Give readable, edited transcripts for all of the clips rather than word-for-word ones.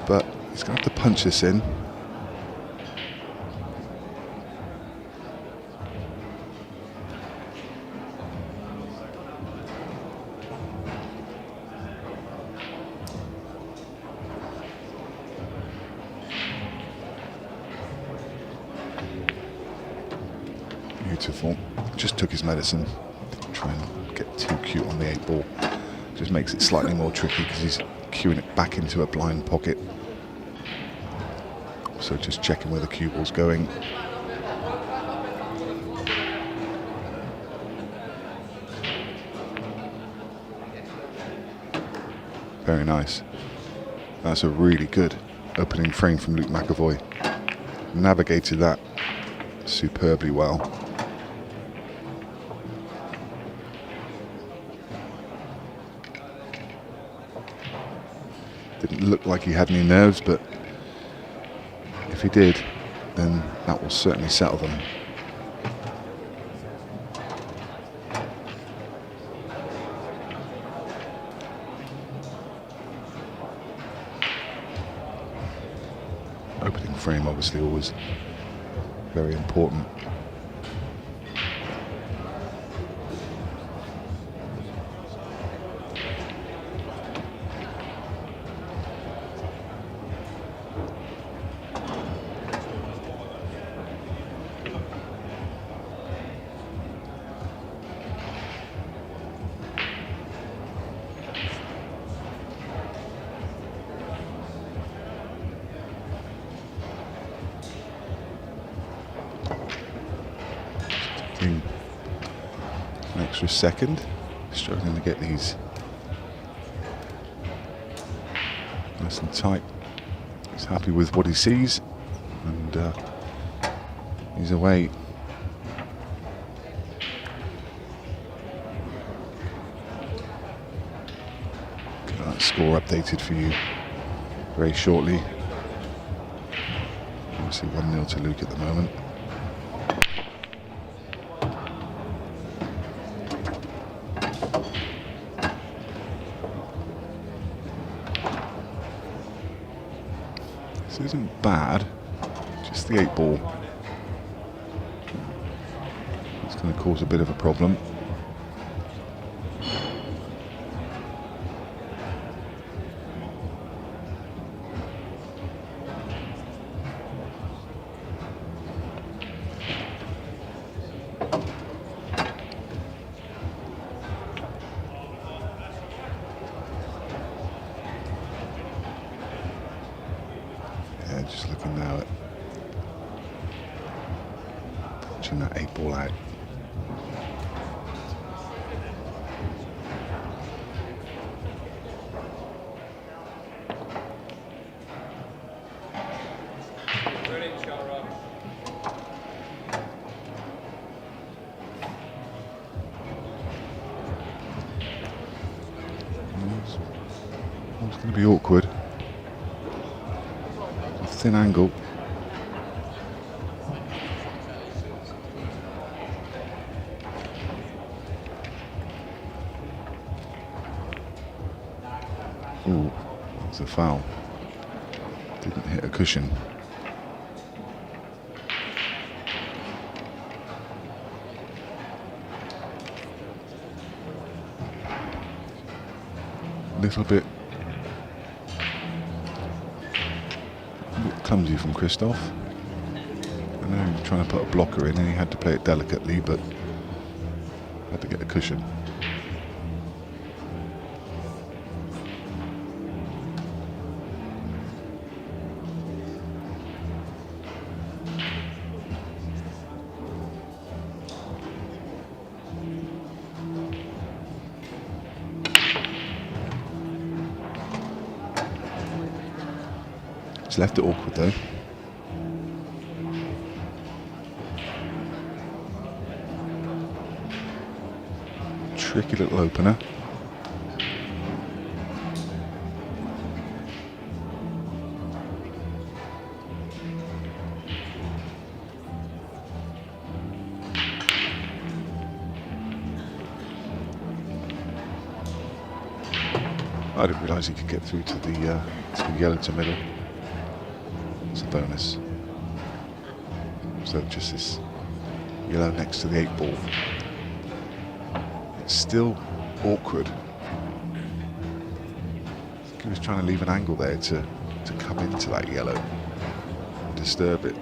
but he's going to have to punch this in. Beautiful. Just took his medicine. Didn't try and get too cute on the 8 ball. Just makes it slightly more tricky because he's cueing it back into a blind pocket. So just checking where the cue ball's going. Very nice. That's a really good opening frame from Luke McAvoy. Navigated that superbly well. Didn't look like he had any nerves, but if he did, then that will certainly settle them. Opening frame obviously always very important. An extra second, struggling to get these nice and tight. He's happy with what he sees, and he's away. Get that score updated for you very shortly. Obviously 1-0 to Luke at the moment. This isn't bad, just the 8 ball. It's going to cause a bit of a problem. Just looking now at punching that 8 ball out. It's going to be awkward. Thin angle. Ooh, that's a foul. Didn't hit a cushion. Little bit clumsy from Christoph. I know he was trying to put a blocker in and he had to play it delicately, but had to get a cushion. It's left it awkward though. Tricky little opener. I didn't realise he could get through to the yellow to middle. It's a bonus. So just this yellow next to the 8 ball. It's still awkward. I think he was trying to leave an angle there to come into that yellow and disturb it.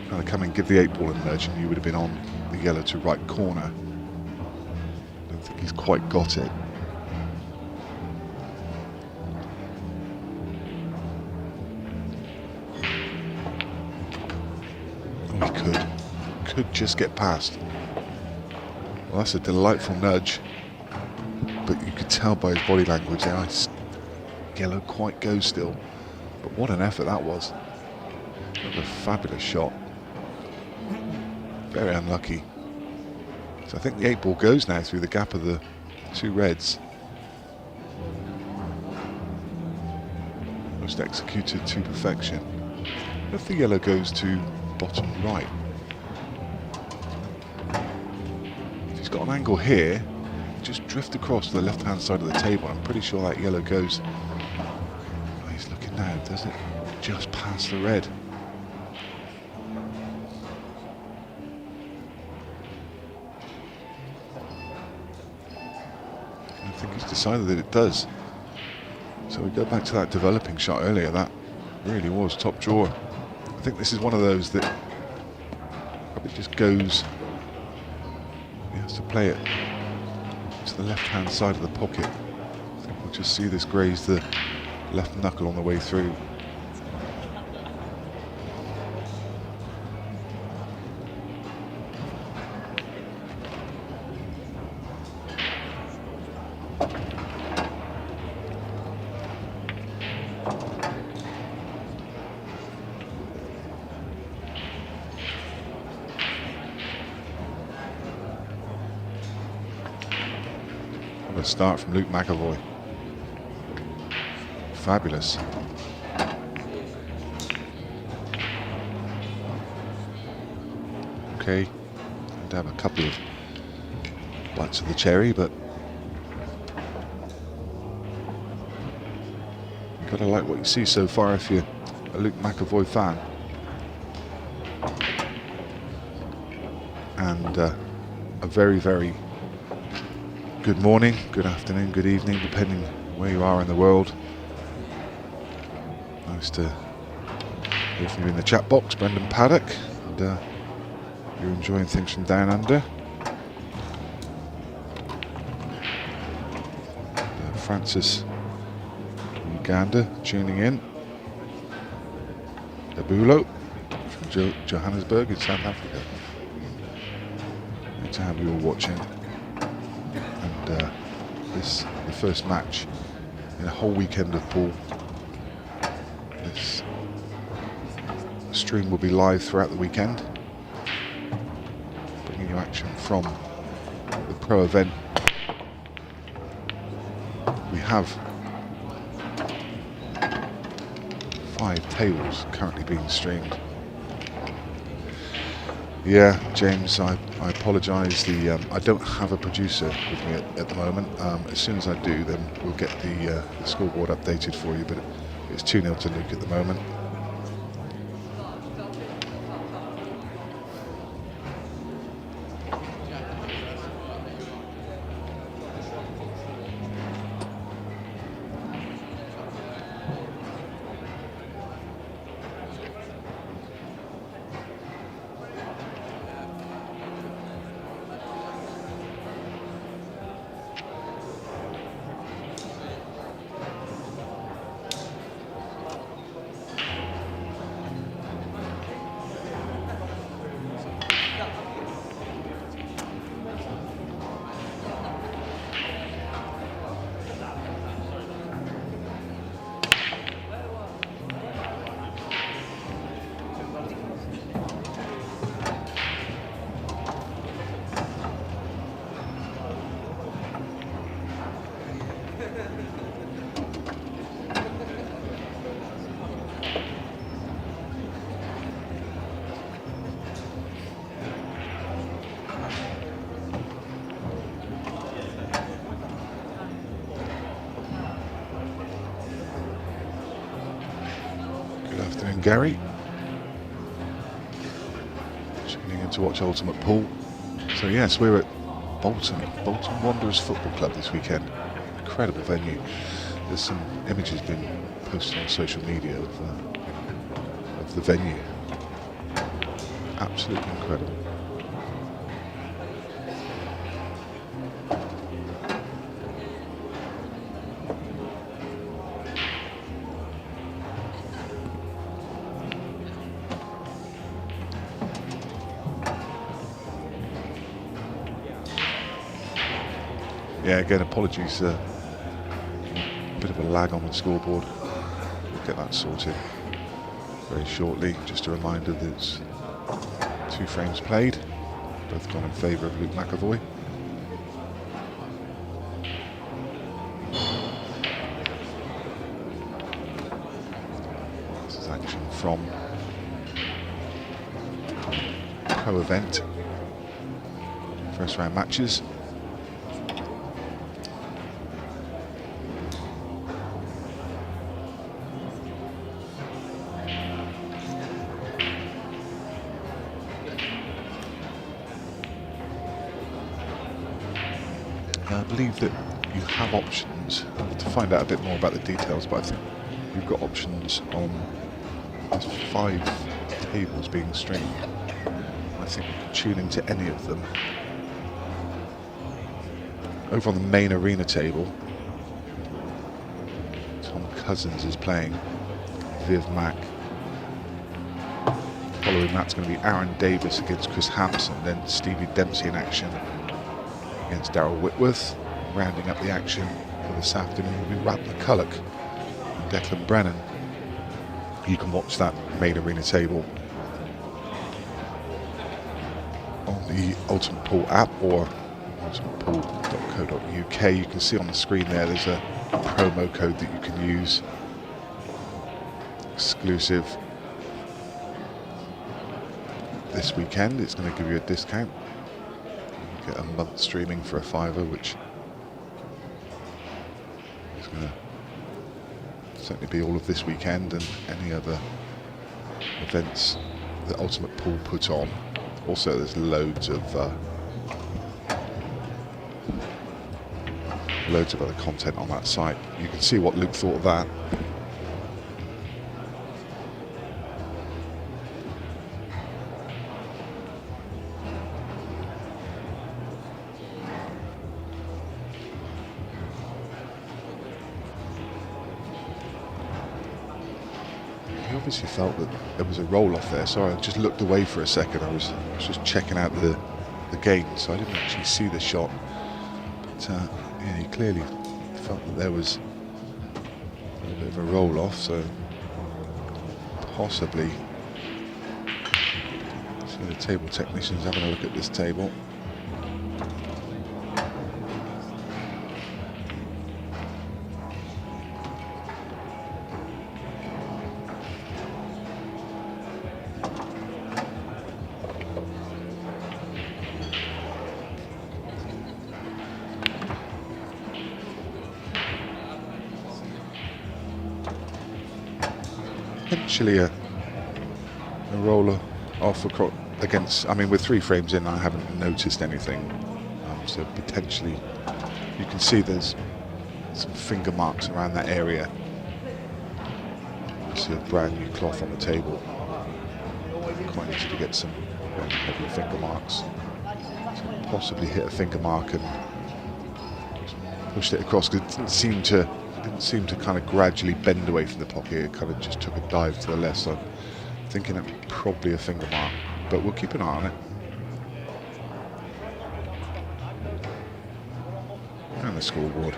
Trying to come and give the 8 ball an nudge, and you would have been on the yellow to right corner. I don't think he's quite got it. Oh, he could just get past. Well, that's a delightful nudge, but you could tell by his body language there, yellow quite goes still. But what an effort that was. What a fabulous shot. Very unlucky. So I think the 8 ball goes now through the gap of the 2 reds. Most executed to perfection. If the yellow goes to bottom right. If he's got an angle here, just drift across to the left-hand side of the table. I'm pretty sure that yellow goes. Oh, he's looking now, does it? Just past the red. I think he's decided that it does. So we go back to that developing shot earlier. That really was top drawer. I think this is one of those that probably just goes. He has to play it to the left-hand side of the pocket. I think we'll just see this graze the left knuckle on the way through. What a start from Luke McAvoy. Fabulous. Okay, I'd have a couple of bites of the cherry, but you've got to like what you see so far if you're a Luke McAvoy fan. And a very, very good morning, good afternoon, good evening, depending where you are in the world. Nice to hear from you in the chat box, Brendan Paddock. And you're enjoying things from down under. Francis from Uganda tuning in. Dabulo from Johannesburg in South Africa. Good to have you all watching. And this the first match in a whole weekend of pool. This stream will be live throughout the weekend, bringing you action from the pro event. We have 5 tables currently being streamed. Yeah, James, I apologise. I don't have a producer with me at the moment. As soon as I do, then we'll get the scoreboard updated for you. But it's 2-0 to Luke at the moment. Afternoon, Gary. Tuning in to watch Ultimate Pool. So yes, we're at Bolton Wanderers Football Club this weekend. Incredible venue. There's some images been posted on social media of the venue. Absolutely incredible. Yeah, again, apologies. A bit of a lag on the scoreboard. We'll get that sorted very shortly. Just a reminder that it's 2 frames played, both gone in favour of Luke McAvoy. This is action from co-event first round matches. I believe that you have options. I'll have to find out a bit more about the details, but I think you've got options on. There's 5 tables being streamed. I think you can tune into any of them. Over on the main arena table, Tom Cousins is playing Viv Mack. Following that's going to be Aaron Davis against Chris Hampson, then Stevie Dempsey in action against Darryl Whitworth. Rounding up the action for this afternoon will be Rap McCulloch and Declan Brennan. You can watch that main arena table on the Ultimate Pool app or ultimatepool.co.uk. You can see on the screen there's a promo code that you can use, exclusive this weekend. It's going to give you a discount. You get a month streaming for a £5, which is going to certainly be all of this weekend and any other events that Ultimate Pool put on. Also, there's loads of other content on that site. You can see what Luke thought of that. He obviously felt that there was a roll-off there. Sorry, I just looked away for a second. I was just checking out the game, so I didn't actually see the shot. But yeah, he clearly felt that there was a little bit of a roll-off, so possibly see the table technicians having a look at this table. Potentially a roller off against, I mean, with 3 frames in, I haven't noticed anything. So potentially you can see there's some finger marks around that area. You see a brand new cloth on the table. Quite easy to get some heavy finger marks. So possibly hit a finger mark and pushed it across, because it didn't seem to kind of gradually bend away from the pocket. It kind of just took a dive to the left, so I'm thinking that probably a finger mark, but we'll keep an eye on it. And the scoreboard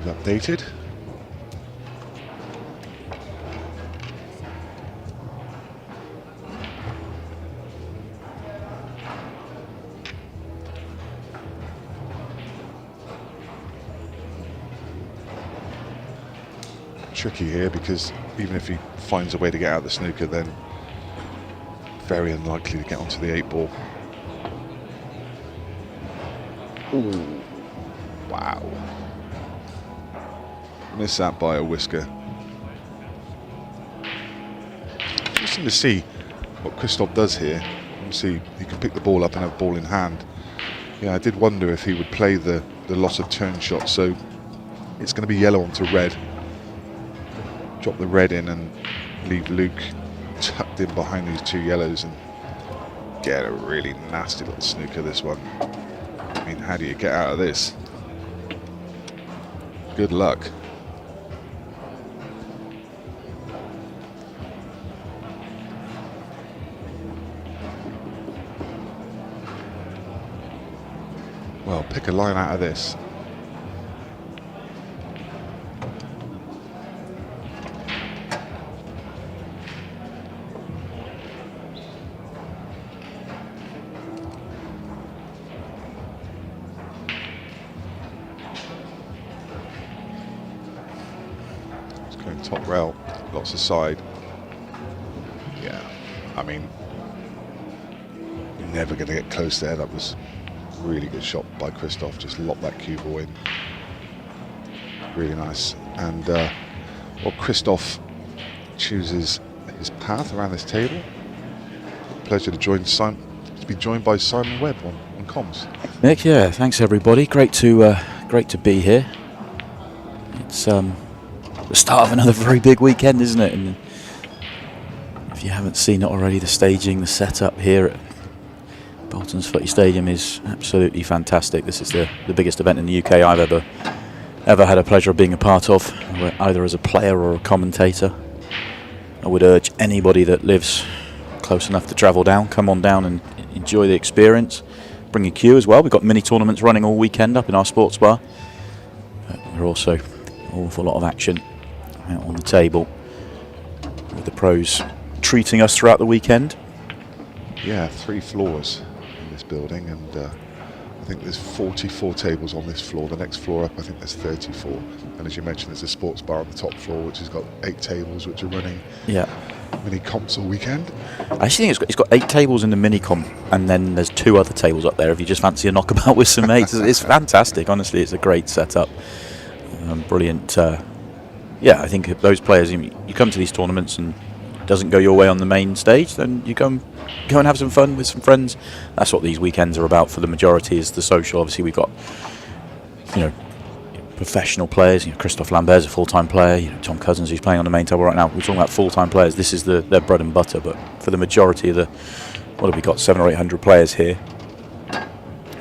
is updated. Tricky here, because even if he finds a way to get out of the snooker, then very unlikely to get onto the 8-ball. Ooh, wow. Missed that by a whisker. Interesting to see what Christoph does here. Obviously, he can pick the ball up and have ball in hand. Yeah, I did wonder if he would play the loss of turn shot, so it's going to be yellow onto red. Drop the red in and leave Luke tucked in behind these two yellows and get a really nasty little snooker this one. I mean, how do you get out of this? Good luck. Well, pick a line out of this. It's going top rail, lots of side. Yeah, I mean, you're never going to get close there. That was really good shot by Christoph, just locked that cue ball in. Really nice. And well, Christoph chooses his path around this table. Pleasure to be joined by Simon Webb on comms. Nick, yeah, thanks everybody. Great to be here. It's the start of another very big weekend, isn't it? And if you haven't seen it already, the staging, the setup here at Bolton's Footy Stadium is absolutely fantastic. This is the biggest event in the UK I've ever had a pleasure of being a part of, either as a player or a commentator. I would urge anybody that lives close enough to travel down, come on down and enjoy the experience. Bring a queue as well. We've got mini tournaments running all weekend up in our sports bar. But there are also an awful lot of action out on the table, with the pros treating us throughout the weekend. Yeah, 3 floors in this building, and I think there's 44 tables on this floor. The next floor up, I think there's 34. And as you mentioned, there's a sports bar on the top floor, which has got 8 tables, which are running mini comps all weekend. I actually think it's got 8 tables in the mini comp, and then there's 2 other tables up there if you just fancy a knockabout with some mates. It's fantastic, honestly. It's a great setup. Brilliant. Yeah, I think those players, you come to these tournaments and it doesn't go your way on the main stage, then you go and have some fun with some friends. That's what these weekends are about for the majority, is the social. Obviously, we've got, professional players. Christophe Lambert's a full-time player. Tom Cousins, who's playing on the main table right now. We're talking about full-time players. This is their bread and butter. But for the majority of what have we got, 700 or 800 players here?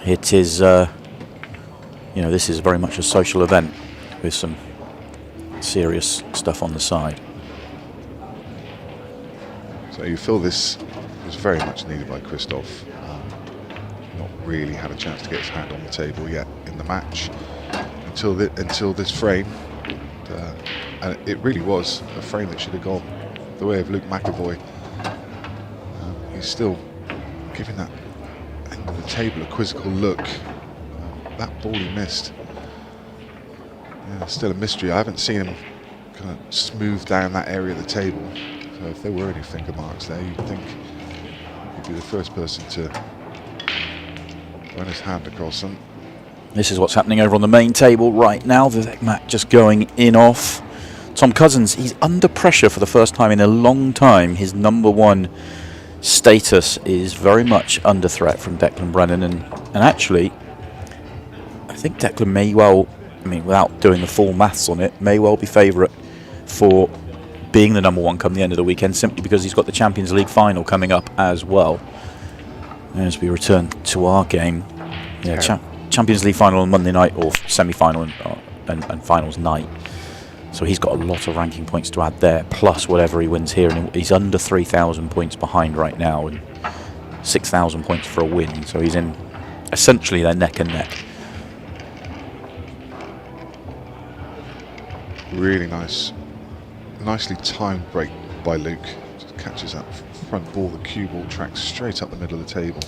It is, this is very much a social event with some serious stuff on the side. So you feel this was very much needed by Christoph. Not really had a chance to get his hand on the table yet in the match until this frame. And it really was a frame that should have gone the way of Luke McAvoy. He's still giving that end of the table a quizzical look. That ball he missed. Yeah, still a mystery. I haven't seen him kind of smooth down that area of the table. So if there were any finger marks there, you'd think he'd be the first person to run his hand across them. This is what's happening over on the main table right now. Vivek Mat just going in off. Tom Cousins, he's under pressure for the first time in a long time. His #1 status is very much under threat from Declan Brennan. And actually, I think Declan may well, without doing the full maths on it, may well be favourite for being the #1 come the end of the weekend, simply because he's got the Champions League final coming up as well. As we return to our game, Champions League final on Monday night, or semi-final and finals night. So he's got a lot of ranking points to add there, plus whatever he wins here. And he's under 3,000 points behind right now, and 6,000 points for a win. So he's in, essentially, they're neck and neck. Really nicely timed break by Luke. Just catches that front ball, the cue ball tracks straight up the middle of the table.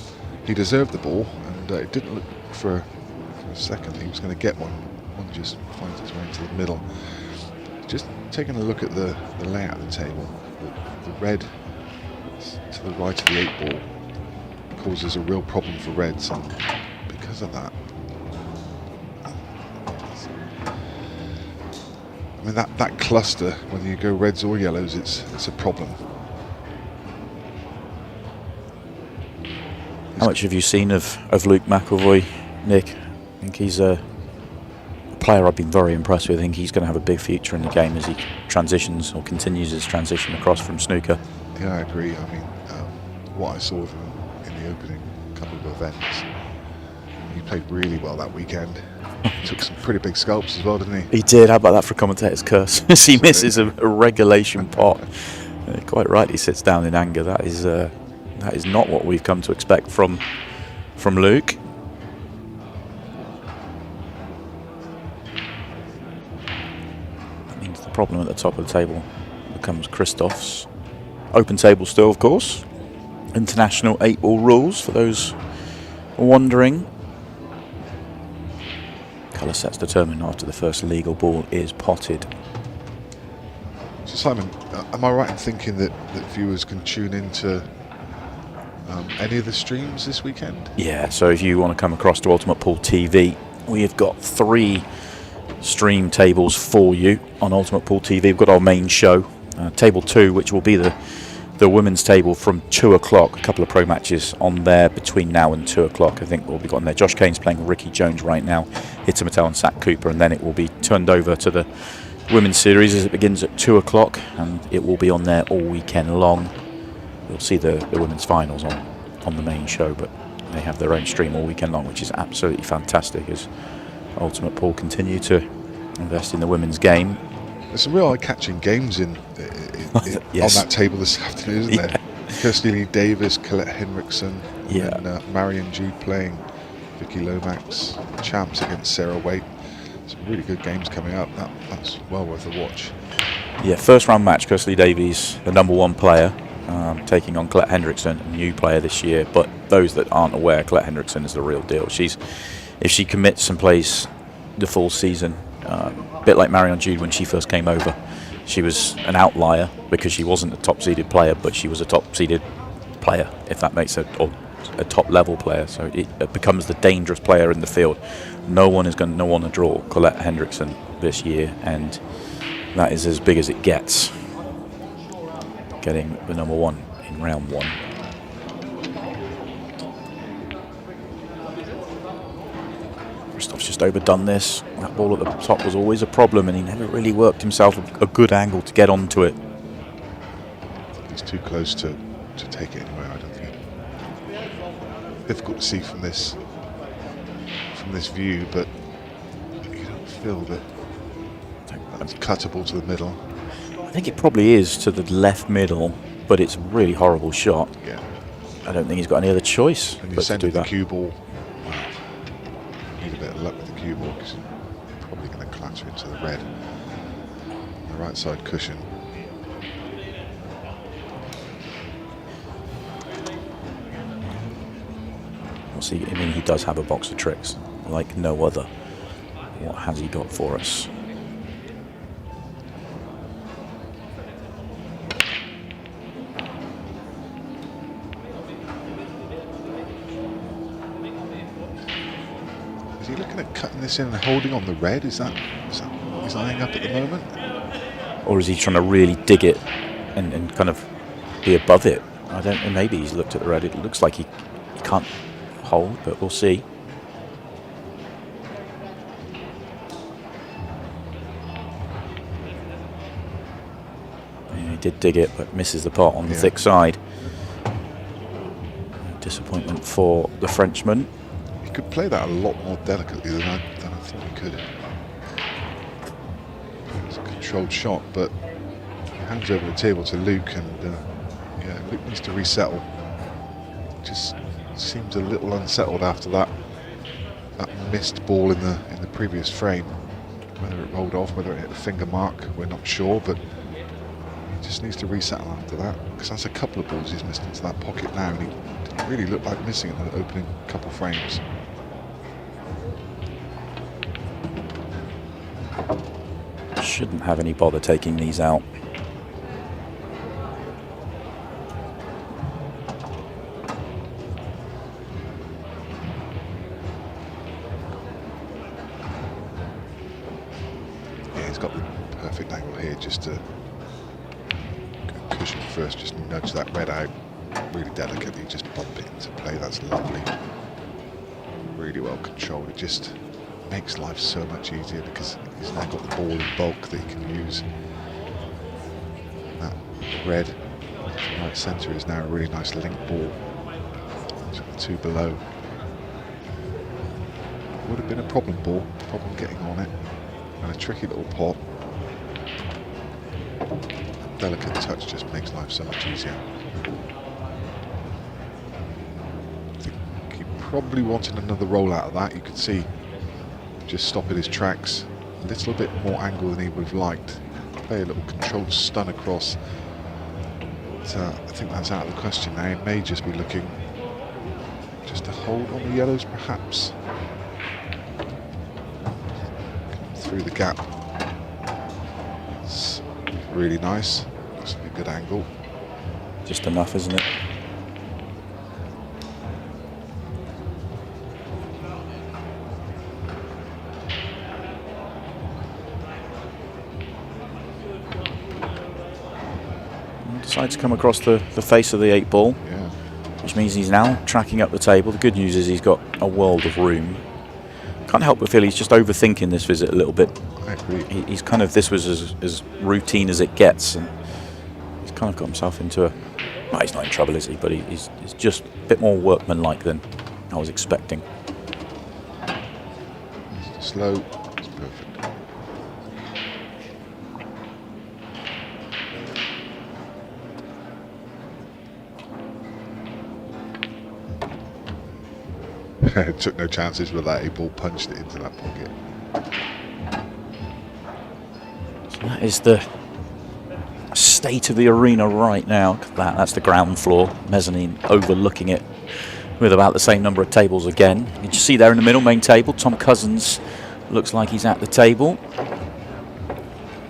He deserved the ball, and it didn't look for a second he was going to get one. One just finds its way into the middle. Just taking a look at the layout of the table, the red to the right of the 8 ball causes a real problem for reds, and because of that, mean, that cluster, whether you go reds or yellows, it's a problem. How much have you seen of Luke McElroy, Nick? I think he's a player I've been very impressed with. I think he's going to have a big future in the game as he transitions or continues his transition across from snooker. Yeah, I agree. I mean, what I saw of him in the opening couple of events, he played really well that weekend. Took some pretty big scalps as well, didn't he? He did. How about that for a commentator's curse? As he misses a regulation pot. Quite right, he sits down in anger. That is not what we've come to expect from Luke. That means the problem at the top of the table becomes Christoph's. Open table still, of course. International 8-ball rules for those wondering. Colour sets determined after the first legal ball is potted. So Simon, am I right in thinking that viewers can tune into any of the streams this weekend? Yeah, so if you want to come across to Ultimate Pool TV, we have got 3 stream tables for you on Ultimate Pool TV. We've got our main show, table 2, which will be the women's table from 2 o'clock. A couple of pro matches on there between now and 2 o'clock. I think will be on there. Josh Kane's playing Ricky Jones right now, Hitta Mattel and Zach Cooper, and then it will be turned over to the women's series as it begins at 2 o'clock, and it will be on there all weekend long. You'll see the women's finals on the main show, but they have their own stream all weekend long, which is absolutely fantastic as Ultimate Pool continue to invest in the women's game. There's some real eye-catching games in yes. on that table this afternoon, isn't there? Kirsty Lee Davis, Colette Henriksen, and Marion Jude playing Vicky Lomax, champs against Sarah Waite. Some really good games coming up. That's well worth a watch. Yeah, first round match, Kirsty Lee Davies, the #1 player, taking on Colette Henriksen, a new player this year. But those that aren't aware, Colette Henriksen is the real deal. If she commits and plays the full season, a bit like Marion Jude when she first came over, she was an outlier because she wasn't a top-seeded player, but she was a top-seeded player, if that makes it, or a top-level player. So it becomes the dangerous player in the field. No one is going to want to draw Colette Henriksen this year, and that is as big as it gets. Getting the #1 in round 1. Christoph's just overdone this. That ball at the top was always a problem, and he never really worked himself a good angle to get onto it. He's too close to take it anywhere, I don't think. Difficult to see from this view, but you don't feel that that's cuttable to the middle. I think it probably is to the left middle, but it's a really horrible shot. Yeah. I don't think he's got any other choice And you but to send do the that. cue ball. Wow. Need a bit of luck with the cue ball because you're probably going to clatter into the red. The right side cushion. We'll see. I mean, he does have a box of tricks like no other. What has he got for us? Is he looking at cutting this in and holding on the red? Is that what he's eyeing up at the moment? Or is he trying to really dig it and kind of be above it? I don't know. Maybe he's looked at the red. It looks like he can't hold, but we'll see. Yeah, he did dig it, but misses the pot on the thick side. Disappointment for the Frenchman. He could play that a lot more delicately than I think he could. It's a controlled shot, but he hands over the table to Luke, and yeah, Luke needs to resettle. Just seems a little unsettled after that missed ball in the previous frame. Whether it rolled off, whether it hit the finger mark, we're not sure, but he just needs to resettle after that, because that's a couple of balls he's missed into that pocket now, and he didn't really look like missing in the opening couple frames. Shouldn't have any bother taking these out. he's got the perfect angle here just to cushion first, just nudge that red out really delicately, just bump it into play. That's lovely. Really well controlled. It just makes life so much easier because he's now got the ball in bulk that he can use. That red right centre is now a really nice link ball to the two below. Would have been a problem getting on it, and a tricky little pot. Delicate touch just makes life so much easier. I think he probably wanted another roll out of that. You could see just stopping his tracks. A little bit more angle than he would have liked. Play a little controlled stun across. But, I think that's out of the question now. He may just be looking just to hold on the yellows, perhaps. Through the gap. It's really nice. Looks like a good angle. Just enough, isn't it? Decides to come across the face of the 8 ball, Yeah. which means he's now tracking up the table. The good news is he's got a world of room. Can't help but feel he's just overthinking this visit a little bit. I agree. He's kind of, this was as routine as it gets, and he's kind of got himself into a, well, he's not in trouble, is he? But he's just a bit more workmanlike than I was expecting. It's slow. It's perfect. Took no chances with that. 8 ball punched it into that pocket. So that is the state of the arena right now. That's the ground floor, mezzanine overlooking it, with about the same number of tables again. You can see there in the middle, main table, Tom Cousins looks like he's at the table.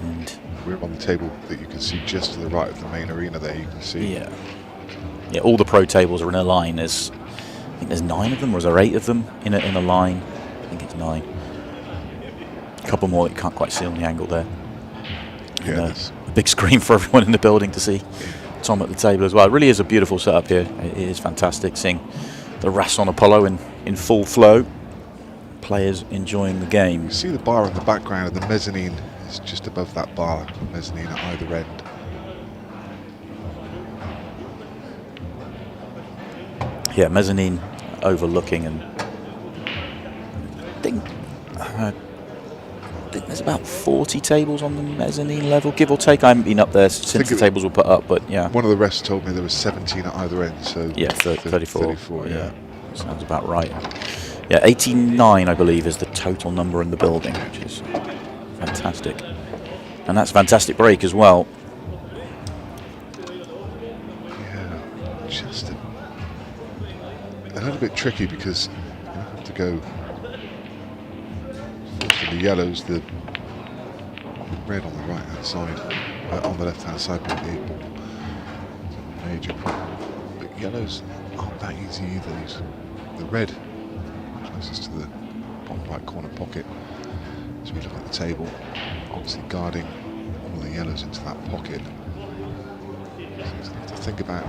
And we're on the table that you can see just to the right of the main arena there. You can see. Yeah, all the pro tables are in a line. I think there's 9 of them, or is there 8 of them in a line? I think it's 9. A couple more that you can't quite see on the angle there. Yeah, a big screen for everyone in the building to see Tom at the table as well. It really is a beautiful setup here. It is fantastic seeing the Rasson Apollo in full flow. Players enjoying the game. You see the bar in the background, and the mezzanine is just above that bar. Mezzanine at either end. Yeah, mezzanine overlooking, and I think there's about 40 tables on the mezzanine level, give or take. I haven't been up there since the tables were put up, but yeah. One of the refs told me there was 17 at either end, so yeah, 34. 34, yeah. Sounds about right. Yeah, 89, I believe, is the total number in the building, which is fantastic. And that's a fantastic break as well. Yeah, just a little bit tricky because you have to go for the yellows, the red on the right hand side, on the left hand side with the 8 ball. It's a major problem. But yellows aren't that easy either. The red closest to the bottom right corner pocket. As we look at the table, obviously guarding all the yellows into that pocket. So you have to think about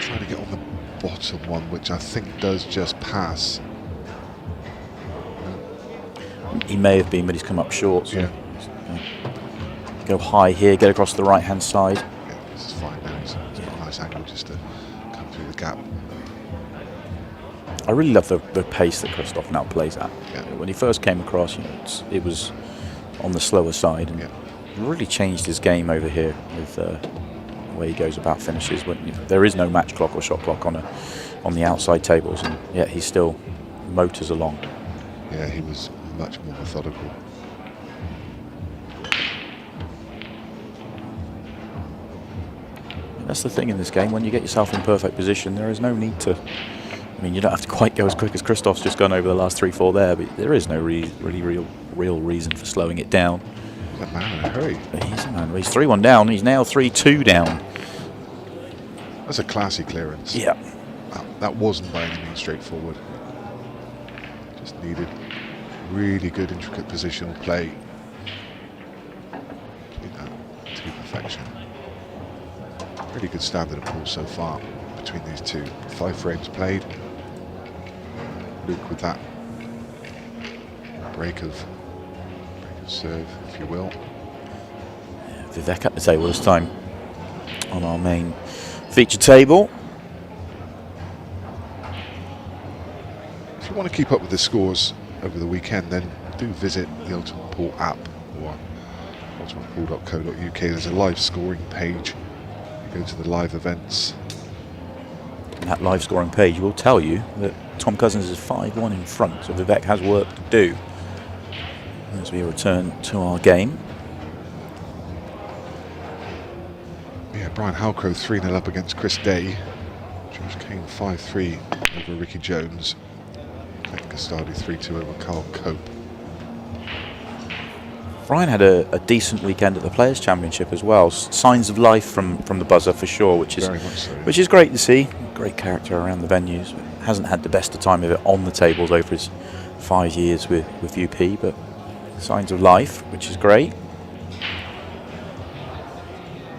trying to get on the bottom one, which I think does just pass. He may have been, but he's come up short. So yeah. Go high here, get across the right-hand side. Yeah, this is fine now. It's got a nice angle just to come through the gap. I really love the pace that Christoph now plays at. Yeah. When he first came across, it was on the slower side, and really changed his game over here with the way he goes about finishes. When there is no match clock or shot clock on the outside tables, and yet he still motors along. Yeah, he was much more methodical. That's the thing in this game. When you get yourself in perfect position, there is no need to. I mean, you don't have to quite go as quick as Christoph's just gone over the last 3-4 there, but there is no real reason for slowing it down. He's a man in a hurry. He's a man. He's 3-1 down. He's now 3-2 down. That's a classy clearance. Yeah. That wasn't by any means straightforward. Just needed really good intricate positional play. Keep that to perfection. Really good standard of pool so far between these two. 5 frames played. Luke with that break of serve, if you will. Yeah, Vivek at the table this time on our main feature table. If you want to keep up with the scores over the weekend, then do visit the Ultimate Pool app or ultimatepool.co.uk. There's a live scoring page. You go to the live events. And that live scoring page will tell you that Tom Cousins is 5-1 in front, so Vivek has work to do as we return to our game. Yeah, Brian Halcrow 3-0 up against Chris Day. George Kane 5-3 over Ricky Jones. Clint Custodi 3-2 over Carl Cope. Brian had a decent weekend at the Players' Championship as well. Signs of life from the buzzer for sure, which is Very much so, yeah. which is great to see. Great character around the venues. Hasn't had the best of time of it on the tables over his 5 years with UP, but signs of life, which is great.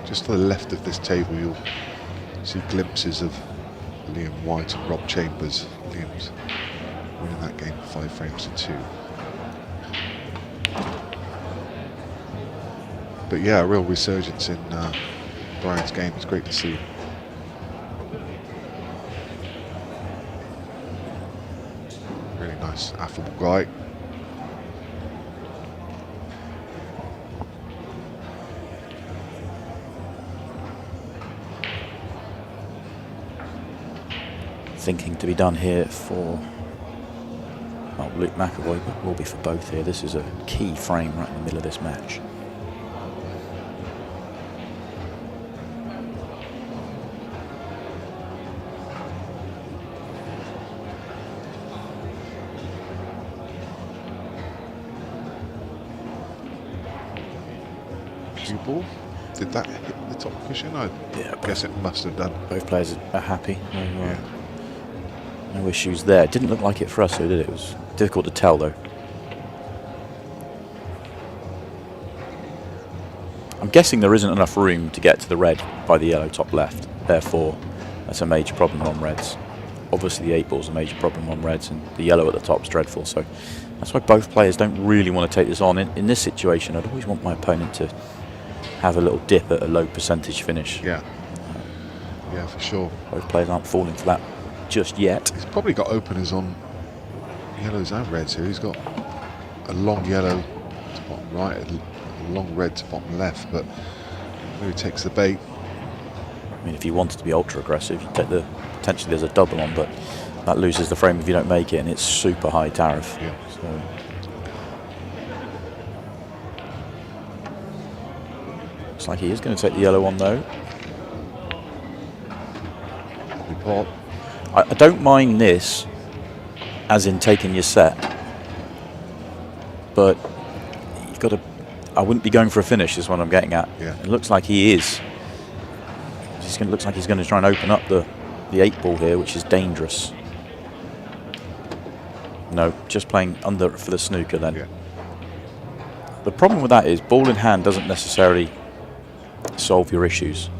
Just to the left of this table, you'll see glimpses of Liam White and Rob Chambers. Liam's winning that game 5 frames to 2. But yeah, a real resurgence in Brian's game. It's great to see. Really nice, affable guy. Thinking to be done here for Luke McAvoy, but will be for both here. This is a key frame right in the middle of this match. Cue ball. Did that hit the top cushion? I guess it must have done. Both players are happy. No, Yeah. no issues there. Didn't look like it for us, though, did it? It was difficult to tell, though. I'm guessing there isn't enough room to get to the red by the yellow top left. Therefore, that's a major problem on reds. Obviously, the 8 ball's a major problem on reds, and the yellow at the top's dreadful. So that's why both players don't really want to take this on. In this situation, I'd always want my opponent to have a little dip at a low percentage finish. Yeah. Yeah, for sure. Both players aren't falling for that just yet. He's probably got openers on yellows and reds here. He's got a long yellow to bottom right, a long red to bottom left, but maybe he takes the bait. I mean, if you wanted to be ultra aggressive, you take the potentially there's a double on, but that loses the frame if you don't make it, and it's super high tariff. Yeah. So looks like he is going to take the yellow on though. Pot. I don't mind this, as in taking your set, but you've got to. I wouldn't be going for a finish. Is what I'm getting at. Yeah. It looks like he is. Looks like he's going to try and open up the 8 ball here, which is dangerous. No, just playing under for the snooker then. Yeah. The problem with that is ball in hand doesn't necessarily solve your issues.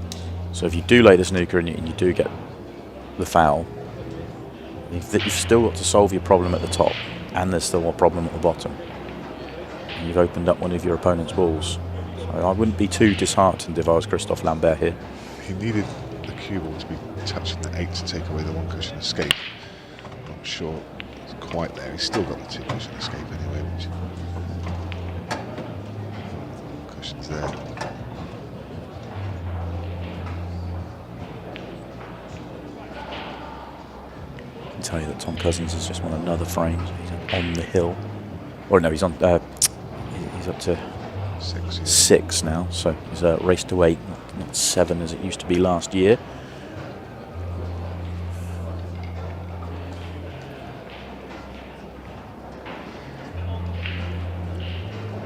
So if you do lay the snooker and you do get the foul, you've still got to solve your problem at the top, and there's still a problem at the bottom. And you've opened up one of your opponent's balls. So I wouldn't be too disheartened if I was Christophe Lambert here. He needed the cue ball to be touching the 8 to take away the 1 cushion escape. Not sure it's quite there. He's still got the 2 cushion escape anyway, which cushions there. I can tell you that Tom Cousins has just won another frame. So he's on the hill. Or no, he's on. He's up to 6. Yeah. 6 now. So he's raced to 8, not 7 as it used to be last year.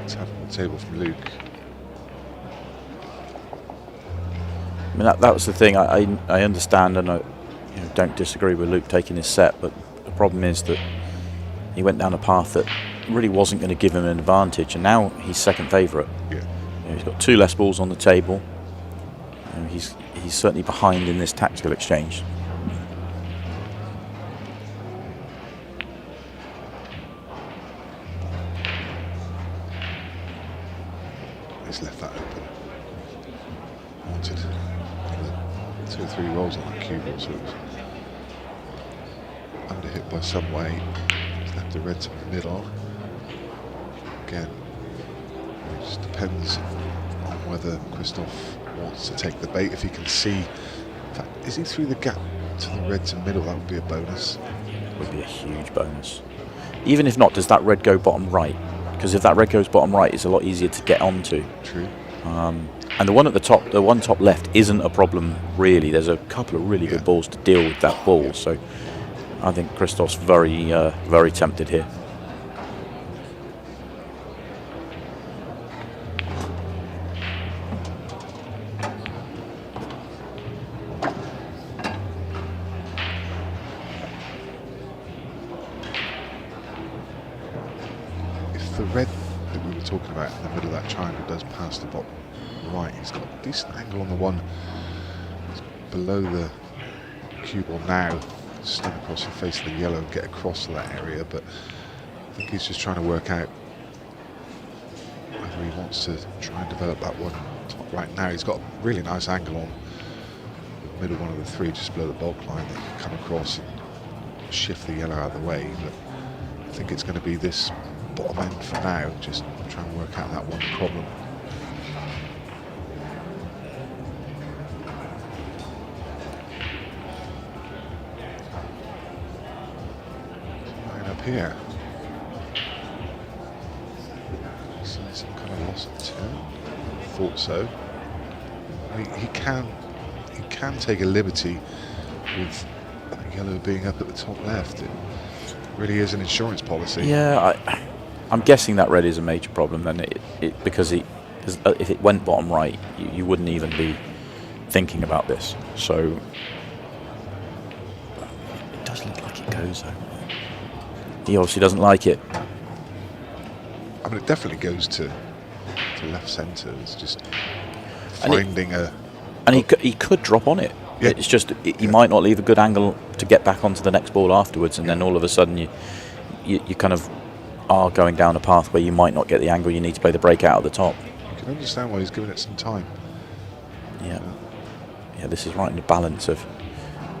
Tap on the table from Luke. I mean, that was the thing. I understand and I don't disagree with Luke taking his set, but the problem is that He went down a path that really wasn't going to give him an advantage, and now he's second favourite. Yeah. He's got 2 less balls on the table. He's certainly behind in this tactical exchange. He's left that open. Wanted 2 or 3 rolls on that cue ball, so it was under hit by some weight. He's left the red to the middle. Again, it just depends on whether Christoph wants to take the bait. If he can see, in fact, is he through the gap to the red to middle? That would be a bonus. Would be a huge bonus. Even if not, does that red go bottom right? Because if that red goes bottom right, it's a lot easier to get onto. True. And the one at the top, the one top left, isn't a problem really. There's a couple of really good balls to deal with that ball. So I think Christoph's very, very tempted here. The red that we were talking about in the middle of that triangle does pass the bottom right. He's got a decent angle on the one below the cue ball now, stand across the face of the yellow and get across to that area, but I think he's just trying to work out whether he wants to try and develop that one top right now. He's got a really nice angle on the middle one of the 3 just below the bulk line that can come across and shift the yellow out of the way, but I think it's going to be this bottom end for now, just trying to work out that one problem. Line up here. So some kind of loss of turn. Thought so. He can take a liberty with yellow being up at the top left. It really is an insurance policy. Yeah, I'm guessing that red is a major problem then, because if it went bottom right, you wouldn't even be thinking about this. So it does look like it goes though. He obviously doesn't like it. I mean, it definitely goes to left centre. It's just finding and he could drop on it. Yeah. It's just he might not leave a good angle to get back onto the next ball afterwards, and then all of a sudden you kind of are going down a path where you might not get the angle you need to play the breakout at the top. You can understand why he's giving it some time. Yeah, this is right in the balance of.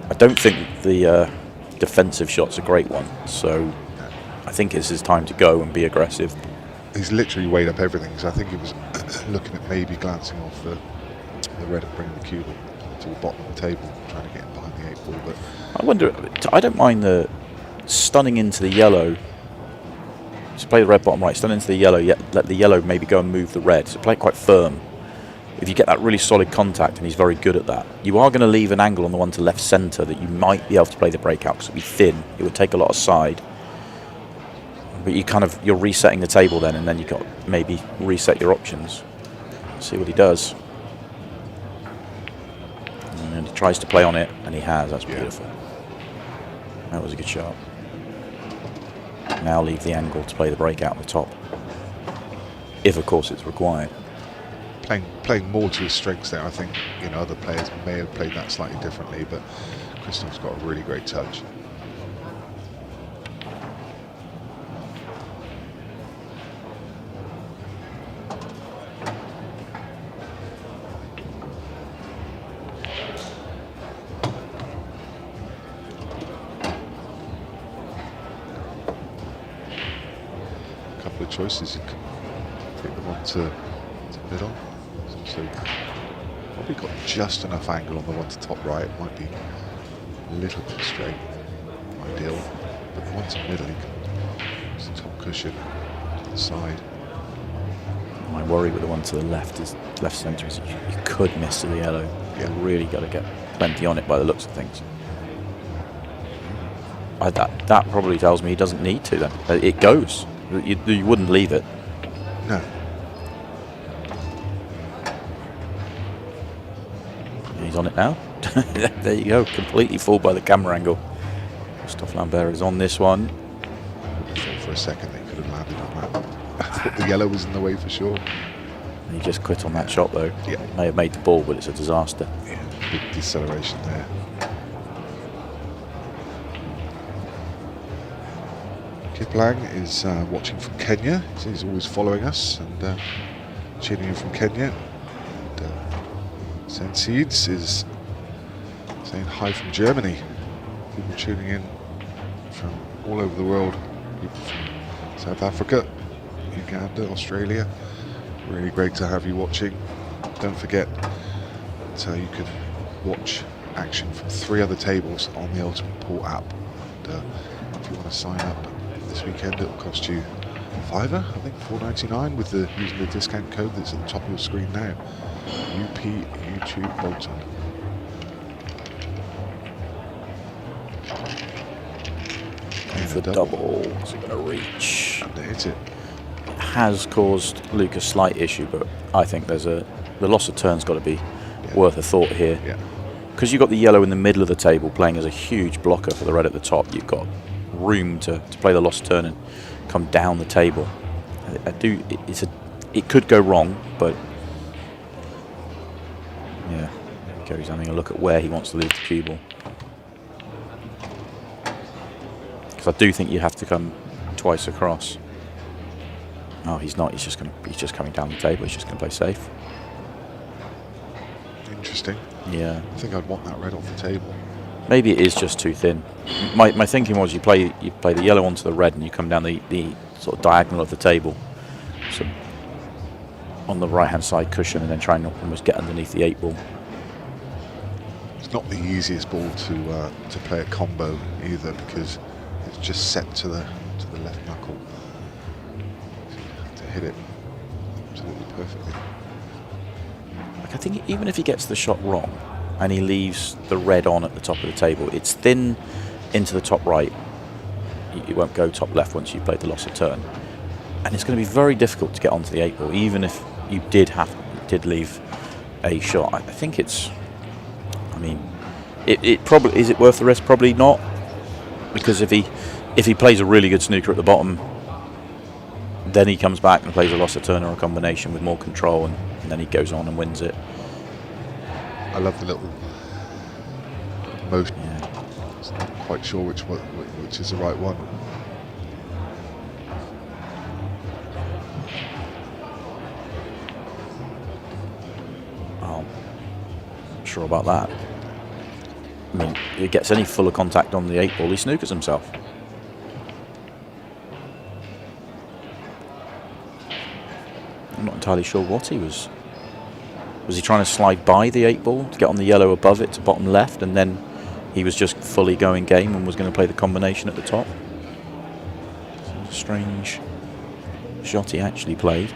I don't think the defensive shot's a great one, so I think it's his time to go and be aggressive. He's literally weighed up everything, because I think he was looking at maybe glancing off the red and bringing the cue to the bottom of the table, trying to get him behind the 8 ball. But I wonder. I don't mind the stunning into the yellow. So play the red bottom right, stun into the yellow, yet let the yellow maybe go and move the red. So play it quite firm. If you get that really solid contact, and he's very good at that, you are going to leave an angle on the one to left centre that you might be able to play the breakout, because it would be thin. It would take a lot of side. But you're resetting the table then, and then you've got maybe reset your options. See what he does. And he tries to play on it, and he has. That's beautiful. That was a good shot. Now leave the angle to play the breakout at the top, if of course it's required. Playing more to his strengths there. I think other players may have played that slightly differently, but Christoph's got a really great touch. Choices, you can take them on to middle. So probably got just enough angle on the one to top right. It might be a little bit straight, ideal, but the one to middle, you can use the top cushion to the side. My worry with the one to the left centre is you could miss to the yellow. Yeah. You've really got to get plenty on it by the looks of things. That probably tells me he doesn't need to then. It goes. You wouldn't leave it. No. He's on it now. There you go. Completely fooled by the camera angle. Christophe Lambert is on this one. for a second that he could have landed on that. I thought the yellow was in the way for sure. He just quit on that shot though. Yeah. May have made the ball, but it's a disaster. Yeah, big deceleration there. Kip Lang is watching from Kenya. He's always following us and tuning in from Kenya. And Sen Seeds is saying hi from Germany. People tuning in from all over the world. People from South Africa, Uganda, Australia. Really great to have you watching. Don't forget that you can watch action from 3 other tables on the Ultimate Pool app. And, if you want to sign up this weekend, it will cost you £5, I think $4.99 with using the discount code that's at the top of your screen now. UP YouTube Bolton. The double. Is it going to reach? And they hit it. Has caused Luke a slight issue, but I think the loss of turn's got to be worth a thought here. Yeah. Because you've got the yellow in the middle of the table playing as a huge blocker for the red at the top. You've got room to play the lost turn and come down the table. It could go wrong, but yeah, there we go. He's having a look at where he wants to leave the cue ball. Because I do think you have to come twice across. Oh, he's not. He's just coming down the table. He's just going to play safe. Interesting. Yeah. I think I'd want that red off the table. Maybe it is just too thin. My thinking was you play the yellow onto the red and you come down the sort of diagonal of the table, so on the right hand side cushion, and then try and almost get underneath the 8 ball. It's not the easiest ball to play a combo either, because it's just set to the left knuckle. So you have to hit it absolutely perfectly. Like, I think even if he gets the shot wrong and he leaves the red on at the top of the table, it's thin into the top right. You won't go top left once you've played the loss of turn, and it's going to be very difficult to get onto the 8 ball, even if you did leave a shot. I think it's. I mean, it probably is. It worth the risk? Probably not, because if he plays a really good snooker at the bottom, then he comes back and plays a loss of turn or a combination with more control, and then he goes on and wins it. I love the little motion. Yeah. I'm not quite sure which is the right one. Oh, not sure about that. I mean, if he gets any fuller contact on the 8 ball, he snookers himself. I'm not entirely sure what he was. Was he trying to slide by the 8 ball to get on the yellow above it to bottom left, and then he was just fully going game and was going to play the combination at the top? It's a strange shot he actually played.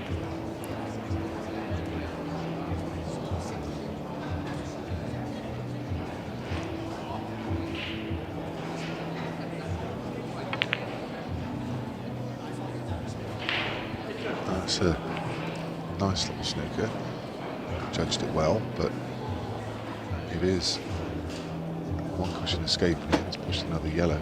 That's a nice little snooker. Judged it well, but it is one cushion escape, and he's pushed another yellow.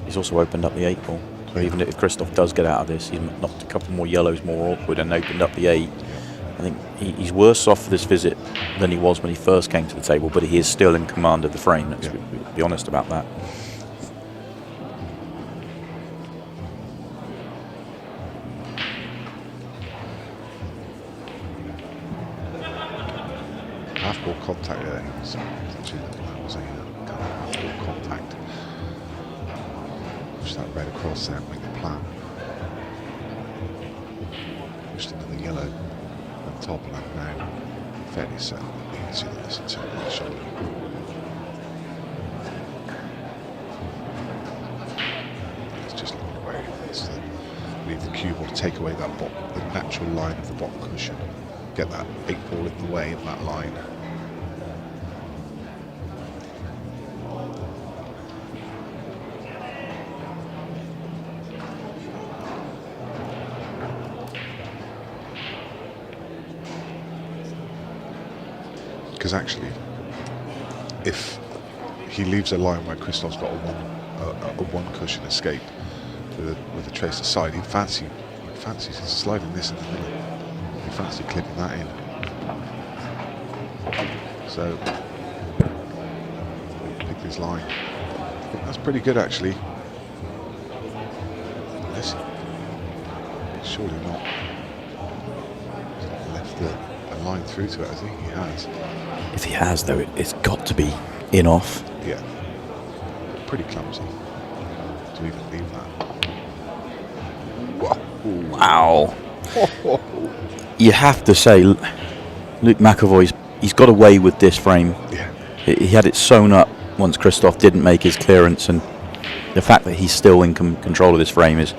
He's also opened up the 8 ball. So even if Christoph does get out of this, he's knocked a couple more yellows more awkward and opened up the 8. I think he's worse off for this visit than he was when he first came to the table, but he is still in command of the frame. Let's be honest about that. Half-ball contact there. That was a kind of half-ball contact. Push that red across there and make the plan. Pushed another yellow on top, and I'm now fairly certain that you can see that this is on the shoulder. It's just looking away. It's to leave the cue ball to take away that the natural line of the bottom cushion. Get that 8 ball in the way of that line. Because actually, if he leaves a line where Christoph's got a one cushion escape, with a trace aside, he'd fancy sliding this in the middle. He'd fancy clipping that in. So pick his line. I think that's pretty good actually. Unless, surely not. He's not left a line through to it, has he? He has. If he has, though, it's got to be in off. Yeah. Pretty clumsy to even leave that. Wow. You have to say, Luke McAvoy's he's got away with this frame. Yeah. He had it sewn up once Christoph didn't make his clearance, and the fact that he's still in control of this frame is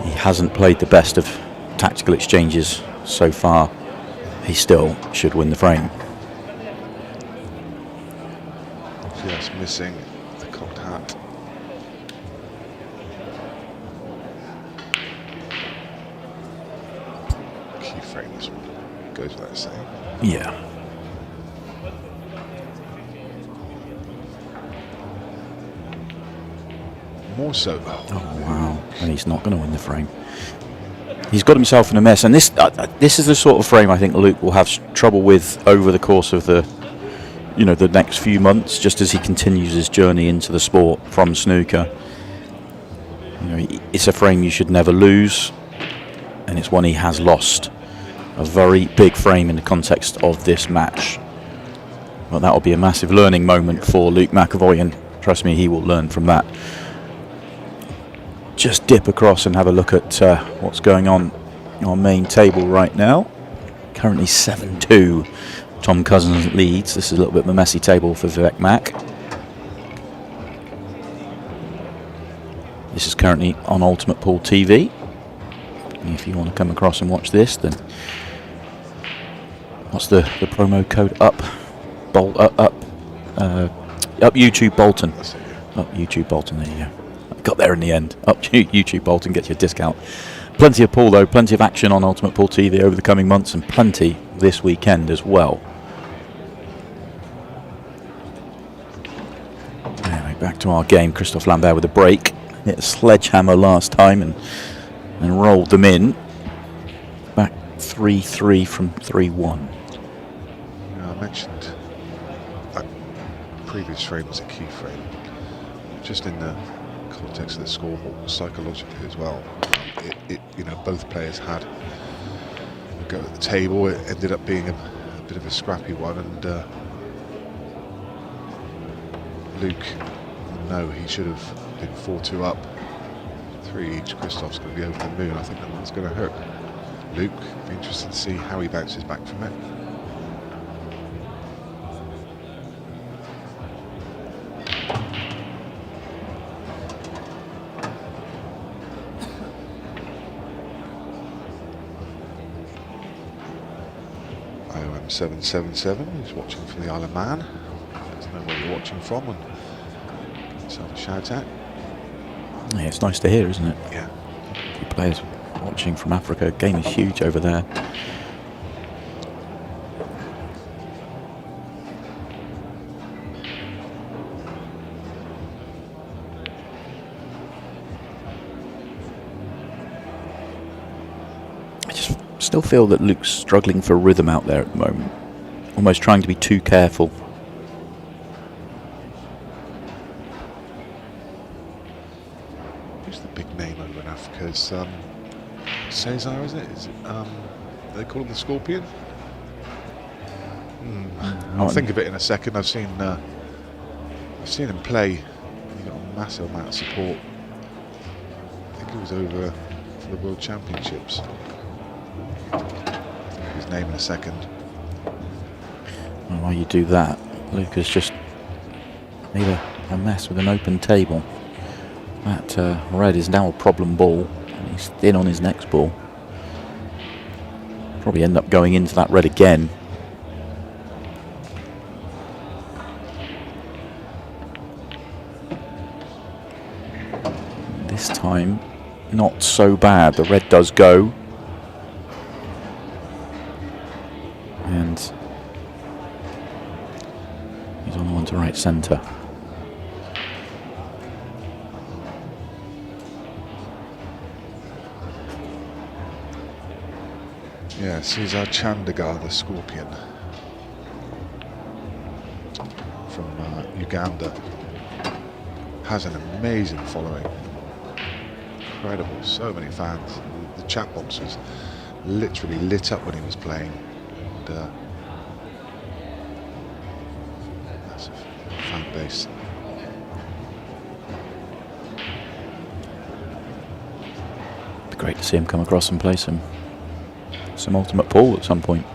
he hasn't played the best of tactical exchanges so far. He still should win the frame. Just missing the cocked hat. Key frame this one, goes without saying. Yeah. More so. Oh wow! And he's not going to win the frame. He's got himself in a mess, and this is the sort of frame I think Luke will have trouble with over the course of the next few months, just as he continues his journey into the sport from snooker. It's a frame you should never lose, and it's one he has lost. A very big frame in the context of this match. Well, that will be a massive learning moment for Luke McAvoy, and trust me, he will learn from that. Just dip across and have a look at what's going on our main table right now. Currently 7-2. Tom Cousins leads. This is a little bit of a messy table for Vivek Mack. This is currently on Ultimate Pool TV. If you want to come across and watch this, then what's the promo code? Up YouTube Bolton. Up YouTube Bolton. There you go. Got there in the end. Up YouTube Bolton gets you a discount. Plenty of pool though, plenty of action on Ultimate Pool TV over the coming months, and plenty this weekend as well. Anyway, back to our game. Christophe Lambert with a break. Hit a sledgehammer last time and rolled them in. Back 3-3 from 3-1. I mentioned that previous frame was a key frame. Just in the context of the scoreboard, psychologically as well. Both players had a go at the table. It ended up being a bit of a scrappy one, and Luke, no, he should have been 4-2 up. 3 each. Christoph's going to be over the moon. I think that one's going to hurt Luke. Be interesting to see how he bounces back from it. IOM 777 is watching from the Isle of Man. Let us know where you're watching from and give yourself a shout out. Yeah, it's nice to hear, isn't it? Yeah. Few players watching from Africa. Game is huge over there. I just still feel that Luke's struggling for rhythm out there at the moment. Almost trying to be too careful. Who's the big name over in Africa? It's Cesar, is it? They call him the Scorpion? I'll think of it in a second. I've seen him play. He got a massive amount of support. I think he was over for the World Championships. His name in a second. And while you do that, Luke has just made a mess with an open table. That red is now a problem ball, and he's thin on his next ball. Probably end up going into that red again. This time, not so bad. The red does go. And he's on one to right centre. Yeah, Cesar Chandigar, the Scorpion from Uganda, has an amazing following. Incredible, so many fans. The chat box was literally lit up when he was playing. And, massive fan base. It'd be great to see him come across and play some ultimate pool at some point.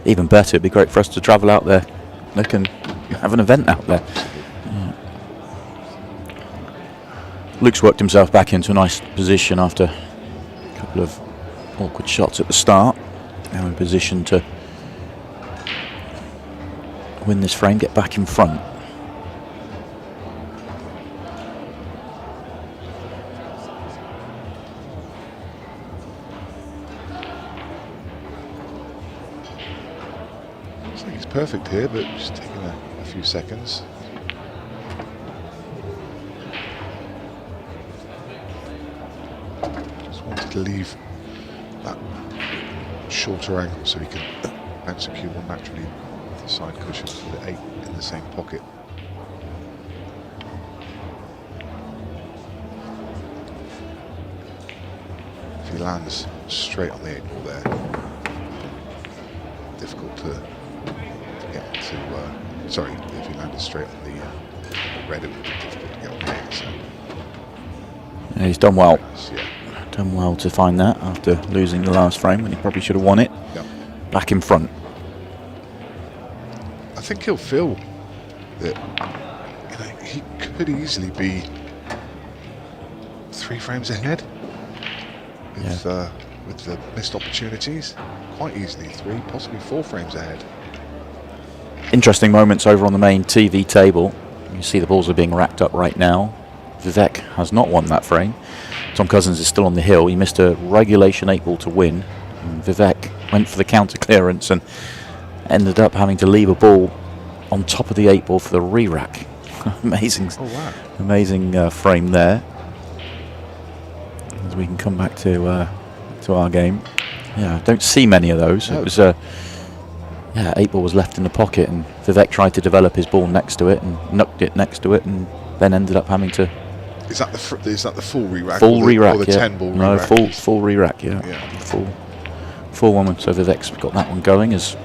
Even better, it'd be great for us to travel out there. They can have an event out there. Yeah. Luke's worked himself back into a nice position after a couple of awkward shots at the start. Now in position to win this frame, get back in front. I think he's perfect here, but just taking a few seconds. Just wanted to leave that shorter angle so he can execute more naturally with the side cushion with the 8 in the same pocket. If he lands straight on the 8 ball there, difficult to get to. Sorry, if he landed straight on the red, it would be difficult to get on the 8. So. Yeah, he's done well. Yeah. Done well to find that after losing the last frame when he probably should have won it. Yep. Back in front. I think he'll feel that he could easily be 3 frames ahead with the missed opportunities. Quite easily 3, possibly 4 frames ahead. Interesting moments over on the main TV table. You see the balls are being racked up right now. Vivek has not won that frame. Tom Cousins is still on the hill. He missed a regulation 8 ball to win. And Vivek went for the counter clearance and ended up having to leave a ball on top of the 8 ball for the re-rack. Amazing, oh, wow. Amazing frame there. As we can come back to our game. Yeah, don't see many of those. No. It was 8 ball was left in the pocket, and Vivek tried to develop his ball next to it and knocked it next to it, and then ended up having to. Is that the full re-rack? Full re-rack, or the yeah. 10 ball re-rack? No, full re-rack, yeah. Yeah. Full one. So Vivek's got that one going as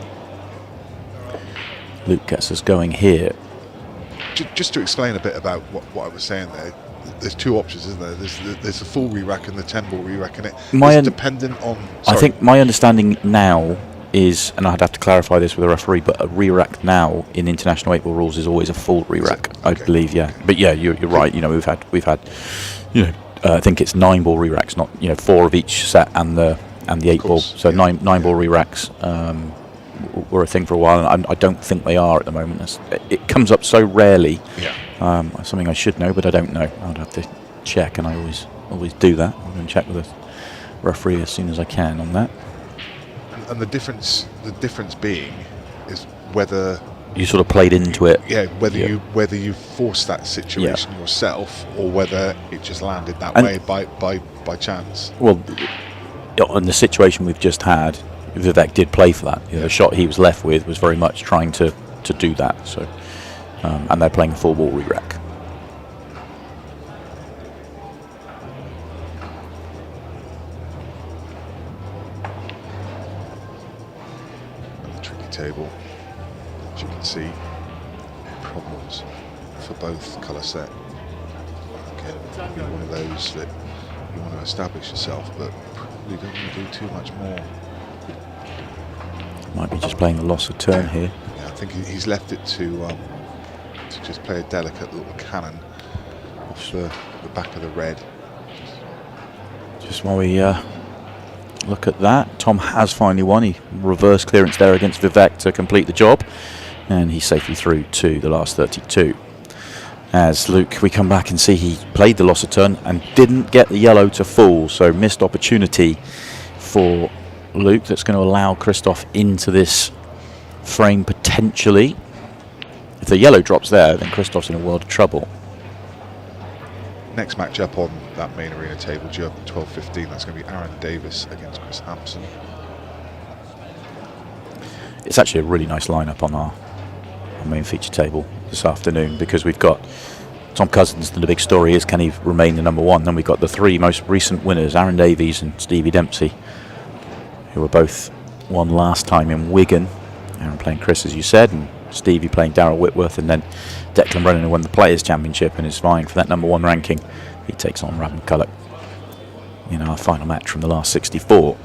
Luke gets us going here. Just to explain a bit about what I was saying there, there's 2 options, isn't there? There's the full re-rack and the 10 ball re-rack, and it's dependent on. Sorry. I think my understanding now is, and I'd have to clarify this with a referee, but a re-rack now in international 8 ball rules is always a full re-rack, okay. I believe. Yeah, but yeah, you're right. You know, we've had, I think it's 9 ball re-racks, not 4 of each set and the 8 ball. So yeah. nine ball re-racks were a thing for a while, and I don't think they are at the moment. It comes up so rarely. Yeah. Something I should know, but I don't know. I'd have to check, and I always do that. I'm going to check with the referee as soon as I can on that. And the difference being is whether you sort of played into it. Yeah, whether you forced that situation yourself, or whether it just landed that way by chance. Well, in the situation we've just had, Vivek did play for that. The shot he was left with was very much trying to do that. So, and they're playing a full ball re-rack. Table, as you can see, problems for both colour set. Again, you're one of those that you want to establish yourself, but probably don't want to do too much more. Might be just playing the loss of turn here. Yeah, I think he's left it to just play a delicate little cannon off the back of the red. Just while we look at that, Tom has finally won. He reverse clearance there against Vivek to complete the job, and he's safely through to the last 32. As Luke, we come back and see he played the loss of turn and didn't get the yellow to fall, so missed opportunity for Luke. That's going to allow Christoph into this frame potentially. If the yellow drops there, then Christoph's in a world of trouble. Next match up on that main arena table, 12:15. That's going to be Aaron Davis against Chris Hampson. It's actually a really nice lineup on our main feature table this afternoon, because we've got Tom Cousins, and the big story is, can he remain the number one? Then we've got the three most recent winners, Aaron Davies and Stevie Dempsey, who were both won last time in Wigan. Aaron playing Chris, as you said, and Stevie playing Darryl Whitworth, and then Declan Brennan, who won the Players' Championship and is vying for that number one ranking. He takes on Rab McCulloch in our final match from the last 64.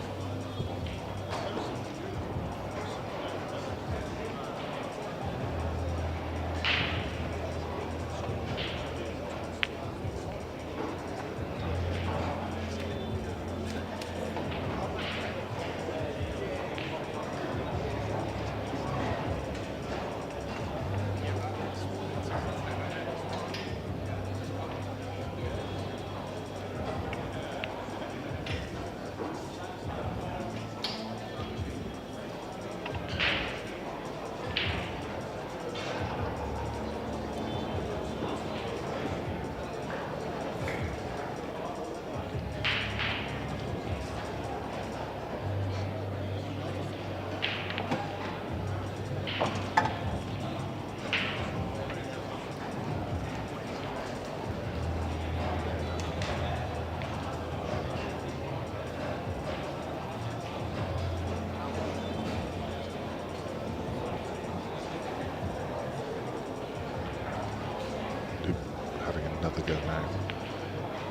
Another go now.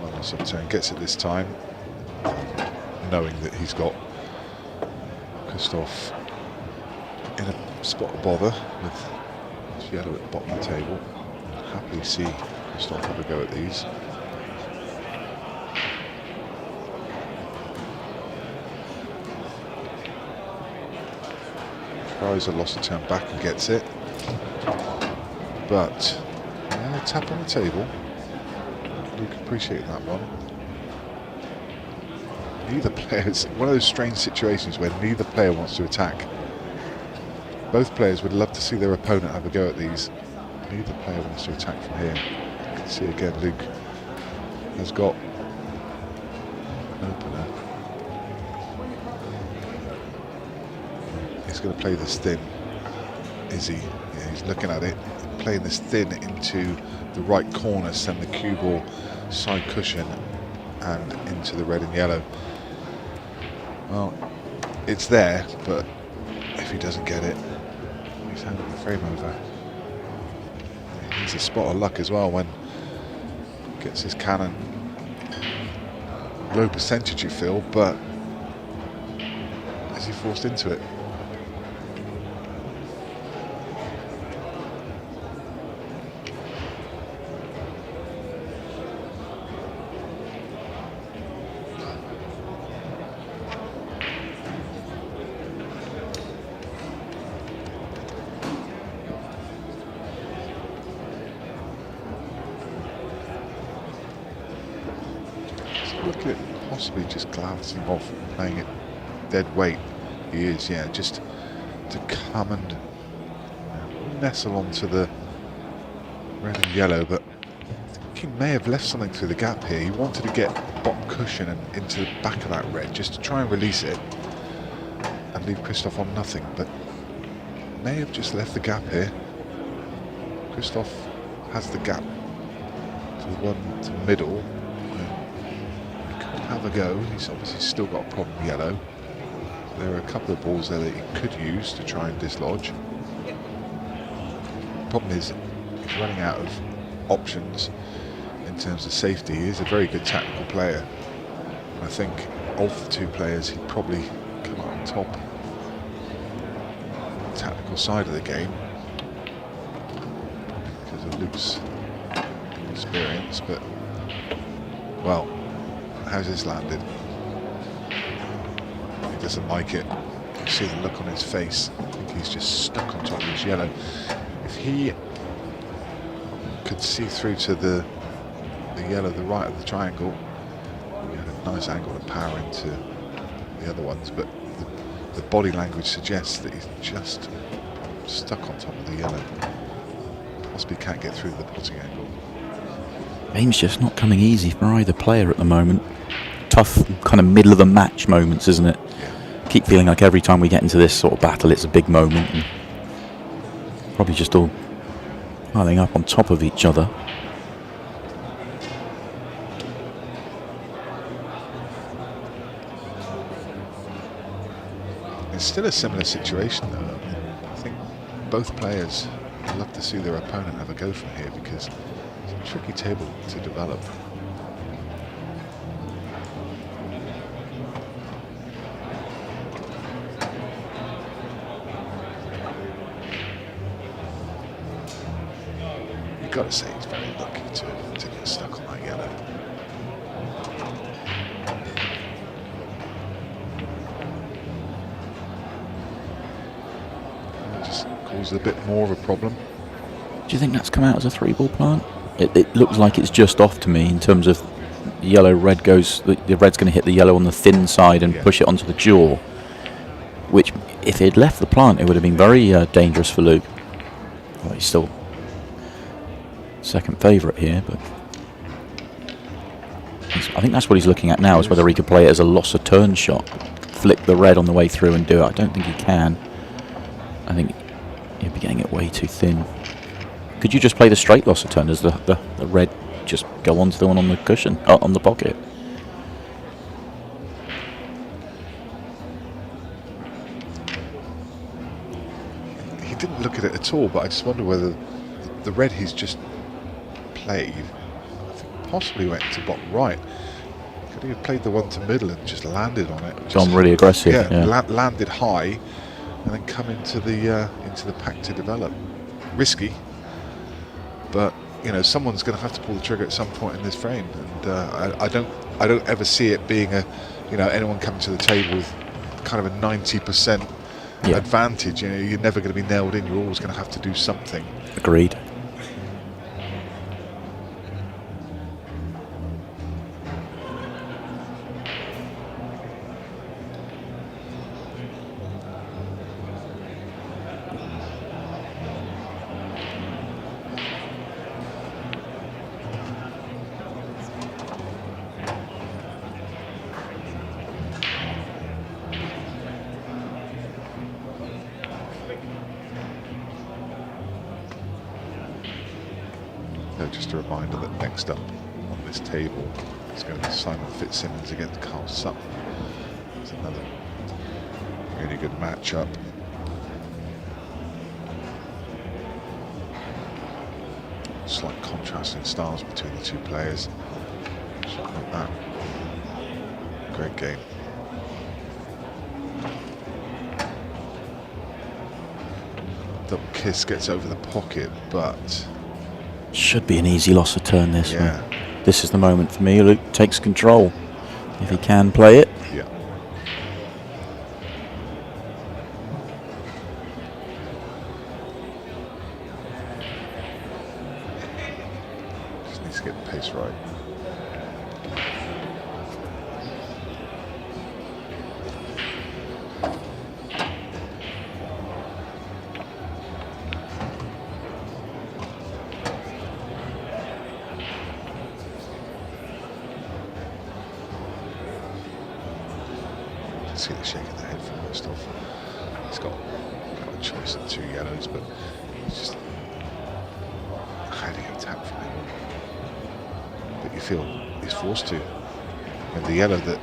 Well, Subturn gets it this time, knowing that he's got Christoph in a spot of bother with his yellow at the bottom of the table. Happily see Christoph have a go at these. Tries a loss of turn back and gets it, but a tap on the table. Luke appreciate that one. Neither player, it's one of those strange situations where neither player wants to attack. Both players would love to see their opponent have a go at these. Neither player wants to attack from here. You can see again, Luke has got an opener. He's going to play this thin, is he? Yeah, he's looking at it, playing this thin into the right corner, send the cue ball side cushion and into the red and yellow. Well, it's there, but if he doesn't get it, he's handing the frame over. He's a spot of luck as well when he gets his cannon. Low percentage, you feel, but is he forced into it? Look at possibly just glancing off and playing it dead weight. He is, yeah, just to come and nestle onto the red and yellow, but I think he may have left something through the gap here. He wanted to get bottom cushion and into the back of that red just to try and release it and leave Christoph on nothing, but may have just left the gap here. Christoph has the gap to the one to the middle. Have a go. He's obviously still got a problem yellow. There are a couple of balls there that he could use to try and dislodge. The problem is he's running out of options in terms of safety. He is a very good tactical player. And I think of the two players, he'd probably come out on top on the tactical side of the game because of Luke's experience, but well, how's this landed? He doesn't like it. You see the look on his face. I think he's just stuck on top of his yellow. If he could see through to the yellow, the right of the triangle, he had a nice angle to power into the other ones, but the body language suggests that he's just stuck on top of the yellow. Possibly can't get through the potting angle. Game's just not coming easy for either player at the moment. Tough kind of middle of the match moments, isn't it? Yeah. keep feeling like every time we get into this sort of battle, it's a big moment. And probably just all piling up on top of each other. It's still a similar situation, though. I mean, I think both players would love to see their opponent have a go from here because it's a tricky table to develop. You've got to say he's very lucky to get stuck on that yellow. Causes a bit more of a problem. Do you think that's come out as a 3-ball plant? It looks like it's just off to me in terms of yellow, red goes. The red's going to hit the yellow on the thin side and push it onto the jaw. Which, if he'd left the plant, it would have been very dangerous for Luke. Well, he's still second favourite here, but I think that's what he's looking at now, is whether he could play it as a loss of turn shot, flick the red on the way through and do it. I don't think he can. I think you'd be getting it way too thin. Could you just play the straight loss of turn? Does the red just go onto the one on the cushion, on the pocket? He didn't look at it at all, but I just wonder whether the red he's just played, I think possibly went to bottom right. Could he have played the one to middle and just landed on it? Gone really aggressive. Yeah, landed high and then come into the pack to develop. Risky, but you know someone's going to have to pull the trigger at some point in this frame, and I don't ever see it being anyone coming to the table with kind of a 90% advantage. You know, you're never going to be nailed in. You're always going to have to do something. Agreed. Just a reminder that next up on this table is going to be Simon Fitzsimmons against Carl Sutton. It's another really good matchup. Slight contrast in styles between the two players. Just like that. Great game. Double kiss gets over the pocket, but should be an easy loss of turn, this one. This is the moment for me. Luke takes control if he can play it. Yeah. Just needs to get the pace right. See the shake of the head first off. He's got a choice of 2 yellows, but it's just a highly attack from him. But you feel he's forced to. And the yellow that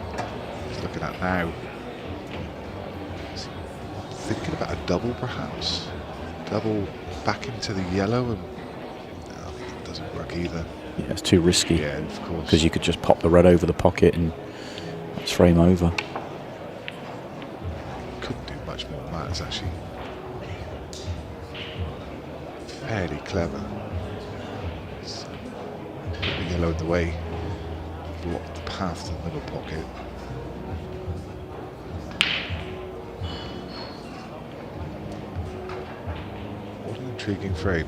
he's looking at now, is he thinking about a double perhaps? Double back into the yellow, and no, that doesn't work either. Yeah, it's too risky. Yeah, of course. Because you could just pop the red over the pocket and it's frame over. Much more than that. It's actually fairly clever. Put the yellow in the way, block the path to the middle pocket. What an intriguing frame.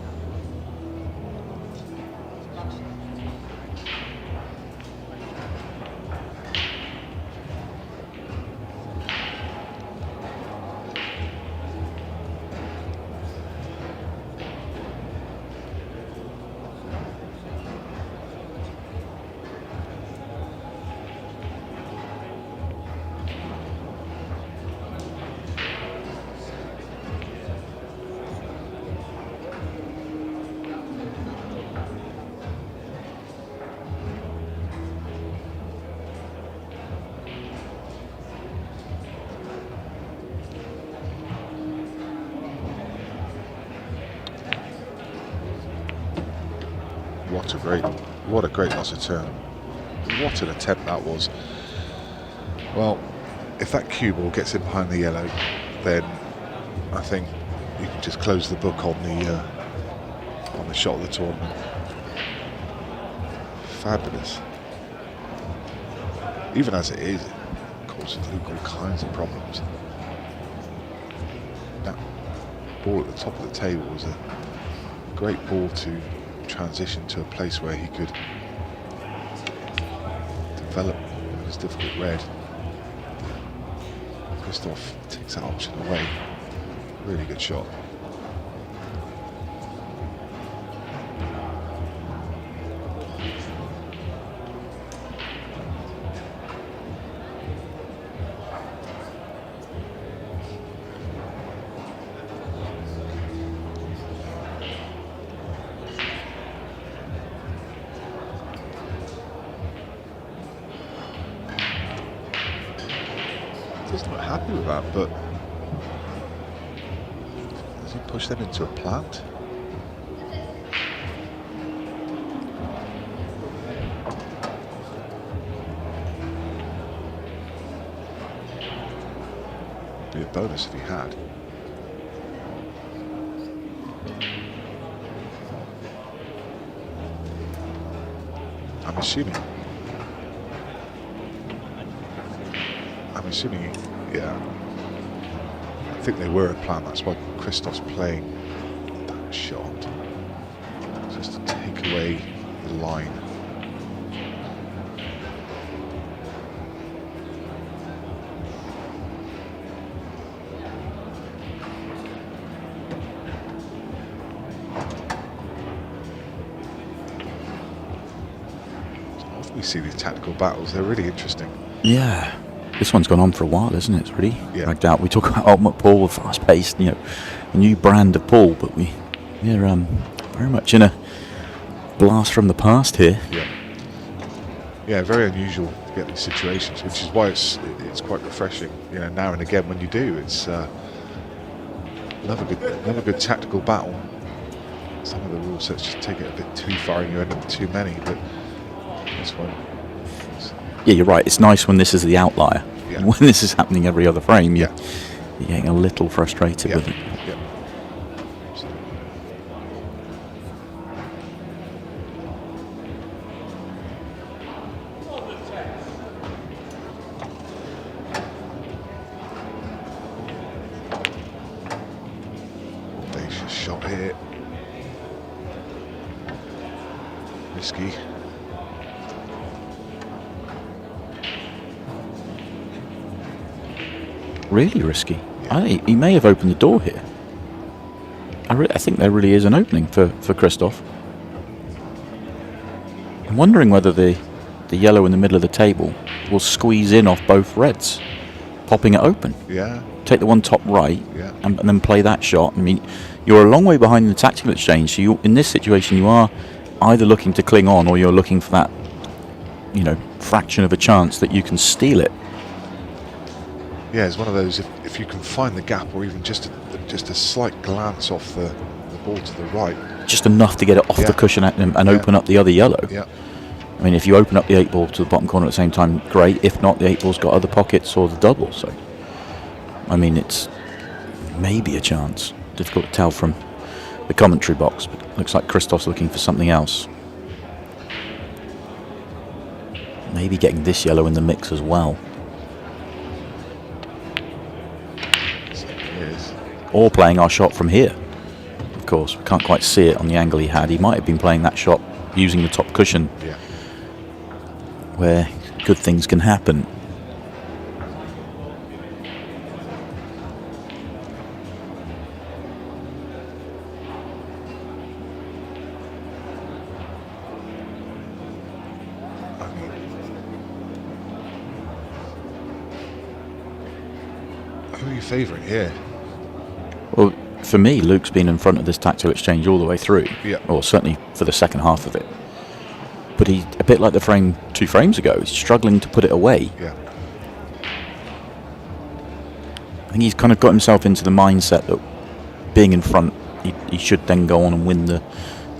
What a great loss of turn. What an attempt that was. Well, if that cue ball gets in behind the yellow, then I think you can just close the book on the shot of the tournament. Fabulous. Even as it is, it causes Luke all kinds of problems. That ball at the top of the table was a great ball to transition to a place where he could develop his difficult red. Christoph takes that option away. Really good shot. Just not happy with that, but does he push them into a plant? Be a bonus if he had. I'm assuming, yeah. I think they were a plan. That's why Christoph's playing that shot, just to take away the line. Often we see these tactical battles. They're really interesting. Yeah. This one's gone on for a while, isn't it? It's really dragged out. We talk about ultimate pool, fast-paced, a new brand of pool, but we're very much in a blast from the past here. Yeah, very unusual to get these situations, which is why it's quite refreshing. Now and again when you do, it's another good tactical battle. Some of the rule sets just take it a bit too far, and you end up with too many. But this one. Yeah, you're right. It's nice when this is the outlier. Yeah. When this is happening every other frame, you're getting a little frustrated with it. Yeah. Audacious shot here. Risky. Really risky. He may have opened the door here. I think there really is an opening for Christoph. I'm wondering whether the yellow in the middle of the table will squeeze in off both reds, popping it open. Yeah. Take the one top right and then play that shot. I mean, you're a long way behind in the tactical exchange, so in this situation you are either looking to cling on or you're looking for that, fraction of a chance that you can steal it. Yeah, it's one of those, if you can find the gap or even just a slight glance off the ball to the right. Just enough to get it off the cushion and open up the other yellow. Yeah. I mean, if you open up the 8 ball to the bottom corner at the same time, great. If not, the 8 ball's got other pockets or the double. So, I mean, it's maybe a chance. Difficult to tell from the commentary box, but it looks like Christoph's looking for something else. Maybe getting this yellow in the mix as well. Or playing our shot from here. Of course, we can't quite see it on the angle he had. He might have been playing that shot using the top cushion, where good things can happen. Who are you favouring here? Well, for me, Luke's been in front of this tactical exchange all the way through, or certainly for the second half of it. But he's a bit like the frame 2 frames ago. He's struggling to put it away. Yeah. I think he's kind of got himself into the mindset that being in front, he should then go on and win the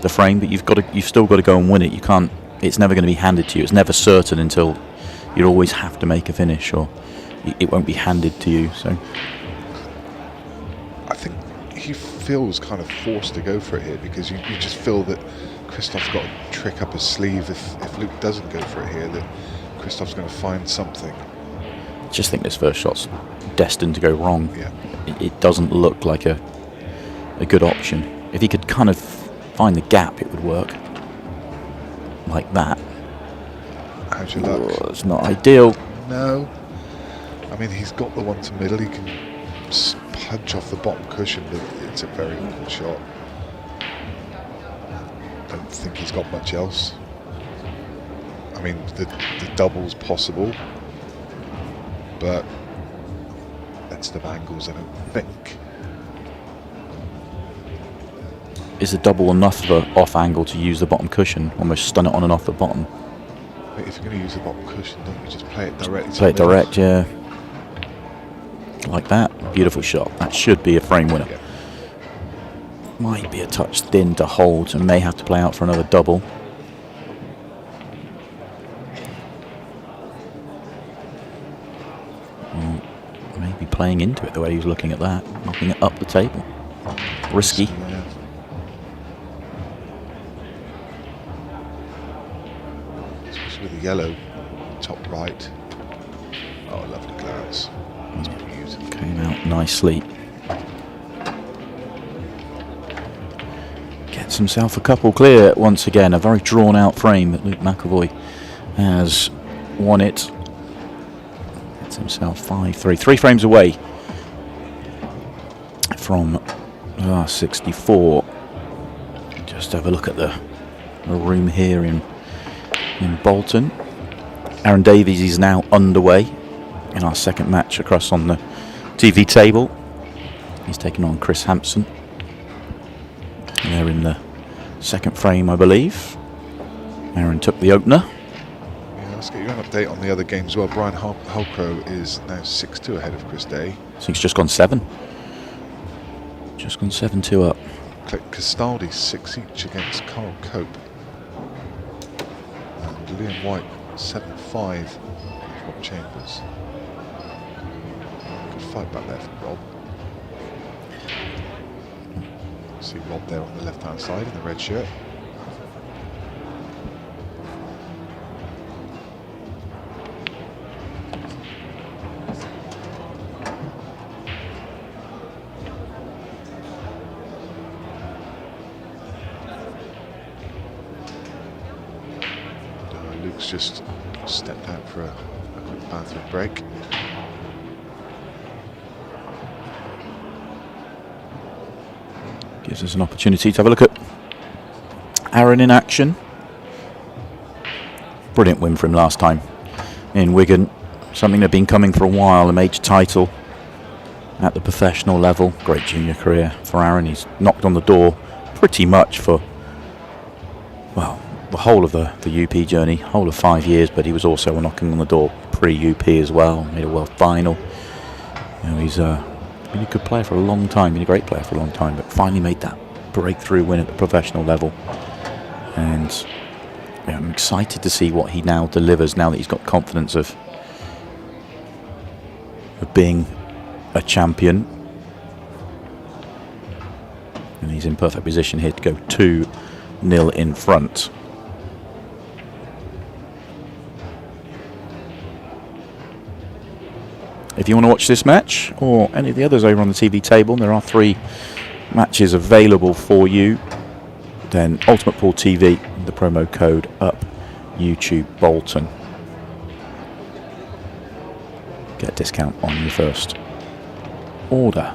the frame, but you've still got to go and win it. You can't. It's never going to be handed to you. It's never certain until you always have to make a finish, or it won't be handed to you. So I think he feels kind of forced to go for it here, because you just feel that Christoph's got a trick up his sleeve. If Luke doesn't go for it here, that Christoph's going to find something. I just think this first shot's destined to go wrong. Yeah. It doesn't look like a good option. If he could kind of find the gap, it would work. Like that. How's your luck? Oh, it's not ideal. No. I mean, he's got the one to middle. He can punch off the bottom cushion, but it's a very awkward shot. Don't think he's got much else. I mean, the double's possible, but sensitive angles, I don't think. Is the double enough of an off angle to use the bottom cushion, almost stun it on and off the bottom? But if you're going to use the bottom cushion, don't you just play it directly? Play it direct, yeah. Like that. Beautiful shot. That should be a frame winner. Yeah. Might be a touch thin to hold and may have to play out for another double. Maybe playing into it the way he was looking at that. Knocking it up the table. Risky. Yeah. Especially with the yellow top right. Oh, lovely glance. That's beautiful. Came out nicely. Gets himself a couple clear once again. A very drawn out frame that Luke McAvoy has won it. Gets himself 5-3. 3 frames away from 64. Just have a look at the room here in Bolton. Aaron Davies is now underway in our second match across on the TV table. He's taking on Chris Hampson. They're in the second frame, I believe. Aaron took the opener. Yeah, let's get you an update on the other games as well. Brian Holcrow is now 6-2 ahead of Chris Day. I think he's just gone 7. Just gone 7-2 up. Click Castaldi 6 each against Carl Cope. And Liam White 7-5 with Rob Chambers. Good fight back there from Rob. See Rob there on the left hand side in the red shirt. Luke's just stepped out for a quick bathroom break. Gives us an opportunity to have a look at Aaron in action. Brilliant win for him last time in Wigan. Something that had been coming for a while, a major title at the professional level. Great junior career for Aaron. He's knocked on the door pretty much for, well, the whole of the UP journey, whole of 5 years, but he was also knocking on the door pre-UP as well. Made a world final. You know, he's been a good player for a long time, been a great player for a long time, but finally made that breakthrough win at the professional level. And yeah, I'm excited to see what he now delivers now that he's got confidence of being a champion. And he's in perfect position here to go 2-0 in front. If you want to watch this match or any of the others over on the TV table, there are 3 matches available for you. Then Ultimate Pool TV, the promo code up, YouTube Bolton. Get a discount on your first order.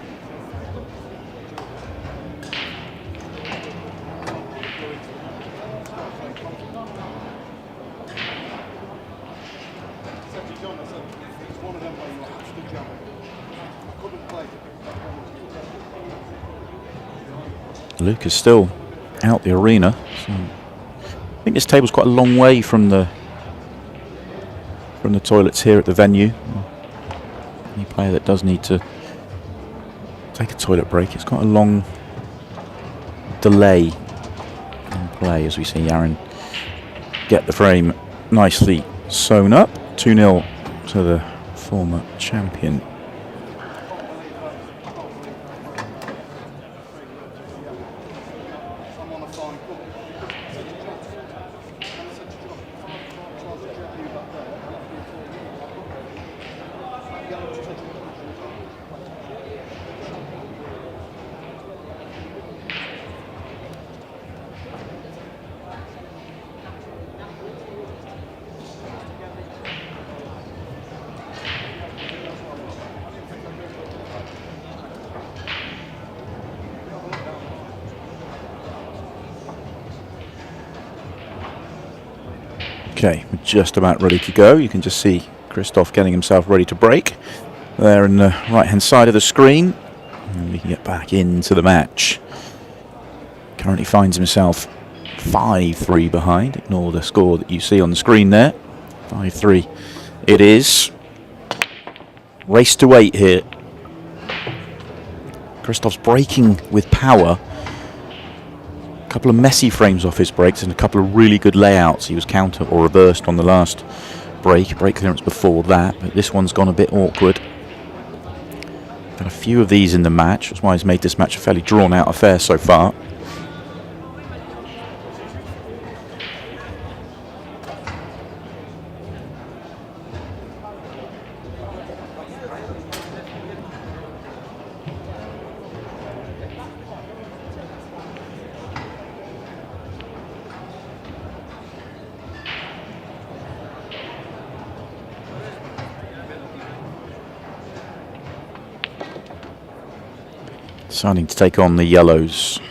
Luke is still out the arena. So I think this table's quite a long way from the toilets here at the venue. Any player that does need to take a toilet break, it's quite a long delay. play as we see Aaron get the frame nicely sewn up. 2-0 to the former champion. Okay, we're just about ready to go. You can just see Christoph getting himself ready to break there in the right-hand side of the screen. And we can get back into the match. Currently finds himself 5-3 behind. Ignore the score that you see on the screen there. 5-3 it is. Race to 8 here. Christoph's breaking with power. A couple of messy frames off his breaks and a couple of really good layouts. He was counter or reversed on the last break clearance before that, but this one's gone a bit awkward. Got a few of these in the match, that's why he's made this match a fairly drawn out affair so far. Deciding to take on the yellows.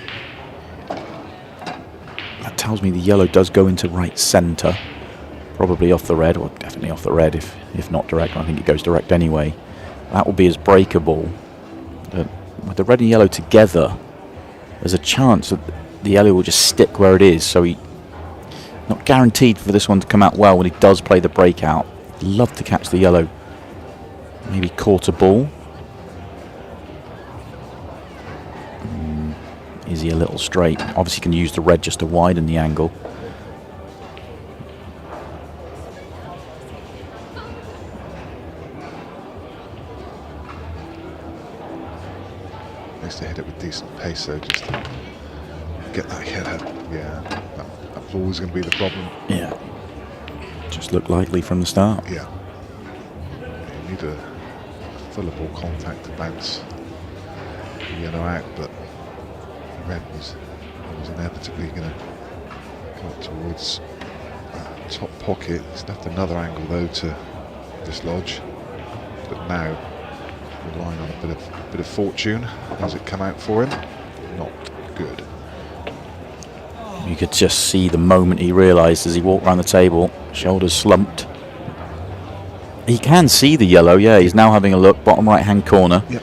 That tells me the yellow does go into right centre. Probably off the red, or definitely off the red if not direct. I think it goes direct anyway. That will be his breakable. With the red and yellow together, there's a chance that the yellow will just stick where it is. So he not guaranteed for this one to come out well when he does play the breakout. Love to catch the yellow. Maybe quarter ball. Is he a little straight? Obviously can use the red just to widen the angle. Nice to hit it with decent pace though, just to get that yellow. Yeah, that's always going to be the problem. Yeah, just looked likely from the start. Yeah. You need a full ball contact to bounce the yellow out, but red was inevitably going to come up towards top pocket. He's left another angle though to dislodge, but now relying on a bit of fortune. Has it come out for him? Not good. You could just see the moment he realised as he walked around the table, shoulders slumped. He can see the yellow, yeah, he's now having a look, bottom right hand corner. Yep.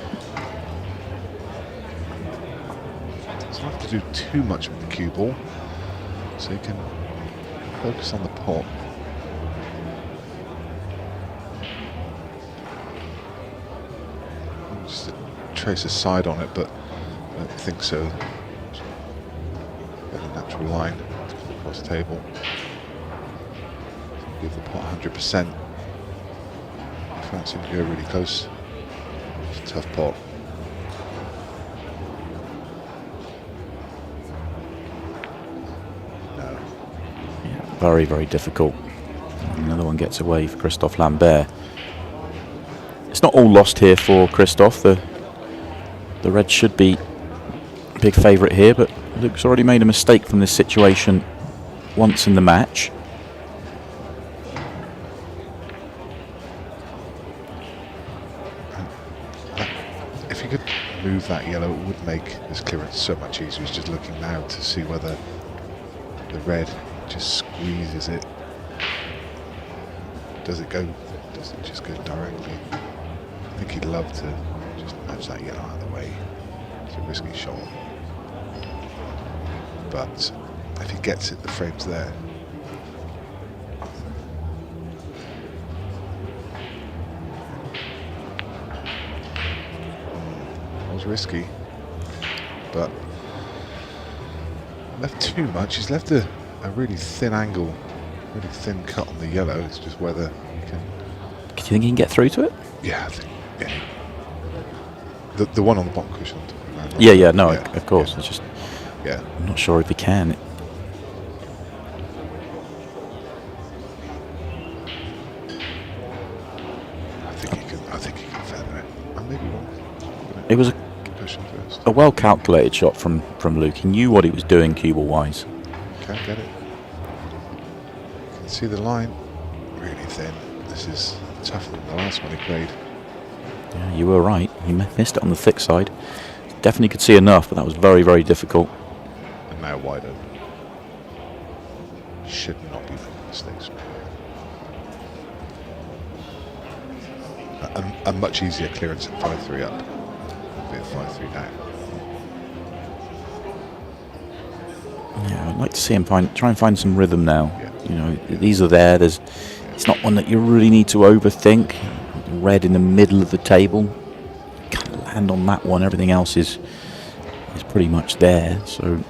Doesn't have to do too much with the cue ball, so you can focus on the pot. Just trace a side on it, but I don't think so. Got a natural line to come across the table. Give the pot 100%. Fancy to go really close. It's a tough pot. No. Yeah, very, very difficult. Another one gets away for Christophe Lambert. It's not all lost here for Christophe. The red should be a big favourite here, but Luke's already made a mistake from this situation once in the match. If you could move that yellow, it would make this clearance so much easier. He's just looking now to see whether the red just squeezes it. Does it just go directly? I think he'd love to just nudge that yellow out of the way. It's a risky shot. But if he gets it, the frame's there. That was risky, but left too much. He's left a really thin angle, really thin cut on the yellow. It's just whether he can. Do you think he can get through to it? Yeah, I think. Yeah. The one on the bottom cushion. Yeah. No, of course. It's just. Yeah. I'm not sure if he can. I think he can feather it. I maybe won't. It was Cushion first. a well calculated shot from Luke. He knew what he was doing cue ball wise. Can't get it. You can see the line. Really thin. This is tougher than the last one he played. Yeah, you were right. He missed it on the thick side. Definitely could see enough, but that was very, very difficult. And now wide open. Should not be making mistakes. A much easier clearance at 5-3 up. Be a 5-3 down. Yeah, I'd like to see him try and find some rhythm now. Yeah. You know, these are there. It's not one that you really need to overthink. Red in the middle of the table. Can't land on that one. Everything else is pretty much there. So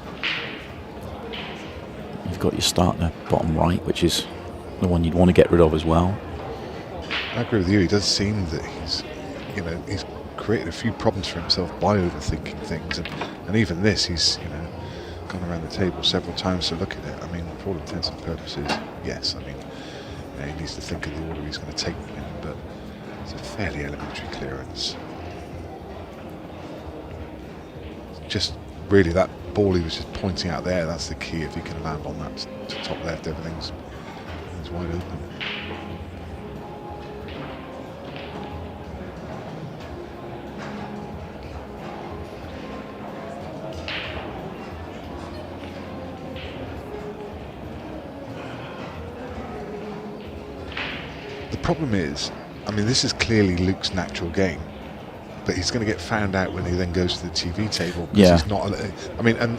you've got your starter bottom right, which is the one you'd want to get rid of as well. I agree with you. He does seem that he's created a few problems for himself by overthinking things, and even this, he's gone around the table several times to look at it. I mean, for all intents and purposes, yes. I mean, he needs to think of the order he's going to take them in, but it's a fairly elementary clearance. Just really that ball he was just pointing out there. That's the key. If he can land on that to top left, everything's wide open. The problem is, I mean, this is clearly Luke's natural game, but he's going to get found out when he then goes to the TV table. Yeah. He's not. I mean, and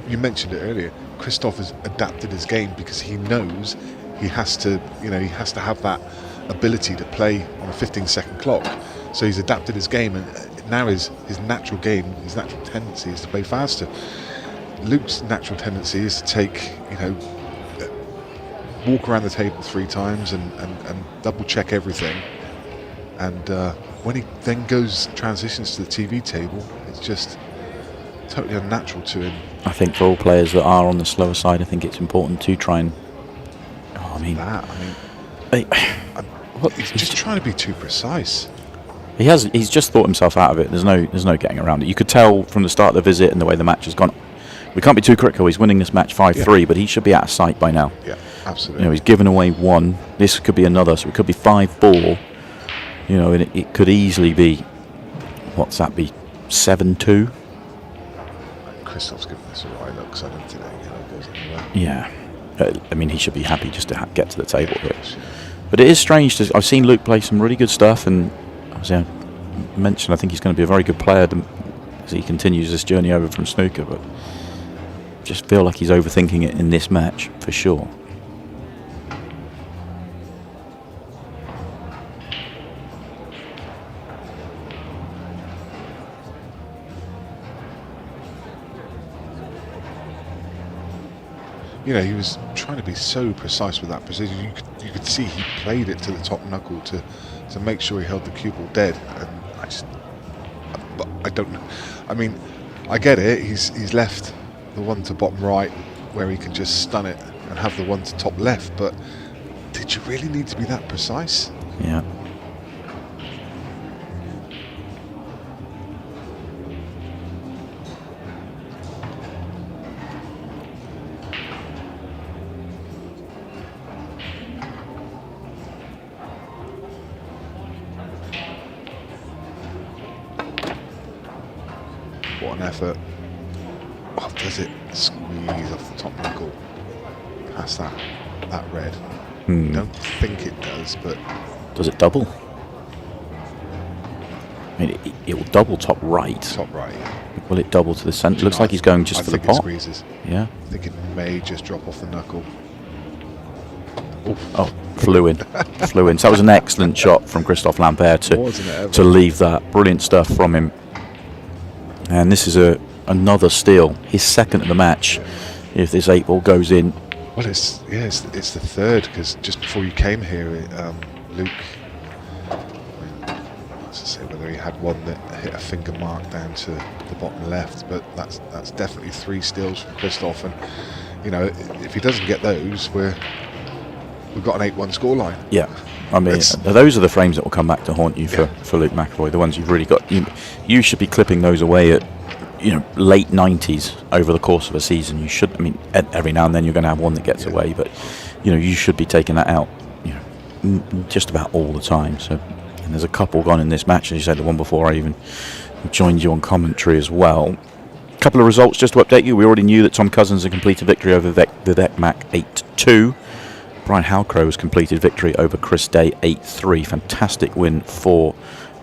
you mentioned it earlier. Christoph has adapted his game because he knows he has to. He has to have that ability to play on a 15-second clock. So he's adapted his game, and now his natural game, his natural tendency is to play faster. Luke's natural tendency is to take, walk around the table 3 times and double check everything, and when he then transitions to the TV table, it's just totally unnatural to him. I think for all players that are on the slower side, I think it's important to try and He's just trying to be too precise. He's just thought himself out of it. There's no getting around it. You could tell from the start of the visit and the way the match has gone. We can't be too critical. He's winning this match 5-3, but he should be out of sight by now. Yeah, absolutely. He's given away 1. This could be another, so it could be 5-4. And it could easily be, what's that be, 7-2? Christoph's giving this a right look, so I don't think that goes anywhere. Yeah. I mean, he should be happy just to get to the table here. But it is strange. I've seen Luke play some really good stuff, and as I mentioned, I think he's going to be a very good player as he continues this journey over from snooker, but just feel like he's overthinking it in this match for sure. He was trying to be so precise with that precision. You could see he played it to the top knuckle to make sure he held the cue ball dead. And I don't know. I mean, I get it. He's left the one to bottom right where he can just stun it and have the one to top left. But did you really need to be that precise? Yeah. What an effort. Oh, does it squeeze off the top knuckle past that red? Don't think it does, but does it double? I mean, it will double top right. Top right. Will it double to the centre? Looks like he's going just for the pot. I think it squeezes. Yeah. I think it may just drop off the knuckle. Oh, flew in. Flew in. So that was an excellent shot from Christophe Lampert to leave that. Brilliant stuff from him. And this is another steal, his second of the match. If this 8-ball goes in, Well, it's the third, because just before you came here, Luke, let's just say whether he had one that hit a finger mark down to the bottom left, but that's definitely 3 steals from Christoph, and you know, if he doesn't get those, we've got an 8-1 scoreline. yeah. I mean, those are the frames that will come back to haunt you for Luke McAvoy. The ones you've really got. You should be clipping those away at, late 90s over the course of a season. You should. I mean, every now and then you're going to have one that gets away, but you should be taking that out. Just about all the time. So, and there's a couple gone in this match, as you said. The one before I even joined you on commentary as well. A couple of results just to update you. We already knew that Tom Cousins had completed victory over Vivek Mac 8-2. Brian Halcrow's completed victory over Chris Day 8-3. Fantastic win for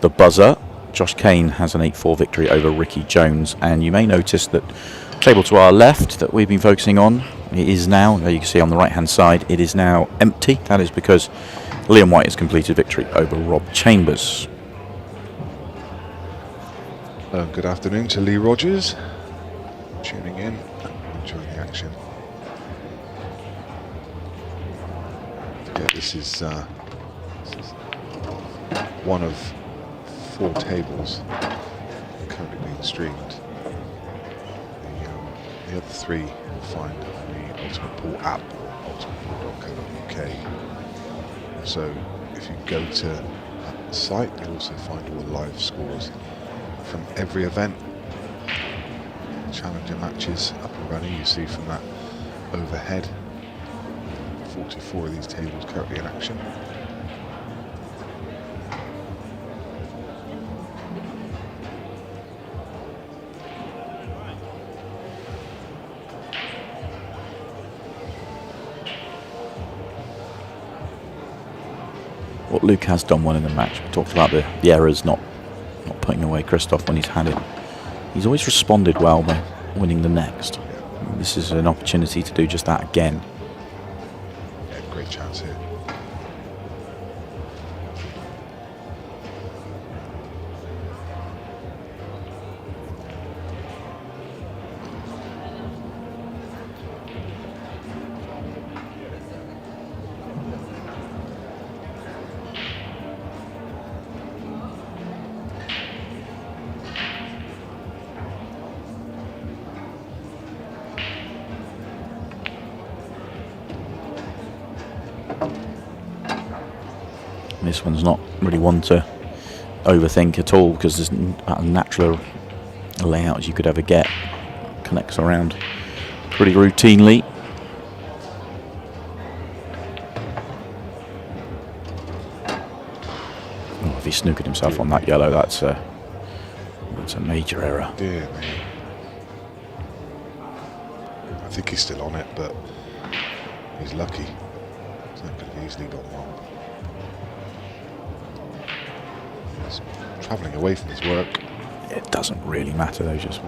the buzzer. Josh Kane has an 8-4 victory over Ricky Jones. And you may notice that table to our left that we've been focusing on, it is now, you can see on the right hand side, it is now empty. That is because Liam White has completed victory over Rob Chambers. Good afternoon to Lee Rogers, tuning in, enjoying the action. This is one of 4 tables currently being streamed. The other 3 you'll find on the Ultimate Pool app, ultimatepool.co.uk. So if you go to the site, you'll also find all the live scores from every event. Challenger matches up and running, you see from that overhead. 44 of these tables currently in action. What Luke has done well in the match. We talked about the errors, not putting away Christoph when he's had it. He's always responded well by winning the next. This is an opportunity to do just that again. Great chance here. This one's not really one to overthink at all, because there's about as natural a layout as you could ever get. Connects around pretty routinely. Oh, if he snookered himself on that yellow, that's a major error. Dear me. I think he's still on it, but he's lucky. He's not going to easily got one. Travelling away from his work. It doesn't really matter though, just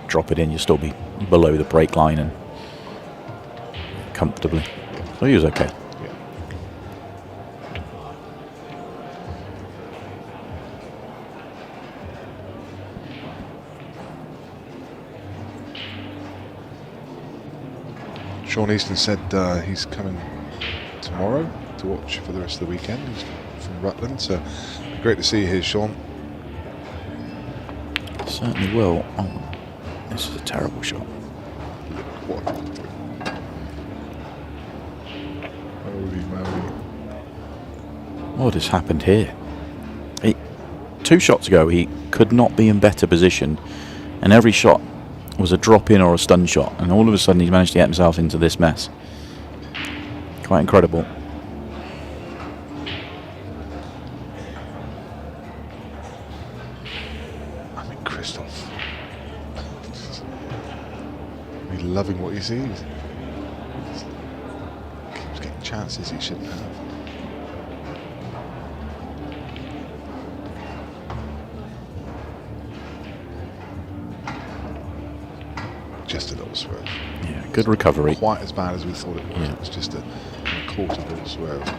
drop it in, you'll still be below the break line and comfortably. So he was okay. Yeah. Sean Easton said he's coming tomorrow to watch for the rest of the weekend. He's from Rutland, so great to see you here, Sean. Certainly will. Oh, this is a terrible shot. Look what. Holy moly. What has happened here? 2 shots ago, he could not be in better position, and every shot was a drop in or a stun shot, and all of a sudden he's managed to get himself into this mess. Quite incredible. He's loving what he sees. Keeps getting chances he shouldn't have. Just a little swerve. Yeah, good recovery. Not quite as bad as we thought it was. Yeah. It was just a quarter ball swerve.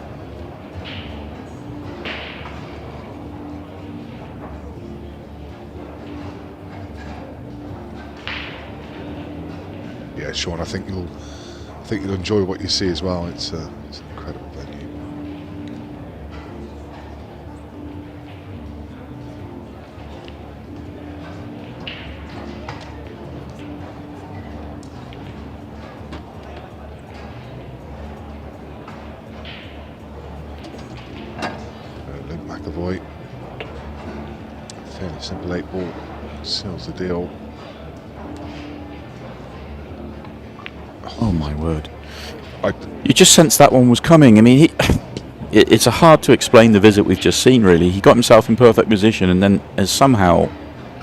there, Sean. I think you'll enjoy what you see as well. It's an incredible venue. Luke McAvoy, fairly simple 8-ball, seals the deal. Oh my word! You just sensed that one was coming. I mean, it's a hard to explain the visit we've just seen. Really, he got himself in perfect position, and then has somehow,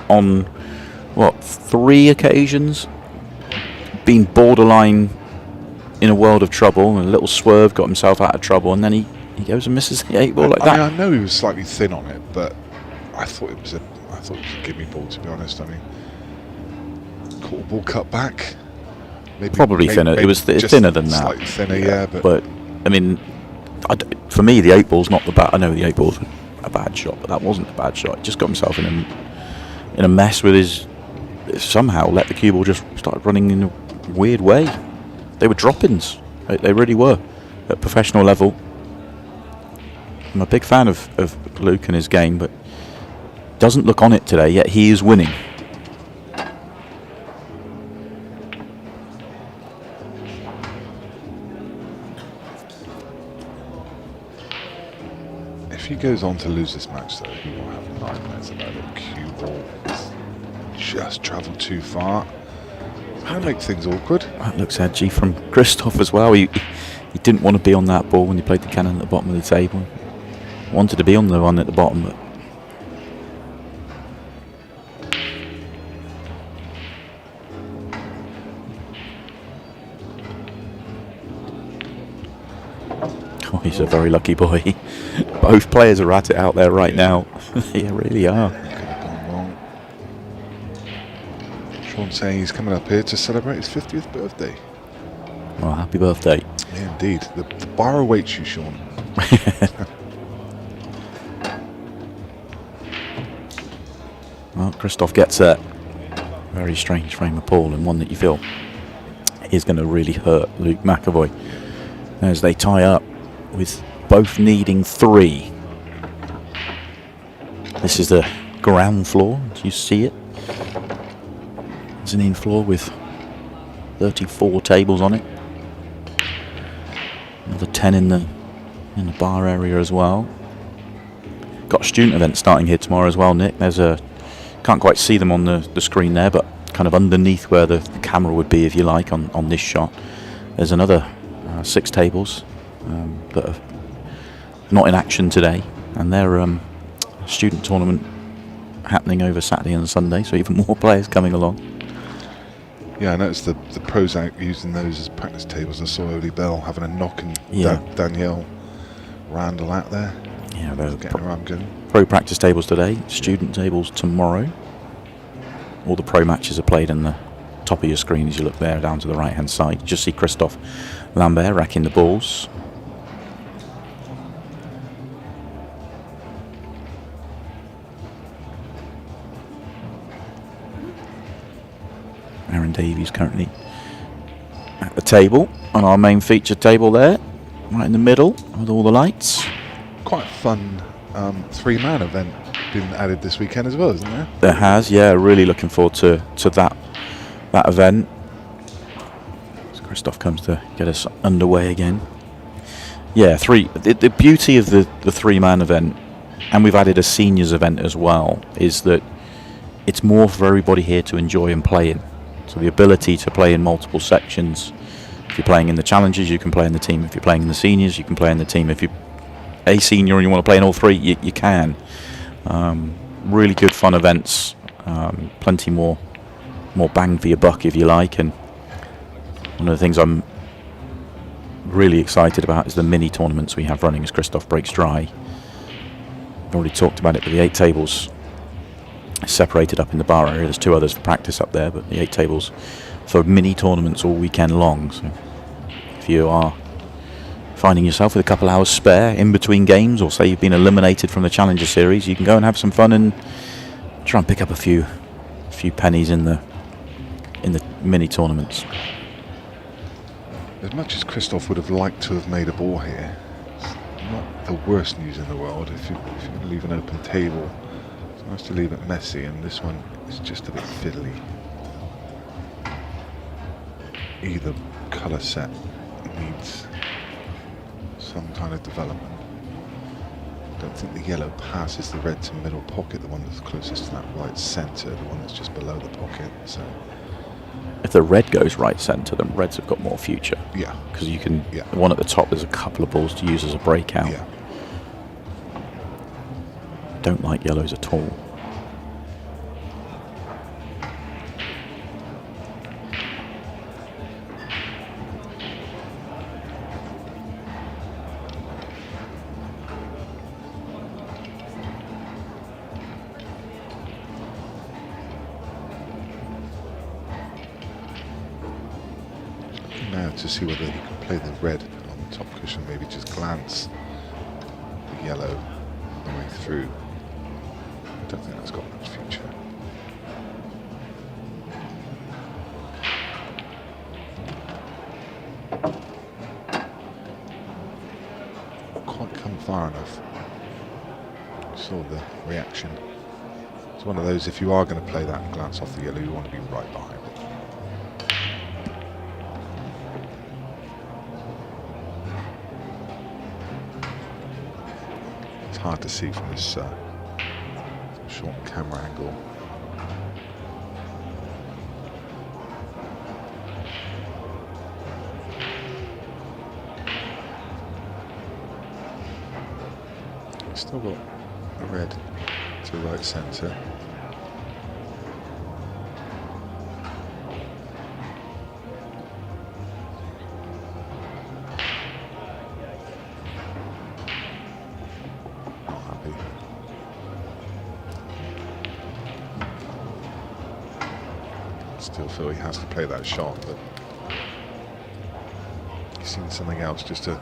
on 3 occasions, been borderline in a world of trouble. And a little swerve got himself out of trouble, and then he goes and misses the 8-ball like that. I mean, I know he was slightly thin on it, but I thought it was a gimme ball, to be honest. I mean, quarter ball cut back. Probably thinner. It was thinner than that. Slightly thinner, yeah. But I mean, for me, the 8-ball's not the bad. I know the 8-ball's a bad shot, but that wasn't a bad shot. He just got himself in a mess with his. Somehow let the cue ball just start running in a weird way. They were drop-ins. They really were at professional level. I'm a big fan of Luke and his game, but doesn't look on it today. Yet he is winning. If he goes on to lose this match, though, he will have nightmares about it. Cue ball just travelled too far. That makes things awkward. That looks edgy from Christoph as well. He didn't want to be on that ball when he played the cannon at the bottom of the table. Wanted to be on the one at the bottom, but he's a very lucky boy. Both players are at it out there right now. They really are. Could have gone wrong. Sean saying he's coming up here to celebrate his 50th birthday. Well, happy birthday. Yeah, indeed. The bar awaits you, Sean. Well, Christoph gets a very strange frame of ball, and one that you feel is going to really hurt Luke McAvoy as they tie up with both needing 3. This is the ground floor. Do you see it? Mezzanine floor with 34 tables on it. Another 10 in the bar area as well. Got a student event starting here tomorrow as well, Nick. There's a can't quite see them on the screen there, but kind of underneath where the camera would be, if you like, on this shot. There's another 6 tables that are not in action today, and they're a student tournament happening over Saturday and Sunday, so even more players coming along. Yeah, I noticed the pros out using those as practice tables. I saw Oli Bell having a knock and Danielle Randall out there. Yeah, they're getting around good. Pro practice tables today, student tables tomorrow. All the pro matches are played in the top of your screen as you look there down to the right hand side. You just see Christophe Lambert racking the balls. Aaron Davies currently at the table on our main feature table there, right in the middle with all the lights. Quite a fun 3-man event been added this weekend as well, isn't there? There has, yeah. Really looking forward to that event. So Christoph comes to get us underway again. Yeah, the beauty of the 3-man event, and we've added a seniors event as well, is that it's more for everybody here to enjoy and play in. So the ability to play in multiple sections. If you're playing in the challenges, you can play in the team. If you're playing in the seniors, you can play in the team. If you're a senior and you want to play in all 3, you can. Really good fun events. Plenty more bang for your buck, if you like. And one of the things I'm really excited about is the mini tournaments we have running as Christoph breaks dry. I've already talked about it, but the 8 tables separated up in the bar area. There's 2 others for practice up there, but the 8 tables for mini tournaments all weekend long. So if you are finding yourself with a couple hours spare in between games, or say you've been eliminated from the Challenger Series, you can go and have some fun and try and pick up a few pennies in the mini tournaments. As much as Christoph would have liked to have made a ball here, it's not the worst news in the world. If you're going to leave an open table, it's nice to leave it messy, and this one is just a bit fiddly. Either colour set needs some kind of development. I don't think the yellow passes the red to middle pocket, the one that's closest to that right centre, the one that's just below the pocket. So if the red goes right centre, then reds have got more future. yeah, Because you can, yeah, the one at the top, there's a couple of balls to use as a breakout. yeah. Don't like yellows at all. Now to see whether he can play the red on the top cushion, maybe just glance the yellow all the way through. I don't think that's got much future. Quite come far enough. Saw the reaction. It's one of those, if you are going to play that and glance off the yellow, you want to be right behind it. It's hard to see from this short camera angle. Still got the red to right centre. Not happy. Still feel he has to play that shot, but he's seen something else, just a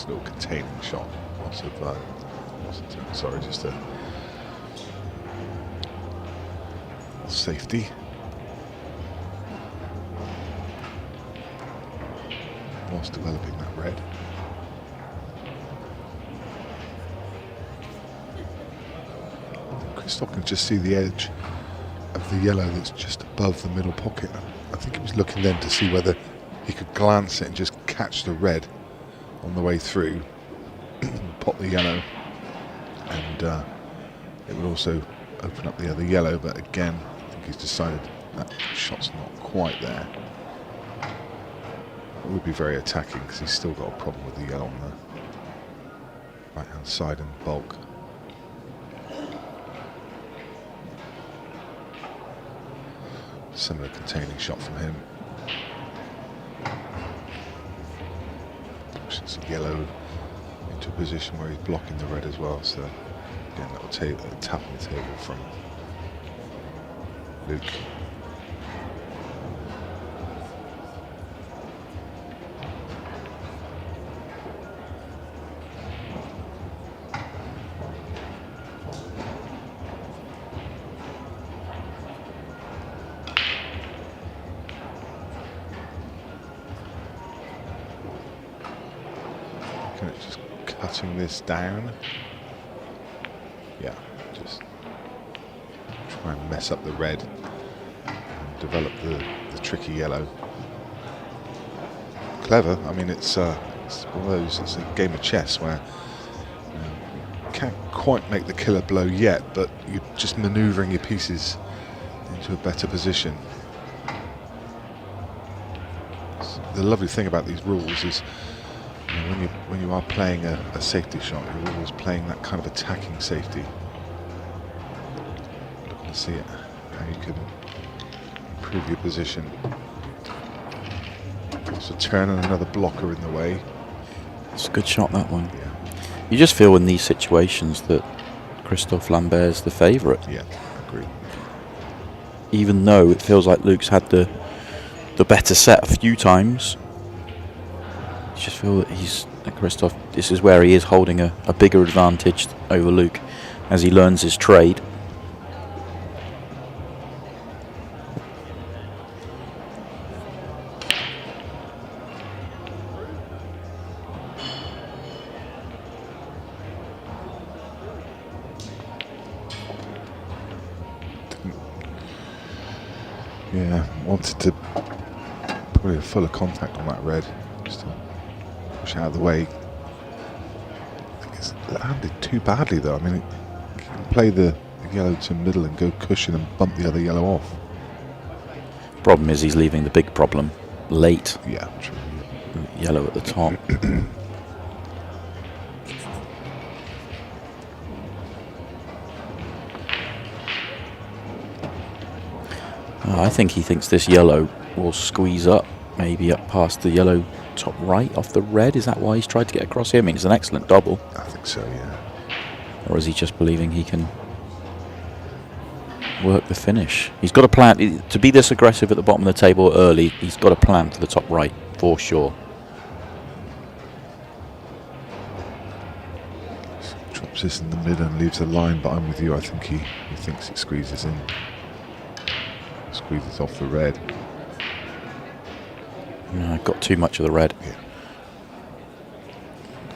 little containing shot. Lots of sorry, just a safety. Whilst developing that red. Christoph can just see the edge of the yellow that's just above the middle pocket. I think he was looking then to see whether he could glance it and just catch the red on the way through, pop the yellow, and it would also open up the other yellow, but again I think he's decided that shot's not quite there. It would be very attacking because he's still got a problem with the yellow on the right hand side in bulk. Similar containing shot from him. Pushes the yellow into a position where he's blocking the red as well, so again that will tap on the table from Luke. Just cutting this down. Yeah, just try and mess up the red and develop the tricky yellow. Clever. I mean, it's one of those. It's a game of chess where you can't quite make the killer blow yet, but you're just manoeuvring your pieces into a better position. The lovely thing about these rules is, when you are playing a safety shot, you're always playing that kind of attacking safety. Looking to see how you can improve your position. Also turn and another blocker in the way. It's a good shot, that one. Yeah. You just feel in these situations that Christoph Lambert's the favourite. Yeah, I agree. Even though it feels like Luke's had the better set a few times. You just feel that Christoph, this is where he is holding a bigger advantage over Luke as he learns his trade. Yeah, wanted to probably a fuller contact on that red. Just to push out of the way. I think it's landed too badly though. I mean, it can play the yellow to middle and go cushion and bump the other yellow off. Problem is he's leaving the big problem late. Yeah, true. Yellow at the top. I think he thinks this yellow will squeeze up, maybe up past the yellow top right off the red. Is that why he's tried to get across here? I mean, it's an excellent double. I think so, yeah. Or is he just believing he can work the finish? He's got a plan. To be this aggressive at the bottom of the table early, he's got a plan to the top right, for sure. Drops this in the mid and leaves a line, but I'm with you. I think he thinks it squeezes in. Squeezes off the red. No, got too much of the red. Yeah.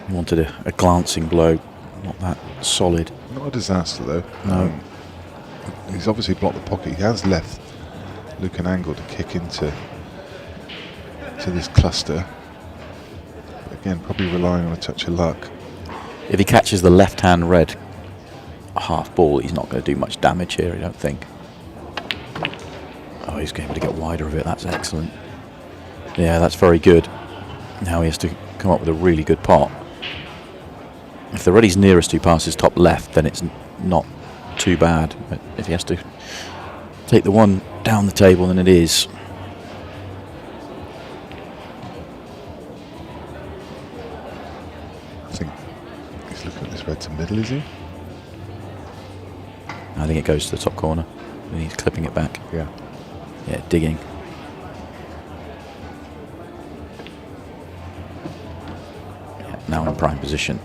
He wanted a glancing blow, not that solid. Not a disaster though. No. He's obviously blocked the pocket. He has left Luke an angle to kick into this cluster. But again, probably relying on a touch of luck. If he catches the left-hand red half ball, he's not going to do much damage here, I don't think. Oh, he's going to get wider of it. That's excellent. Yeah, that's very good. Now he has to come up with a really good pot. If the reddy's nearest to passes top left, then it's not too bad. But if he has to take the one down the table, then it is. I think he's looking at this red to middle, is he? I think it goes to the top corner. And he's clipping it back. Yeah. Yeah, digging. Yeah, now in prime position.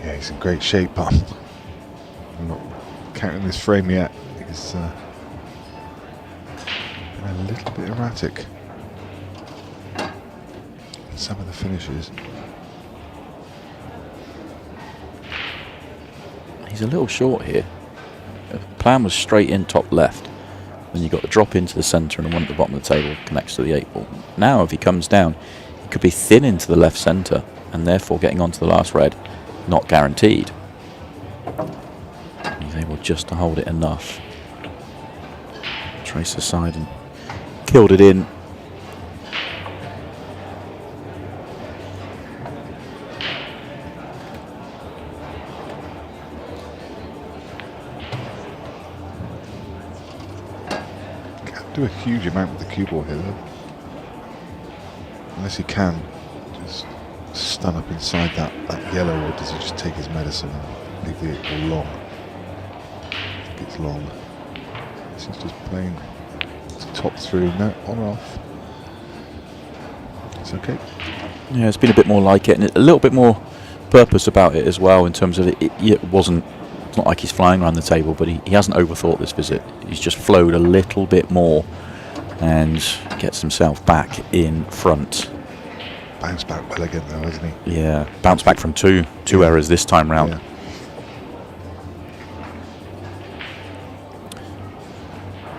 Yeah, he's in great shape, but I'm not counting this frame yet. He's been a little bit erratic. Some of the finishes. He's a little short here. The plan was straight in top left. Then you got the drop into the centre and the one at the bottom of the table connects to the 8 ball. Now if he comes down, he could be thin into the left centre and therefore getting onto the last red, not guaranteed. He's able just to hold it enough. Trace aside and killed it in. Do a huge amount with the cue ball here though. Unless he can just stun up inside that yellow, or does he just take his medicine and leave the 8 ball long? I think it's long. This is just playing to top through, no, on or off. It's okay. Yeah, it's been a bit more like it and a little bit more purpose about it as well in terms of it wasn't. It's not like he's flying around the table, but he hasn't overthought this visit. He's just flowed a little bit more and gets himself back in front. Bounce back well again though, hasn't he? Yeah, bounce back from two errors this time round. Yeah.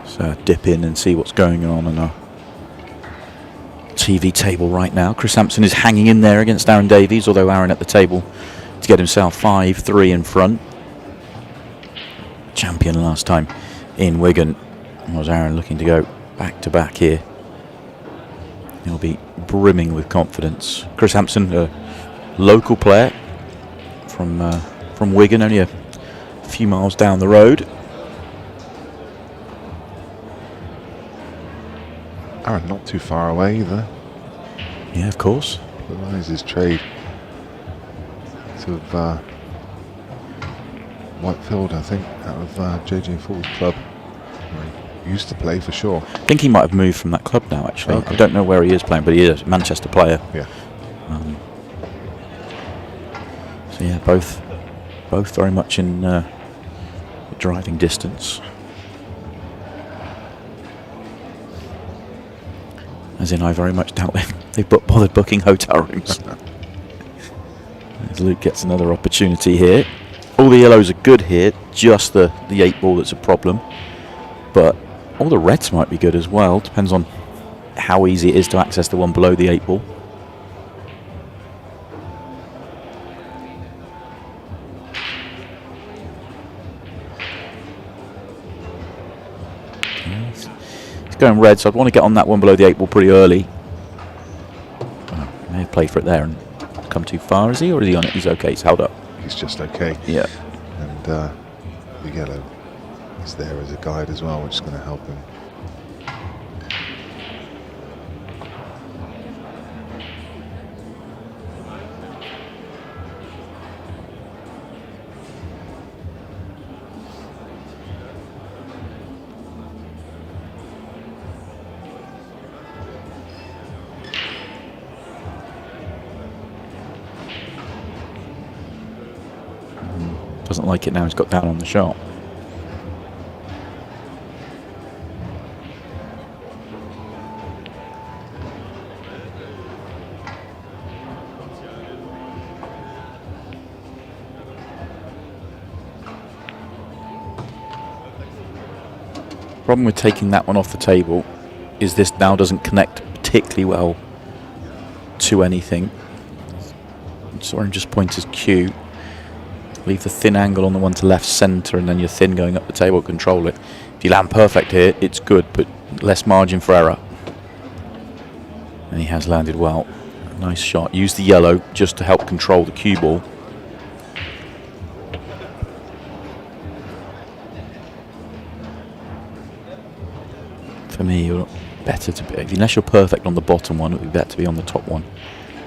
So dip in and see what's going on our TV table right now. Chris Hampson is hanging in there against Aaron Davies, although Aaron at the table to get himself 5-3 in front. Champion last time in Wigan. Was Aaron looking to go back to back here? He'll be brimming with confidence. Chris Hampson, a local player from Wigan, only a few miles down the road. Aaron not too far away either. Yeah, of course. Relies his trade to Whitefield, I think, out of JJ Fall's club. Where he used to play for sure. I think he might have moved from that club now, actually. Okay. I don't know where he is playing, but he is a Manchester player. Yeah. So yeah, both very much in driving distance. As in, I very much doubt They've bothered booking hotel rooms. As Luke gets another opportunity here. All the yellows are good here, just the 8-ball that's a problem. But all the reds might be good as well. Depends on how easy it is to access the one below the 8-ball. He's going red, so I'd want to get on that one below the 8-ball pretty early. Oh, he may have played for it there and come too far, is he? Or is he on it? He's okay, he's held up. He's just okay. Yeah. And the yellow is there as a guide as well, which is going to help him. Doesn't like it now, he's got down on the shot. Problem with taking that one off the table is this now doesn't connect particularly well to anything. So I'm just point as cue. Leave the thin angle on the one to left centre, and then your thin going up the table, control it. If you land perfect here, it's good, but less margin for error. And he has landed well. Nice shot. Use the yellow just to help control the cue ball. For me, you're better to be, unless you're perfect on the bottom one, it would be better to be on the top one,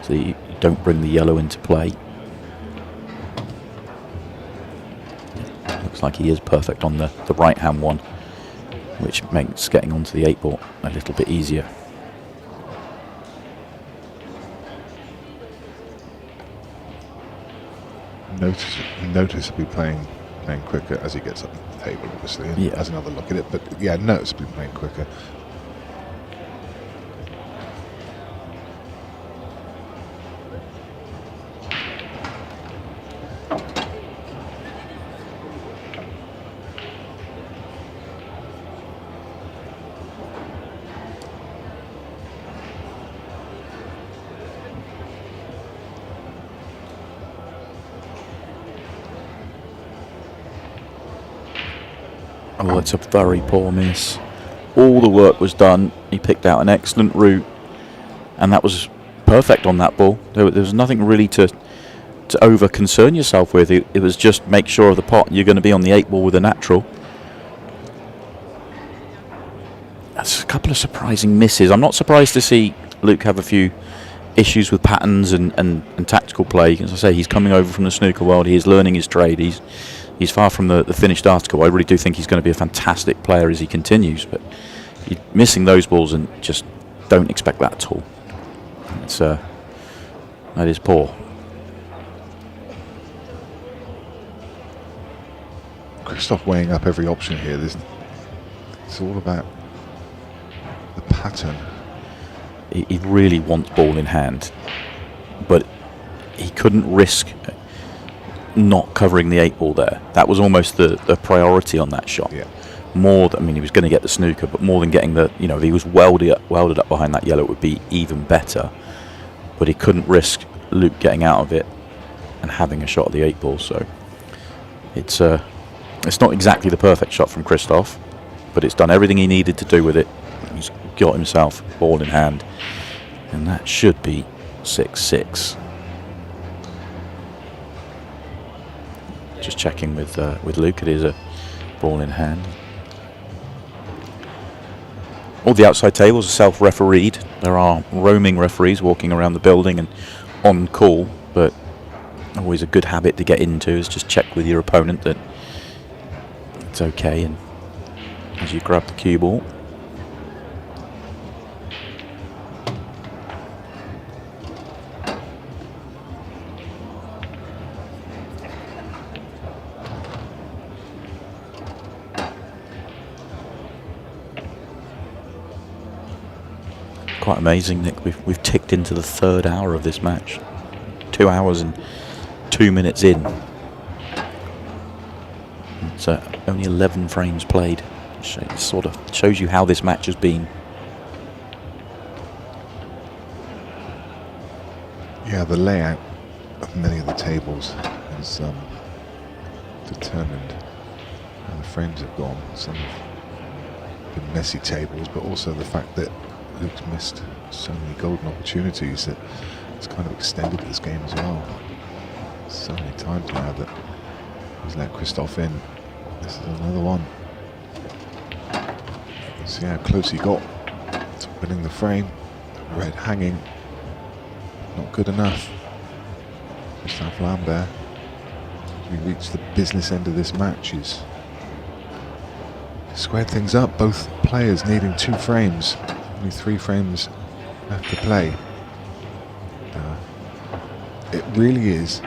so you don't bring the yellow into play. Looks like he is perfect on the right-hand one, which makes getting onto the 8-ball a little bit easier. Noticeably playing quicker as he gets up the table, obviously, and yeah. has another look at it, but yeah, noticeably playing quicker. Oh, it's a very poor miss. All the work was done. He picked out an excellent route, and that was perfect on that ball. There was nothing really to over concern yourself with. It was just make sure of the pot. You're going to be on the 8-ball with a natural. That's a couple of surprising misses. I'm not surprised to see Luke have a few issues with patterns and tactical play. As I say, he's coming over from the snooker world. He is learning his trade. He's far from the finished article. I really do think he's going to be a fantastic player as he continues, but you're missing those balls and just don't expect that at all. That is poor. Christoph weighing up every option here. It's all about the pattern. He really wants ball in hand, but he couldn't risk not covering the 8-ball there. That was almost the priority on that shot. Yeah. More than, I mean, he was going to get the snooker, but more than getting the, if he was welded up behind that yellow, it would be even better. But he couldn't risk Luke getting out of it and having a shot at the 8-ball. So it's not exactly the perfect shot from Christoph, but it's done everything he needed to do with it. He's got himself ball in hand, and that should be 6-6. Just checking with Luke, it is a ball in hand. All the outside tables are self-refereed. There are roaming referees walking around the building and on call, but always a good habit to get into is just check with your opponent that it's okay, and as you grab the cue ball. Quite amazing, Nick. We've ticked into the 3rd hour of this match. 2 hours and 2 minutes in. So only 11 frames played. It sort of shows you how this match has been. Yeah, the layout of many of the tables has determined how the frames have gone. Some have been messy tables, but also the fact that Luke's missed so many golden opportunities that it's kind of extended this game as well. So many times now that he's let Christoph in. This is another one. See how close he got to winning the frame. Red hanging. Not good enough. Gustav Lambert, as we reach the business end of this match, is squared things up. Both players needing 2 frames. Only 3 frames left to play. It really is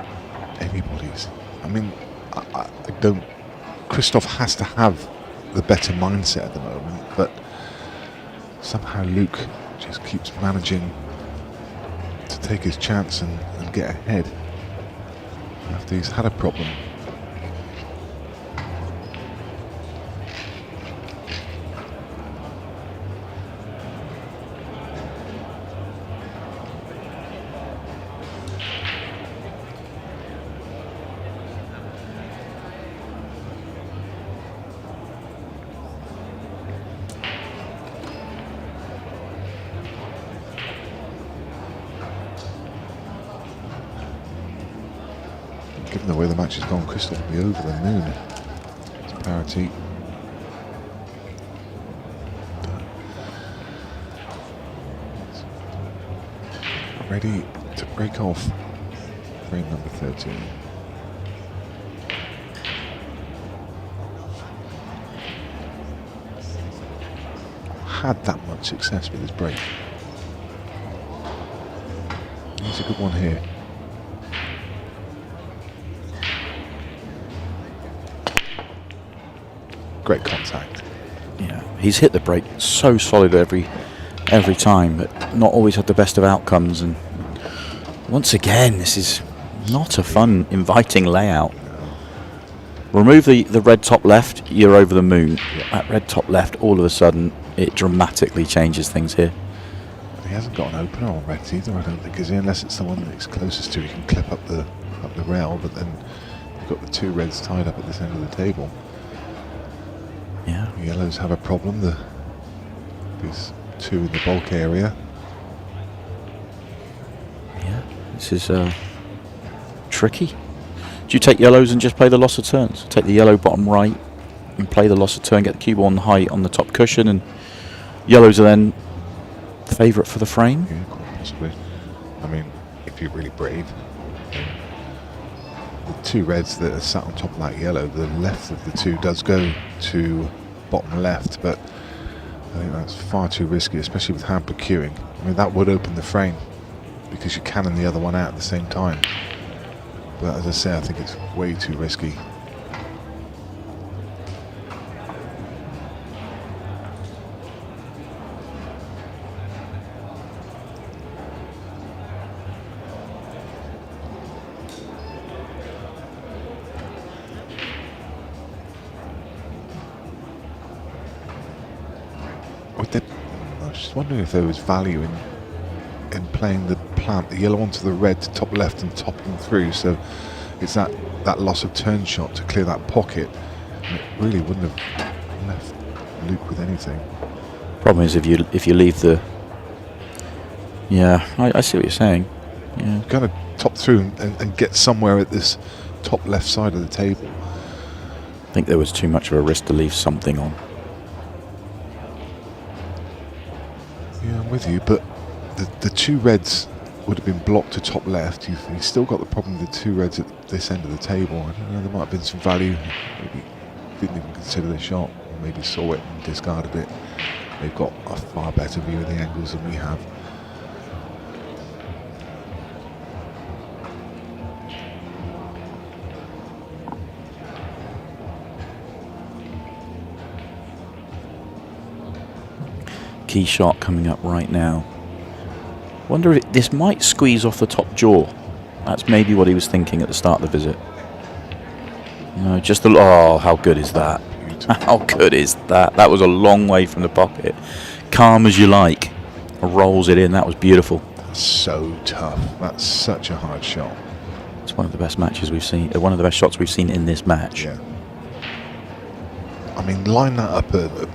anybody's. I mean, I don't. Christoph has to have the better mindset at the moment, but somehow Luke just keeps managing to take his chance and get ahead after he's had a problem. Given the way the match has gone, Christoph will be over the moon. It's parity. Ready to break off frame number 13. Had that much success with his break. He's a good one here. Great contact. Yeah, he's hit the break so solid every time, but not always had the best of outcomes. And once again, this is not a fun, inviting layout. Remove the red top left, you're over the moon. Yeah. That red top left, all of a sudden, it dramatically changes things here. He hasn't got an opener on red either, I don't think, is he? Unless it's the one that he's closest to, he can clip up the rail, but then you've got the 2 reds tied up at this end of the table. Yeah. The yellows have a problem. There's 2 in the bulk area. Yeah, this is tricky. Do you take yellows and just play the loss of turns? Take the yellow bottom right and play the loss of turn, get the cue ball on height on the top cushion, and yellows are then favourite for the frame? Yeah, quite possibly. I mean, if you're really brave. The 2 reds that are sat on top of that yellow, the left of the 2 does go to bottom left, but I think that's far too risky, especially with hand queuing. I mean, that would open the frame because you cannon the other one out at the same time. But as I say, I think it's way too risky. I was just wondering if there was value in playing the plant, the yellow onto the red, top left and topping through, so it's that loss of turn shot to clear that pocket. And it really wouldn't have left Luke with anything. Problem is if you leave the... Yeah, I see what you're saying. Yeah. Kind of top through and get somewhere at this top left side of the table. I think there was too much of a risk to leave something on. Yeah, I'm with you, but the 2 reds would have been blocked to top left. You've still got the problem with the 2 reds at this end of the table. I don't know, there might have been some value. Maybe didn't even consider the shot, or maybe saw it and discarded it. They've got a far better view of the angles than we have. Key shot coming up right now. Wonder if this might squeeze off the top jaw. That's maybe what he was thinking at the start of the visit. No, just the... Oh, how good is that? How good is that? That was a long way from the pocket. Calm as you like. Rolls it in. That was beautiful. That's so tough. That's such a hard shot. It's one of the best matches we've seen. One of the best shots we've seen in this match. Yeah. I mean, line that up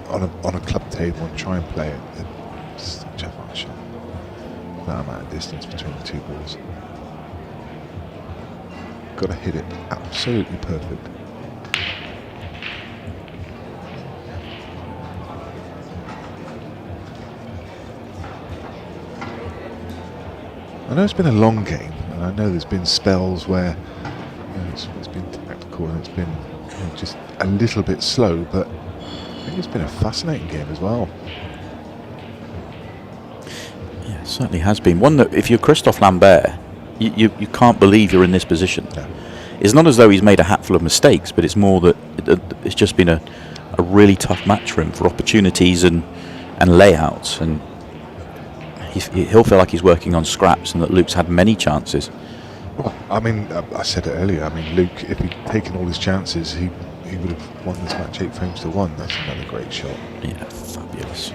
on a club table and try and play it. It's such a hard shot. That amount of distance between the two balls. Got to hit it absolutely perfect. I know it's been a long game, and I know there's been spells where it's been tactical and it's been just a little bit slow, but I think it's been a fascinating game as well. Yeah, it certainly has been. One that, if you're Christophe Lambert, you can't believe you're in this position. No. It's not as though he's made a hatful of mistakes, but it's more that it's just been a really tough match for him for opportunities and layouts, and he'll feel like he's working on scraps, and that Luke's had many chances. Well, I mean, I said it earlier. I mean, Luke, if he'd taken all his chances, he would have won this match 8-frames-1. That's another great shot. Yeah, fabulous.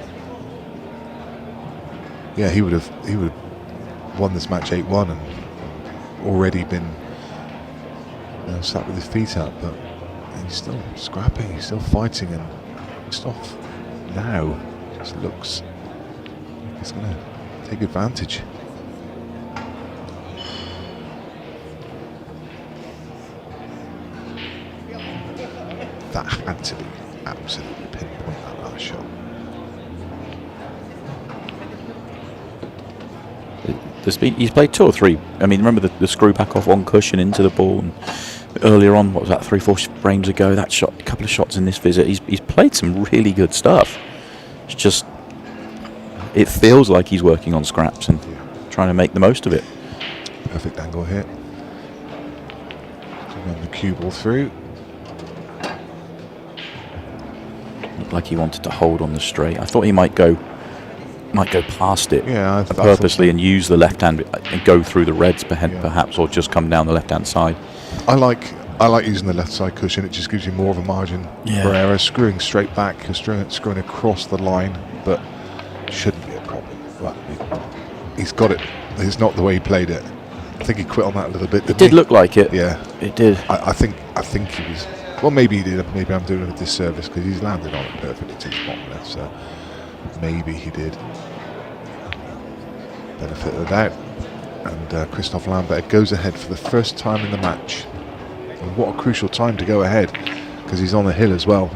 Yeah, he would have won this match 8-1 and already been sat with his feet up, but he's still scrapping, he's still fighting, and Christophe now just looks like he's going to take advantage. That had to be absolutely pinpoint, that last shot. He's played 2 or 3. I mean, remember the screw back off one cushion into the ball, and earlier on, what was that, 3-4 frames ago, that shot, a couple of shots in this visit, he's played some really good stuff. It's just, it feels like he's working on scraps and trying to make the most of it. Perfect angle here. Run the cue ball through. Looked like he wanted to hold on the straight. I thought he might go past it, yeah, purposely, and use the left hand and go through the reds perhaps, or just come down the left hand side. I like using the left side cushion. It just gives you more of a margin for error. Screwing straight back, you're screwing across the line, but shouldn't be a problem. Well, he's got it. It's not the way he played it. I think he quit on that a little bit. It did look like it. Yeah, it did. I think he was. Well, maybe he did. Maybe I'm doing him a disservice because he's landed on it perfectly to his bottom left. So maybe he did. Benefit of the doubt. And Christophe Lambert goes ahead for the first time in the match. And what a crucial time to go ahead, because he's on the hill as well.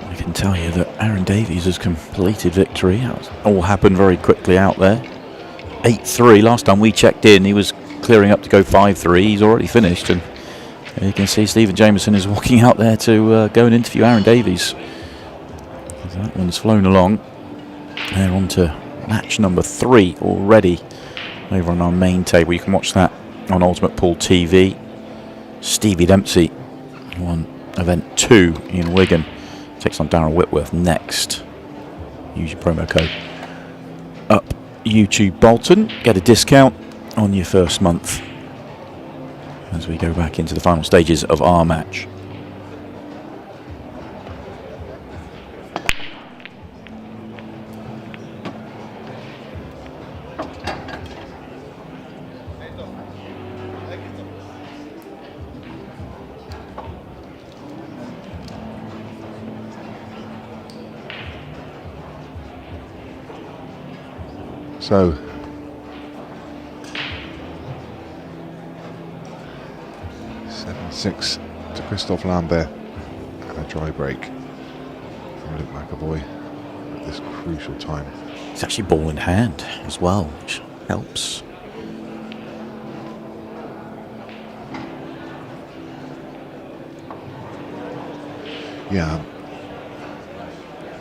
I can tell you that Aaron Davies has completed victory. It all happened very quickly out there. 8-3. Last time we checked in, he was clearing up to go 5-3. He's already finished, and you can see Stephen Jameson is walking out there to go and interview Aaron Davies. So that one's flown along. They're on to match number 3 already over on our main table. You can watch that on Ultimate Pool TV. Stevie Dempsey won event 2 in Wigan. Takes on Darren Whitworth next. Use your promo code up YouTube Bolton. Get a discount on your first month as we go back into the final stages of our match. So, six to Christophe Lambert, and a dry break from Luke McAvoy at this crucial time. It's actually ball in hand as well, which helps. Yeah,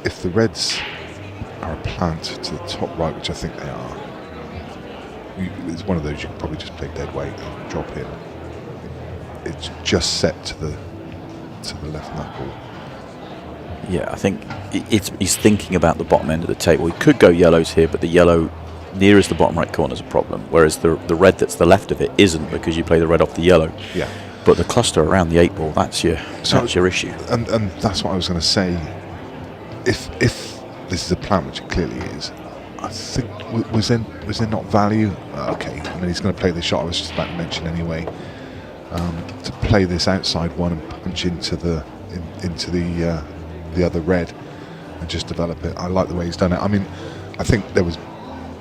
if the Reds are a plant to the top right, which I think they are, it's one of those you can probably just play dead weight and drop in. It's just set to the left knuckle. Yeah, I think he's thinking about the bottom end of the table. He could go yellows here, but the yellow nearest the bottom right corner is a problem, whereas the red that's the left of it isn't, because you play the red off the yellow. Yeah. But the cluster around the 8 ball, that's your issue. And that's what I was going to say. If this is a plan, which it clearly is, I think was there not value? Okay, I mean, he's going to play the shot I was just about to mention anyway. To play this outside one and punch into the other red and just develop it. I like the way he's done it. I mean, I think there was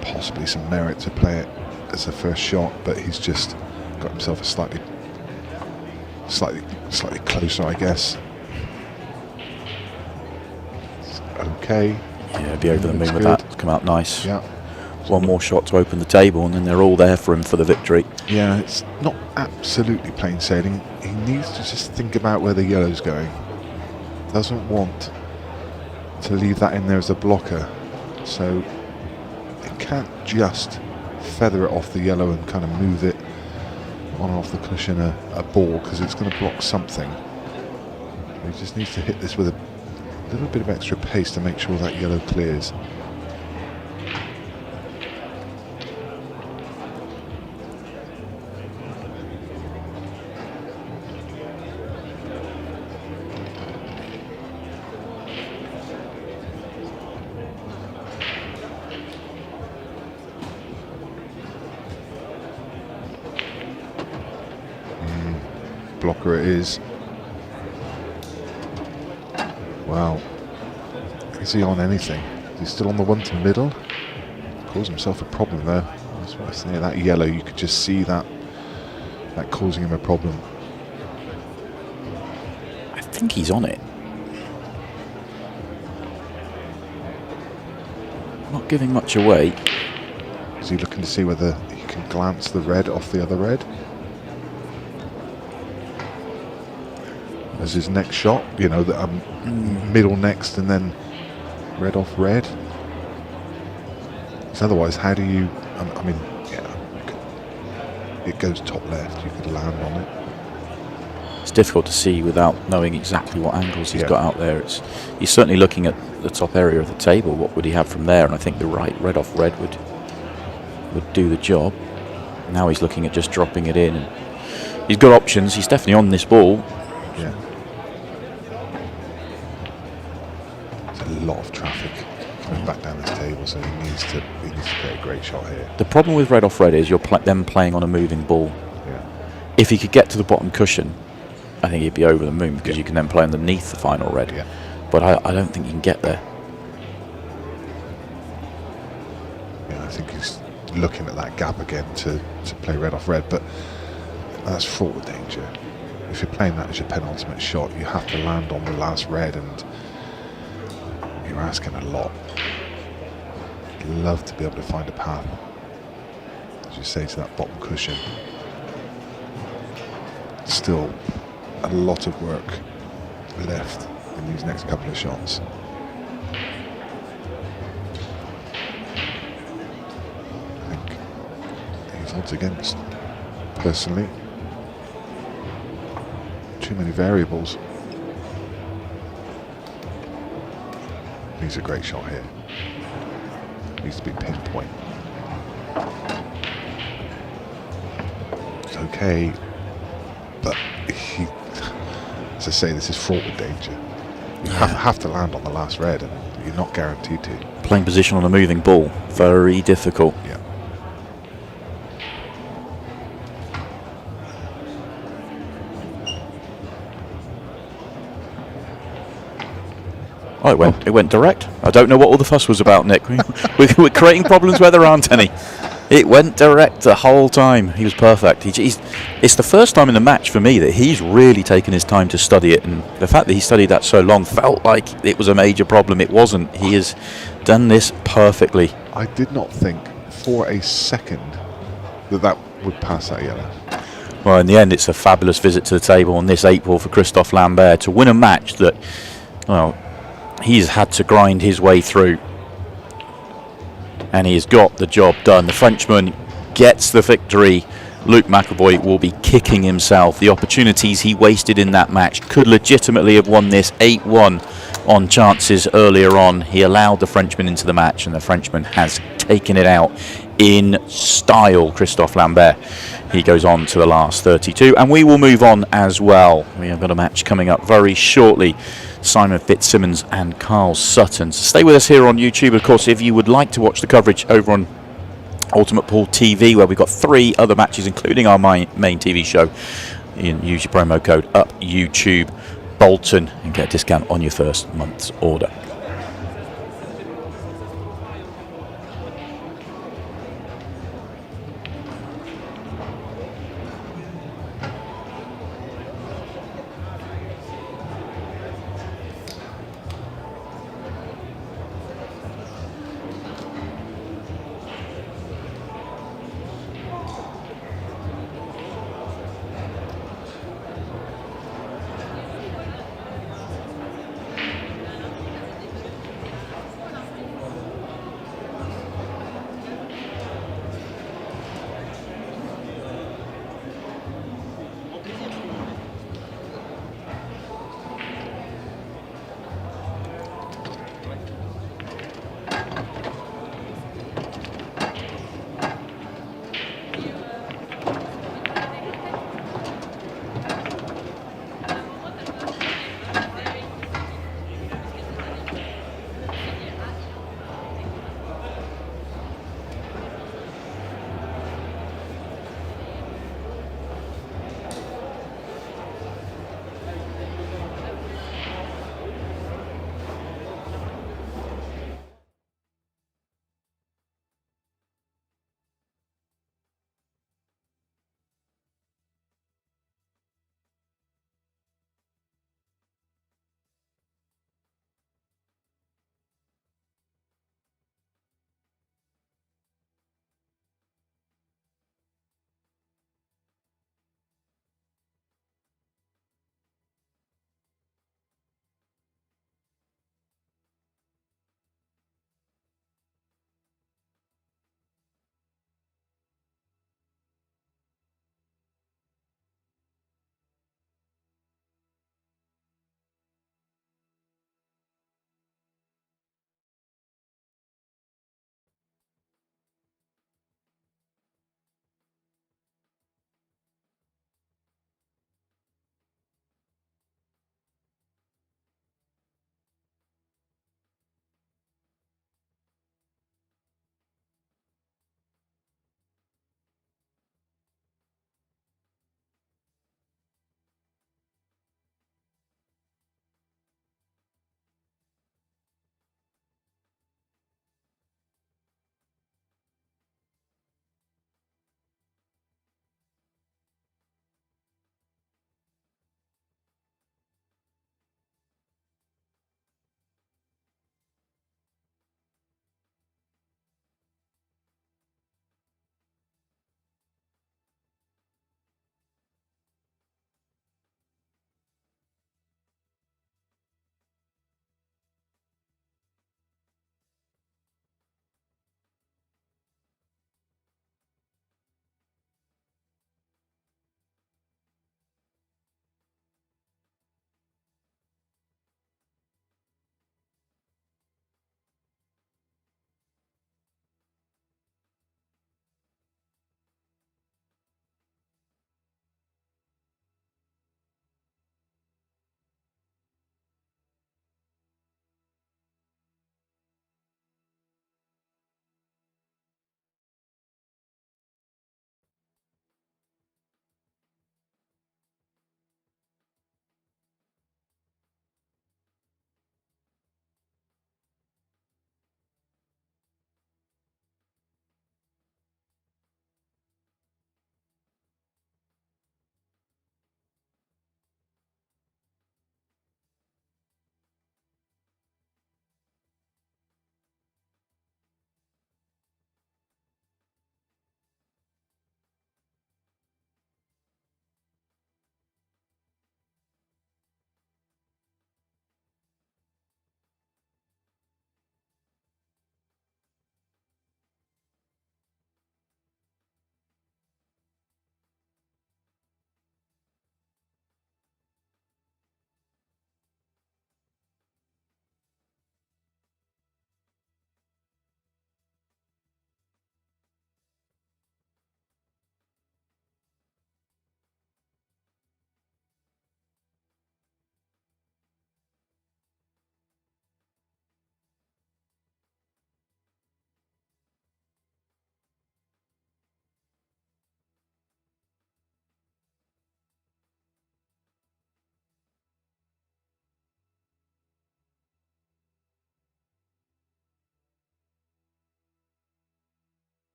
possibly some merit to play it as a first shot, but he's just got himself a slightly closer, I guess. Okay. Yeah, be over the moon with that. It's come out nice. Yeah. One more shot to open the table, and then they're all there for him for the victory. Yeah, it's not absolutely plain sailing. He needs to just think about where the yellow's going. Doesn't want to leave that in there as a blocker. So he can't just feather it off the yellow and kind of move it on and off the cushion a ball, because it's going to block something. He just needs to hit this with a little bit of extra pace to make sure that yellow clears. Blocker it is. Wow. Is he on anything? Is he still on the one to middle? Caused himself a problem there. That's what I say. That yellow, you could just see that causing him a problem. I think he's on it. Not giving much away. Is he looking to see whether he can glance the red off the other red? As his next shot, you know, that middle next and then red off red. Because otherwise, how do you? I mean, yeah, it goes top left. You could land on it. It's difficult to see without knowing exactly what angles he's got out there. He's certainly looking at the top area of the table. What would he have from there? And I think the right red off red would do the job. Now he's looking at just dropping it in. And he's got options. He's definitely on this ball. Yeah. There's a lot of traffic coming back down this table, so he needs to play a great shot here. The problem with red off red is you're them playing on a moving ball. Yeah. If he could get to the bottom cushion, I think he'd be over the moon, because you can then play underneath the final red. Yeah. But I don't think you can get there. Yeah, I think he's looking at that gap again to play red off red, but that's fraught with danger. If you're playing that as your penultimate shot, you have to land on the last red, and you're asking a lot. I'd love to be able to find a path, as you say, to that bottom cushion. Still a lot of work left in these next couple of shots. I think he's odds against, personally. Too many variables. He's a great shot here. Needs to be pinpoint. It's okay, but he, as I say, this is fraught with danger. You have to land on the last red, and you're not guaranteed to. Playing position on a moving ball, very difficult. Yeah. Oh, it went direct. I don't know what all the fuss was about, Nick. We're creating problems where there aren't any. It went direct the whole time. He was perfect. It's the first time in the match for me that he's really taken his time to study it, and the fact that he studied that so long felt like it was a major problem. It wasn't. He has done this perfectly. I did not think for a second that would pass that yellow. Well, in the end, it's a fabulous visit to the table on this 8 ball for Christophe Lambert to win a match that, well, he's had to grind his way through, and he's got the job done. The Frenchman gets the victory. Luke McAvoy will be kicking himself. The opportunities he wasted in that match, could legitimately have won this 8-1. on chances earlier on. He allowed the Frenchman into the match, and the Frenchman has taken it out in style. Christophe Lambert, he goes on to the last 32, and we will move on as well. We have got a match coming up very shortly. Simon Fitzsimmons and Carl Sutton. So stay with us here on YouTube. Of course, if you would like to watch the coverage over on Ultimate Pool TV, where we've got 3 other matches, including our main TV show, use your promo code UPYouTube Bolton and get a discount on your first month's order.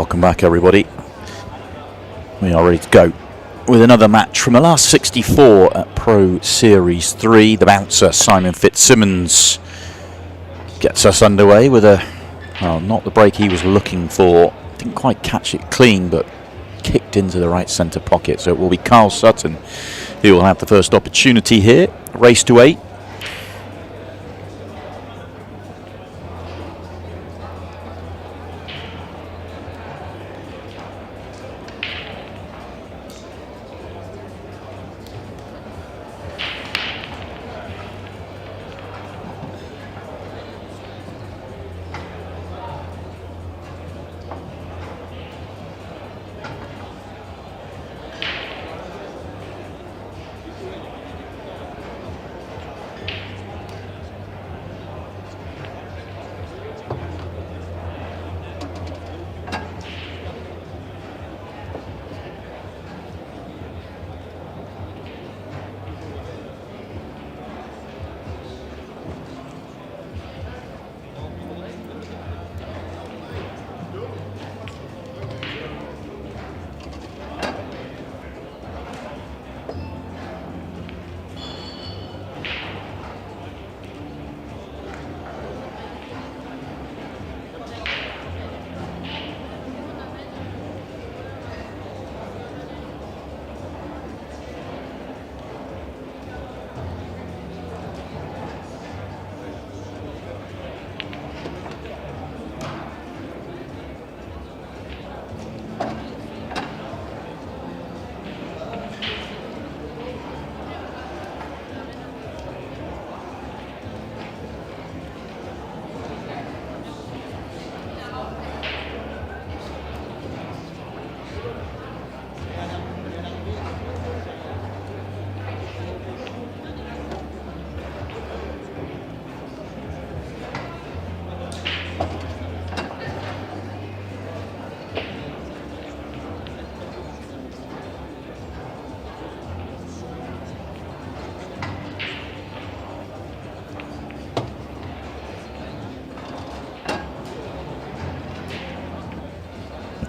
Welcome back, everybody. We are ready to go with another match from the last 64 at Pro Series 3. The bouncer, Simon Fitzsimmons, gets us underway with a, well, not the break he was looking for. Didn't quite catch it clean, but kicked into the right centre pocket. So it will be Carl Sutton who will have the first opportunity here. Race to 8.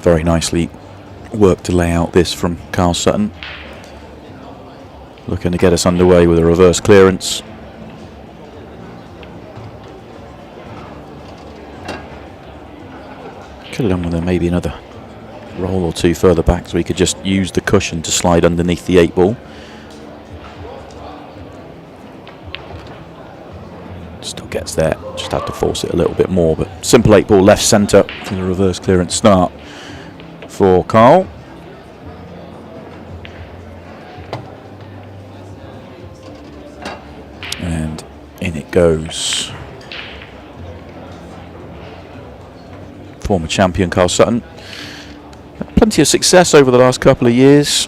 Very nicely worked to lay out this from Carl Sutton. Looking to get us underway with a reverse clearance. Could have done with maybe another roll or two further back so we could just use the cushion to slide underneath the 8 ball. Still gets there, just had to force it a little bit more, but simple 8 ball left centre for the reverse clearance start for Carl. And in it goes. Former champion Carl Sutton. Had plenty of success over the last couple of years,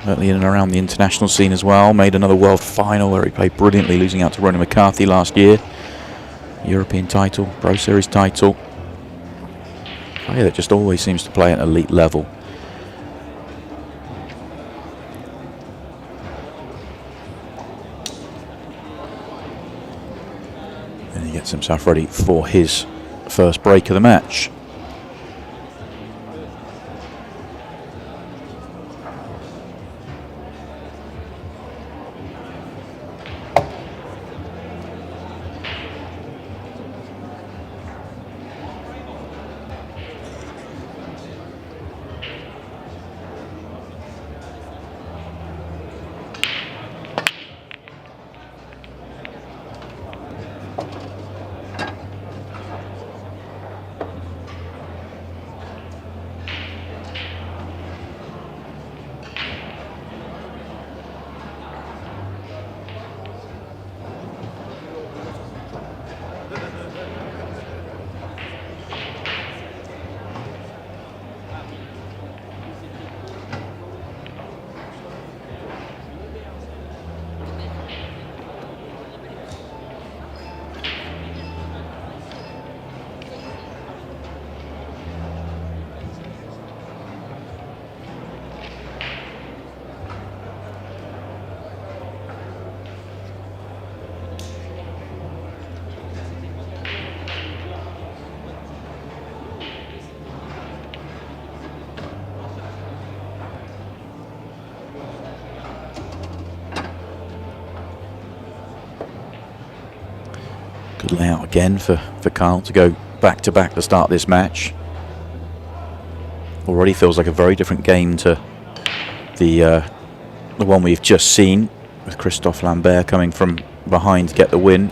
certainly in and around the international scene as well. Made another world final where he played brilliantly, losing out to Ronnie McCarthy last year. European title, Pro Series title. Player that just always seems to play at an elite level. And he gets himself ready for his first break of the match. Good layout again for Carl to go back-to-back to start this match. Already feels like a very different game to the one we've just seen, with Christophe Lambert coming from behind to get the win.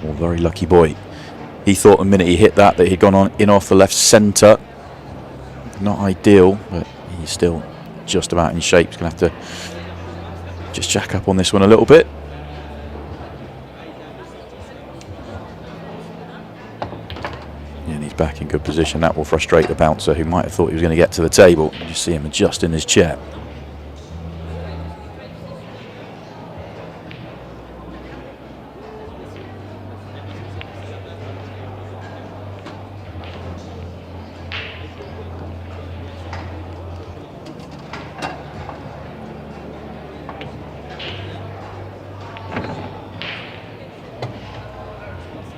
Oh, very lucky boy. He thought the minute he hit that he'd gone on in off the left centre. Not ideal, but he's still just about in shape. He's going to have to just jack up on this one a little bit. Yeah, and he's back in good position. That will frustrate the bouncer, who might have thought he was going to get to the table. You just see him adjust in his chair.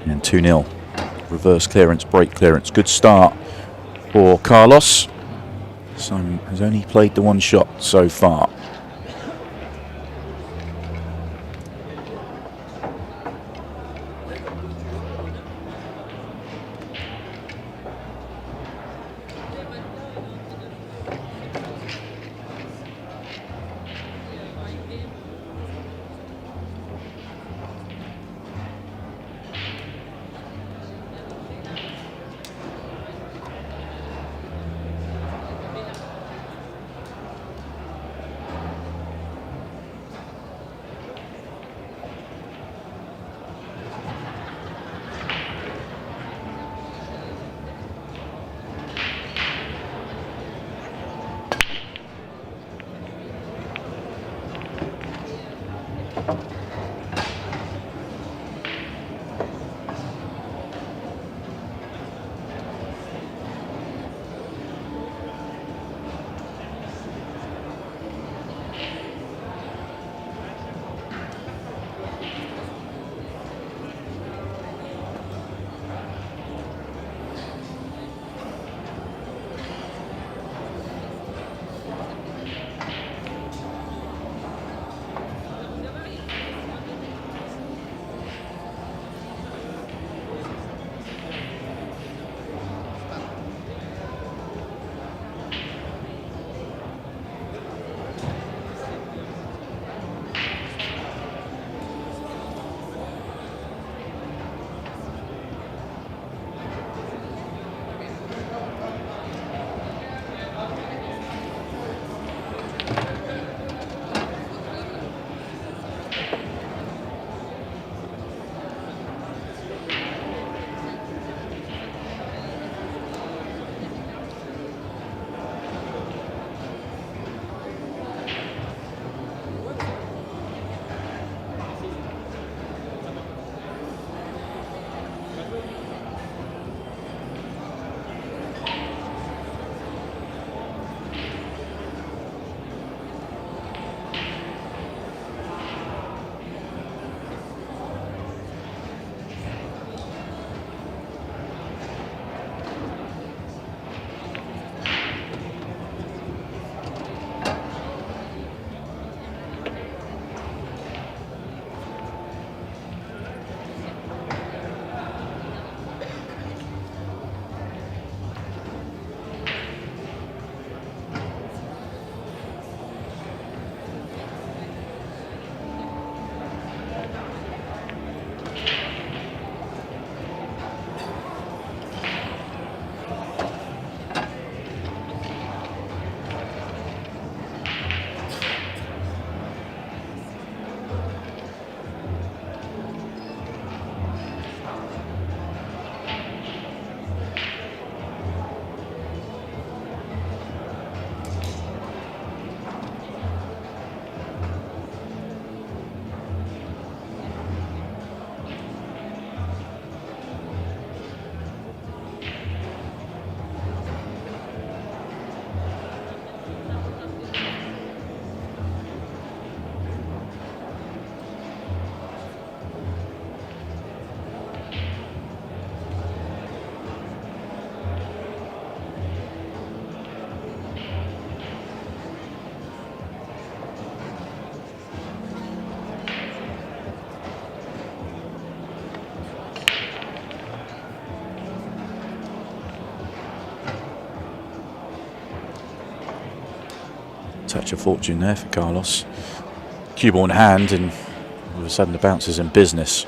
And 2-0. Reverse clearance, break clearance. Good start for Carlos. Simon has only played the one shot so far. touch of fortune there for Carlos. Cue ball in hand, and all of a sudden the bouncer's in business.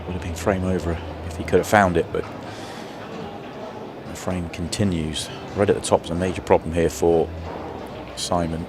Would have been frame over if he could have found it, but the frame continues. Red at the top is a major problem here for Simon.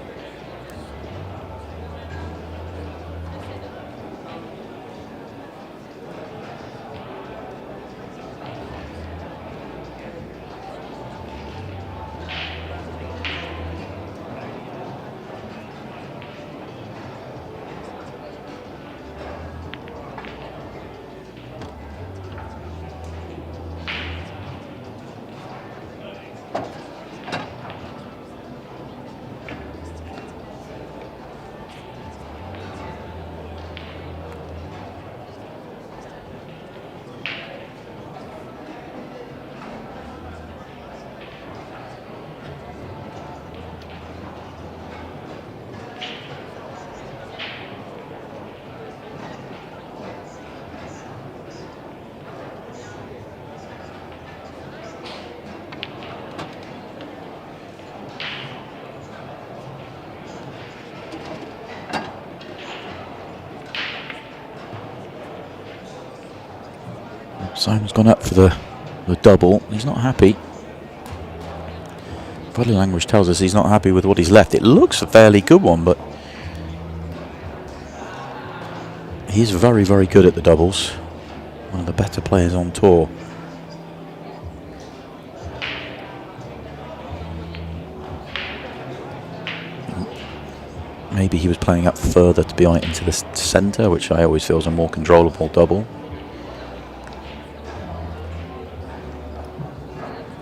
Simon's gone up for the double. He's not happy. Body language tells us he's not happy with what he's left. It looks a fairly good one, but he's very, very good at the doubles. One of the better players on tour. Maybe he was playing up further to be on it into the centre, which I always feel is a more controllable double.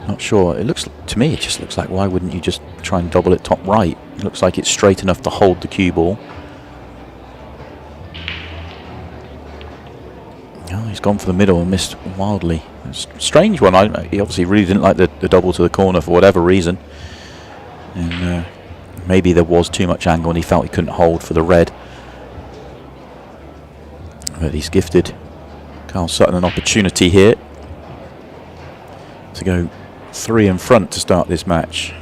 Not sure. It looks to me. It just looks like, why wouldn't you just try and double it top right? It looks like it's straight enough to hold the cue ball. Oh, he's gone for the middle and missed wildly. It's a strange one. He obviously really didn't like the double to the corner for whatever reason, and maybe there was too much angle and he felt he couldn't hold for the red. But he's gifted Carl Sutton an opportunity here to go 3 in front to start this match.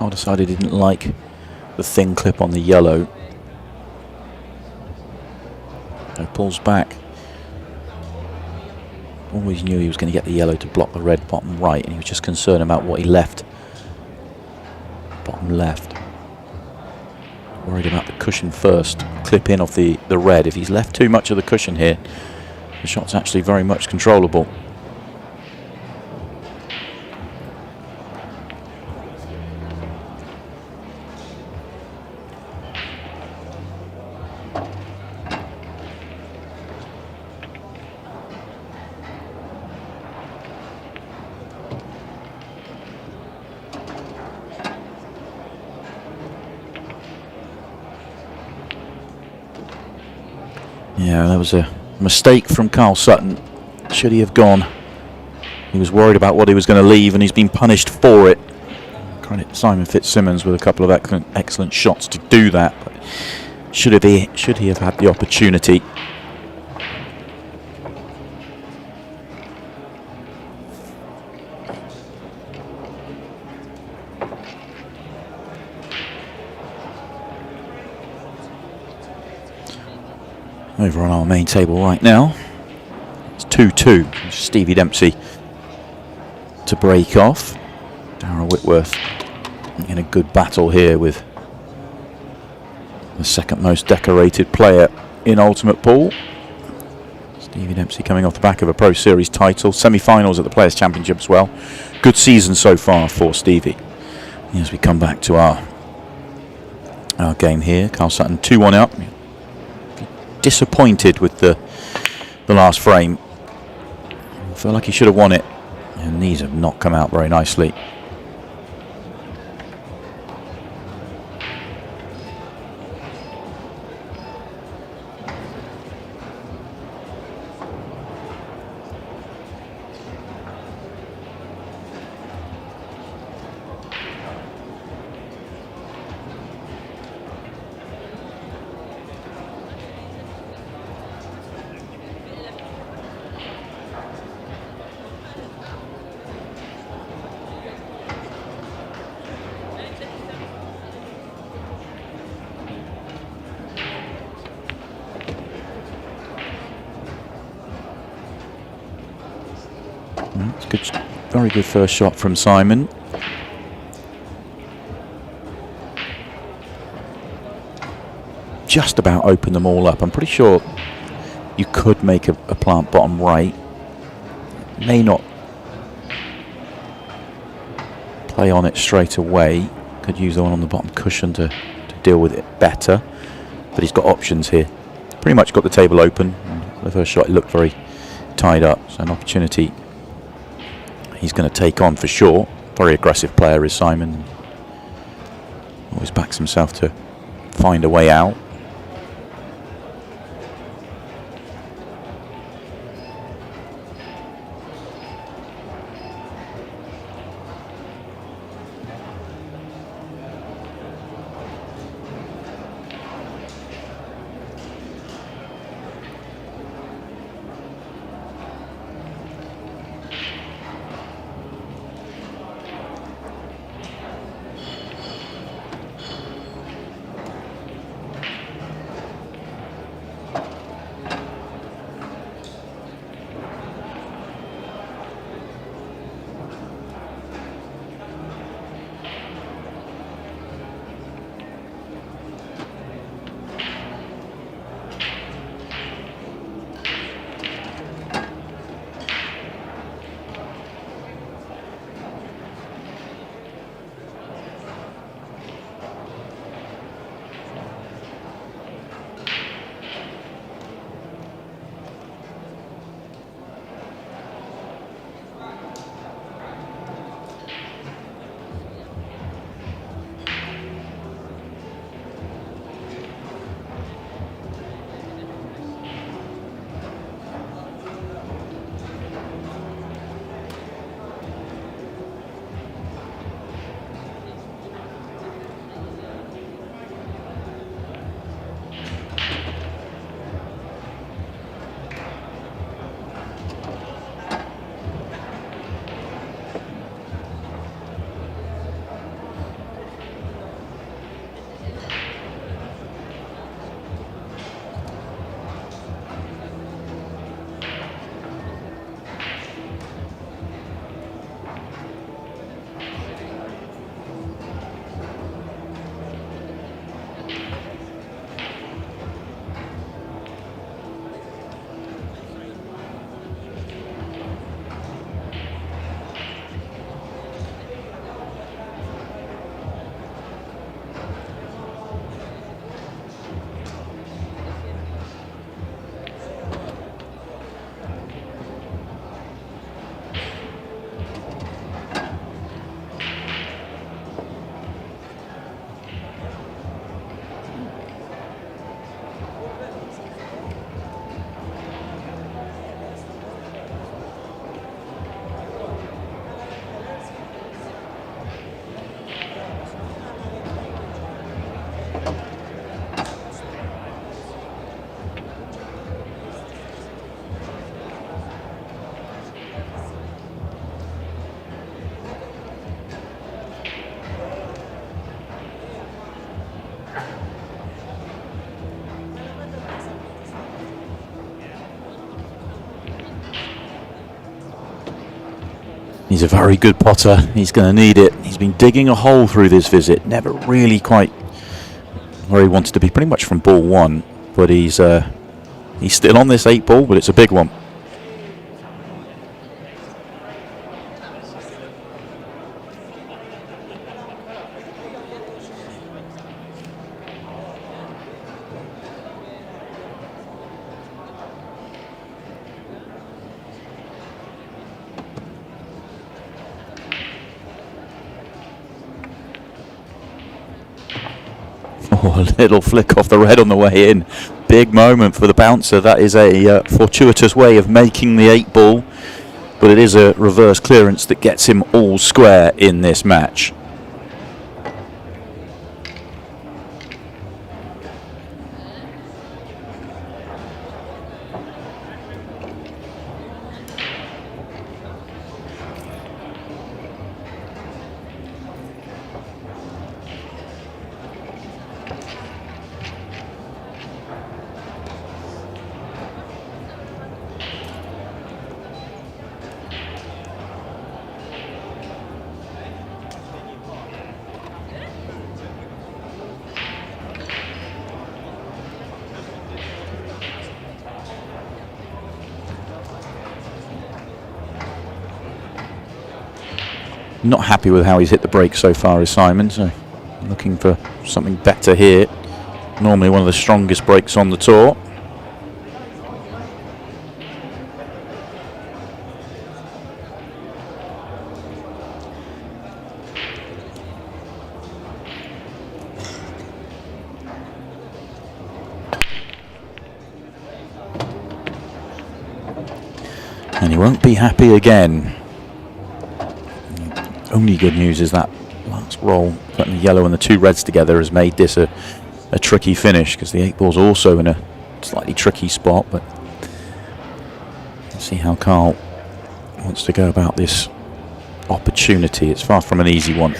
I decided he didn't like the thin clip on the yellow. So pulls back. Always knew he was going to get the yellow to block the red bottom right, and he was just concerned about what he left. Bottom left. Worried about the cushion first. Clip in off the red. If he's left too much of the cushion here, the shot's actually very much controllable. Yeah, that was a mistake from Carl Sutton. Should he have gone? He was worried about what he was going to leave, and he's been punished for it. Credit Simon Fitzsimmons with a couple of excellent shots to do that. But should he have had the opportunity? over on our main table right now. It's 2-2. Stevie Dempsey to break off. Darryl Whitworth in a good battle here with the second most decorated player in Ultimate Pool. Stevie Dempsey coming off the back of a Pro Series title, semi-finals at the Players' Championship as well. Good season so far for Stevie. As we come back to our game here, Carl Sutton 2-1 up. Disappointed with the last frame. I feel like he should have won it, and these have not come out very nicely. Good, very good first shot from Simon. Just about opened them all up. I'm pretty sure you could make a plant bottom right. May not play on it straight away. Could use the one on the bottom cushion to deal with it better. But he's got options here. Pretty much got the table open. The first shot looked very tied up. So an opportunity he's going to take on for sure. Very aggressive player is Simon. Always backs himself to find a way out. He's a very good potter. He's going to need it. He's been digging a hole through this visit. Never really quite where he wanted to be, pretty much from ball 1. But he's still on this 8 ball, but it's a big one. Oh, a little flick off the red on the way in. Big moment for the bouncer. That is a fortuitous way of making the 8 ball, but it is a reverse clearance that gets him all square in this match. Not happy with how he's hit the break so far, is Simon, so looking for something better here. Normally one of the strongest breaks on the tour. And he won't be happy again. Only good news is that last roll, putting the yellow and the 2 reds together, has made this a tricky finish, because the 8 ball's also in a slightly tricky spot. But let's see how Carl wants to go about this opportunity. It's far from an easy one.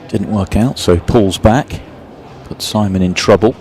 Didn't work out, so pulls back, puts Simon in trouble.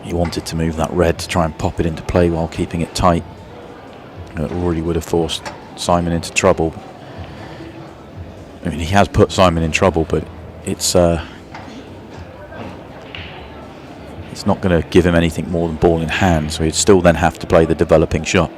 He wanted to move that red to try and pop it into play while keeping it tight. It already would have forced Simon into trouble. I mean, he has put Simon in trouble, but it's not going to give him anything more than ball in hand, so he'd still then have to play the developing shot.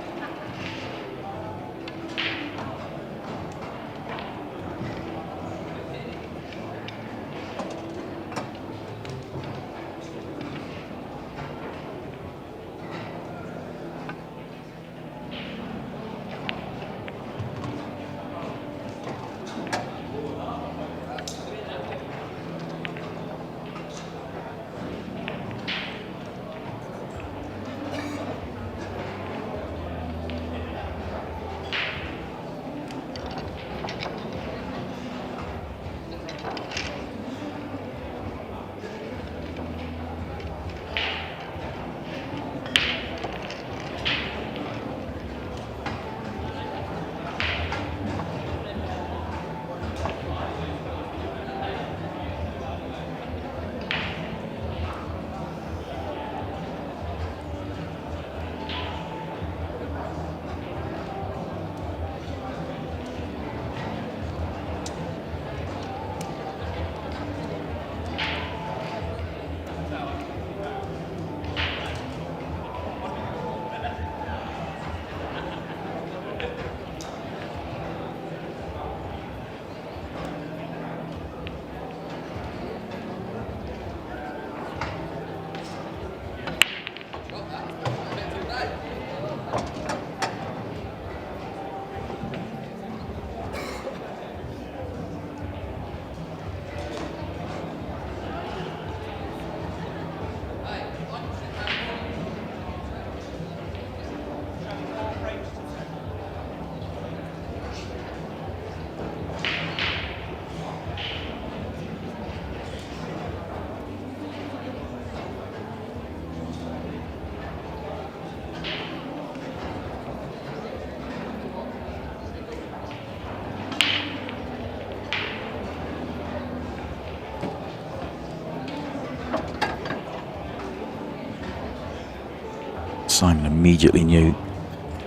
Simon immediately knew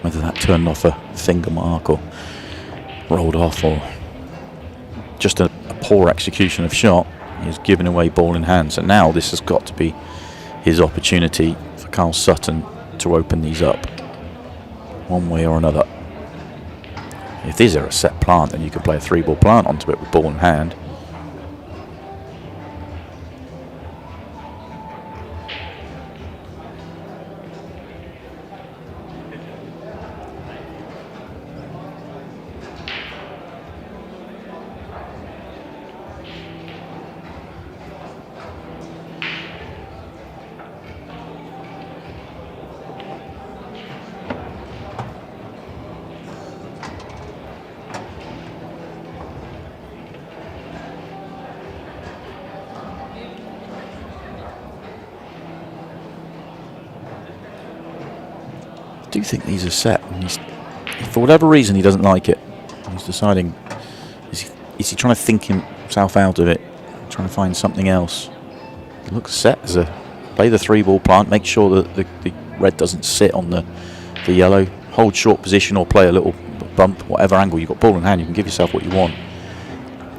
whether that turned off a finger mark or rolled off or just a poor execution of shot. He was giving away ball in hand. So now this has got to be his opportunity for Carl Sutton to open these up one way or another. If these are a set plant, then you can play a 3-ball plant onto it with ball in hand. I do think these are set, and for whatever reason he doesn't like it. He's deciding, is he trying to think himself out of it, trying to find something else? It looks set as a play the 3-ball plant, make sure that the red doesn't sit on the yellow, hold short position or play a little bump, whatever angle. You've got ball in hand, you can give yourself what you want.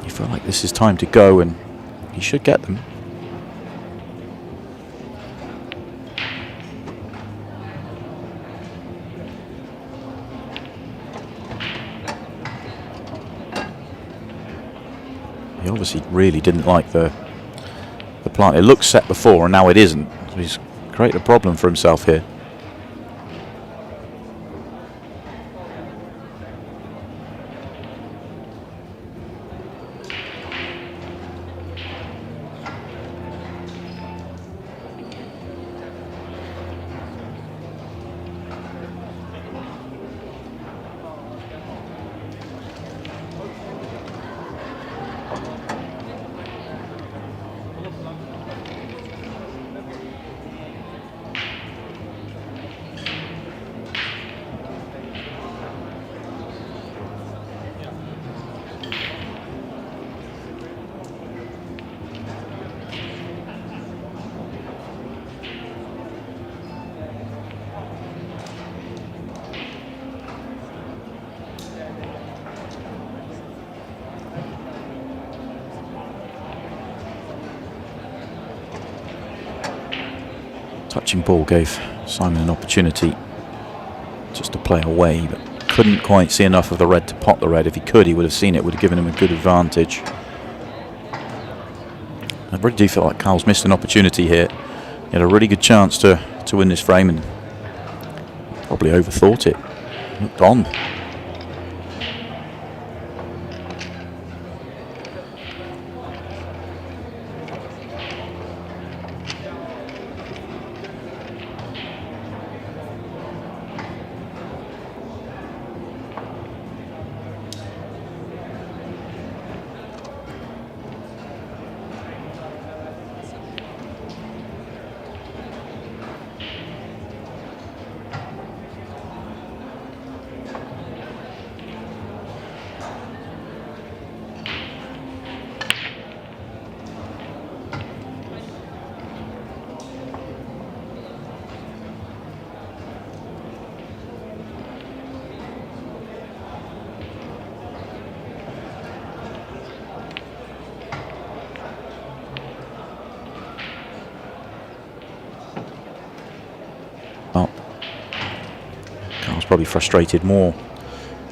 You feel like this is time to go, and he should get them. He obviously really didn't like the plant. It looked set before and now it isn't. So he's created a problem for himself here. Touching ball gave Simon an opportunity just to play away, but couldn't quite see enough of the red to pot the red. If he could, he would have seen it, would have given him a good advantage. I really do feel like Carl's missed an opportunity here. He had a really good chance to win this frame and probably overthought it. Looked on. Probably frustrated more,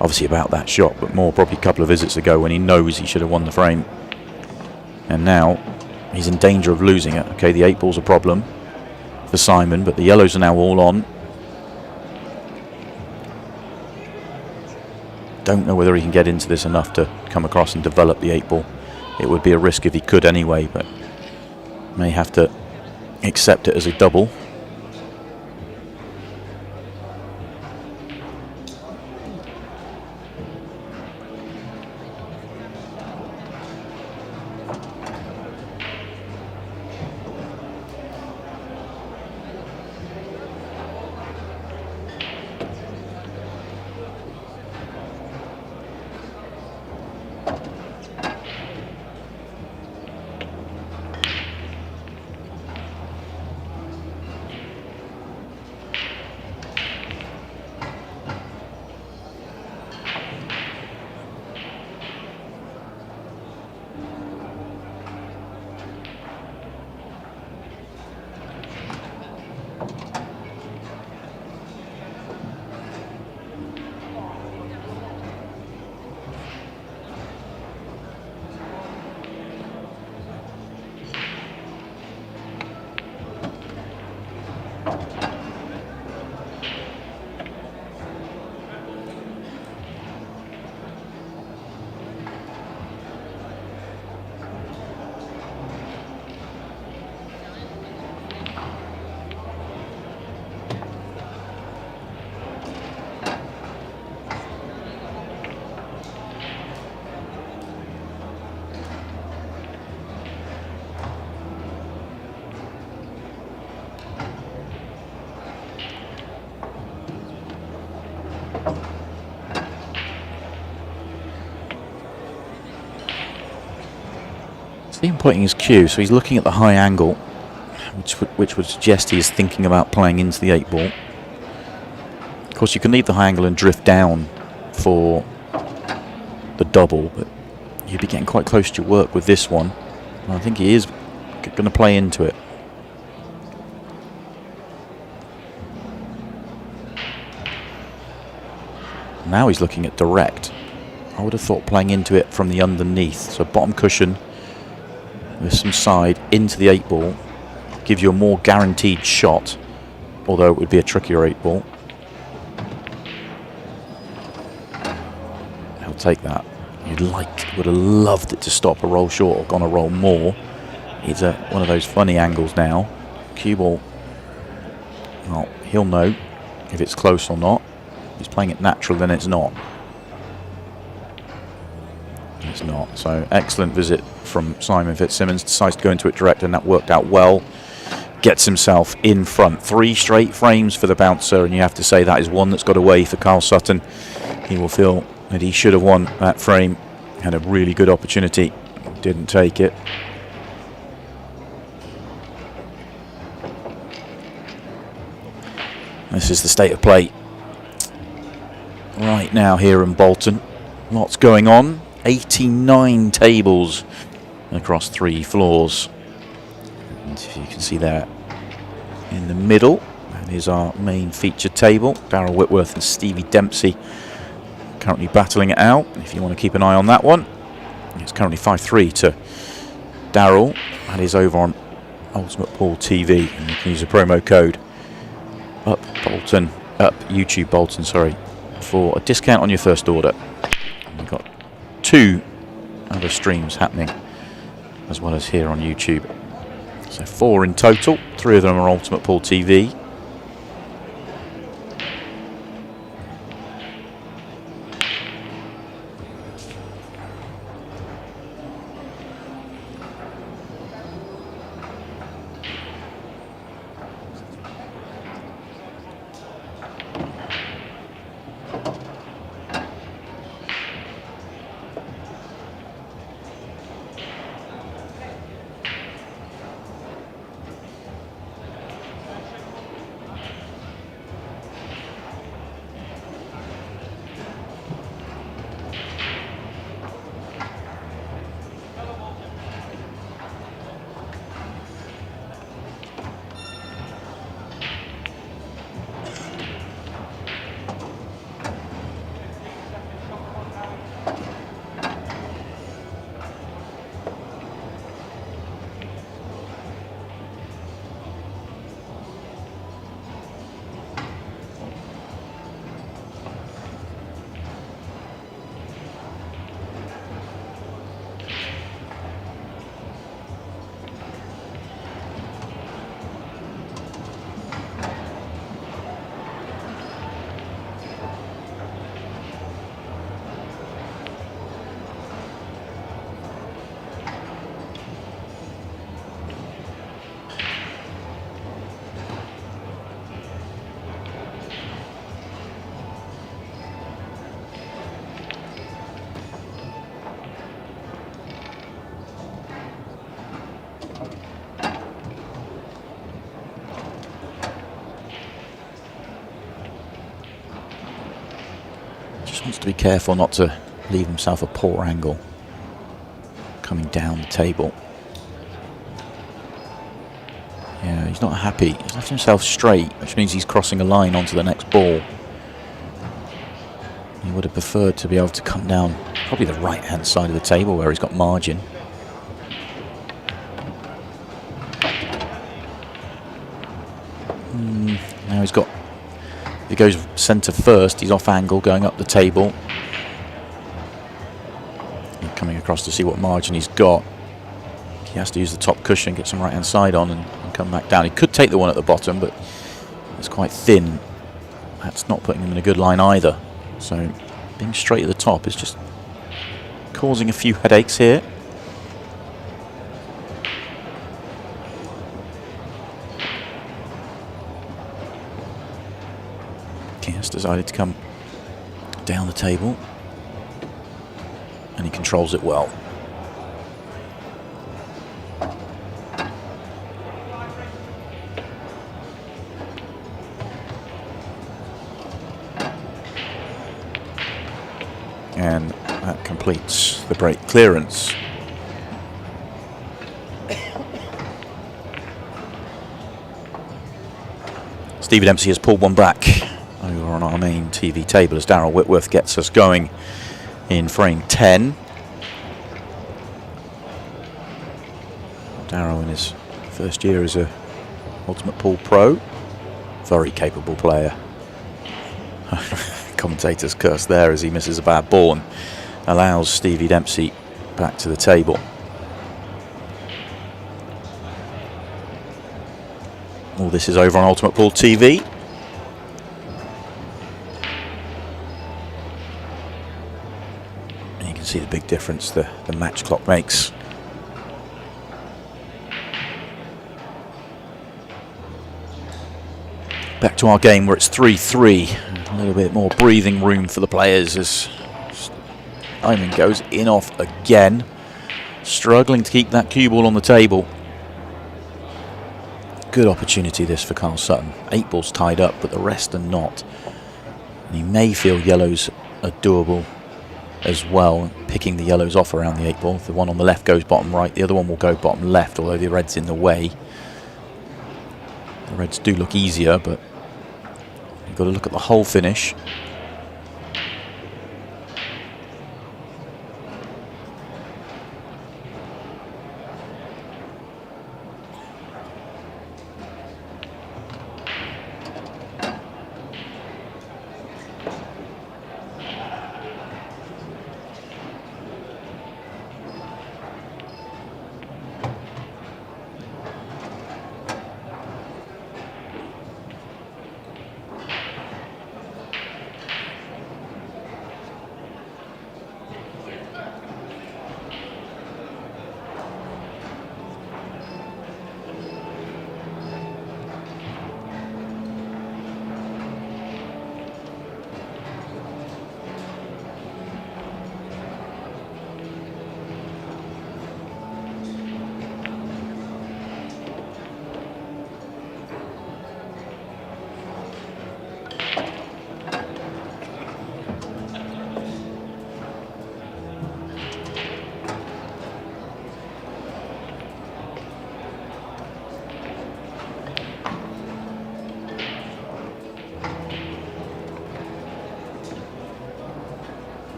obviously, about that shot, but more probably a couple of visits ago when he knows he should have won the frame. And now he's in danger of losing it. Okay, the 8 ball's a problem for Simon, but the yellows are now all on. Don't know whether he can get into this enough to come across and develop the 8 ball. It would be a risk if he could anyway, but may have to accept it as a double. See him pointing his cue, so he's looking at the high angle, which would suggest he is thinking about playing into the 8 ball. Of course, you can leave the high angle and drift down for the double, but you'd be getting quite close to your work with this one. And I think he is going to play into it. Now he's looking at direct. I would have thought playing into it from the underneath, so bottom cushion with some side into the 8 ball gives you a more guaranteed shot, although it would be a trickier 8 ball. He'll take that. Would have loved it to stop a roll short or gone a roll more. He's at one of those funny angles now. Cue ball, well, he'll know if it's close or not. If he's playing it natural, then it's not. It's not. So excellent visit from Simon Fitzsimmons. Decides to go into it direct, and that worked out well. Gets himself in front. 3 straight frames for the bouncer, and you have to say that is one that's got away for Carl Sutton. He will feel that he should have won that frame. Had a really good opportunity. Didn't take it. This is the state of play right now here in Bolton. Lots going on. 89 tables across 3 floors. And if you can see there, in the middle. That is our main feature table. Darryl Whitworth and Stevie Dempsey currently battling it out. If you want to keep an eye on that one, it's currently 5-3 to Darryl. That is over on Ultimate Pool TV, and you can use a promo code YouTube Bolton, sorry, for a discount on your first order. And we've got 2 other streams happening as well as here on YouTube. So 4 in total, 3 of them are Ultimate Pool TV. Wants to be careful not to leave himself a poor angle coming down the table. Yeah, he's not happy. He's left himself straight, which means he's crossing a line onto the next ball. He would have preferred to be able to come down probably the right-hand side of the table where he's got margin. Now he's got... If he goes centre first, he's off angle, going up the table. And coming across to see what margin he's got. He has to use the top cushion, get some right-hand side on and come back down. He could take the one at the bottom, but it's quite thin. That's not putting him in a good line either. So being straight at the top is just causing a few headaches here. He has decided to come down the table, and he controls it well. And that completes the break clearance. Stevie Dempsey has pulled one back over on our main TV table as Darryl Whitworth gets us going in frame 10. Darryl in his first year as a Ultimate Pool Pro. Very capable player. Commentator's curse there as he misses a bad ball and allows Stevie Dempsey back to the table. All this is over on Ultimate Pool TV. And you can see the big difference the match clock makes. Back to our game where it's 3-3. A little bit more breathing room for the players as Simon goes in off again. Struggling to keep that cue ball on the table. Good opportunity this for Carl Sutton. 8 balls tied up, but the rest are not. And he may feel yellows are doable as well, picking the yellows off around the 8 ball. If the one on the left goes bottom right, the other one will go bottom left, although the red's in the way. The Reds do look easier, but you've got to look at the whole finish.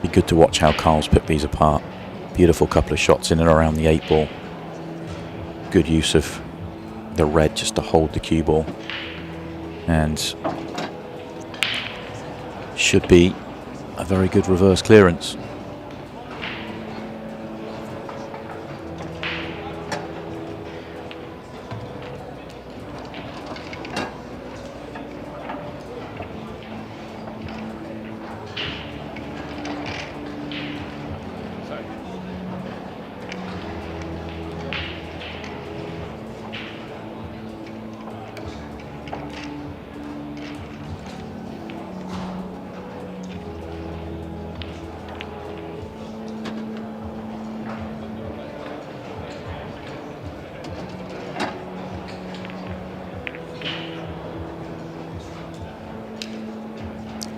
Be good to watch how Carl's picked these apart. Beautiful couple of shots in and around the 8 ball. Good use of the red just to hold the cue ball. And should be a very good reverse clearance.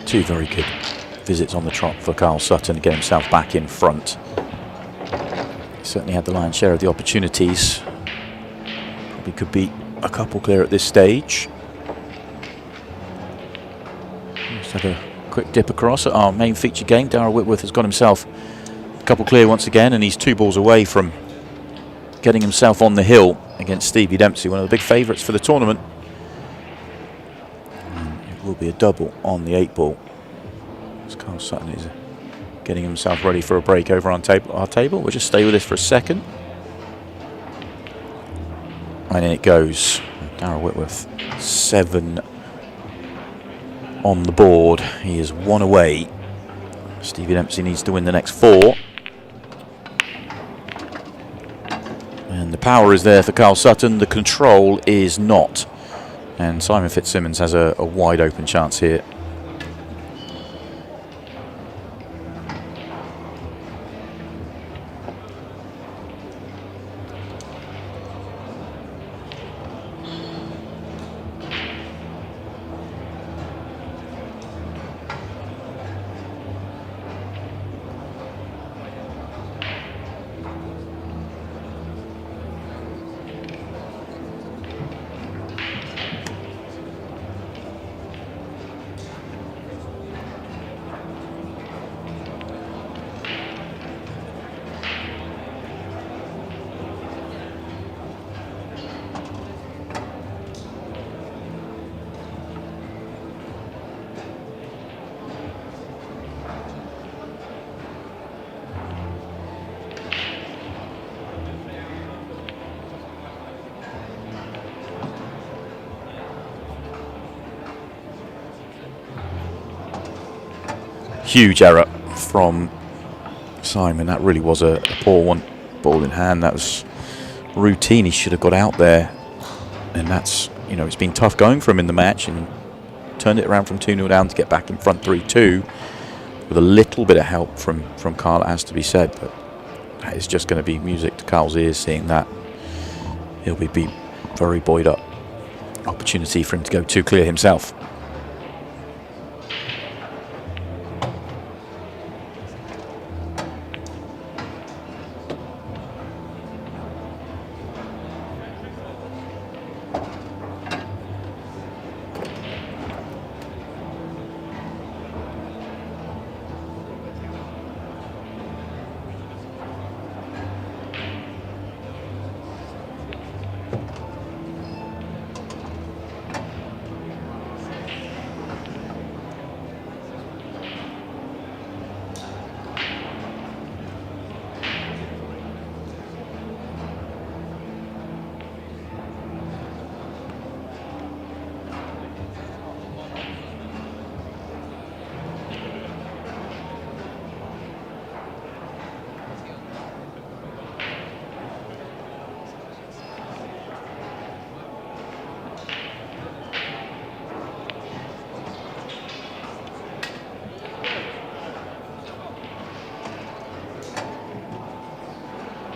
Two very good visits on the trot for Carl Sutton to get himself back in front. He certainly had the lion's share of the opportunities. Probably could be a couple clear at this stage. Let's have a quick dip across at our main feature game. Darrell Whitworth has got himself a couple clear once again, and he's 2 balls away from getting himself on the hill against Stevie Dempsey, one of the big favourites for the tournament. Will be a double on the 8 ball. As Carl Sutton is getting himself ready for a break over on our table. We'll just stay with this for a second. And in it goes. Darrell Whitworth, 7 on the board. He is 1 away. Stevie Dempsey needs to win the next 4. And the power is there for Carl Sutton. The control is not. And Simon Fitzsimmons has a wide open chance here. Huge error from Simon. That really was a poor one. Ball in hand. That was routine. He should have got out there. And that's, you know, it's been tough going for him in the match, and turned it around from 2-0 down to get back in front 3-2 with a little bit of help from Carl, it has to be said. But that is just going to be music to Carl's ears seeing that. He'll be very buoyed up. Opportunity for him to go too clear himself.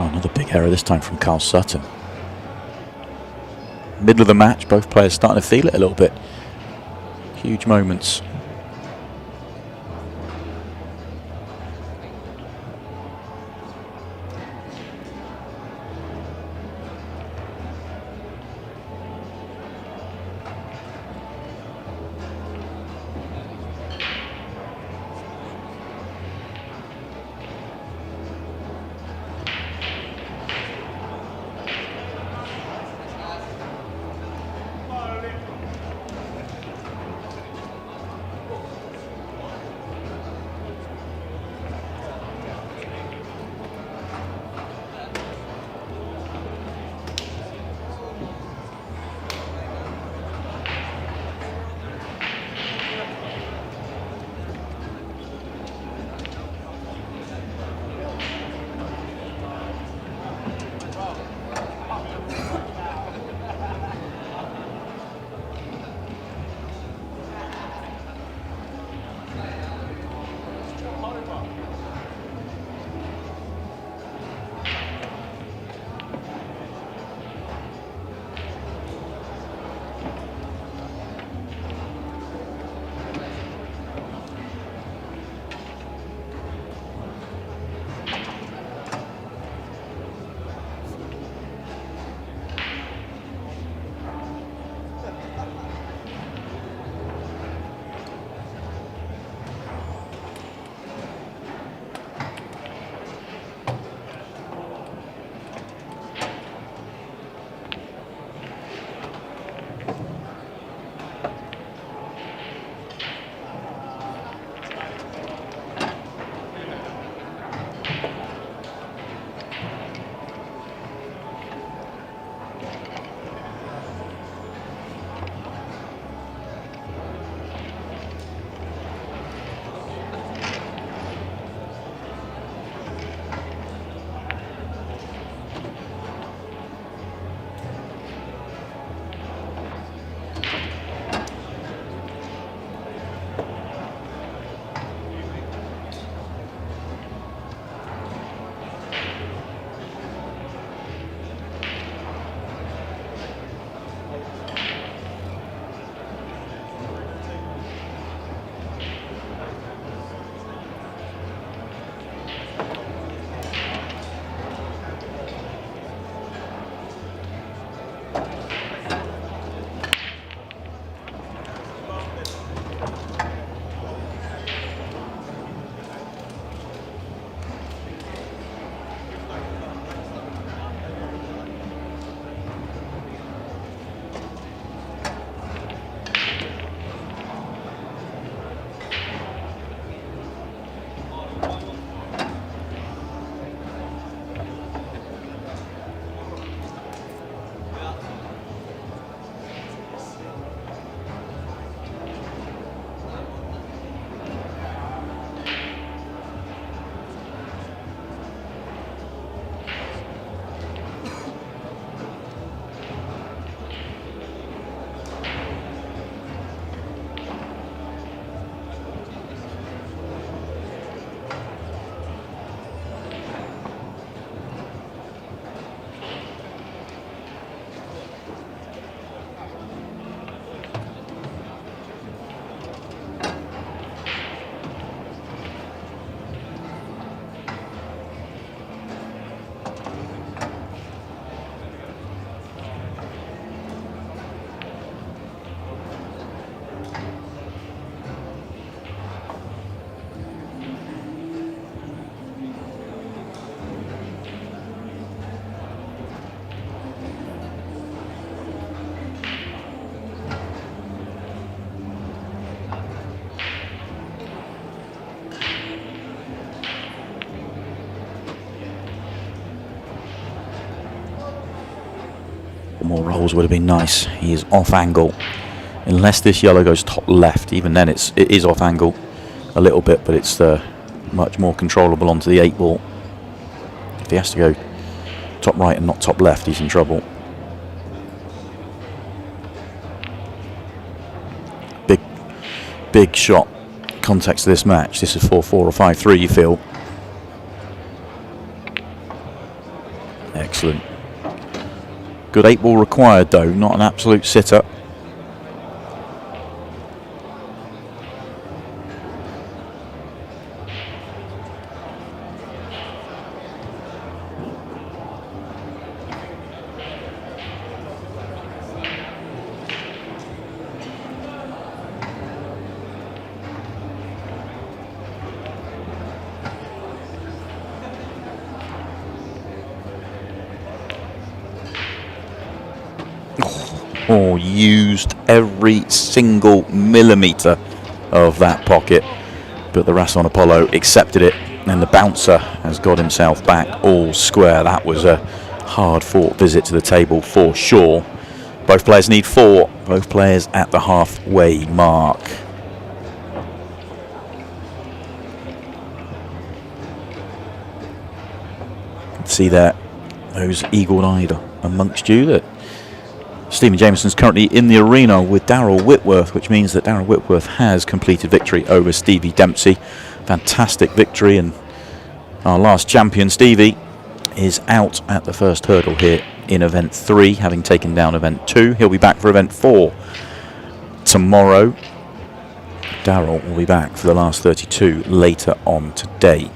Another big error, this time from Carl Sutton. Middle of the match, both players starting to feel it a little bit. Huge moments. More rolls would have been nice. He is off angle. Unless this yellow goes top left, even then it is off angle a little bit, but it's much more controllable onto the 8 ball. If he has to go top right and not top left, he's in trouble. Big shot. Context of this match. This is 4-4 or 5-3, you feel. Excellent. Good 8 ball required though, not an absolute sitter. Oh, used every single millimetre of that pocket, but the Rasson Apollo accepted it, and the bouncer has got himself back all square. That was a hard-fought visit to the table for sure. Both players need 4, both players at the halfway mark. See there, those eagle-eyed amongst you, that Stephen Jameson's currently in the arena with Darryl Whitworth, which means that Darryl Whitworth has completed victory over Stevie Dempsey. Fantastic victory, and our last champion, Stevie, is out at the first hurdle here in event 3, having taken down event 2. He'll be back for event 4 tomorrow. Darryl will be back for the last 32 later on today.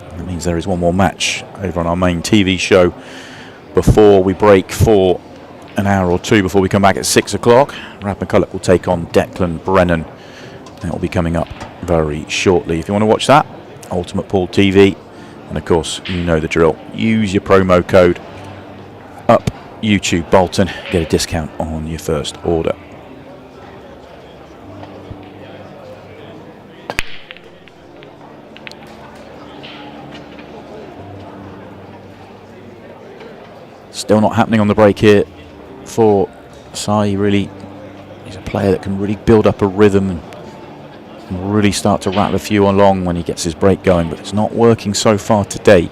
That means there is one more match over on our main TV show before we break for an hour or two before we come back at 6 o'clock. Rad McCulloch will take on Declan Brennan. That will be coming up very shortly. If you want to watch that, Ultimate Pool TV. And of course, you know the drill. Use your promo code UP YouTube Bolton. Get a discount on your first order. Still not happening on the break here for Sai. He's a player that can really build up a rhythm and really start to rattle a few along when he gets his break going, but it's not working so far today.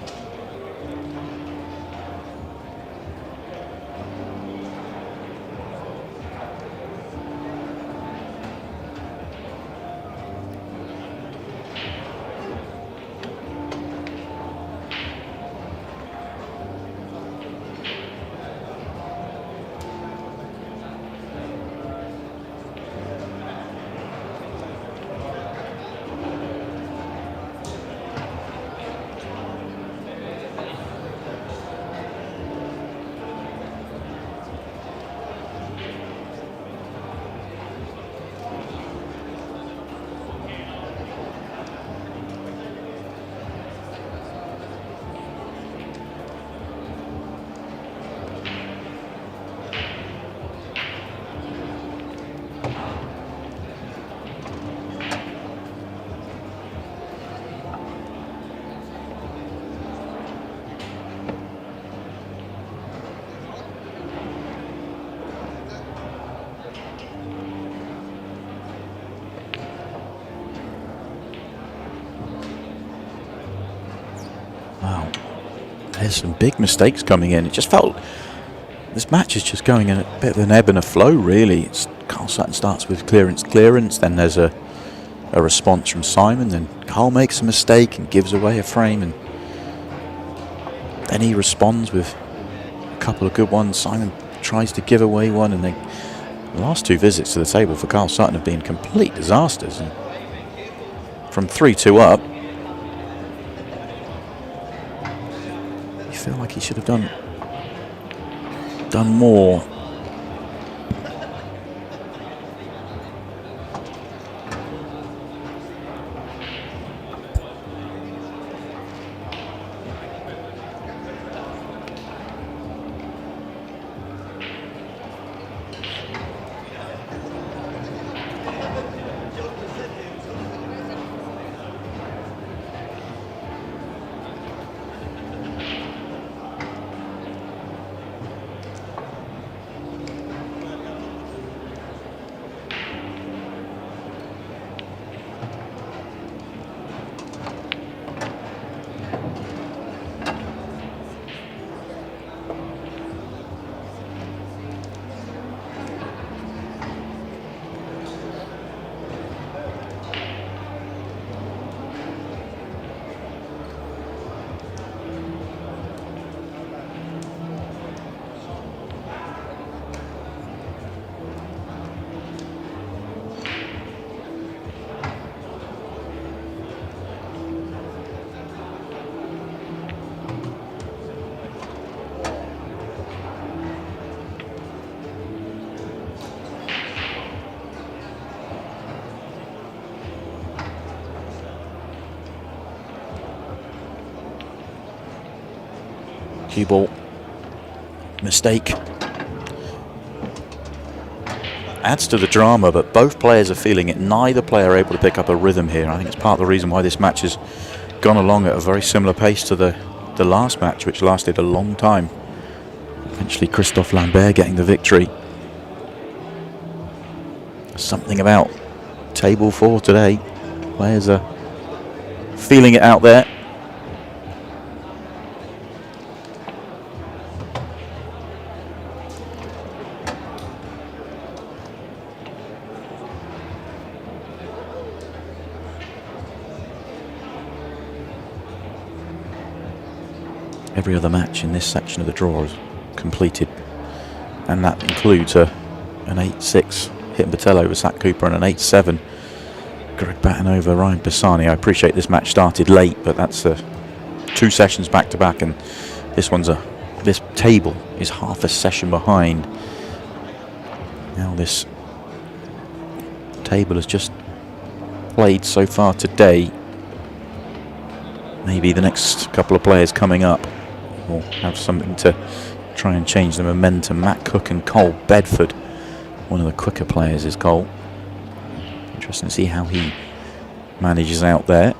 There's some big mistakes coming in. It just felt this match is just going in a bit of an ebb and a flow, really. Carl Sutton starts with clearance, then there's a response from Simon, then Carl makes a mistake and gives away a frame, and then he responds with a couple of good ones. Simon tries to give away one, and then the last 2 visits to the table for Carl Sutton have been complete disasters. And from 3-2 up, feel like he should have done more. Cue ball. Mistake. Adds to the drama, but both players are feeling it. Neither player are able to pick up a rhythm here. I think it's part of the reason why this match has gone along at a very similar pace to the last match, which lasted a long time. Eventually Christophe Lambert getting the victory. Something about table 4 today. Players are feeling it out there. Every other match in this section of the draw is completed, and that includes an 8-6 Hitton Patel over Zach Cooper and an 8-7 Greg Batten over Ryan Pisani. I appreciate this match started late, but that's 2 sessions back to back, and this table is half a session behind. Now this table has just played so far today. Maybe the next couple of players coming up will have something to try and change the momentum. Matt Cook and Cole Bedford, one of the quicker players is Cole. Interesting to see how he manages out there.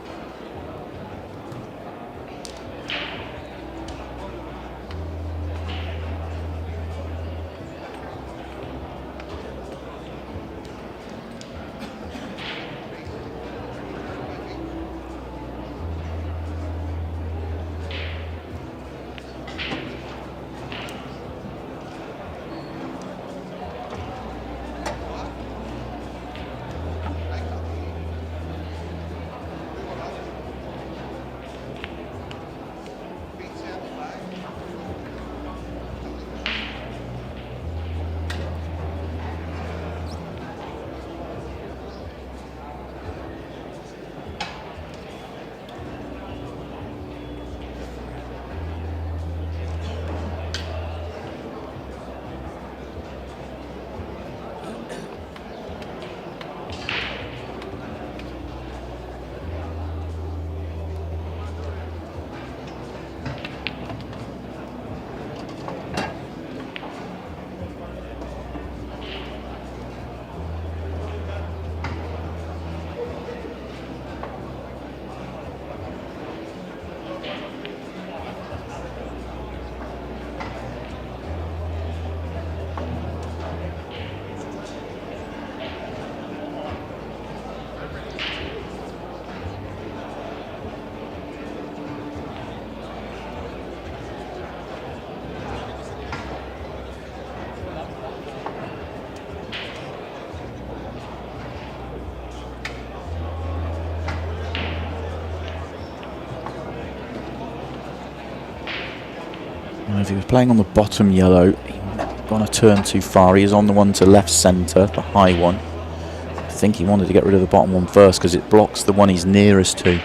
If he was playing on the bottom yellow, he might have gone a turn too far. He is on the one to left centre, the high one. I think he wanted to get rid of the bottom one first because it blocks the one he's nearest to.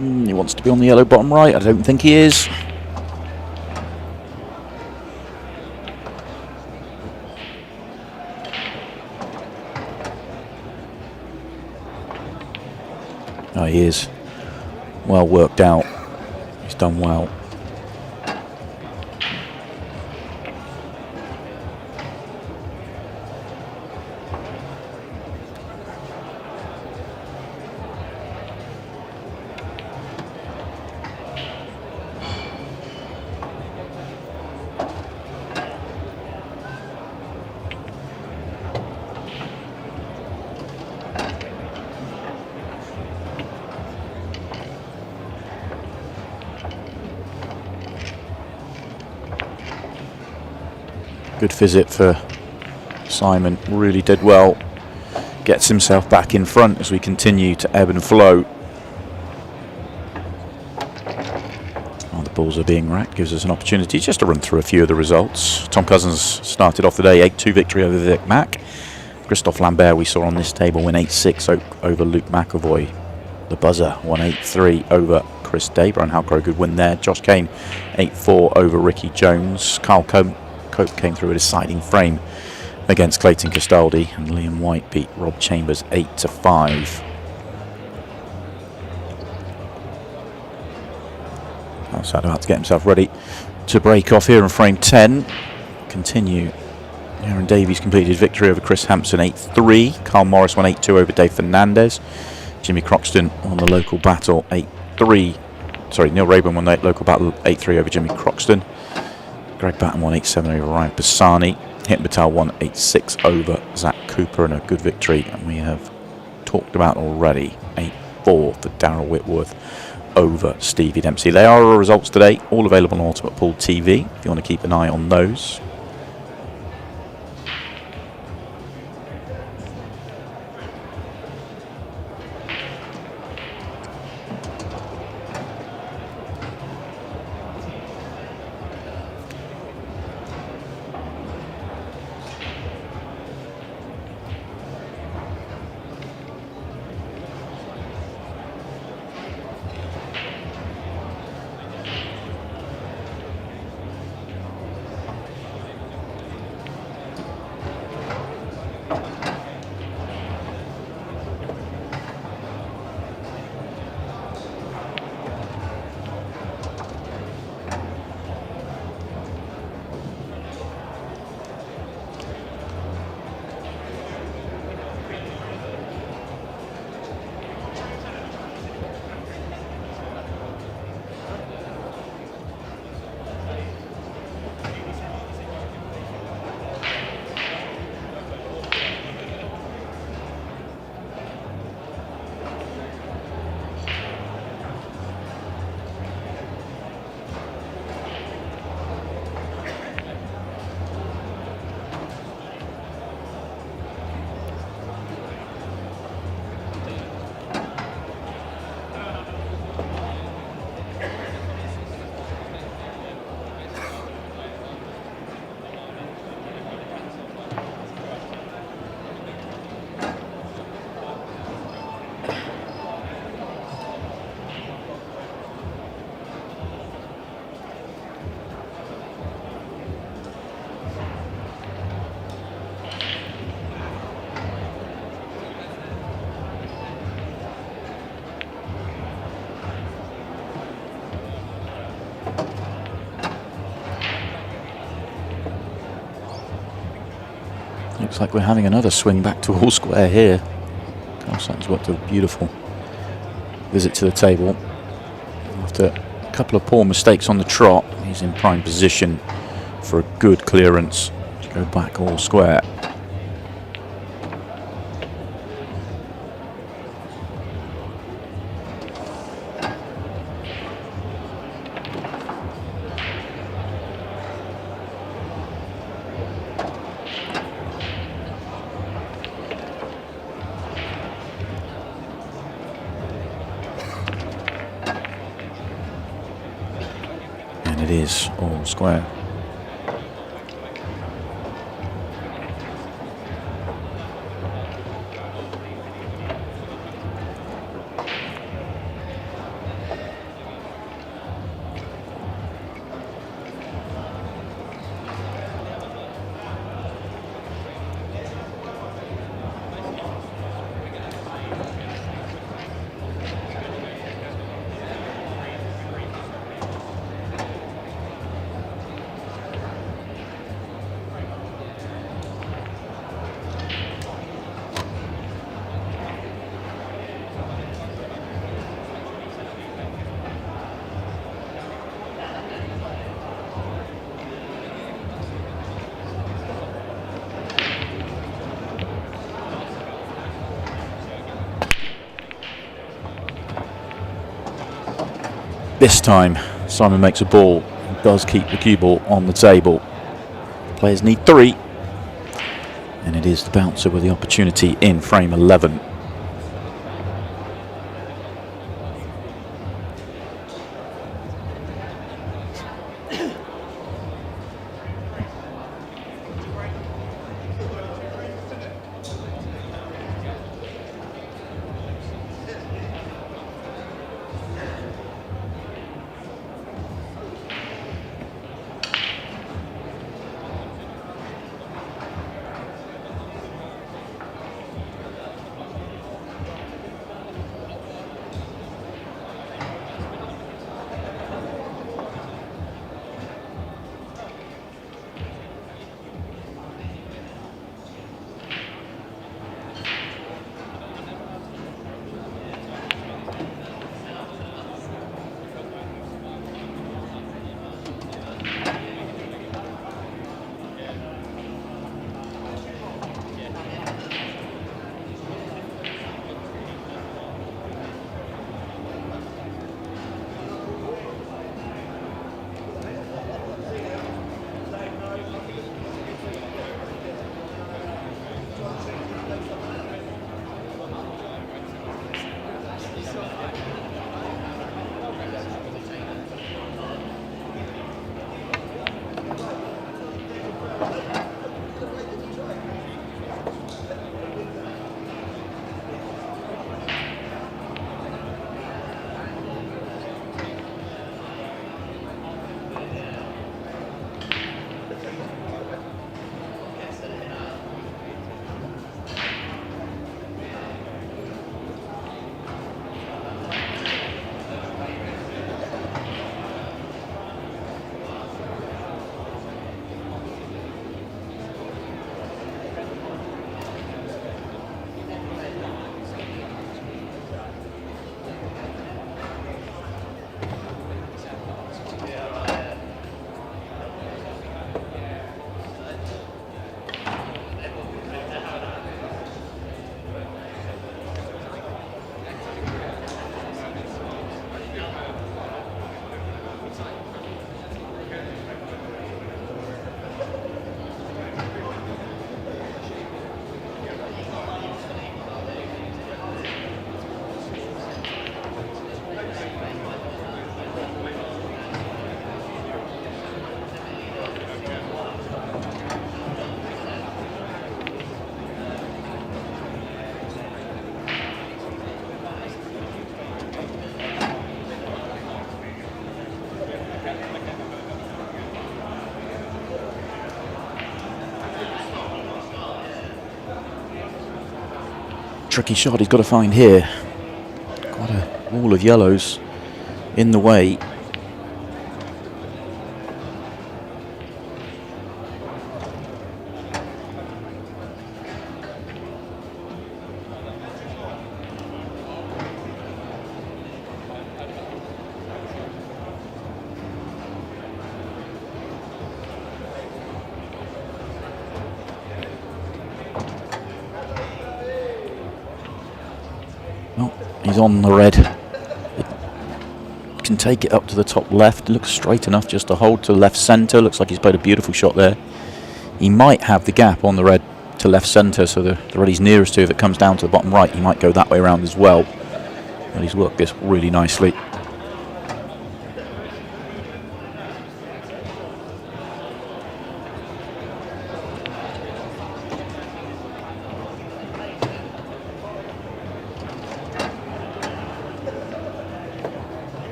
He wants to be on the yellow bottom right. I don't think he is. Oh, he is. Well worked out. He's done well. good visit for Simon. Really did well. Gets himself back in front as we continue to ebb and flow. While the balls are being racked, gives us an opportunity just to run through a few of the results. Tom Cousins started off the day 8-2 victory over Vic Mack. Christophe Lambert we saw on this table win 8-6 over Luke McAvoy. The buzzer won 8-3 over Chris Daber, and how good win there. Josh Kane 8-4 over Ricky Jones. Carl Cope came through a deciding frame against Clayton Castaldi, and Liam White beat Rob Chambers 8-5. Outside about to get himself ready to break off here in frame 10. Continue. Aaron Davies completed his victory over Chris Hampson 8-3. Carl Morris won 8-2 over Dave Fernandez. Jimmy Croxton won the local battle 8-3. Sorry, Neil Rayburn won the local battle 8-3 over Jimmy Croxton. Greg Batten won 8-7 over Ryan Pisani. Hinton Patel won 8-6 over Zach Cooper in a good victory. And we have talked about already 8-4 for Darryl Whitworth over Stevie Dempsey. They are our results today, all available on Ultimate Pool TV if you want to keep an eye on those. Looks like we're having another swing back to all square here. Carl Sutton's worked a beautiful visit to the table. After a couple of poor mistakes on the trot, he's in prime position for a good clearance to go back all square. It is all square. This time, Simon makes a ball and does keep the cue ball on the table. Players need 3. And it is the bouncer with the opportunity in frame 11. Tricky shot he's got to find here. Got a wall of yellows in the way. He's on the red. Can take it up to the top left. Looks straight enough just to hold to left centre. Looks like he's played a beautiful shot there. He might have the gap on the red to left centre, so the red he's nearest to, if it comes down to the bottom right, he might go that way around as well. And he's worked this really nicely.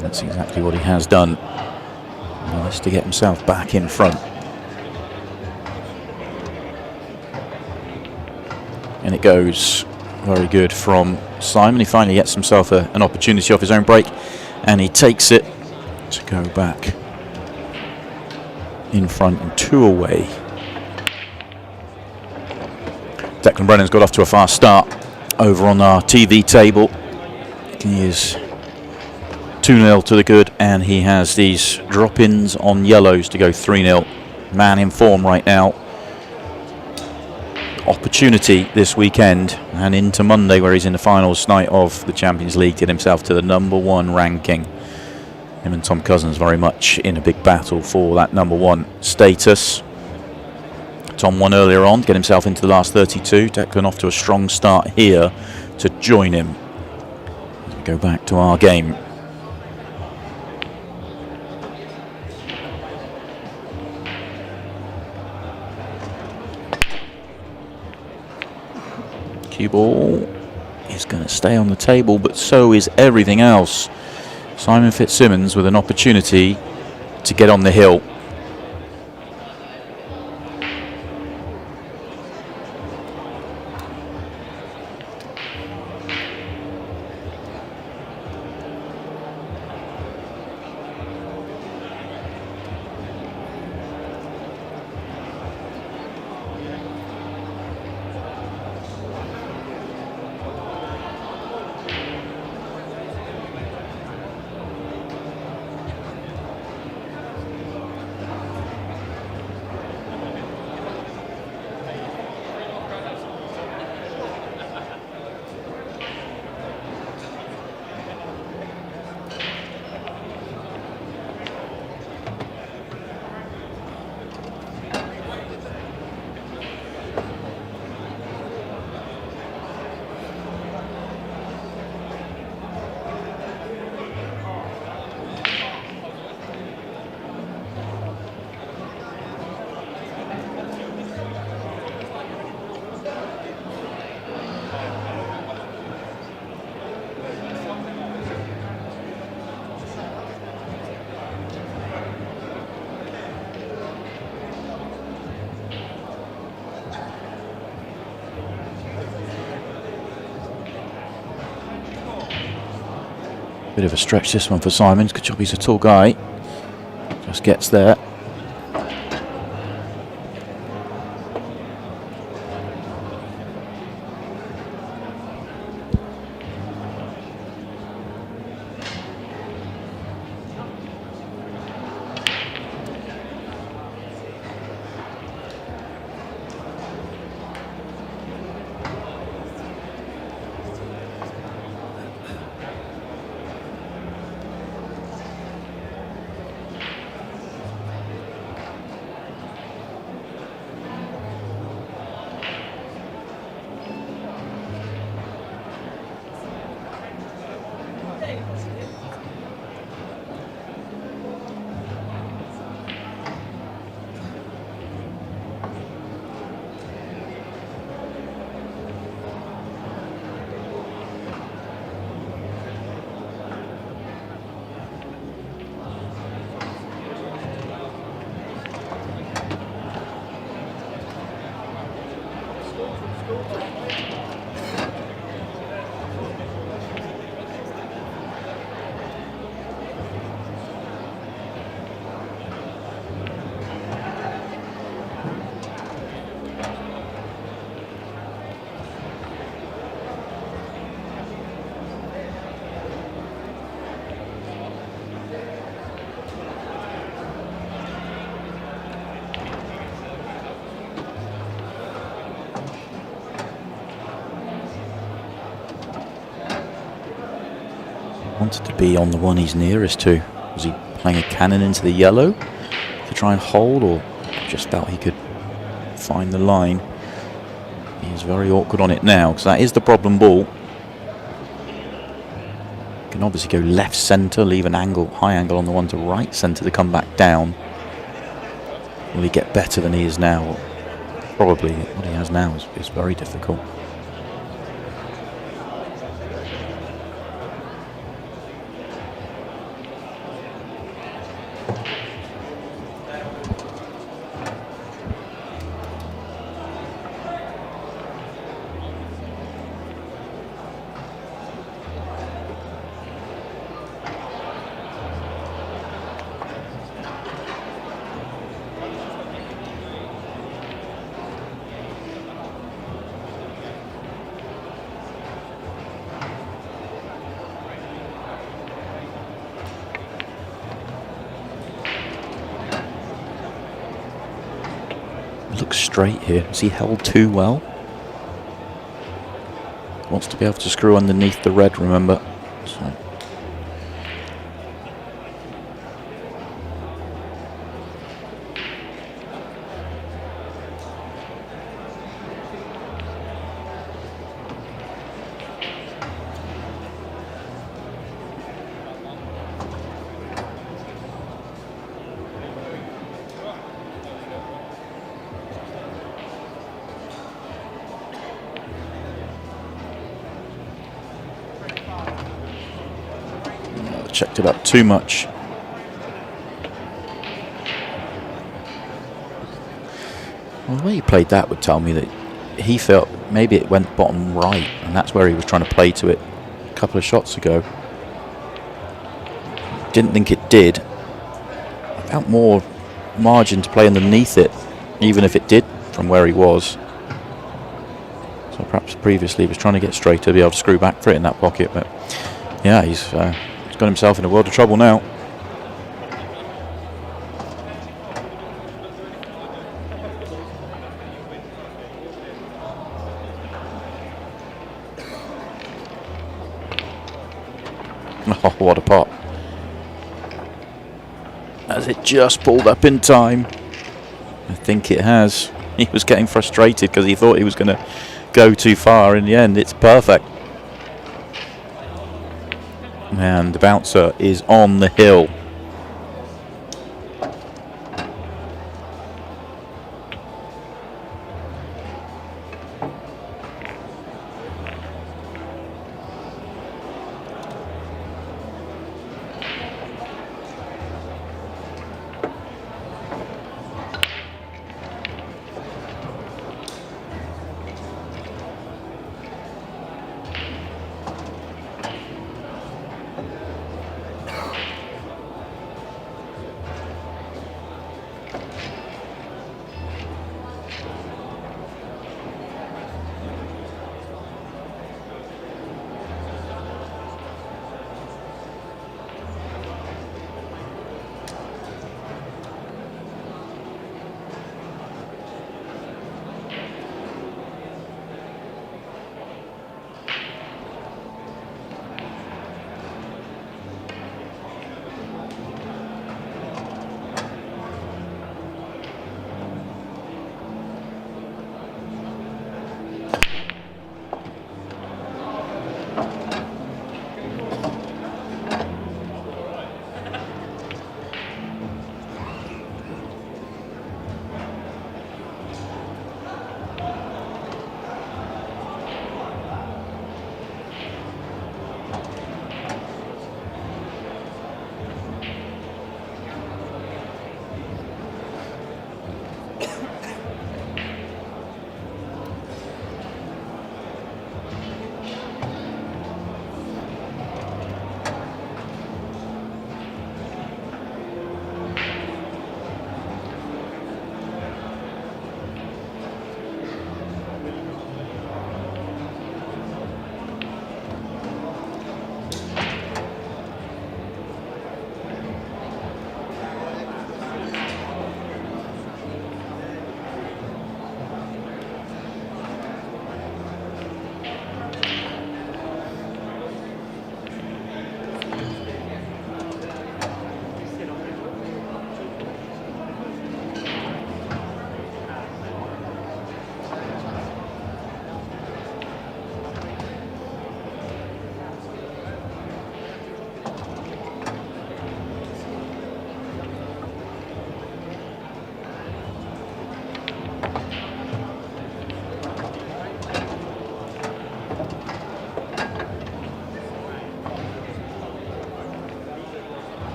That's exactly what he has done. Nice to get himself back in front. And it goes very good from Simon. He finally gets himself an opportunity off his own break, and he takes it to go back in front and 2 away. Declan Brennan's got off to a fast start over on our TV table. He is 2-0 to the good, and he has these drop-ins on yellows to go 3-0 man in form right now. Opportunity this weekend and into Monday, where he's in the finals night of the Champions League, to get himself to the #1 ranking. Him and Tom Cousins very much in a big battle for that #1 status. Tom won earlier on to get himself into the last 32. Declan off to a strong start here to join him. Go back to our game. Cue ball is going to stay on the table, but so is everything else. Simon Fitzsimmons with an opportunity to get on the hill. Bit of a stretch this one for Simons. Good job, he's a tall guy. Just gets there. Wanted to be on the one he's nearest to. Was he playing a cannon into the yellow to try and hold, or just felt he could find the line? He is very awkward on it now, because that is the problem ball. Can obviously go left centre, leave an angle, high angle on the one to right centre to come back down. Will he get better than he is now? Probably. What he has now is very difficult. looks straight here. Is he held too well? Wants to be able to screw underneath the red, remember. So. Checked it up too much. Well, the way he played that would tell me that he felt maybe it went bottom right, and that's where he was trying to play to it a couple of shots ago. Didn't think it did. I felt more margin to play underneath it, even if it did from where he was. So perhaps previously he was trying to get straight to be able to screw back for it in that pocket, but yeah, he's got himself in a world of trouble now. Oh, what a pot. Has it just pulled up in time? I think it has. He was getting frustrated because he thought he was going to go too far. In the end, it's perfect. And the bouncer is on the hill.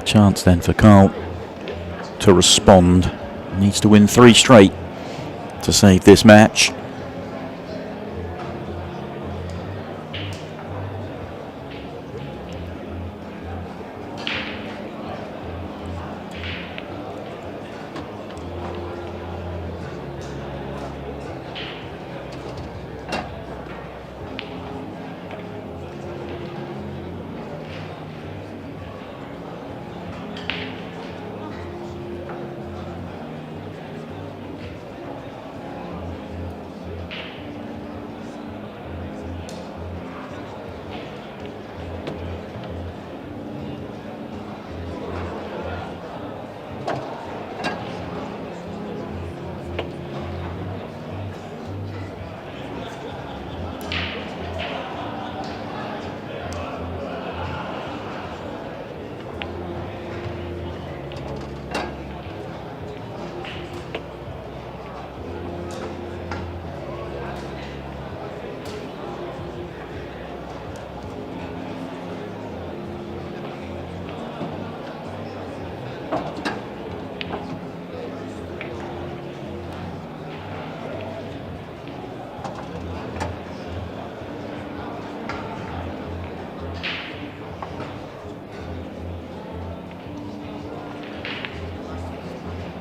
A chance then for Carl to respond. Needs to win 3 straight to save this match.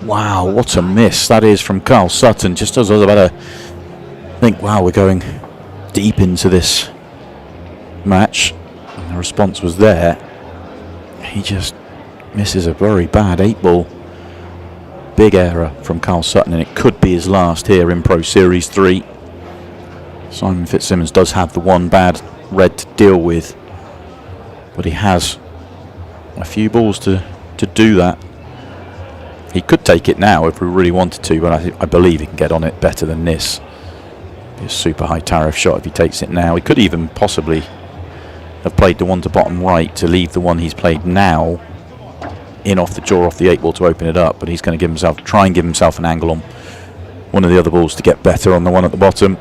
Wow, what a miss that is from Carl Sutton. Just as I was about to think, wow, we're going deep into this match, and the response was there. He just misses a very bad 8-ball. Big error from Carl Sutton, and it could be his last here in Pro Series 3. Simon Fitzsimmons does have the one bad red to deal with, but he has a few balls to do that. He could take it now if we really wanted to, but I believe he can get on it better than this. Be a super high tariff shot if he takes it now. He could even possibly have played the one to bottom right to leave the one he's played now in off the jaw off the 8-ball to open it up, but he's going to try and give himself an angle on one of the other balls to get better on the one at the bottom.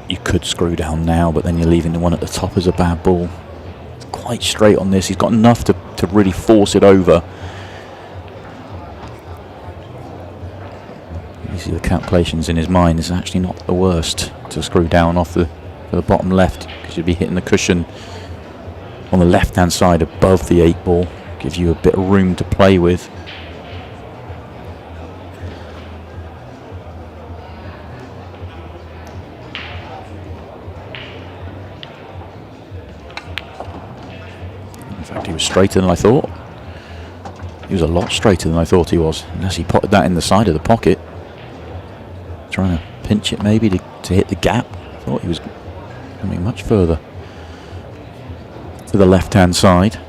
You could screw down now, but then you're leaving the one at the top as a bad ball. It's quite straight on this. He's got enough to really force it over. You see the calculations in his mind. It's actually not the worst to screw down off the bottom left, because you'd be hitting the cushion on the left-hand side above the 8-ball. Gives you a bit of room to play with. In fact, he was straighter than I thought. He was a lot straighter than I thought he was, unless he potted that in the side of the pocket. Trying to pinch it maybe to hit the gap. I thought he was coming much further to the left-hand side.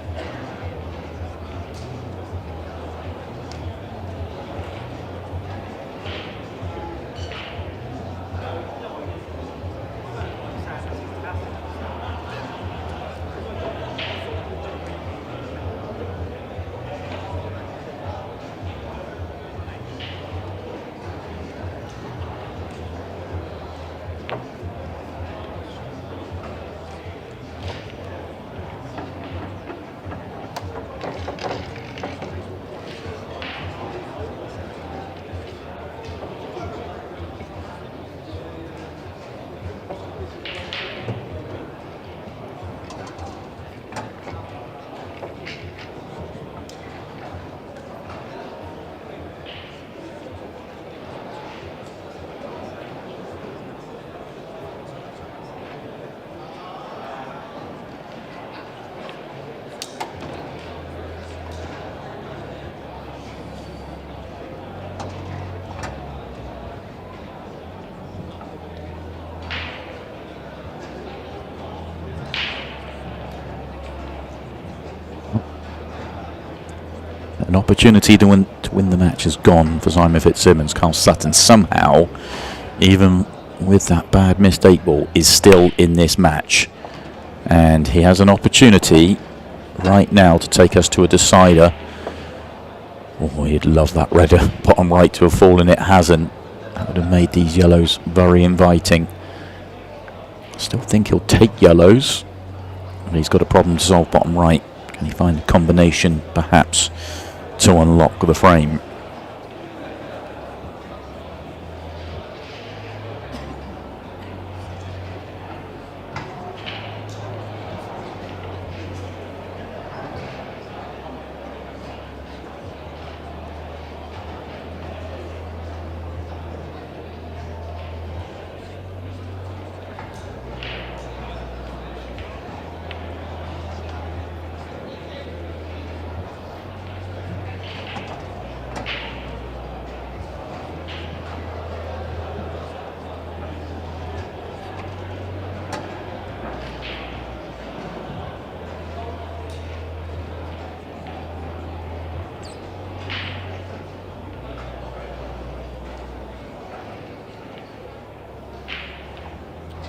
An opportunity to win the match is gone for Simon Fitzsimmons. Carl Sutton somehow, even with that bad missed 8-ball, is still in this match. And he has an opportunity right now to take us to a decider. Oh, he'd love that red bottom right to have fallen. It hasn't. That would have made these yellows very inviting. Still think he'll take yellows, but he's got a problem to solve bottom right. Can he find a combination, perhaps, to unlock the frame?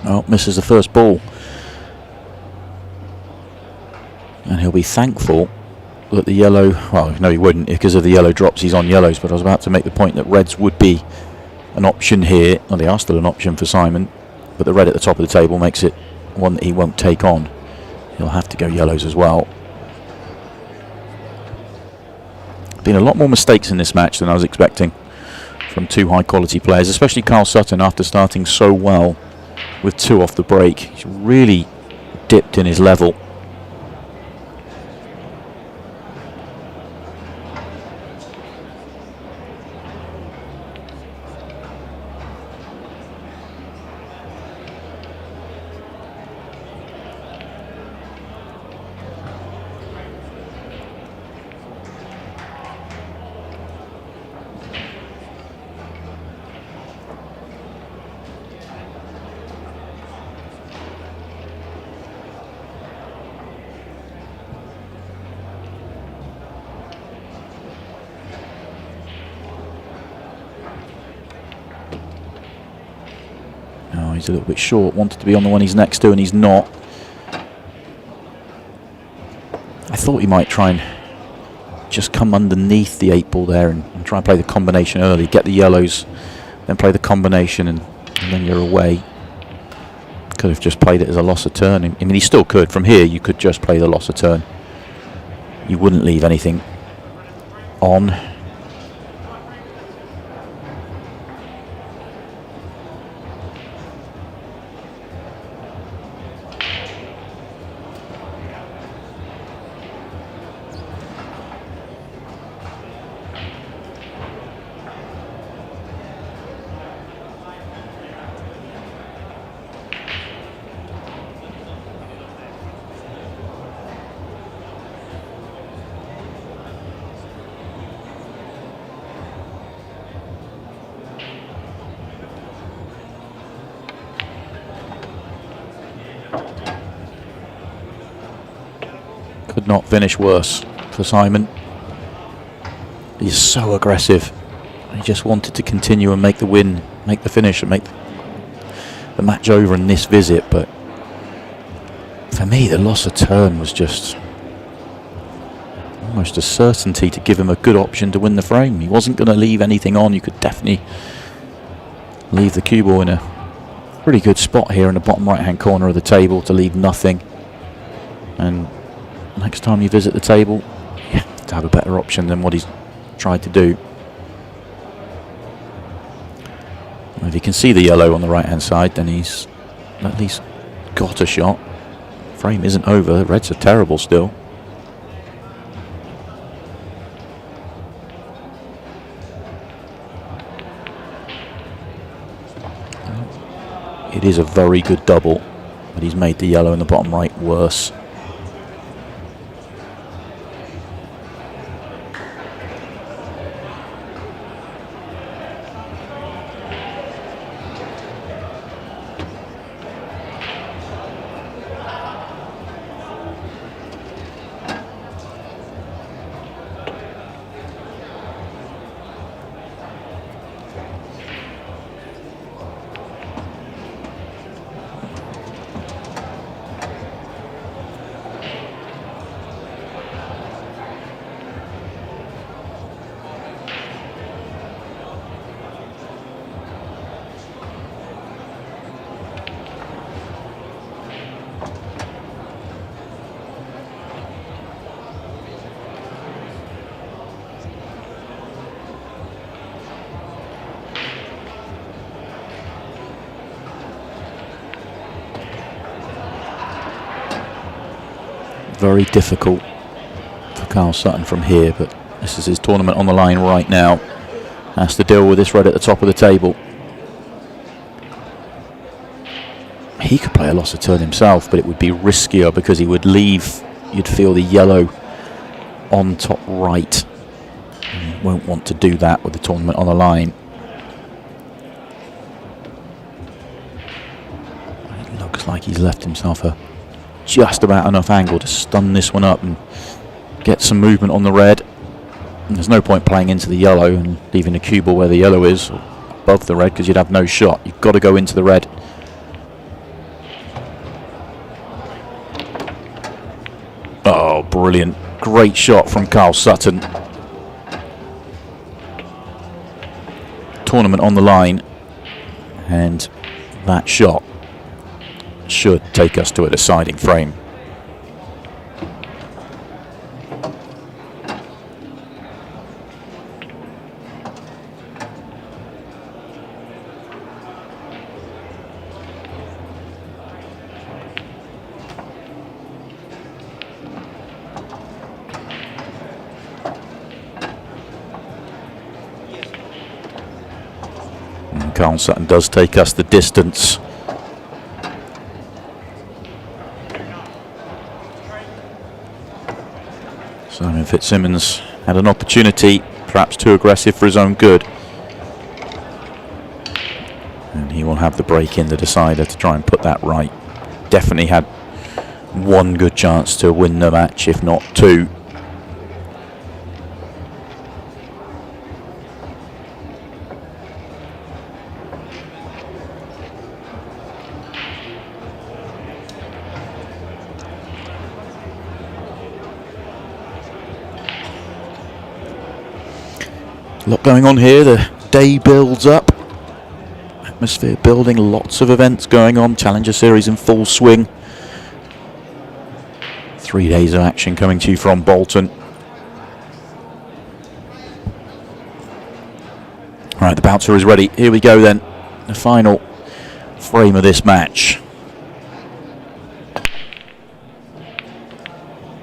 Oh, misses the first ball. And he'll be thankful that the yellow... Well, no, he wouldn't, because of the yellow drops, he's on yellows. But I was about to make the point that reds would be an option here. Well, they are still an option for Simon. But the red at the top of the table makes it one that he won't take on. He'll have to go yellows as well. Been a lot more mistakes in this match than I was expecting from two high-quality players, especially Carl Sutton after starting so well with 2 off the break. He's really dipped in his level. Oh, he's a little bit short. Wanted to be on the one he's next to, and he's not. I thought he might try and just come underneath the 8-ball there and try and play the combination early. Get the yellows, then play the combination, and then you're away. Could have just played it as a loss of turn. I mean, he still could. From here, you could just play the loss of turn. You wouldn't leave anything on. Could not finish worse for Simon. He's so aggressive. He just wanted to continue and make the win, make the finish, and make the match over in this visit. But for me, the loss of turn was just almost a certainty to give him a good option to win the frame. He wasn't going to leave anything on. You could definitely leave the cue ball in a pretty good spot here in the bottom right-hand corner of the table to leave nothing. And next time you visit the table, you have to have a better option than what he's tried to do. If he can see the yellow on the right-hand side, then he's at least got a shot. Frame isn't over. The reds are terrible still. It is a very good double, but he's made the yellow in the bottom right worse. Very difficult for Carl Sutton from here, but this is his tournament on the line right now. Has to deal with this red at the top of the table. He could play a loss of turn himself, but it would be riskier because he would leave, you'd feel, the yellow on top right. And he won't want to do that with the tournament on the line. It looks like he's left himself just about enough angle to stun this one up and get some movement on the red. And there's no point playing into the yellow and leaving the cue ball where the yellow is, or above the red, because you'd have no shot. You've got to go into the red. Oh, brilliant. Great shot from Carl Sutton. Tournament on the line. And that shot should take us to a deciding frame. Carl Sutton does take us the distance. Simon Fitzsimmons had an opportunity, perhaps too aggressive for his own good. And he will have the break in the decider to try and put that right. Definitely had one good chance to win the match, if not two. A lot going on here. The day builds up. Atmosphere building. Lots of events going on. Challenger Series in full swing. 3 days of action coming to you from Bolton. Right, the bouncer is ready. Here we go then. The final frame of this match.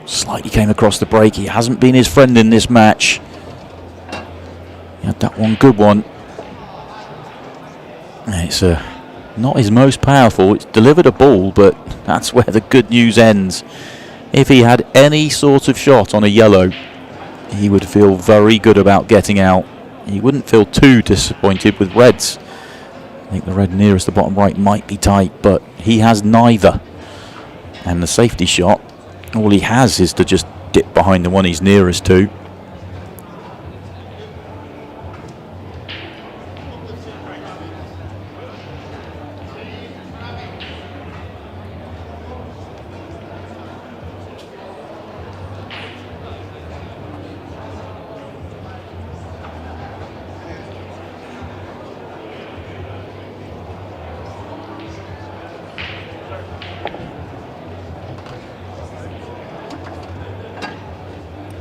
Slightly came across the break. He hasn't been his friend in this match. He had that one good one. It's not his most powerful. It's delivered a ball, but that's where the good news ends. If he had any sort of shot on a yellow, he would feel very good about getting out. He wouldn't feel too disappointed with reds. I think the red nearest the bottom right might be tight, but he has neither. And the safety shot, all he has is to just dip behind the one he's nearest to.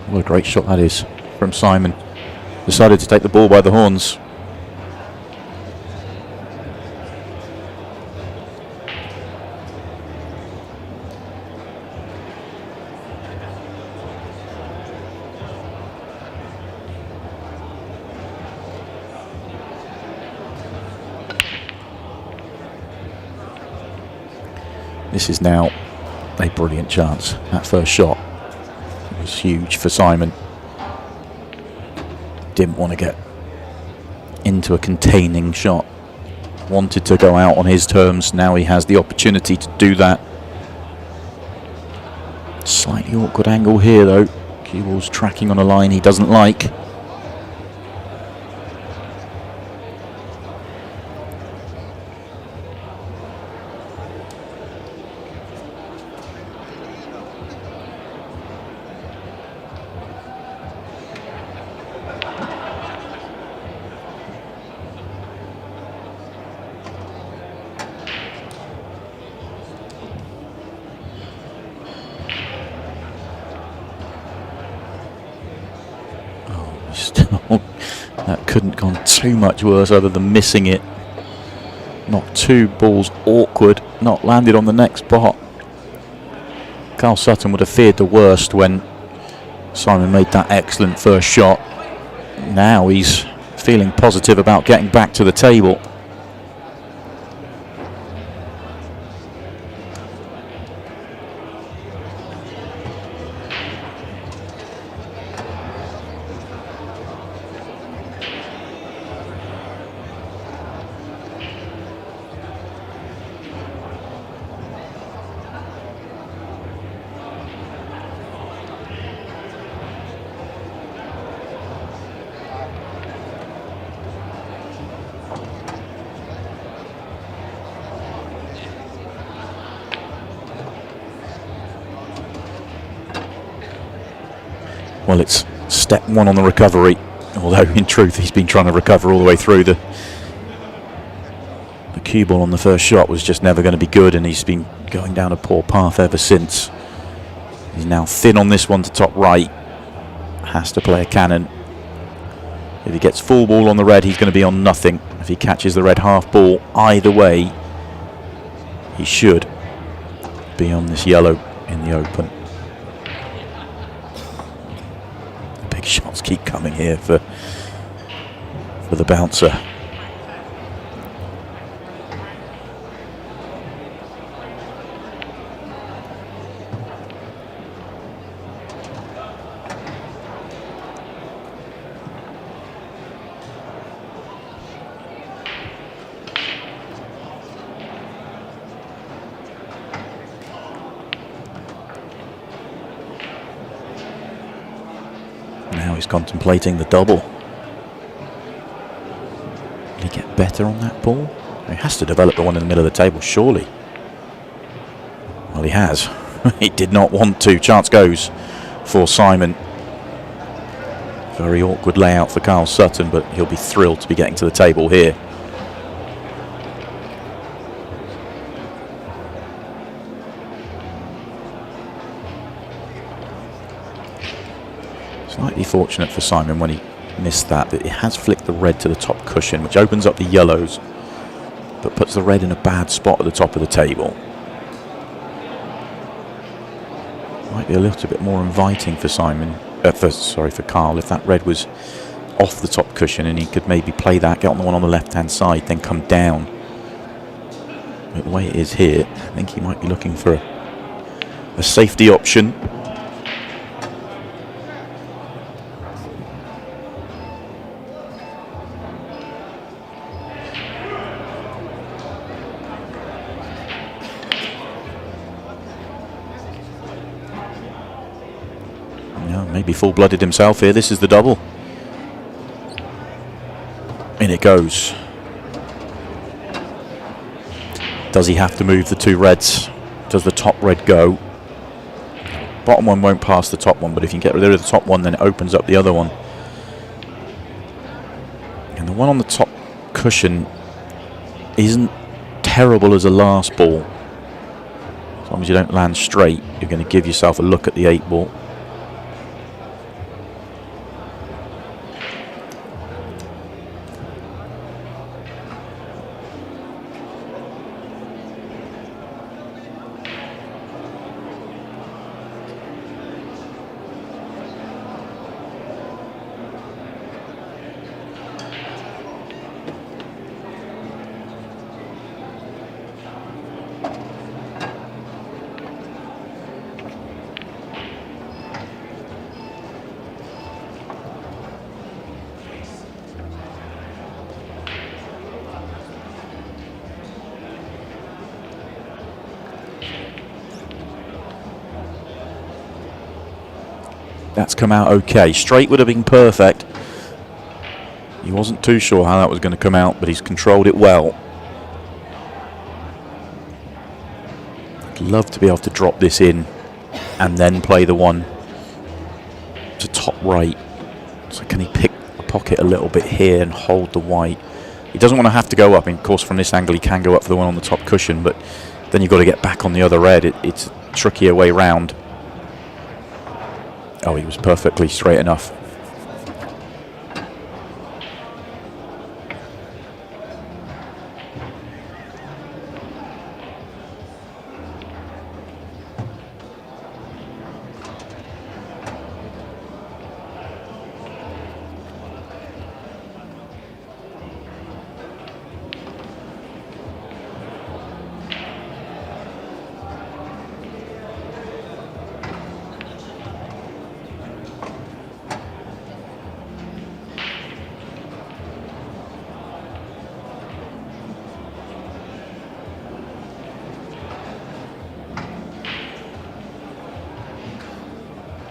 What a great shot that is from Simon. Decided to take the ball by the horns. This is now a brilliant chance. That first shot was huge for Simon. Didn't want to get into a containing shot. Wanted to go out on his terms. Now he has the opportunity to do that. Slightly awkward angle here though. Cue ball's tracking on a line he doesn't like. Still, that couldn't have gone too much worse other than missing it. Not two balls awkward, not landed on the next spot. Carl Sutton would have feared the worst when Simon made that excellent first shot. Now he's feeling positive about getting back to the table. Well, it's step one on the recovery, although in truth he's been trying to recover all the way through. The cue ball on the first shot was just never going to be good, and he's been going down a poor path ever since. He's now thin on this one to top right, has to play a cannon. If he gets full ball on the red, he's going to be on nothing. If he catches the red half ball, either way, he should be on this yellow in the open. Shots keep coming here for the bouncer. Now he's contemplating the double. Will he get better on that ball? He has to develop the one in the middle of the table, surely. Well, he has. He did not want to. Chance goes for Simon. Very awkward layout for Carl Sutton, but he'll be thrilled to be getting to the table here. Slightly fortunate for Simon when he missed that it has flicked the red to the top cushion, which opens up the yellows, but puts the red in a bad spot at the top of the table. Might be a little bit more inviting for Simon, for Carl, if that red was off the top cushion and he could maybe play that, get on the one on the left-hand side, then come down. But the way it is here, I think he might be looking for a safety option. Maybe full-blooded himself here. This is the double. In it goes. Does he have to move the two reds? Does the top red go? Bottom one won't pass the top one, but if you can get rid of the top one, then it opens up the other one. And the one on the top cushion isn't terrible as a last ball. As long as you don't land straight, you're going to give yourself a look at the 8 ball. That's come out okay. Straight would have been perfect. He wasn't too sure how that was going to come out, but he's controlled it well. I'd love to be able to drop this in and then play the one to top right. So can he pick a pocket a little bit here and hold the white? He doesn't want to have to go up. And of course, from this angle, he can go up for the one on the top cushion, but then you've got to get back on the other red. It's a trickier way round. Oh, he was perfectly straight enough.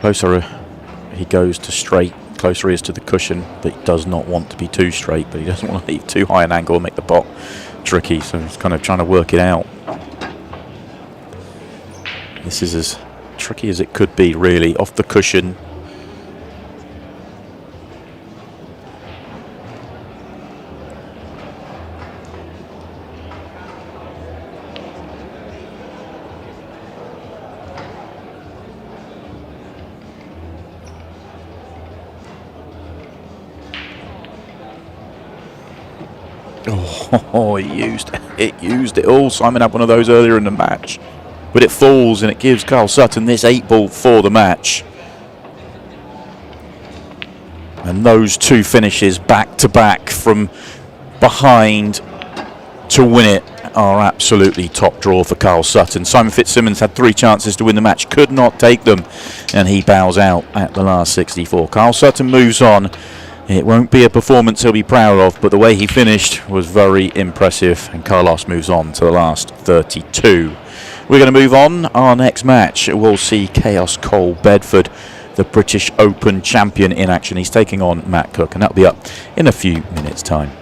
Closer he goes to straight, closer he is to the cushion, but he does not want to be too straight, but he doesn't want to leave too high an angle and make the pot tricky, so he's kind of trying to work it out. This is as tricky as it could be, really. Off the cushion. Oh, it used it all. Simon had one of those earlier in the match. But it falls and it gives Carl Sutton this 8-ball for the match. And those two finishes back to back from behind to win it are absolutely top draw for Carl Sutton. Simon Fitzsimmons had 3 chances to win the match, could not take them, and he bows out at the last 64. Carl Sutton moves on. It won't be a performance he'll be proud of, but the way he finished was very impressive, and Carlos moves on to the last 32. We're going to move on. Our next match, we'll see Chaos Cole Bedford, the British Open champion, in action. He's taking on Matt Cook, and that'll be up in a few minutes' time.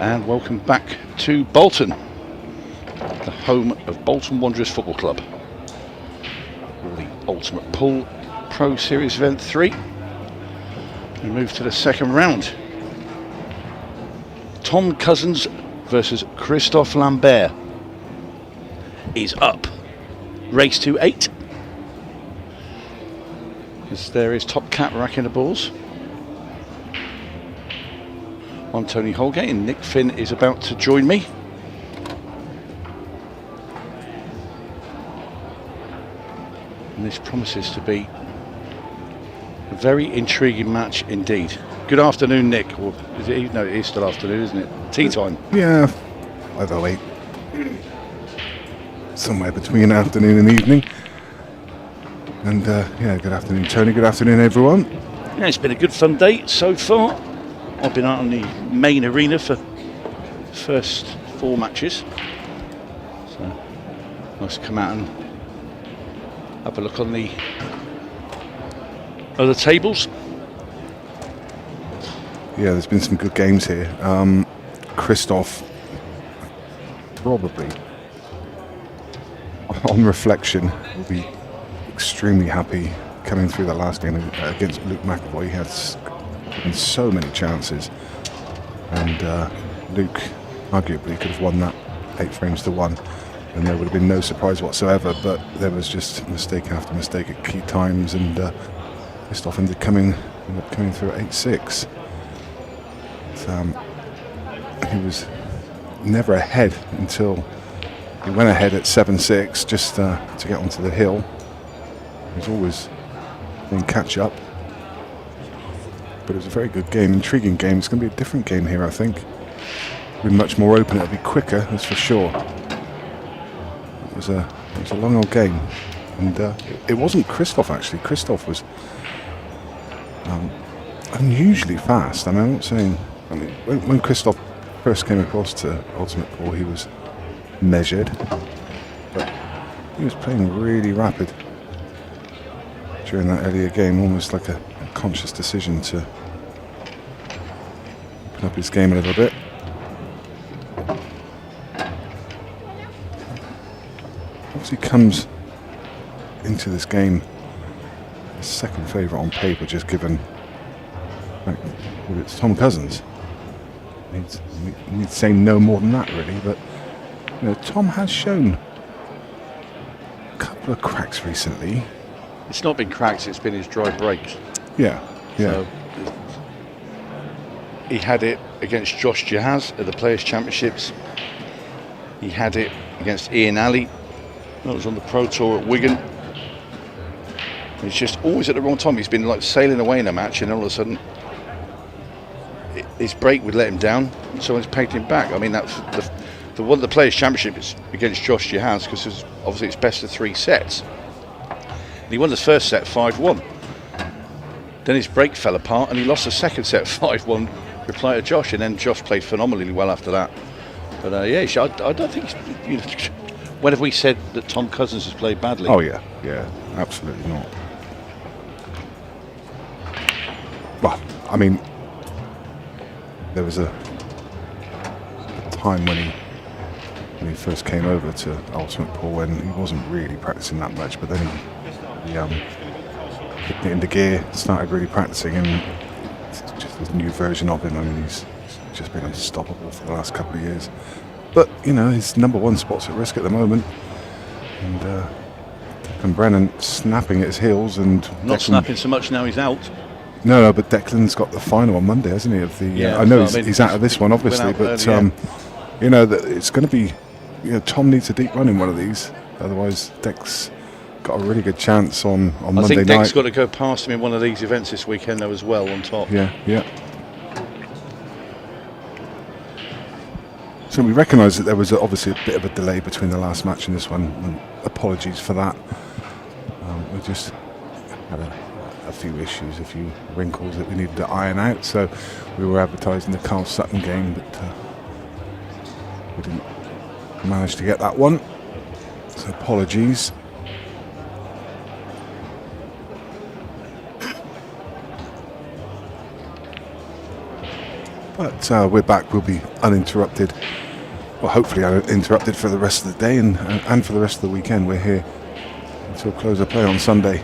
And welcome back to Bolton, the home of Bolton Wanderers Football Club. For the Ultimate Pool Pro Series Event 3. We move to the second round. Tom Cousins versus Christophe Lambert is up. Race to 8. As there is Top Cat racking the balls. I'm Tony Holgate and Nick Finn is about to join me. And this promises to be a very intriguing match indeed. Good afternoon, Nick. Or is it? No, it is still afternoon, isn't it? Tea time. Yeah, 5:08. Somewhere between afternoon and evening. And yeah, good afternoon, Tony. Good afternoon, everyone. Yeah, it's been a good fun day so far. I've been out on the main arena for the first 4 matches. So nice to come out and have a look on the other tables. Yeah, there's been some good games here. Christophe, probably, on reflection, will be extremely happy coming through the last game against Luke McAvoy. He had so many chances, and Luke arguably could have won that 8 frames to 1, and there would have been no surprise whatsoever, but there was just mistake after mistake at key times, and Christophe ended up coming through at 8-6. He was never ahead until he went ahead at 7-6 just to get onto the hill. He was always playing catch up. But it was a very good game, intriguing game. It's going to be a different game here, I think. It'll be much more open, it'll be quicker, that's for sure. It was a long old game. And it wasn't Christophe, actually. Christophe was unusually fast. I mean, I'm not saying... I mean, when Christophe first came across to Ultimate Pool, he was measured. But he was playing really rapid during that earlier game, almost like a conscious decision to open up his game a little bit. Obviously comes into this game a second favourite on paper, just given it's Tom Cousins. Need to say no more than that, really, but you know, Tom has shown a couple of cracks recently. It's not been cracks, it's been his dry breaks. Yeah. So, he had it against Josh Jahaz at the Players' Championships. He had it against Ian Alley. That was on the Pro Tour at Wigan. He's just always at the wrong time. He's been like sailing away in a match, and all of a sudden his break would let him down, and someone's pegged him back. I mean, that's the one of the Players' Championships against Josh Jahaz, because obviously it's best of 3 sets. And he won the first set 5-1. Then his break fell apart, and he lost the second set 5-1. Reply to Josh, and then Josh played phenomenally well after that. But yeah, I don't think. You know, when have we said that Tom Cousins has played badly? Oh yeah, absolutely not. Well, I mean, there was a time when he first came over to Ultimate Pool when he wasn't really practicing that much, but then he kicked it into gear, started really practicing, and it's just this new version of him. I mean, he's just been unstoppable for the last couple of years. But you know, his #1 spot's at risk at the moment, and Brennan snapping at his heels, and not snapping so much now he's out. No, but Declan's got the final on Monday, hasn't he? Of the I know he's out of this one, obviously, but you know that it's going to be. You know, Tom needs a deep run in one of these, otherwise Dec's got a really good chance on Monday night. I think Dec's got to go past him in one of these events this weekend, though, as well, on top. Yeah. So we recognise that there was obviously a bit of a delay between the last match and this one, and apologies for that. We just had a few issues, a few wrinkles that we needed to iron out, so we were advertising the Carl Sutton game, but we didn't manage to get that one, so apologies. But we're back. We'll be uninterrupted. Well, hopefully uninterrupted for the rest of the day and for the rest of the weekend. We're here until close of play on Sunday.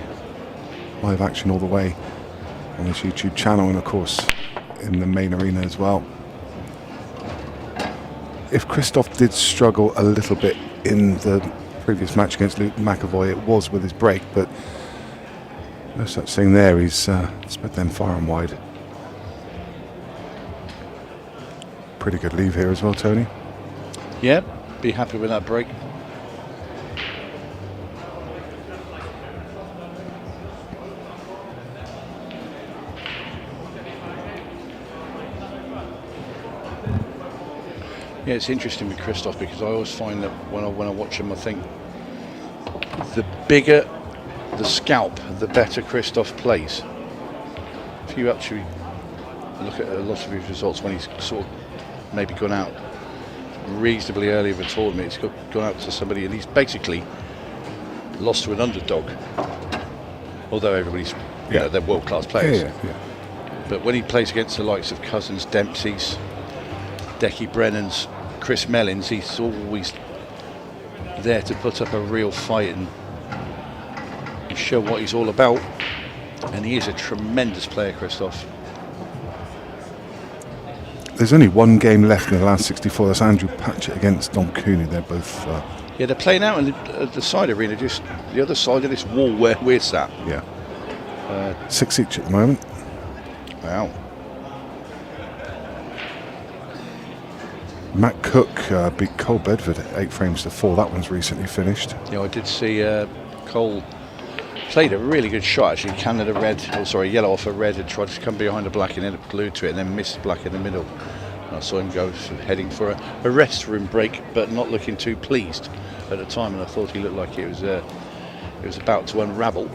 Live action all the way on this YouTube channel and, of course, in the main arena as well. If Christoph did struggle a little bit in the previous match against Luke McAvoy, it was with his break, but no such thing there. He's spread them far and wide. Pretty good leave here as well, Tony. Yeah, be happy with that break. Yeah, it's interesting with Christoph because I always find that when I watch him, I think the bigger the scalp, the better Christoph plays. If you actually look at a lot of his results when he's sort of maybe gone out reasonably early of a tournament, he's gone out to somebody and he's basically lost to an underdog. Although everybody's, you know, they're world-class players. Yeah. But when he plays against the likes of Cousins, Dempsey's, Decky Brennan's, Chris Mellins, he's always there to put up a real fight and show what he's all about. And he is a tremendous player, Christoph. There's only one game left in the last 64. That's Andrew Patchett against Don Cooney. They're both... yeah, they're playing out in the side arena, just the other side of this wall where we're sat. Yeah. 6 each at the moment. Wow. Matt Cook beat Cole Bedford at 8 frames to 4. That one's recently finished. Yeah, I did see Cole played a really good shot actually. Canada red, yellow off a red and tried to come behind the black and ended up glued to it and then missed black in the middle. And I saw him go heading for a rest room break, but not looking too pleased at the time. And I thought he looked like it was about to unravel.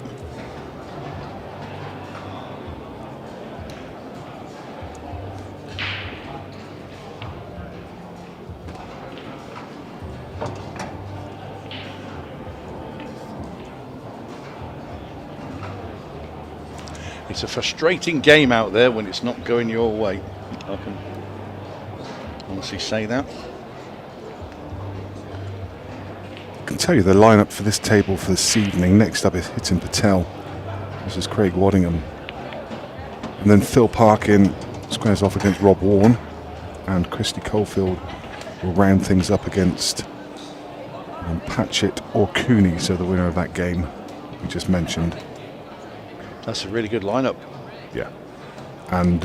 It's a frustrating game out there when it's not going your way. I can honestly say that. I can tell you the lineup for this table for this evening. Next up is Hitin Patel. This is Craig Waddingham. And then Phil Parkin squares off against Rob Warren. And Christy Colefield will round things up against Patchett or Cooney. So the winner of that game we just mentioned. That's a really good lineup. Yeah. And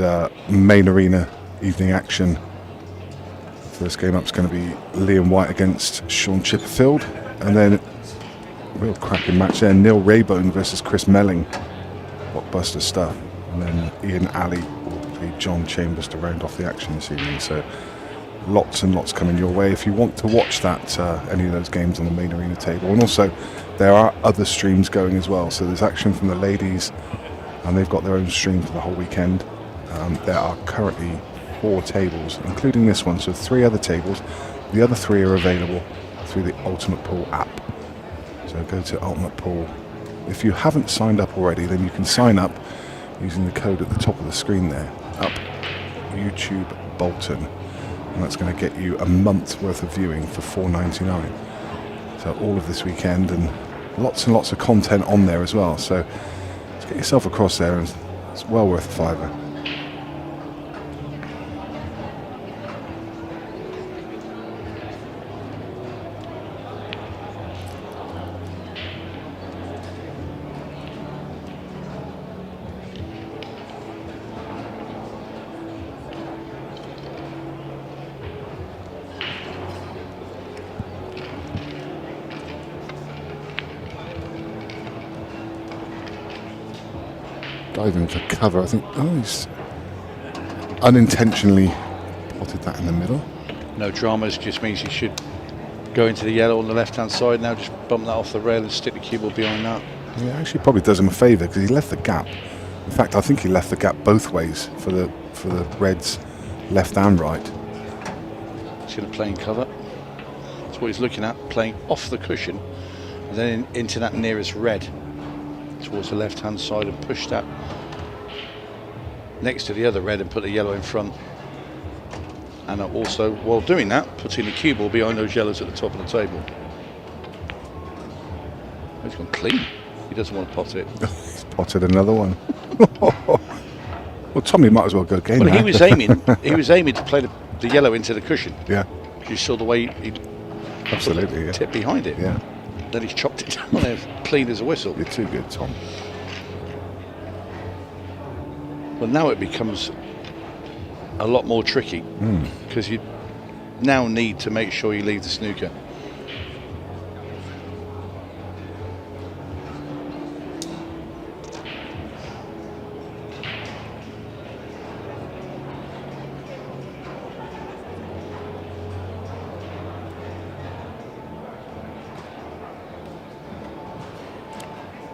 main arena evening action. First game up is going to be Liam White against Sean Chipperfield. And then real cracking match there. Neil Raybone versus Chris Melling. Blockbuster stuff. And then Ian Alley will play John Chambers to round off the action this evening. So lots and lots coming your way if you want to watch that, any of those games on the main arena table. And also there are other streams going as well. So there's action from the ladies and they've got their own stream for the whole weekend. There are currently 4 tables, including this one, so 3 other tables. The other 3 are available through the Ultimate Pool app. So go to Ultimate Pool. If you haven't signed up already, then you can sign up using the code at the top of the screen there, up YouTube Bolton. And that's going to get you a month's worth of viewing for $4.99. So all of this weekend and lots of content on there as well. So let's get yourself across there and it's well worth a fiver. Diving for cover, I think. Oh, he's unintentionally potted that in the middle. No dramas, just means you should go into the yellow on the left hand side now, just bump that off the rail and stick the cue ball behind that. Yeah, actually probably does him a favour because he left the gap. In fact, I think he left the gap both ways for the Reds, left and right. He's going to play in cover. That's what he's looking at, playing off the cushion and then into that nearest red towards the left hand side and push that next to the other red and put the yellow in front. and also, while doing that, putting the cue ball behind those yellows at the top of the table. He's gone clean. He doesn't want to pot it. He's potted another one. Well, Tommy might as well go again. Well, now. he was aiming. He was aiming to play the yellow into the cushion. Yeah, You saw the way he absolutely. Yeah. tipped behind it. Yeah, Then he's chopped it down there, clean as a whistle. you're too good, Tom. Well, now it becomes a lot more tricky because you now need to make sure you leave the snooker.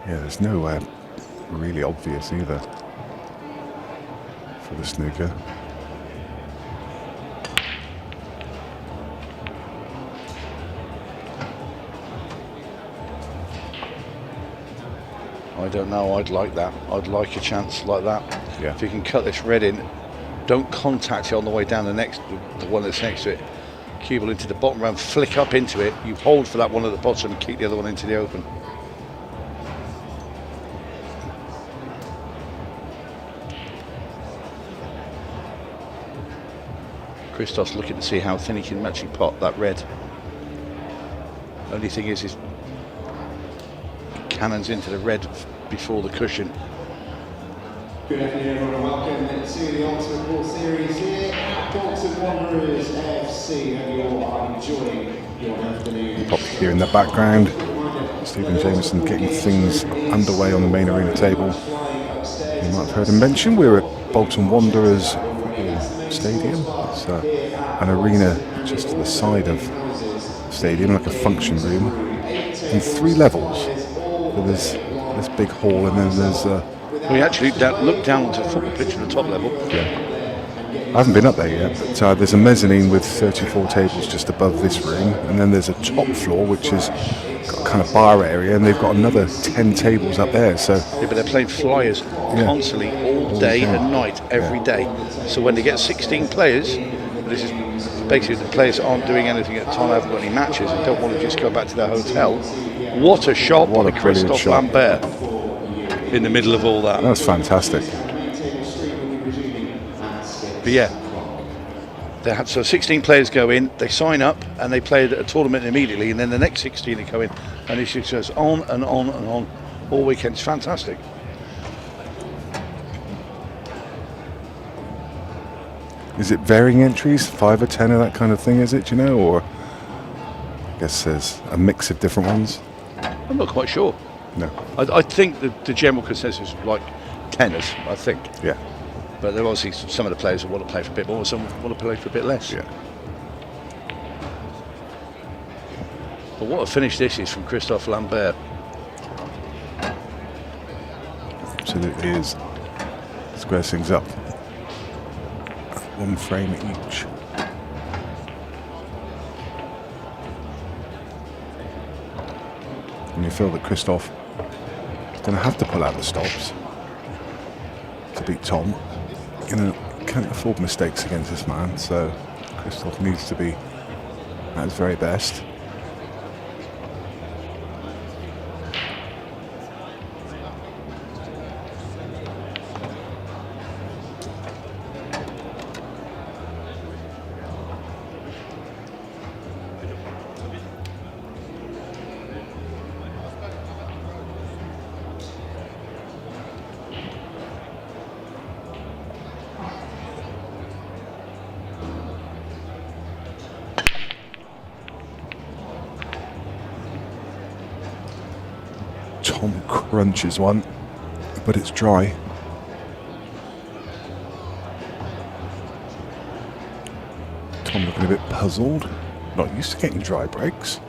Yeah, there's no really obvious either for the snooker. I don't know, I'd like that. I'd like a chance like that. Yeah. If you can cut this red in, don't contact it on the way down the one that's next to it. Cue ball into the bottom round, flick up into it, you hold for that one at the bottom and keep the other one into the open. Christoph's looking to see how thin he can actually pot that red. Only thing is he cannons into the red before the cushion. Good afternoon, everyone, and welcome to the Ultimate Ball Series here at Bolton Wanderers FC. Hope you all are enjoying your afternoon. Pop here in the background. Stephen Jameson getting things underway on the main arena table. You might have heard him mention we're at Bolton Wanderers Stadium. It's an arena just to the side of the stadium, like a function room, in 3 levels. So there's this big hall, and then there's We actually look down to the football pitch at the top level. I haven't been up there yet, but there's a mezzanine with 34 tables just above this room, and then there's a top floor which has got a kind of bar area, and they've got another 10 tables up there. So Yeah, but they're playing flyers constantly, all day and night, every day. So when they get 16 players, this is basically the players that aren't doing anything at the time, haven't got any matches, and don't want to just go back to their hotel. What a shot by Christophe Lambert in the middle of all that. that's fantastic. But yeah, they had, so 16 players go in, they sign up, and they play a tournament immediately, and then the next 16 that go in, and it just goes on and on and on all weekend. It's fantastic. Is it varying entries, 5 or 10 or that kind of thing, is it, do you know? Or I guess there's a mix of different ones? I'm not quite sure. No. I think the general consensus is like tenors, I think. Yeah. But there are obviously some of the players who want to play for a bit more, some want to play for a bit less. Yeah. But what a finish this is from Christophe Lambert. Absolutely is. Squares things up. 1 frame each. And you feel that Christophe is going to have to pull out the stops to beat Tom. Can't afford mistakes against this man, so Christophe needs to be at his very best. Tom crunches one, but it's dry. Tom looking a bit puzzled. Not used to getting dry breaks.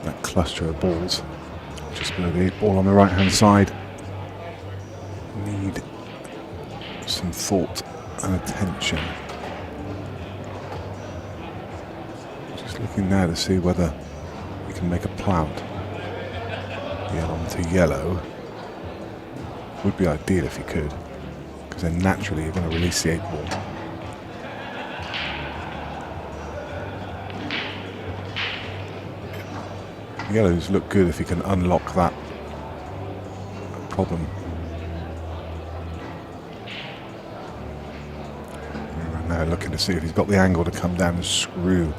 That cluster of balls just below the 8 ball on the right hand side. Need some thought and attention. Just looking now to see whether we can make a plant. Yellow onto yellow would be ideal if you could, because then naturally you're going to release the 8 ball. Yellows look good if you can unlock that problem. We're now looking to see if he's got the angle to come down and screw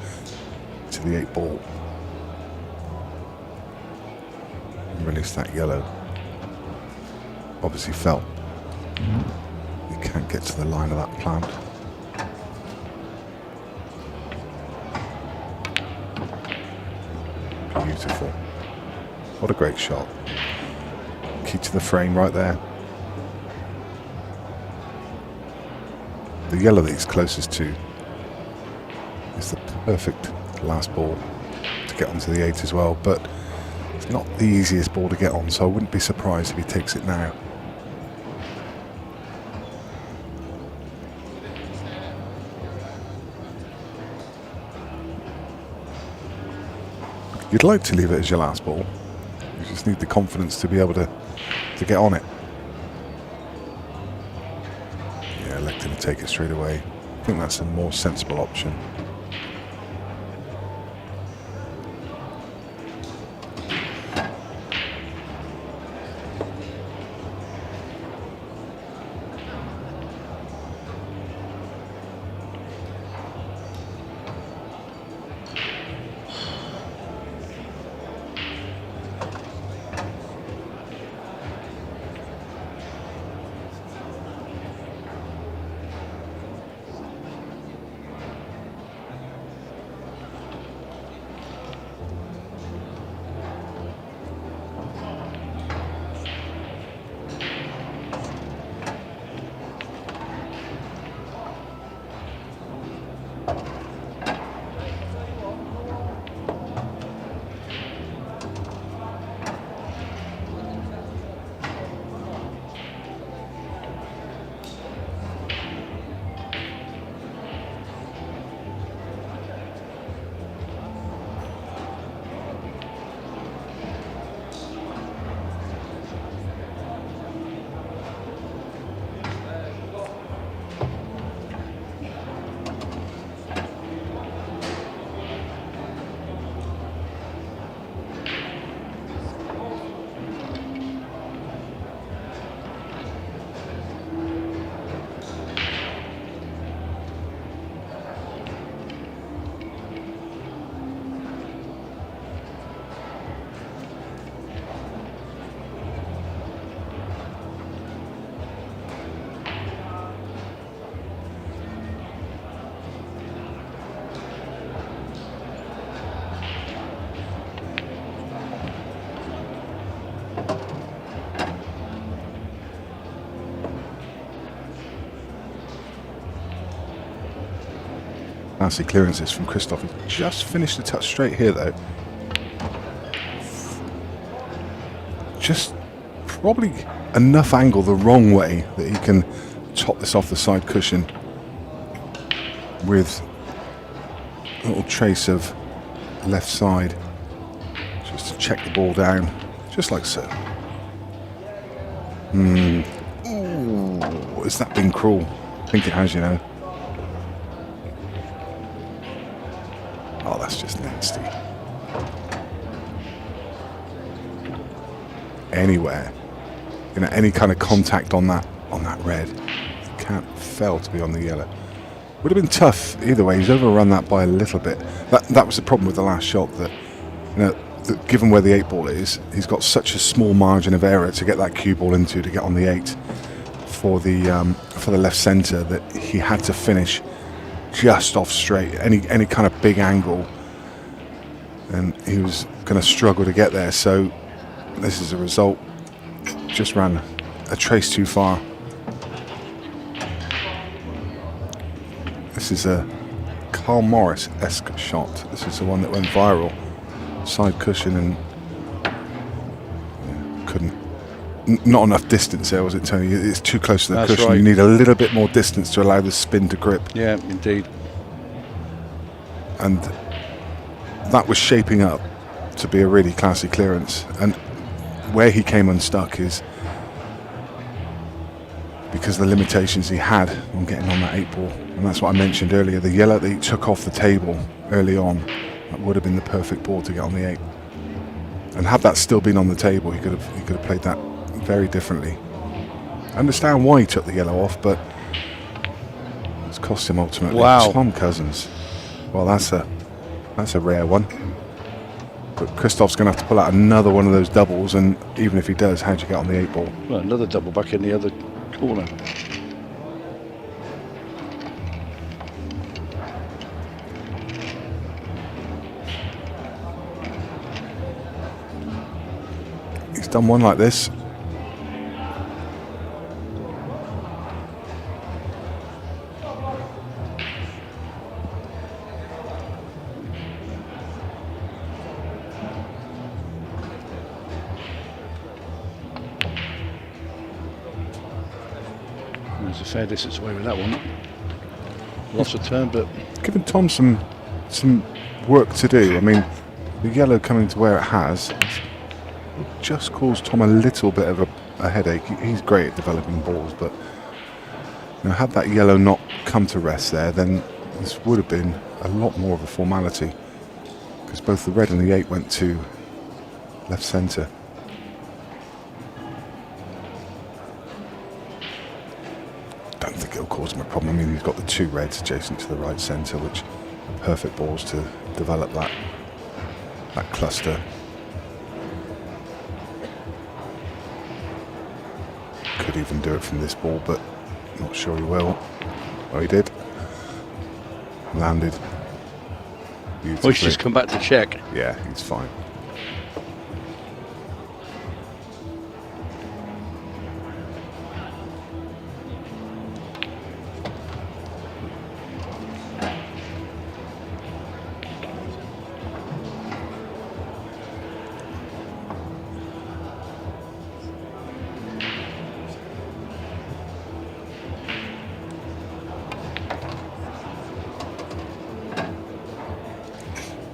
to the 8 ball. And release that yellow. Obviously felt you can't get to the line of that plant. Beautiful. What a great shot. Key to the frame right there. The yellow that he's closest to is the perfect last ball to get onto the 8 as well, but it's not the easiest ball to get on, so I wouldn't be surprised if he takes it now. You'd like to leave it as your last ball. You just need the confidence to be able to get on it. Yeah, electing to take it straight away. I think that's a more sensible option. Fancy clearances from Christoph. He just finished the touch straight here though. Just probably enough angle the wrong way that he can top this off the side cushion with a little trace of left side, just to check the ball down, just like so. Ooh, has that been cruel? I think it has, you know. Oh, that's just nasty. Anywhere, you know, any kind of contact on that red, it can't fail to be on the yellow. Would have been tough either way. He's overrun that by a little bit. That was the problem with the last shot. That, you know, that given where the 8 ball is, he's got such a small margin of error to get that cue ball into to get on the 8 for the left centre that he had to finish just off straight. Any kind of big angle, and he was going to struggle to get there. So this is a result. Just ran a trace too far. This is a Carl Morris-esque shot. This is the one that went viral. Side cushion and yeah, not enough distance there, was it, Tony? It's too close to the That's cushion. right. You need a little bit more distance to allow the spin to grip. Yeah, indeed. And that was shaping up to be a really classy clearance. And where he came unstuck is because of the limitations he had on getting on that 8-ball. And that's what I mentioned earlier. The yellow that he took off the table early on, that would have been the perfect ball to get on the 8. And had that still been on the table, he could have played that very differently. I understand why he took the yellow off, but it's cost him ultimately. Wow. Tom Cousins. Well, that's a rare one. But Christoph's going to have to pull out another one of those doubles, and even if he does, how'd you get on the 8-ball? Well, another double back in the other corner. He's done one like this. There's a fair distance away with that one. Lost a turn, but Giving Tom some work to do. I mean, the yellow coming to where it has just caused Tom a little bit of a headache. He's great at developing balls, but you know, had that yellow not come to rest there, then this would have been a lot more of a formality, because both the red and the 8 went to left centre. Don't think it'll cause him a problem. I mean, he's got the 2 reds adjacent to the right centre, which are perfect balls to develop that cluster. Could even do it from this ball, but not sure he will. Oh, he did. Landed. well, Beautifully. he's just come back to check. Yeah, he's fine.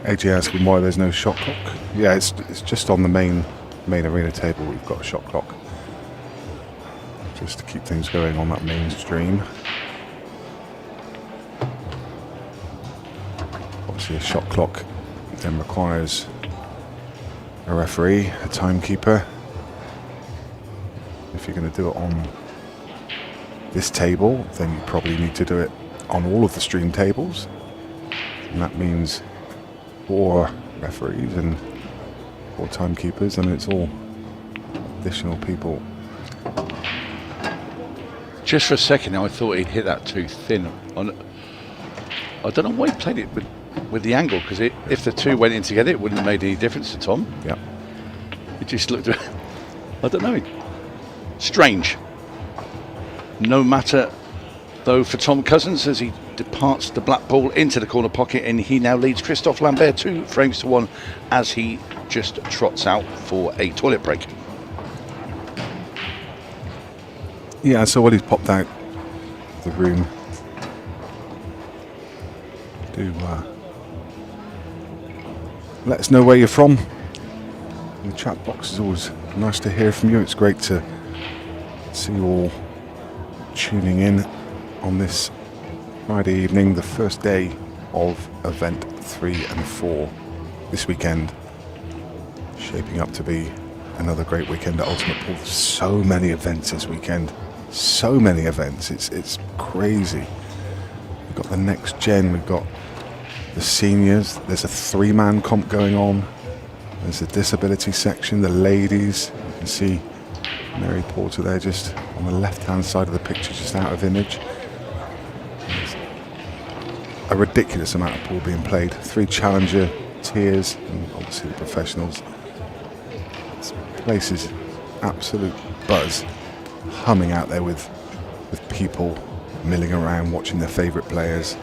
AJ asking why there's no shot clock. Yeah, it's just on the main arena table. We've got a shot clock just to keep things going on that main stream. Obviously, a shot clock then requires a referee, a timekeeper. If you're going to do it on this table, then you probably need to do it on all of the stream tables, and that means 4 referees and 4 timekeepers, and it's all additional people. Just for a second now, I thought he'd hit that too thin. I don't know why he played it with the angle, because if the 2 went in together, it wouldn't have made any difference to Tom. Yeah. It just looked, I don't know, strange. No matter, though, for Tom Cousins as he departs the black ball into the corner pocket, and he now leads Christophe Lambert 2 frames to 1 as he just trots out for a toilet break. Yeah, so while he's popped out of the room, do let us know where you're from. In the chat box is always nice to hear from you. It's great to see you all tuning in on this Friday evening, the first day of event 3 and 4 this weekend. Shaping up to be another great weekend at Ultimate Pool. So many events this weekend. So many events. It's crazy. We've got the next gen. We've got the seniors. There's a 3-man comp going on. There's the disability section. The ladies. You can see Mary Porter there, just on the left-hand side of the picture, just out of image. There's a ridiculous amount of pool being played. 3 challenger tiers, and obviously the professionals. This place is absolute buzz, humming out there with people milling around, watching their favourite players.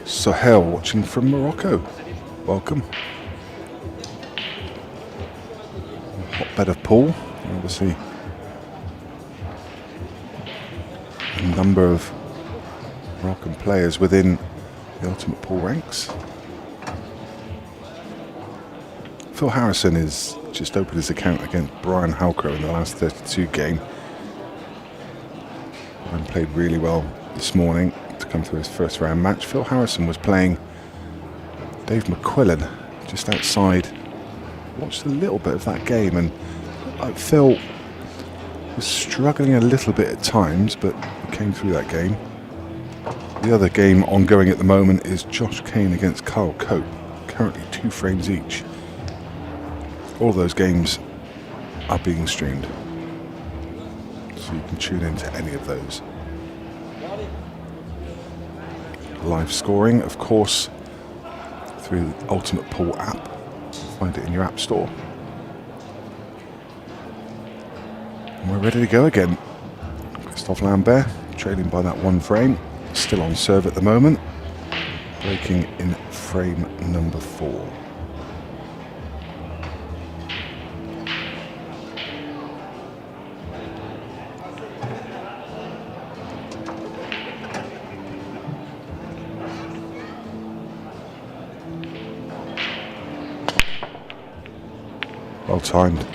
Sahel watching from Morocco. Welcome. Hotbed of pool, obviously. A number of Moroccan players within the Ultimate Pool ranks. Phil Harrison has just opened his account against Brian Halcrow in the last 32 game. Brian played really well this morning to come through his first round match. Phil Harrison was playing Dave McQuillan just outside. Watched a little bit of that game, and Phil was struggling a little bit at times, but came through that game. The other game ongoing at the moment is Josh Kane against Kyle Cope, currently 2 frames each. All those games are being streamed, so you can tune into any of those. Live scoring, of course, through the Ultimate Pool app. Find it in your app store. And we're ready to go again. Christophe Lambert trailing by that 1 frame, still on serve at the moment, breaking in frame number 4. Well timed.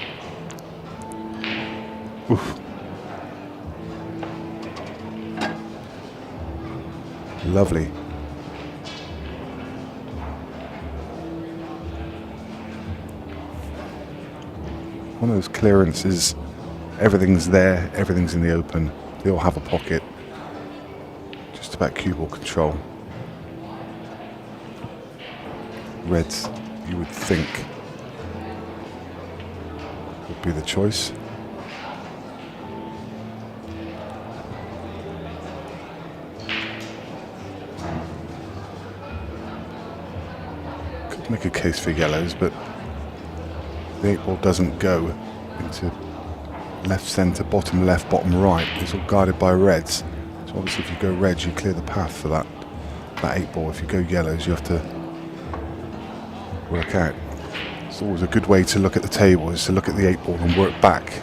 Oof. Lovely. One of those clearances, everything's there, everything's in the open. They all have a pocket. Just about cue ball control. Reds, you would think, would be the choice. Could make a case for yellows, but the 8 ball doesn't go into left centre, bottom left, bottom right. It's all guarded by reds. So obviously if you go reds, you clear the path for that 8 ball. If you go yellows, you have to work out. It's always a good way to look at the table, is to look at the 8 ball and work back.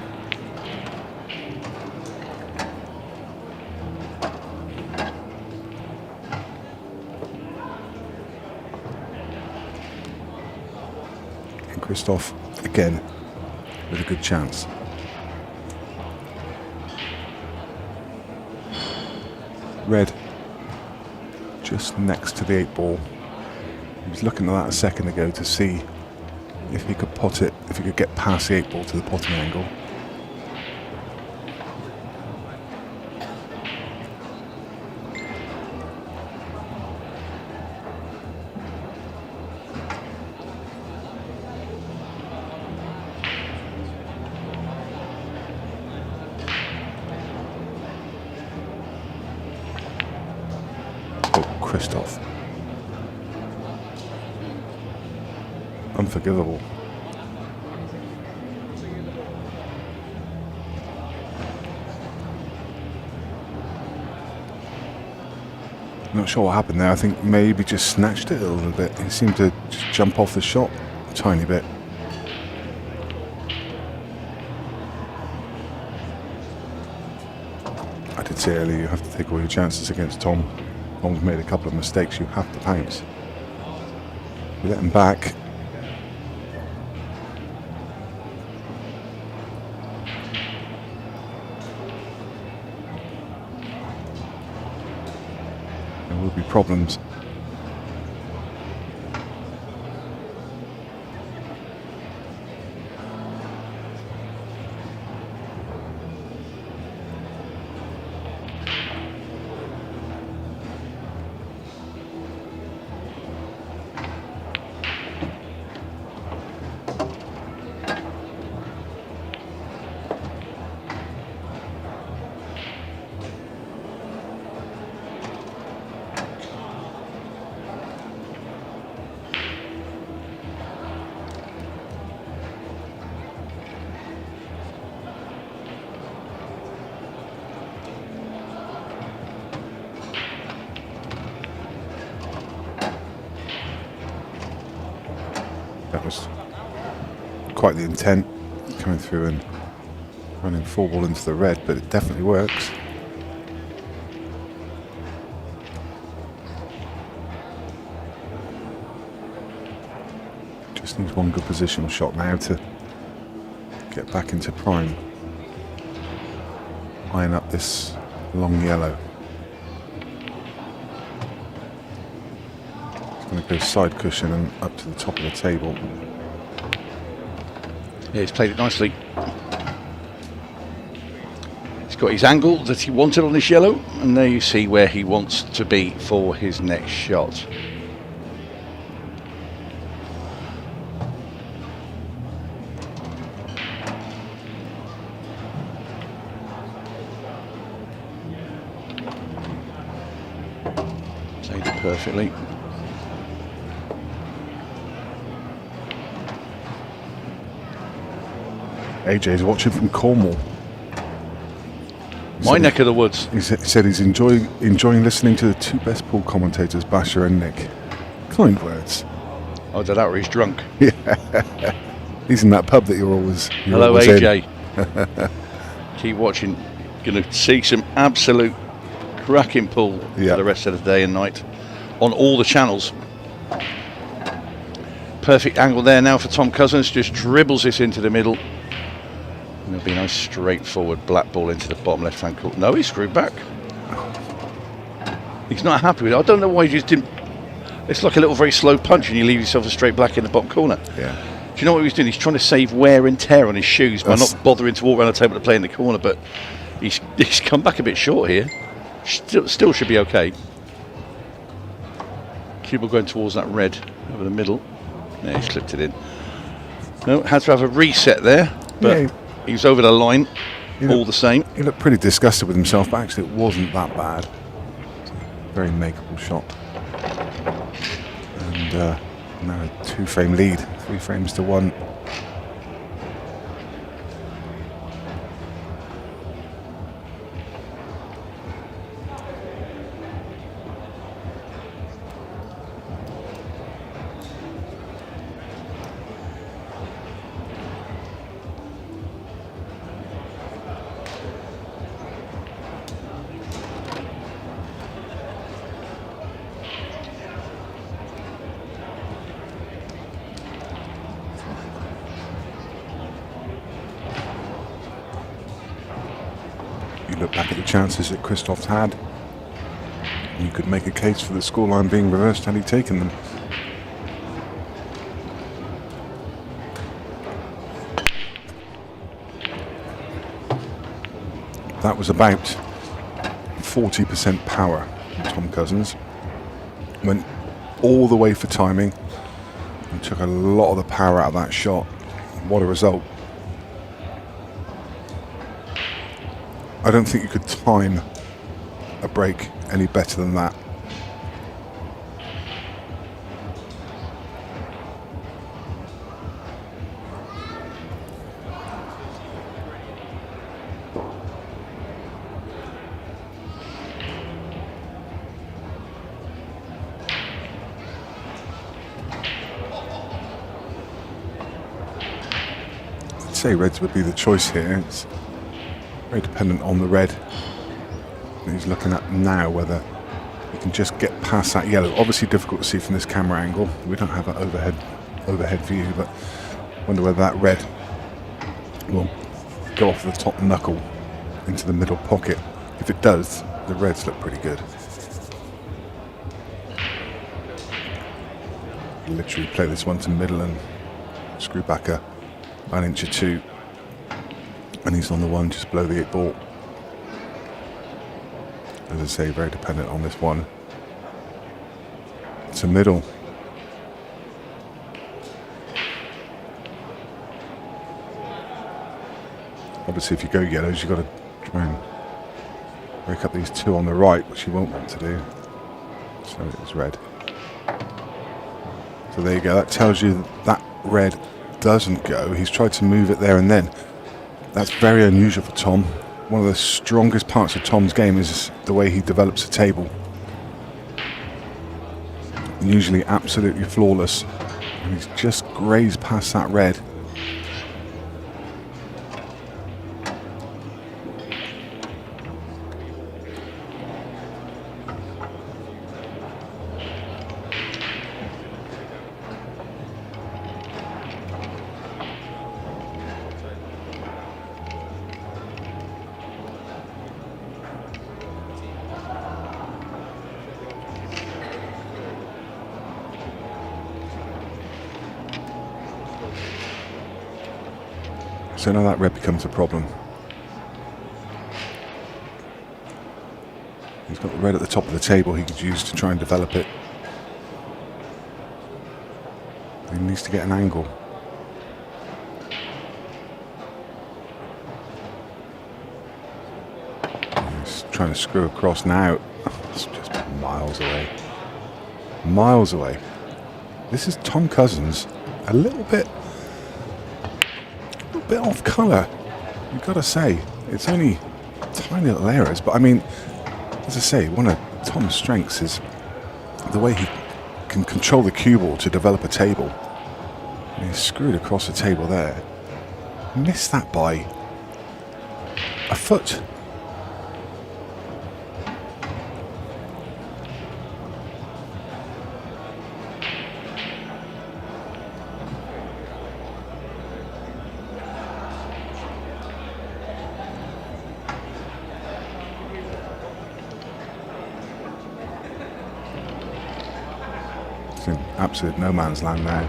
And Christophe, again, with a good chance. Red, just next to the 8 ball. He was looking at that a second ago to see if he could pot it, if he could get past the 8 ball to the potting angle. Oh, Christophe. Unforgivable. Not sure what happened there. I think maybe just snatched it a little bit. He seemed to just jump off the shot a tiny bit. I did say earlier, you have to take all your chances against Tom. Tom's made a couple of mistakes. You have to pounce. You let him back. There will be problems. That was quite the intent, coming through and running 4 ball into the red, but it definitely works. Just needs one good positional shot now to get back into prime. Eyeing up this long yellow. It's going to go side cushion and up to the top of the table. Yeah, he's played it nicely. He's got his angle that he wanted on this yellow, and there you see where he wants to be for his next shot. Played it perfectly. AJ's watching from Cornwall. My neck of the woods. He said he's enjoying listening to the 2 best pool commentators, Basher and Nick. Kind words. Oh, that out, he's drunk. Yeah. He's in that pub that you're always Hello, always AJ. in. Keep watching. Going to see some absolute cracking pool for the rest of the day and night on all the channels. Perfect angle there now for Tom Cousins. Just dribbles this into the middle. And it'll be a nice straightforward black ball into the bottom left hand corner. No, he screwed back. He's not happy with it. I don't know why he just didn't. It's like a little very slow punch and you leave yourself a straight black in the bottom corner. Yeah. Do you know what he was doing? He's trying to save wear and tear on his shoes by not bothering to walk around the table to play in the corner, but he's come back a bit short here. Still should be okay. Cue ball going towards that red over the middle. Yeah, he's clipped it in. No, had to have a reset there, but he was over the line all the same. He looked pretty disgusted with himself, but actually it wasn't that bad. Very makeable shot. And now a 2-frame lead, 3 frames to 1. Look back at the chances that Christoph had, and you could make a case for the scoreline being reversed had he taken them. That was about 40% power from Tom Cousins. Went all the way for timing and took a lot of the power out of that shot. What a result. I don't think you could time a break any better than that. I'd say reds would be the choice here. It's very dependent on the red that he's looking at now, whether he can just get past that yellow. Obviously difficult to see from this camera angle. We don't have an overhead view, but I wonder whether that red will go off the top knuckle into the middle pocket. If it does, the reds look pretty good. Literally play this one to middle and screw back an inch or 2. And he's on the one just below the 8 ball. As I say, very dependent on this one. It's a middle. Obviously, if you go yellows, you've got to try and break up these 2 on the right, which you won't want to do. So it's red. So there you go. That tells you that red doesn't go. He's tried to move it there and then. That's very unusual for Tom. One of the strongest parts of Tom's game is the way he develops a table. Usually absolutely flawless And he's just grazed past that red. So now that red becomes a problem. He's got the red at the top of the table he could use to try and develop it. He needs to get an angle. He's trying to screw across now. It's just miles away. Miles away. This is Tom Cousins. A little bit off colour, you've got to say. It's only tiny little errors, but I mean, as I say, one of Tom's strengths is the way he can control the cue ball to develop a table. And he's screwed across the table there. Missed that by a foot. It's in absolute no man's land now.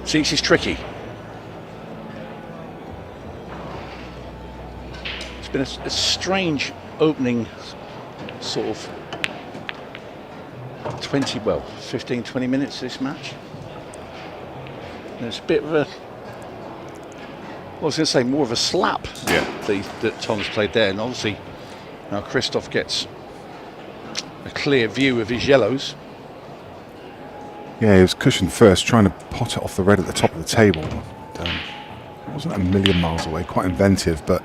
See, this is tricky. It's been a strange opening sort of 15, 20 minutes this match. There's a bit of a, I was going to say more of a slap that Tom's played there, and obviously now Christoph gets a clear view of his yellows. Yeah, he was cushioned first, trying to pot it off the red at the top of the table. It wasn't a million miles away, quite inventive, but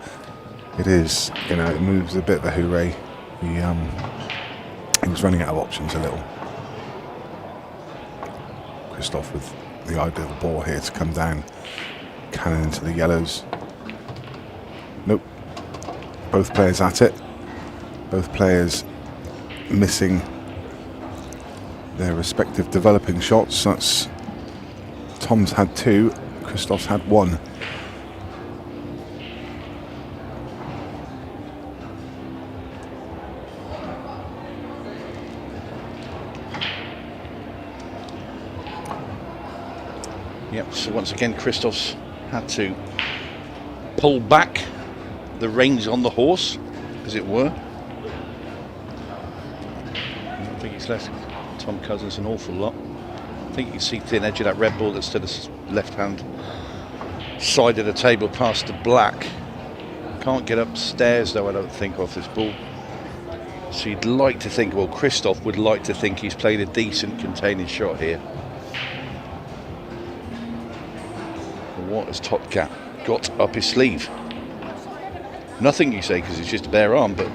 it is, you know, it moves a bit of a hooray. He was running out of options a little. Christoph with the ideal ball here to come down, cannon into the yellows. Nope. Both players at it. Both players missing their respective developing shots. That's Tom's had 2, Christoph's had 1. Yep, so once again Christoph's had to pull back the reins on the horse, as it were. I don't think he's left Tom Cousins an awful lot. I think you can see thin edge of that red ball that's to the left hand side of the table past the black. Can't get upstairs though, I don't think, off this ball. So you'd like to think, well, Christoph would like to think he's played a decent containing shot here. What has Top Cat got up his sleeve? Nothing, you say, because it's just a bare arm, but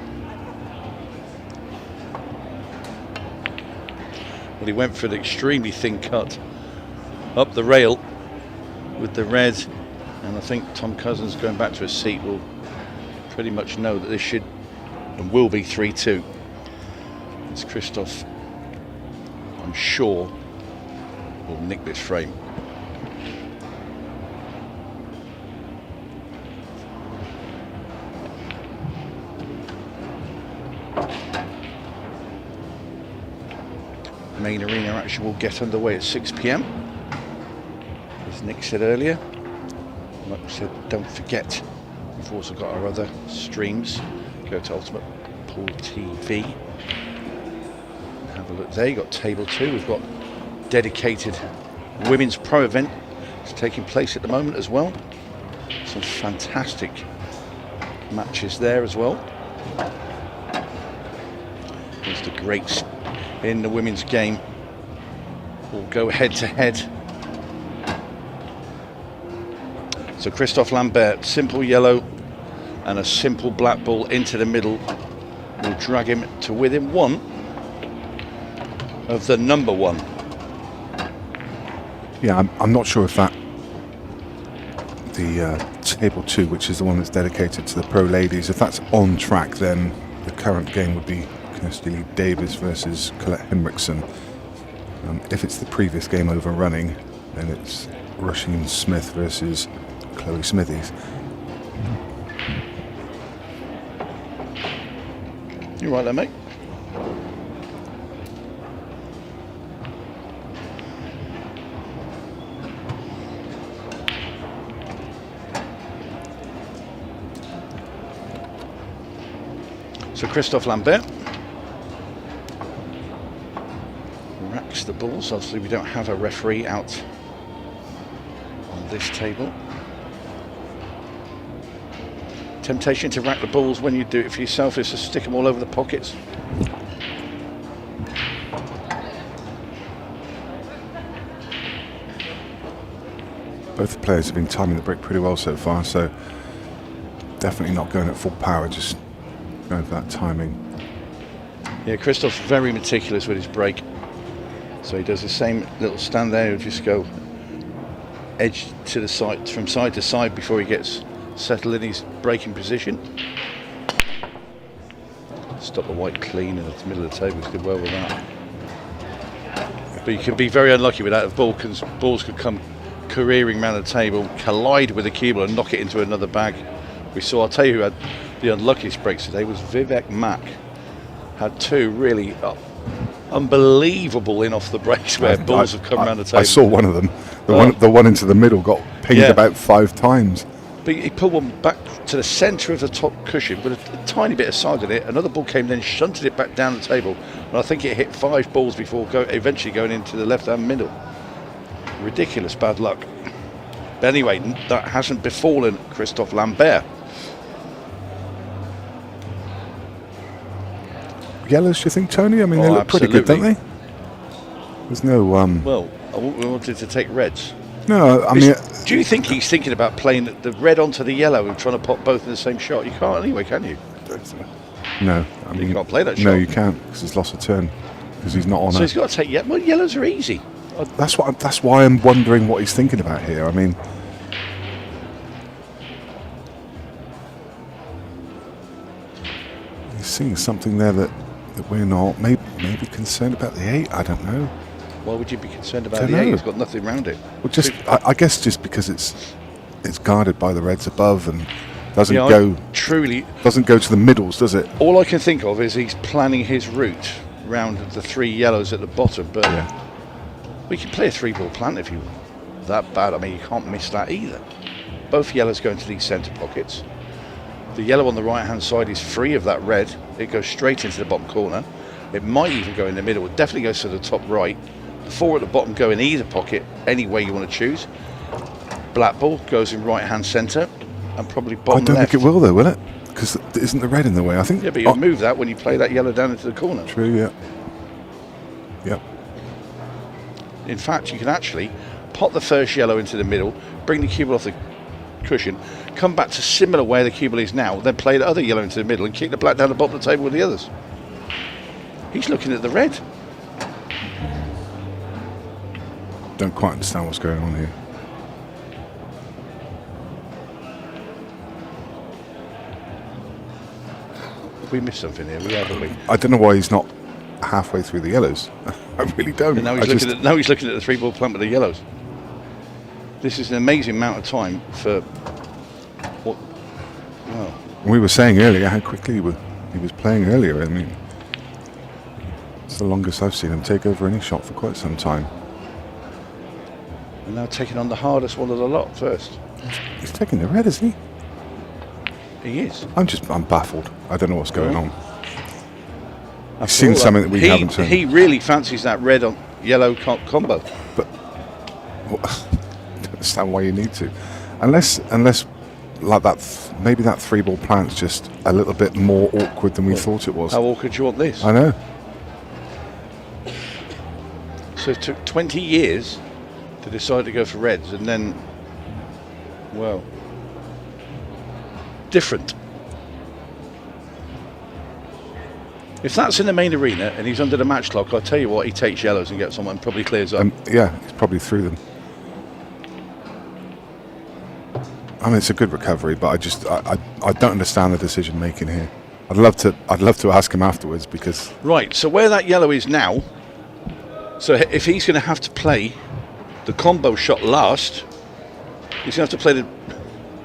well, he went for an extremely thin cut up the rail with the red, and I think Tom Cousins, going back to his seat, will pretty much know that this should and will be 3-2. As Christoph, I'm sure, will nick this frame. Main arena action will get underway at 6 p.m. as Nick said earlier. Like we said, don't forget, we've also got our other streams. Go to Ultimate Pool TV, have a look there. You've got Table 2, we've got dedicated women's pro event. It's taking place at the moment as well. Some fantastic matches there as well. There's the greats in the women's game will go head to head. So Christophe Lambert, simple yellow and a simple black ball into the middle will drag him to within 1 of the number 1. Yeah, I'm not sure if that the table 2, which is the one that's dedicated to the pro ladies, if that's on track, then the current game would be Kirsty Davis versus Colette Henriksen. If it's the previous game overrunning, then it's Rushing Smith versus Chloe Smithies. You right there, mate? So Christophe Lambert racks the balls. Obviously we don't have a referee out on this table. Temptation to rack the balls when you do it for yourself is to stick them all over the pockets. Both the players have been timing the break pretty well so far, so definitely not going at full power, just going for that timing. Yeah, Christoph's very meticulous with his break. So he does the same little stand there, he'll just go edge to the side, from side to side before he gets settled in his breaking position. Stop the white clean in the middle of the table, he's did well with that. But you can be very unlucky with that if balls could come careering around the table, collide with the cue ball and knock it into another bag. We saw, I'll tell you who had the unluckiest breaks today was Vivek Mack. Had 2 really unbelievable in off the breaks where balls have come around the table. I saw one of them. The one into the middle got pinged about 5 times. But he pulled one back to the centre of the top cushion with a tiny bit of side in it. Another ball came, then shunted it back down the table, and I think it hit 5 balls before eventually going into the left-hand middle. Ridiculous bad luck. But anyway, that hasn't befallen Christophe Lambert. Yellows, do you think, Tony? I mean, they look pretty good, don't they? There's no... Well, I wanted to take reds. No, I mean... Do you think he's thinking about playing the red onto the yellow and trying to pop both in the same shot? You can't anyway, can you? No. I mean, you can't play that shot. No, you can't, because he's lost a turn. Because he's not on So he's got to take... Well, yellows are easy. That's why I'm wondering what he's thinking about here. I mean... He's seeing something there that we're not maybe concerned about the 8. I don't know. Why would you be concerned about the 8? He's got nothing around it. Well, just I guess just because it's guarded by the reds above and doesn't doesn't go to the middles, does it? All I can think of is he's planning his route round the 3 yellows at the bottom. But we can play a 3-ball plant if you want. That bad. I mean, you can't miss that either. Both yellows go into these centre pockets. The yellow on the right hand side is free of that red. It goes straight into the bottom corner. It might even go in the middle. It definitely goes to the top right. The 4 at the bottom go in either pocket, any way you want to choose. Black ball goes in right hand centre and probably bottom left. I don't think it will though, will it? Because isn't the red in the way? I think. Yeah, but you'll move that when you play that yellow down into the corner. True, yeah. Yep. In fact, you can actually pop the first yellow into the middle, bring the cue ball off the cushion, come back to similar where the cue ball is now, then play the other yellow into the middle and kick the black down the bottom of the table with the others. He's looking at the red. Don't quite understand what's going on here. We missed something here, haven't we? I don't know why he's not halfway through the yellows. I really don't. And now he's looking at the 3-ball plant with the yellows. This is an amazing amount of time for what? Well, we were saying earlier how quickly he was playing earlier. I mean, it's the longest I've seen him take over any shot for quite some time. And now taking on the hardest one of the lot first. He's taking the red, isn't he? He is. I'm baffled. I don't know what's going on. He's seen something that we haven't seen. He really fancies that red on yellow combo. But I don't understand why you need to, unless like that. Maybe that 3-ball plant's just a little bit more awkward than we thought it was. How awkward do you want this? I know. So it took 20 years to decide to go for reds, and then, well, different. If that's in the main arena and he's under the match clock, I'll tell you what, he takes yellows and gets on and probably clears up. Yeah, he's probably through them. I mean, it's a good recovery, but I don't understand the decision making here. I'd love to ask him afterwards because. Right. So where that yellow is now. So if he's going to have to play the combo shot last, he's going to have to play the.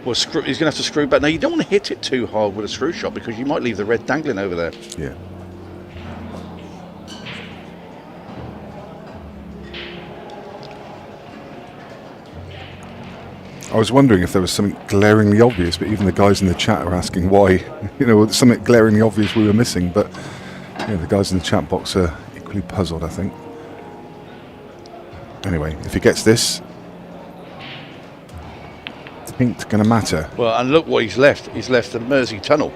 Well, he's going to have to screw back. Now you don't want to hit it too hard with a screw shot because you might leave the red dangling over there. Yeah. I was wondering if there was something glaringly obvious, but even the guys in the chat are asking why. You know, something glaringly obvious we were missing, but yeah, the guys in the chat box are equally puzzled, I think. Anyway, if he gets this, pink's going to matter. Well, and look what he's left. He's left the Mersey Tunnel.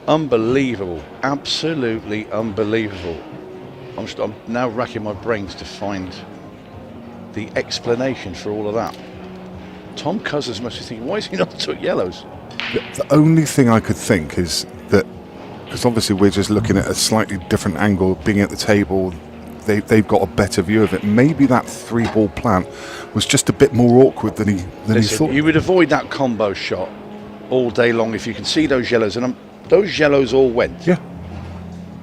Unbelievable. Absolutely unbelievable. I'm now racking my brains to find the explanation for all of that. Tom Cousins must be thinking, why is he not took yellows? The only thing I could think is that, because obviously we're just looking at a slightly different angle, being at the table, they've got a better view of it. Maybe that 3-ball plant was just a bit more awkward than he thought. You would avoid that combo shot all day long if you can see those yellows, and those yellows all went. Yeah.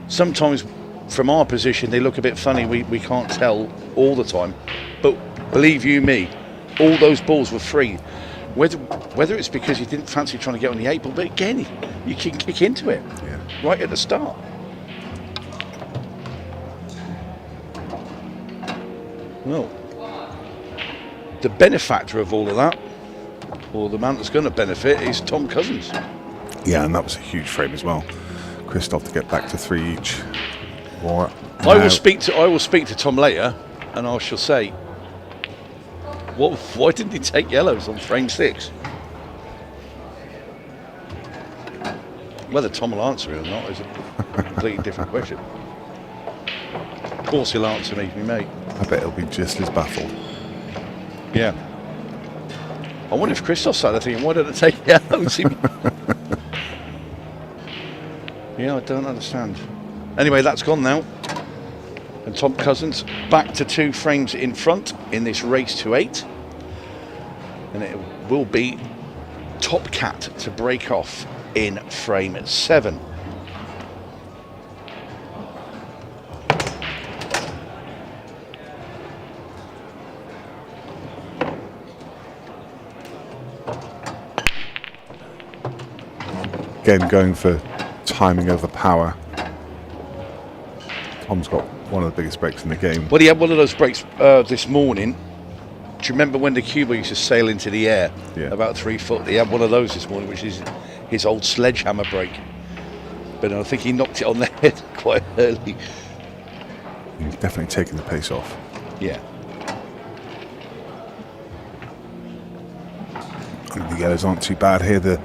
Sometimes from our position they look a bit funny, we can't tell all the time, but believe you me, all those balls were free. Whether it's because you didn't fancy trying to get on the 8 ball, but again, you can kick into it right at the start. Well, the benefactor of all of that, or the man that's going to benefit, is Tom Cousins. Yeah, and that was a huge frame as well. Christoph to get back to 3 each. I will speak to Tom later, and I shall say, why didn't he take yellows on frame 6? Whether Tom will answer it or not is a completely different question. Of course he'll answer me, mate. I bet he'll be just as baffled. Yeah. I wonder if Christoph sat there thinking, why don't I take yellows? Yeah, I don't understand. Anyway, that's gone now. And Tom Cousins back to 2 frames in front in this race to 8. And it will be Top Cat to break off in frame 7. Again, going for timing over power. Tom's got one of the biggest breaks in the game. Well, he had one of those breaks this morning. Do you remember when the Cuba used to sail into the air about 3 foot? He had one of those this morning, which is his old sledgehammer break. But I think he knocked it on the head quite early. He's definitely taking the pace off. Yeah. I think the yellows aren't too bad here. The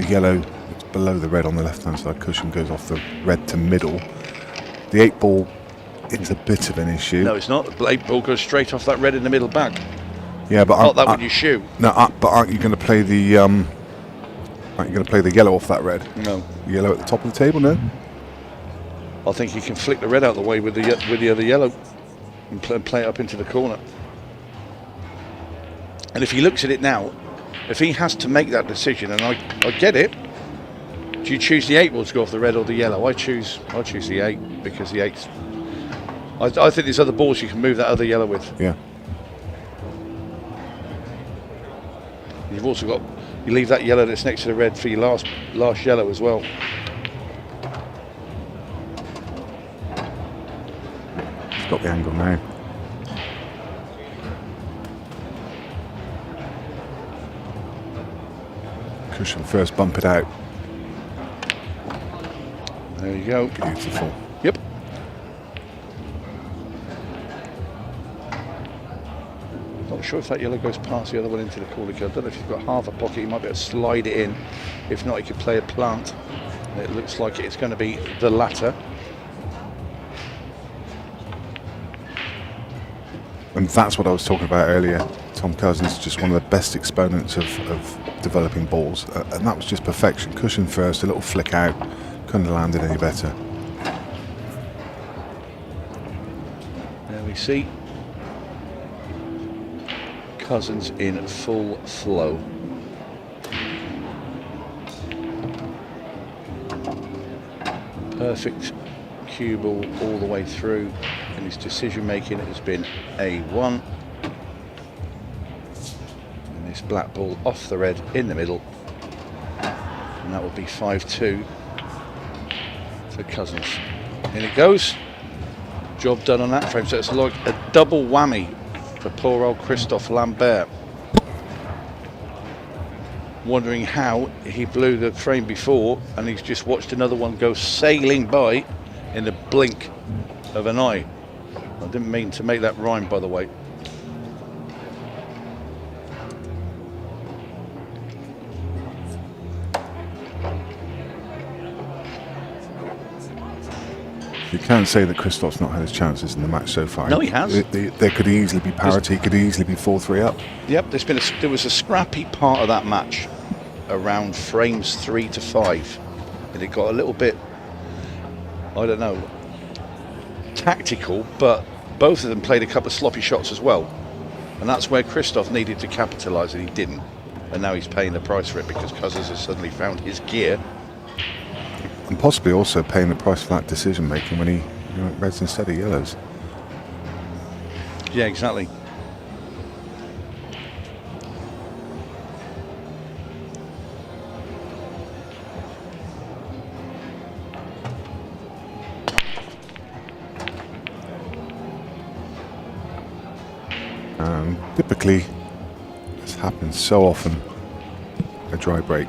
yellow is below the red on the left-hand side cushion, goes off the red to middle. The 8 ball is a bit of an issue. No, it's not. The 8 ball goes straight off that red in the middle back. Yeah, but not that when you shoot. No, but aren't you going to play the aren't you going to play the yellow off that red? No. Yellow at the top of the table, no? I think you can flick the red out of the way with the other yellow and play it up into the corner. And if he looks at it now, if he has to make that decision, and I get it, do you choose the 8 ball to go off the red or the yellow? I choose the 8 because the 8's. I think there's other balls you can move that other yellow with. Yeah. You've also got, you leave that yellow that's next to the red for your last yellow as well. He's got the angle now. Cushion first, bump it out. There you go. Beautiful. Yep. Not sure if that yellow goes past the other one into the corner. I don't know if you've got half a pocket, you might be able to slide it in. If not, you could play a plant. It looks like it's going to be the latter. And that's what I was talking about earlier, Tom Cousins, just one of the best exponents of developing balls, and that was just perfection. Cushion first, a little flick out, couldn't have landed any better. There we see Cousins in full flow. Perfect cue ball all the way through, and his decision making has been A1. And this black ball off the red in the middle, and that will be 5-2 for Cousins. In it goes. Job done on that frame, so it's like a double whammy for poor old Christophe Lambert. Wondering how he blew the frame before, and he's just watched another one go sailing by in the blink of an eye. I didn't mean to make that rhyme, by the way. You can't say that Christophe's not had his chances in the match so far. No, he has. There could easily be parity, could easily be 4-3 up. Yep, there was a scrappy part of that match around frames 3 to 5, and it got a little bit, I don't know, tactical, but both of them played a couple of sloppy shots as well, and that's where Christophe needed to capitalise, and he didn't, and now he's paying the price for it because Cousins has suddenly found his gear. And possibly also paying the price for that decision making when he went reds instead of yellows. Yeah, exactly. Typically, this happens so often, a dry break.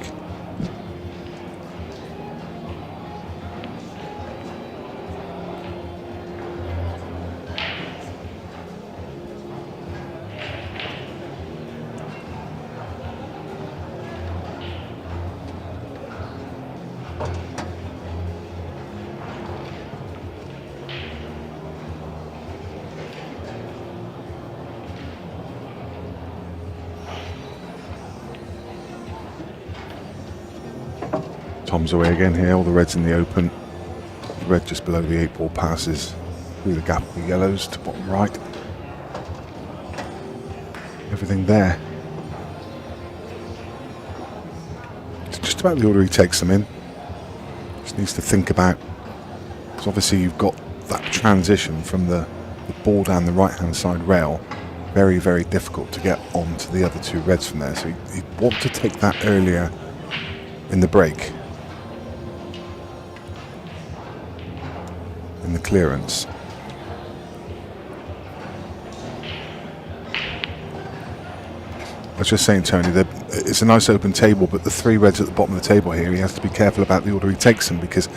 Tom's away again here, all the reds in the open. The red just below the 8-ball passes through the gap of the yellows to bottom right. Everything there. It's just about the order he takes them in. Just needs to think about, because obviously you've got that transition from the ball down the right hand side rail. Very, very difficult to get onto the other two reds from there. So he'd want to take that earlier in the break. In the clearance. I was just saying, Tony, that it's a nice open table, but the three reds at the bottom of the table here, he has to be careful about the order he takes them, because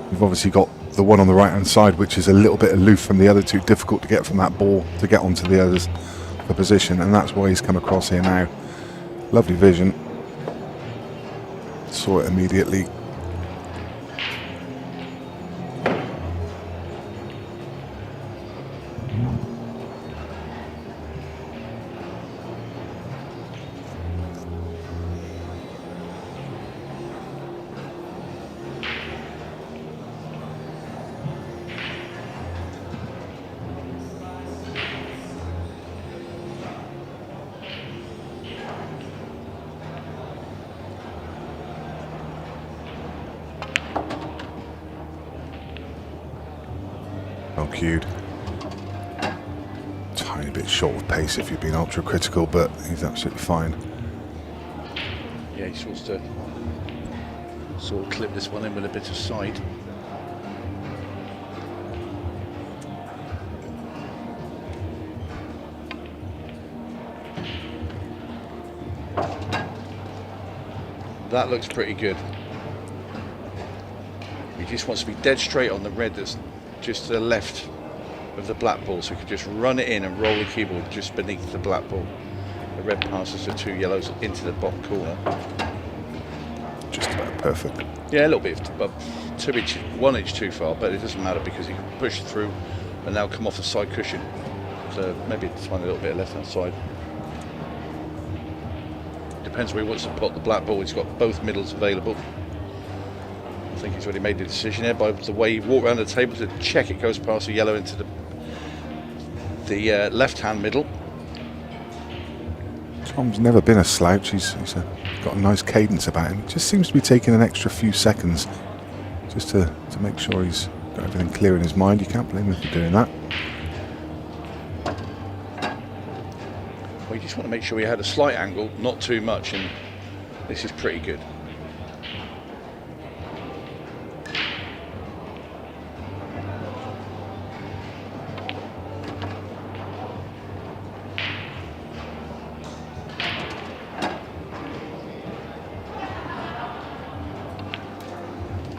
you've obviously got the one on the right hand side, which is a little bit aloof from the other two, difficult to get from that ball to get onto the others, the position, and that's why he's come across here now. Lovely vision. Saw it immediately. Well cued. Tiny bit short of pace if you've been ultra critical, but he's absolutely fine. Yeah, he's supposed to sort of clip this one in with a bit of side. That looks pretty good. He just wants to be dead straight on the red that's just to the left of the black ball, so he can just run it in and roll the keyboard just beneath the black ball. The red passes the two yellows into the bottom corner. Just about perfect. Yeah, a little bit, but 1 inch too far, but it doesn't matter because he can push through and now come off the side cushion. So maybe find a little bit of left hand side. depends where he wants to put the black ball. He's got both middles available. I think he's already made the decision here by the way he walked around the table to check it goes past the yellow into the left-hand middle. Tom's never been a slouch. He's got a nice cadence about him. Just seems to be taking an extra few seconds just to make sure he's got everything clear in his mind. You can't blame him for doing that. Well, you just want to make sure he had a slight angle, not too much, and this is pretty good.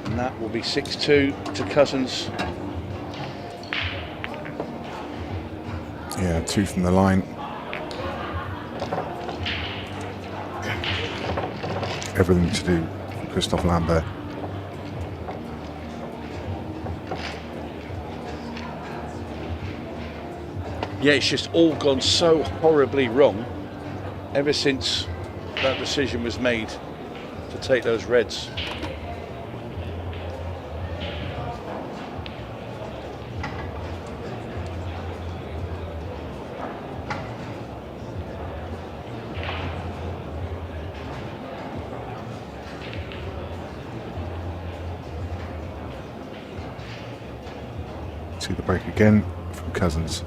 And that will be 6-2 to Cousins. Yeah, 2 from the line. Everything to do with Christophe Lambert. Yeah, it's just all gone so horribly wrong ever since that decision was made to take those reds. See the break again from Cousins.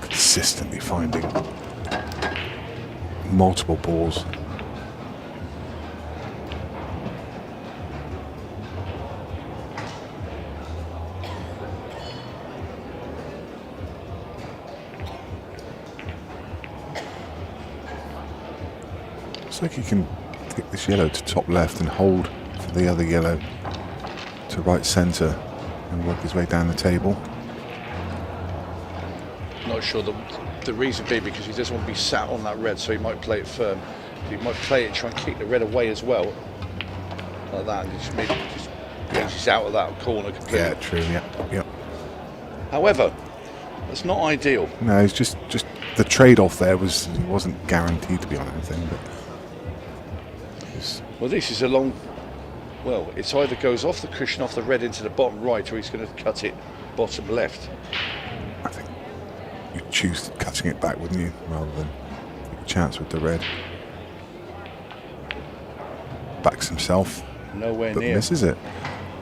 Consistently finding multiple balls. Looks like he can get this yellow to top left and hold for the other yellow to right centre and work his way down the table. Not sure the reason being because he doesn't want to be sat on that red, so he might play it firm. He might play it and try and kick the red away as well, like that, and just maybe he's out of that corner completely. Yeah, true. Yeah. However, that's not ideal. No, it's just the trade-off there was he wasn't guaranteed to be on anything, but well, this is a long. Well, it's either goes off the cushion off the red into the bottom right, or he's going to cut it bottom left. I think you'd choose cutting it back, wouldn't you, rather than take a chance with the red. Backs himself, Nowhere but near. misses it.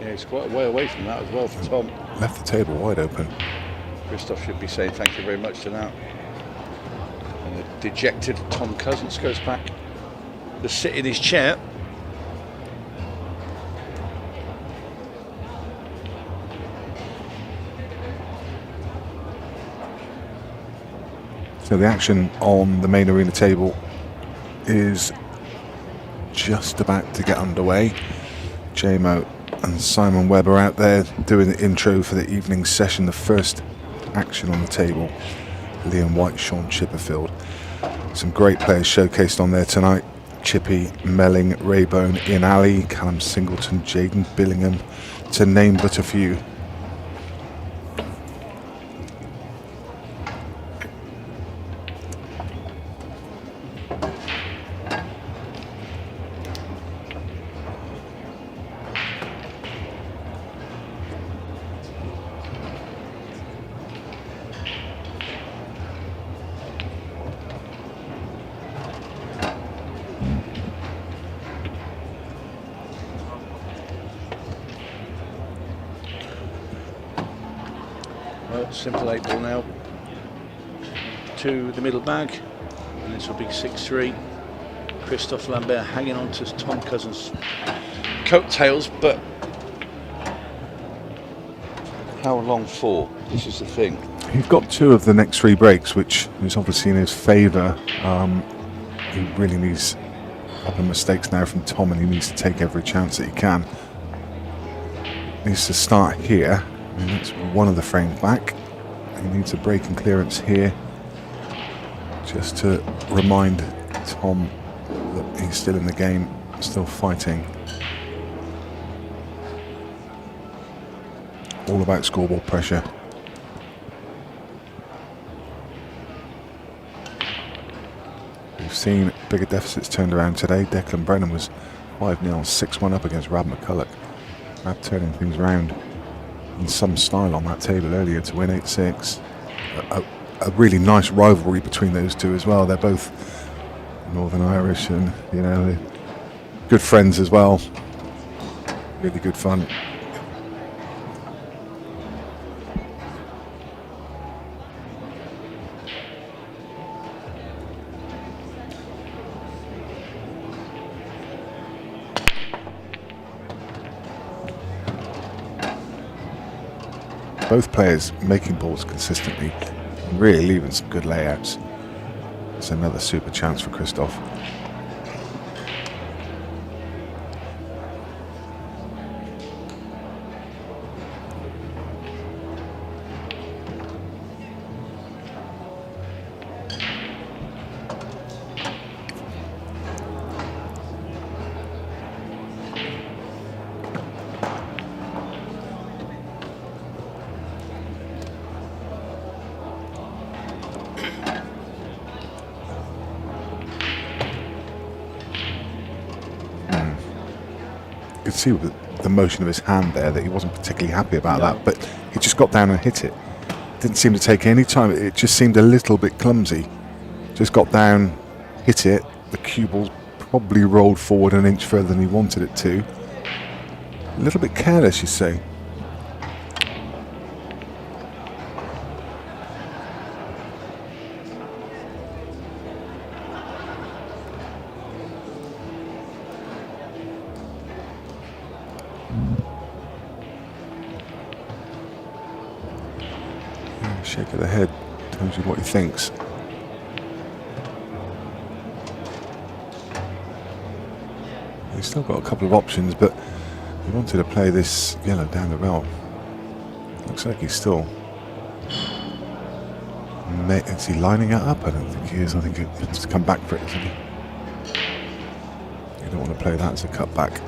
Yeah, he's quite a way away from that as well for Tom. Left the table wide open. Christophe should be saying thank you very much to that. And the dejected Tom Cousins goes back to sit in his chair. So the action on the main arena table is just about to get underway. JMO and Simon Webb are out there doing the intro for the evening session. The first action on the table, Liam White, Sean Chipperfield. Some great players showcased on there tonight. Chippy, Melling, Raybone, Ian Alley, Callum Singleton, Jaden Billingham, to name but a few. Simple 8 ball now to the middle bag, and this will be 6-3. Christophe Lambert hanging on to Tom Cousins' coattails, but how long for? This is the thing. He's got 2 of the next 3 breaks, which is obviously in his favour. He really needs a couple of mistakes now from Tom, and he needs to take every chance that he can. Needs to start here. I mean, that's one of the frames back. He needs a break and clearance here, just to remind Tom that he's still in the game, still fighting. All about scoreboard pressure. seen bigger deficits turned around today. Declan Brennan was 5-0, 6-1 up against Rab McCulloch. Rab turning things around in some style on that table earlier to win 8-6. A really nice rivalry between those two as well. They're both Northern Irish and, you know, good friends as well. Really good fun. Both players making balls consistently and really leaving some good layouts. It's another super chance for Christoph. You could see with the motion of his hand there that he wasn't particularly happy about that, but he just got down and hit it. Didn't seem to take any time. It just seemed a little bit clumsy. Just got down, hit it. The cue ball probably rolled forward an inch further than he wanted it to. A little bit careless, you say. Shake of the head tells you what he thinks. He's still got a couple of options, but he wanted to play this yellow down the rail. Looks like he's still... Is he lining it up? I don't think he is. I think he wants to come back for it, isn't he? You don't want to play that as a cutback.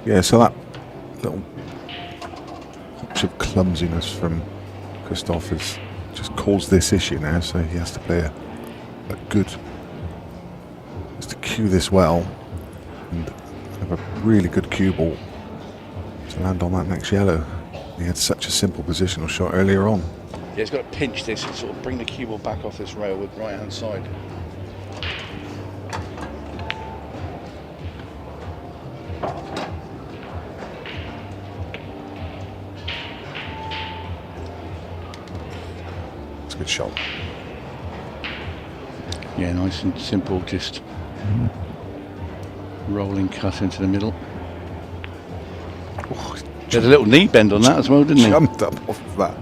Yeah, so that little touch of clumsiness from Christoph has just caused this issue now, so he has to play a good, has to cue this well and have a really good cue ball to land on that next yellow. He had such a simple positional shot earlier on. Yeah, he's got to pinch this and sort of bring the cue ball back off this rail with right hand side. Good shot. Yeah, nice and simple, just rolling cut into the middle. Oh, he had a little knee bend on that as well, didn't he? Jumped up off of that.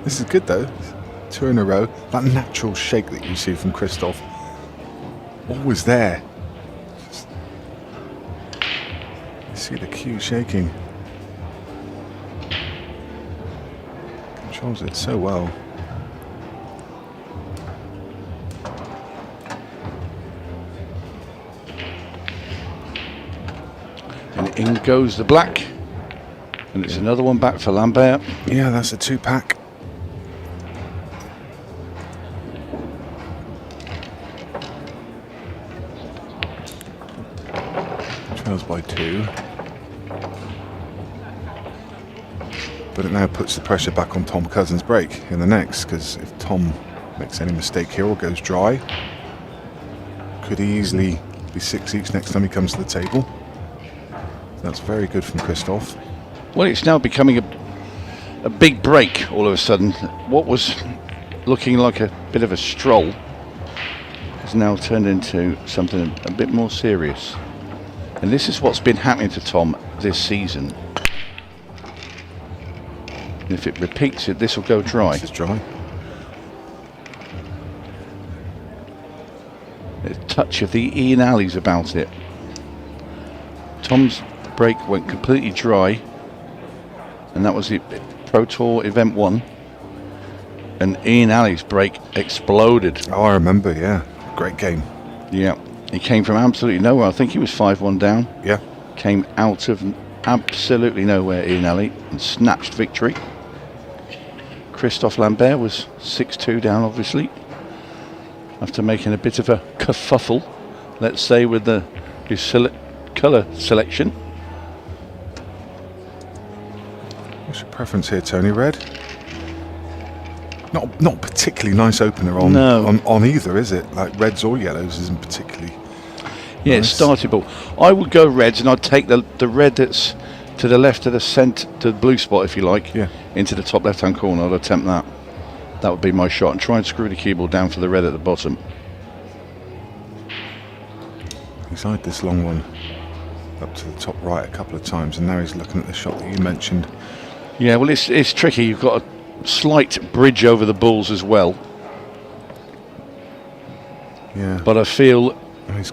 This is good though. 2 in a row. That natural shake that you see from Christoph, always there. You see the cue shaking. Controls it so well. And in goes the black. And it's another one back for Lambert. Yeah, that's a 2-pack. Trails by 2. But it now puts the pressure back on Tom Cousins' break in the next, because if Tom makes any mistake here or goes dry, could he easily be 6 each next time he comes to the table. That's very good from Christoph. Well, it's now becoming a big break all of a sudden. What was looking like a bit of a stroll has now turned into something a bit more serious. And this is what's been happening to Tom this season. And if it repeats it, this will go dry. This is dry. A touch of the Ian Alley's about it. Tom's break went completely dry, and that was the Pro Tour Event 1. And Ian Alley's break exploded. Oh, I remember, yeah. Great game. Yeah, he came from absolutely nowhere. I think he was 5-1 down. Yeah. Came out of absolutely nowhere, Ian Alley, and snatched victory. Christophe Lambert was 6-2 down, obviously, after making a bit of a kerfuffle, let's say, with his colour selection. What's your preference here, Tony? Red? Not particularly nice opener on either, is it? Like reds or yellows isn't particularly. Yeah, nice. it's startable. I would go reds, and I'd take the red that's to the left of the centre, to the blue spot, if you like, into the top left-hand corner. I'd attempt that. That would be my shot, and try and screw the cue ball down for the red at the bottom. He's eyed this long one up to the top right a couple of times, and now he's looking at the shot that you mentioned. Yeah, well, it's tricky. You've got a slight bridge over the balls as well. Yeah. But I feel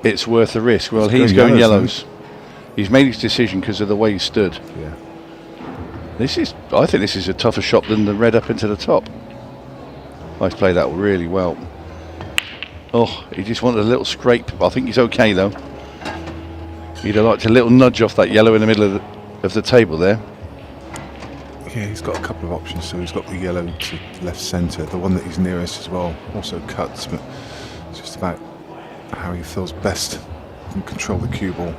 it's worth the risk. Well, he's going yellows. He's made his decision because of the way he stood. Yeah. I think this is a tougher shot than the red up into the top. I've played that really well. Oh, he just wanted a little scrape. I think he's okay though. He'd have liked a little nudge off that yellow in the middle of the table there. Yeah, he's got a couple of options. So he's got the yellow to left centre, the one that he's nearest as well. Also cuts, but it's just about how he feels best and control the cue ball.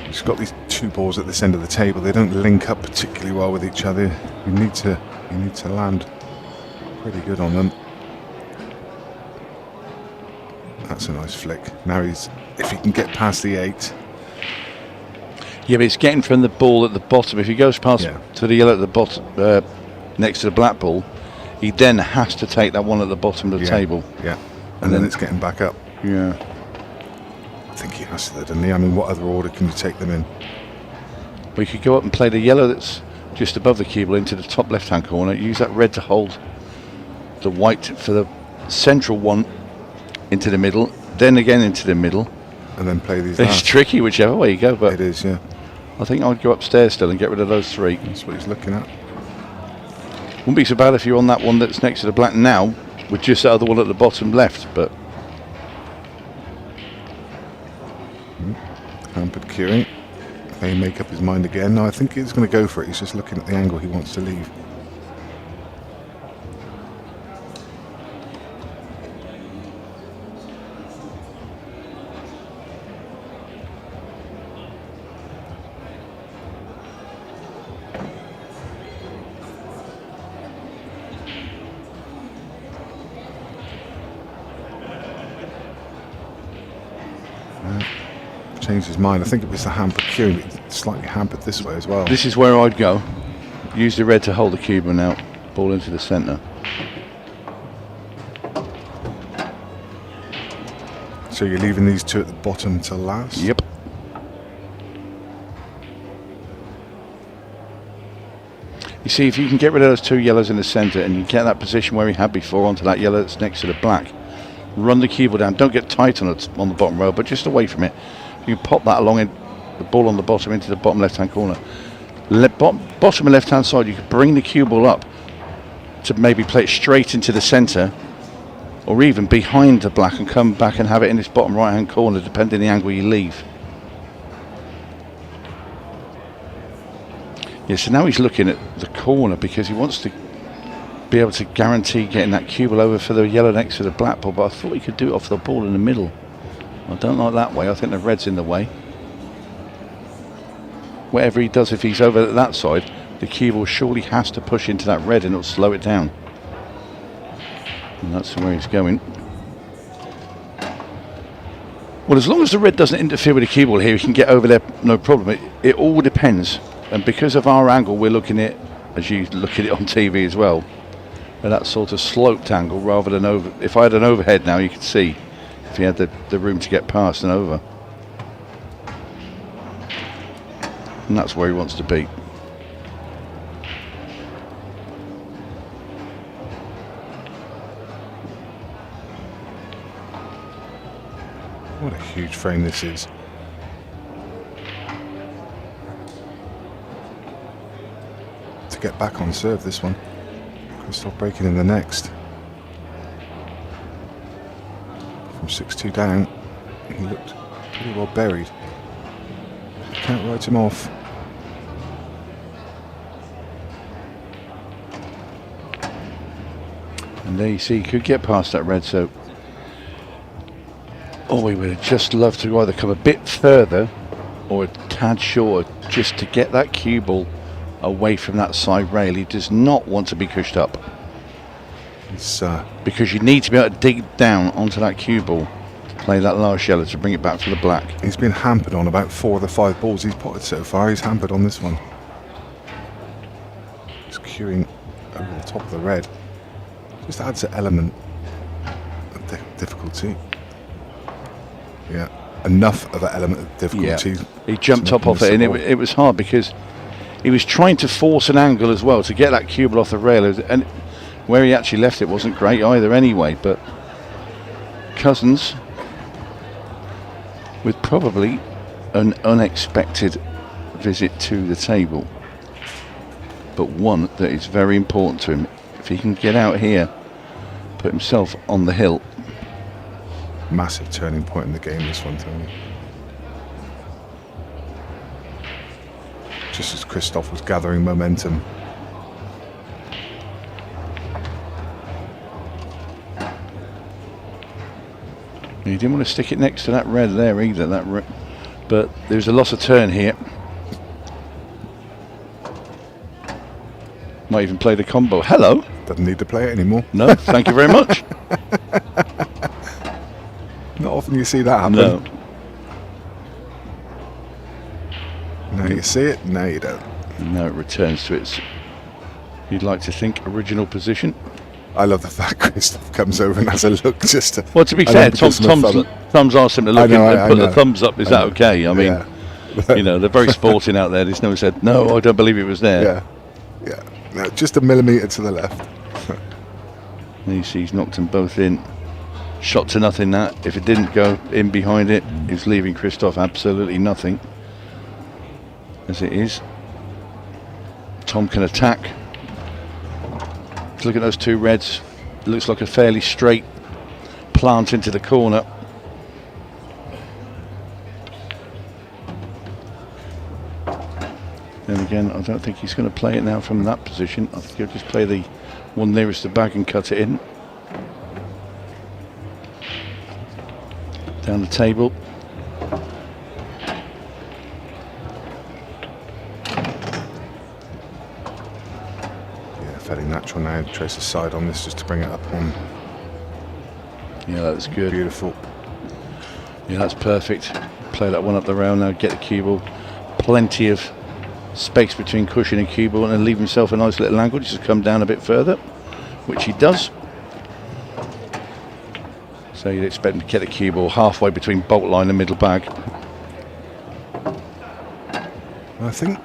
He's got these two balls at this end of the table. They don't link up particularly well with each other. You need to land pretty good on them. That's a nice flick. Now if he can get past the 8. Yeah, but it's getting from the ball at the bottom. If he goes past to the yellow at the bottom, next to the black ball, he then has to take that one at the bottom of the table. Yeah, and then it's getting back up. Yeah. I think he has to, doesn't he? I mean, what other order can you take them in? Well, you could go up and play the yellow that's just above the cue ball into the top left-hand corner. Use that red to hold the white for the central one into the middle, then again into the middle. And then play these It's last. tricky whichever way you go, but it is, yeah. I think I'd go upstairs still and get rid of those 3. That's what he's looking at. Wouldn't be so bad if you're on that one that's next to the black now, with just that other one at the bottom left, but... Hampered cueing. May make up his mind again. No, I think he's going to go for it. He's just looking at the angle he wants to leave. Changed his mind. I think it was the hampered cueing, but slightly hampered this way as well. This is where I'd go. Use the red to hold the cue ball now. Ball into the centre. So you're leaving these 2 at the bottom to last? Yep. You see, if you can get rid of those 2 yellows in the centre and you get that position where we had before onto that yellow that's next to the black, run the cue ball down. Don't get tight on the bottom row, but just away from it. You pop that along in the ball on the bottom into the bottom left-hand corner. Bottom and left-hand side, you could bring the cue ball up to maybe play it straight into the centre, or even behind the black and come back and have it in this bottom right-hand corner, depending on the angle you leave. Yeah, so now he's looking at the corner because he wants to be able to guarantee getting that cue ball over for the yellow next to the black ball, but I thought he could do it off the ball in the middle. I don't like that way. I think the red's in the way. Whatever he does, if he's over that side, the cue ball surely has to push into that red and it'll slow it down. And that's where he's going. Well, as long as the red doesn't interfere with the cue ball here, he can get over there, no problem. It all depends And because of our angle, we're looking at, as you look at it on TV as well, at that sort of sloped angle rather than over. If I had an overhead now, you could see if he had the room to get past and over. And that's where he wants to be. What a huge frame this is. To get back on serve, this one. Christoph breaking in the next. From 6-2 down, he looked pretty well buried. Can't write him off. And there you see, he could get past that red, so we would have just loved to either come a bit further or a tad shorter just to get that cue ball away from that side rail. He does not want to be cushed up. It's, because you need to be able to dig down onto that cue ball to play that large yellow to bring it back to the black. he's been hampered on about 4 of the 5 balls he's potted so far. He's hampered on this one. He's cueing over the top of the red. Just adds an element of difficulty. Yeah, enough of an element of difficulty. Yeah. He jumped up off it, and it was hard because he was trying to force an angle as well to get that cue ball off the rail, and where he actually left it wasn't great either anyway. But Cousins, with probably an unexpected visit to the table, but one that is very important to him. If he can get out here, put himself on the hill. Massive turning point in the game, this one, Tony. Just as Christoph was gathering momentum. He didn't want to stick it next to that red there either, but there's a loss of turn here. Might even play the combo. Hello. Doesn't need to play it anymore. No, thank you very much. Not often you see that happen. No. Now you see it, now you don't. Now it returns to its, you'd like to think, original position. I love the fact Christoph comes over and has a look just to... Well, to be fair, Tom's asked him to look and put the thumbs up. Is that okay? I mean, you know, they're very sporting out there. There's no one said, no, I don't believe it was there. Yeah. No, just a millimetre to the left. And you see he's knocked them both in. Shot to nothing that. If it didn't go in behind it, he's leaving Christoph absolutely nothing. As it is. Tom can attack. Look at those two reds. It looks like a fairly straight plant into the corner. Then again, I don't think he's going to play it now from that position. I think he'll just play the one nearest the bag and cut it in. Down the table. Yeah, fairly natural now. Trace a side on this just to bring it up on. Yeah, that's good. Beautiful. Yeah, that's perfect. Play that one up the rail now, get the cue ball. Plenty of space between cushion and cue ball, and then leave himself a nice little angle just to come down a bit further, which he does. So you'd expect him to get the cue ball halfway between bolt line and middle bag. I think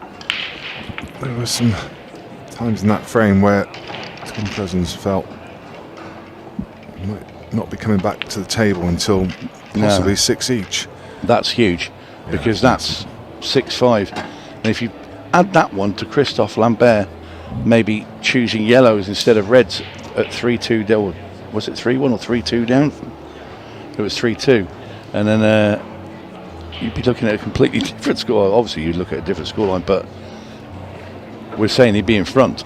there were some times in that frame where Tom Cousins felt he might not be coming back to the table until possibly 6 each. That's huge, because that's 6-5. And if you add that one to Christophe Lambert maybe choosing yellows instead of reds at 3-2 down, was it 3-1 or 3-2 down? It was 3-2, and then you'd be looking at a completely different score. Obviously you'd look at a different scoreline, but we're saying he'd be in front.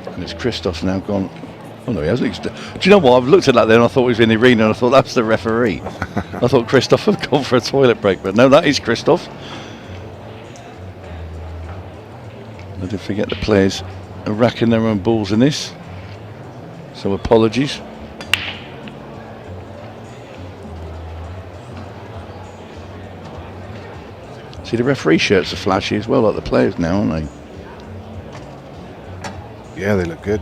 And it's Christophe now gone. Oh no, he hasn't. Do you know what? I've looked at that there and I thought he was in the arena and I thought that's the referee. I thought Christophe had gone for a toilet break, but no, that is Christophe. I did forget the players are racking their own balls in this, so apologies. See, the referee shirts are flashy as well, like the players now, aren't they? Yeah, they look good.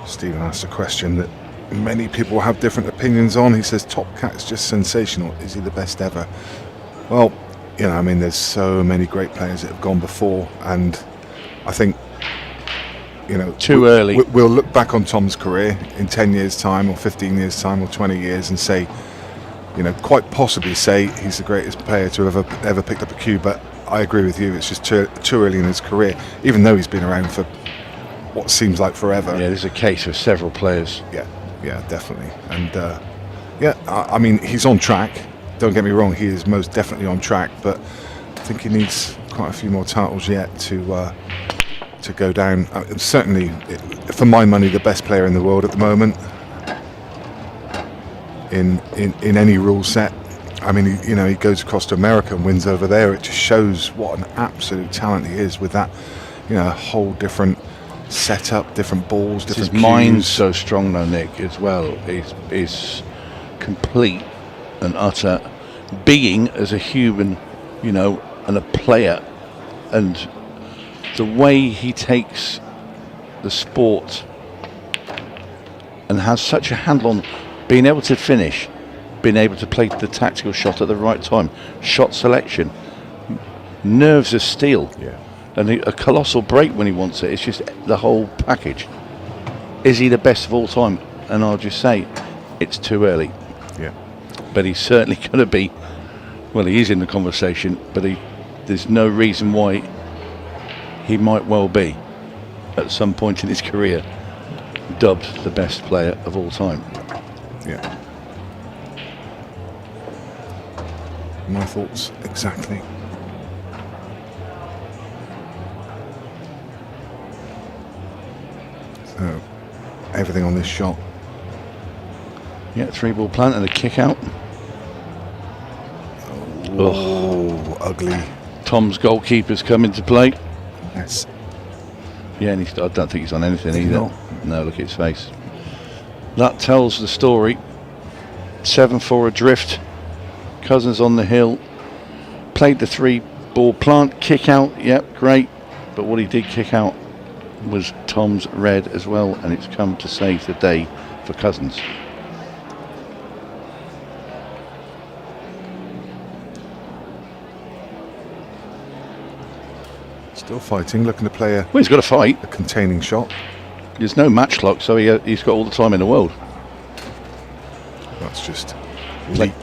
Stephen asked a question that many people have different opinions on. He says, Top Cat's just sensational. Is he the best ever? Well, you know, I mean, there's so many great players that have gone before, and I think, you know, Too early. We'll look back on Tom's career in 10 years' time, or 15 years' time, or 20 years, and say, you know, quite possibly say he's the greatest player to ever picked up a cue. But I agree with you; it's just too early in his career, even though he's been around for what seems like forever. Yeah, there's a case for several players. Yeah, definitely. And yeah, I mean, he's on track. Don't get me wrong; he is most definitely on track. But I think he needs quite a few more titles yet to go down. Certainly, for my money, the best player in the world at the moment. In any rule set. I mean, he goes across to America and wins over there. It just shows what an absolute talent he is with that, a whole different setup, different balls, different His mind's cues. so strong though, Nick, as well. He's complete and utter being as a human, and a player, and the way he takes the sport and has such a handle on being able to finish, being able to play the tactical shot at the right time, shot selection, nerves of steel, and a colossal break when he wants it. It's just the whole package. Is he the best of all time? And I'll just say, it's too early. Yeah. But he's certainly going to be, well, he is in the conversation, but there's no reason why he might well be, at some point in his career, dubbed the best player of all time. Yeah. My thoughts exactly. So, everything on this shot. Yeah, 3-ball plant and a kick out. Oh, ugly. Tom's goalkeeper's come into play. Yes. Yeah, and I don't think he's on anything He's either. not. No, look at his face. That tells the story. 7-4 adrift. Cousins on the hill. Played the 3-ball plant. Kick out. Yep, great. But what he did kick out was Tom's red as well, and it's come to save the day for Cousins. Still fighting, looking to play Well, he's got to fight. a containing shot. There's no match clock, so he's got all the time in the world. That's just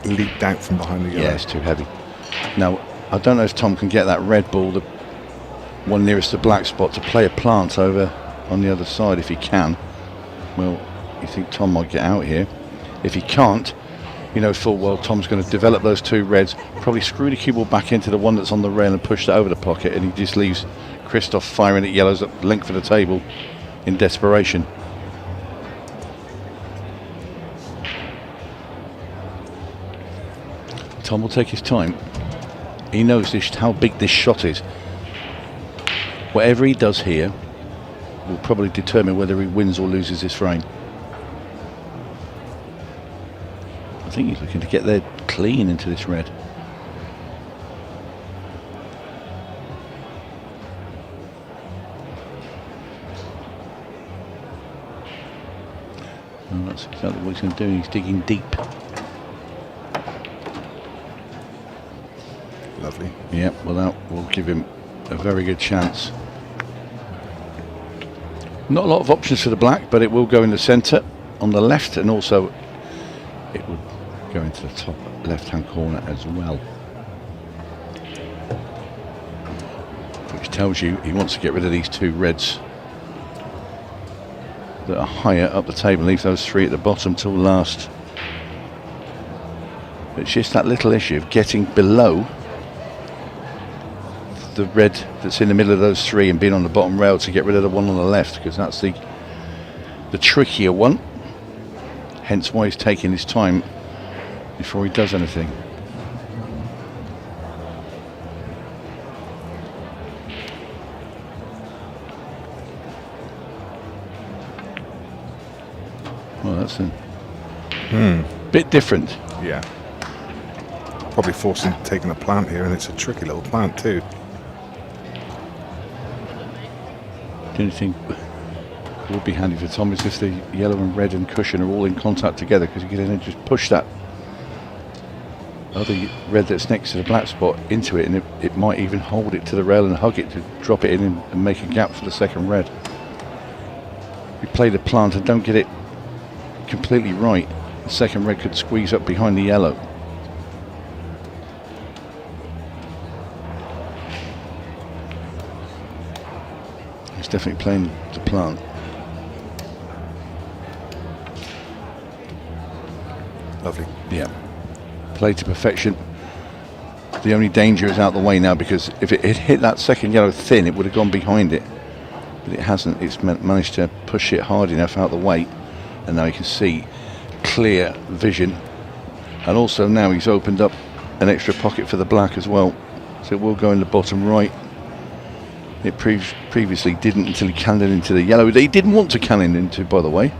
leaped out from behind the yellow. Yeah, it's too heavy. Now, I don't know if Tom can get that red ball, the one nearest the black spot, to play a plant over on the other side. If he can, well, you think Tom might get out here. If he can't, full well Tom's going to develop those 2 reds, probably screw the cue ball back into the one that's on the rail and push that over the pocket, and he just leaves Christoph firing at yellows at length of the table in desperation. Tom will take his time. He knows how big this shot is. Whatever he does here will probably determine whether he wins or loses this frame. I think he's looking to get there clean into this red. And that's exactly what he's going to do. He's digging deep. Lovely. Yeah, well, that will give him a very good chance. Not a lot of options for the black, but it will go in the centre on the left, and also it will go into the top left-hand corner as well. Which tells you he wants to get rid of these 2 reds that are higher up the table, leave those 3 at the bottom till last. It's just that little issue of getting below the red that's in the middle of those 3 and being on the bottom rail to get rid of the one on the left, because that's the trickier one. Hence why he's taking his time before he does anything. Well, that's a bit different. Yeah. probably forced him taking a plant here, and it's a tricky little plant too. The only thing would be handy for Tom is if the yellow and red and cushion are all in contact together, because you can then just push that other red that's next to the black spot into it, and it might even hold it to the rail and hug it to drop it in and make a gap for the second red. If you play the plant and don't get it completely right, the second red could squeeze up behind the yellow. He's definitely playing the plant. Lovely. Yeah. Played to perfection. The only danger is out the way now, because if it had hit that second yellow thin, it would have gone behind it. But it hasn't. It's managed to push it hard enough out the way, and now you can see clear vision. And also now he's opened up an extra pocket for the black as well, so it will go in the bottom right. It previously didn't until he cannoned into the yellow that he didn't want to cannon into, by the way,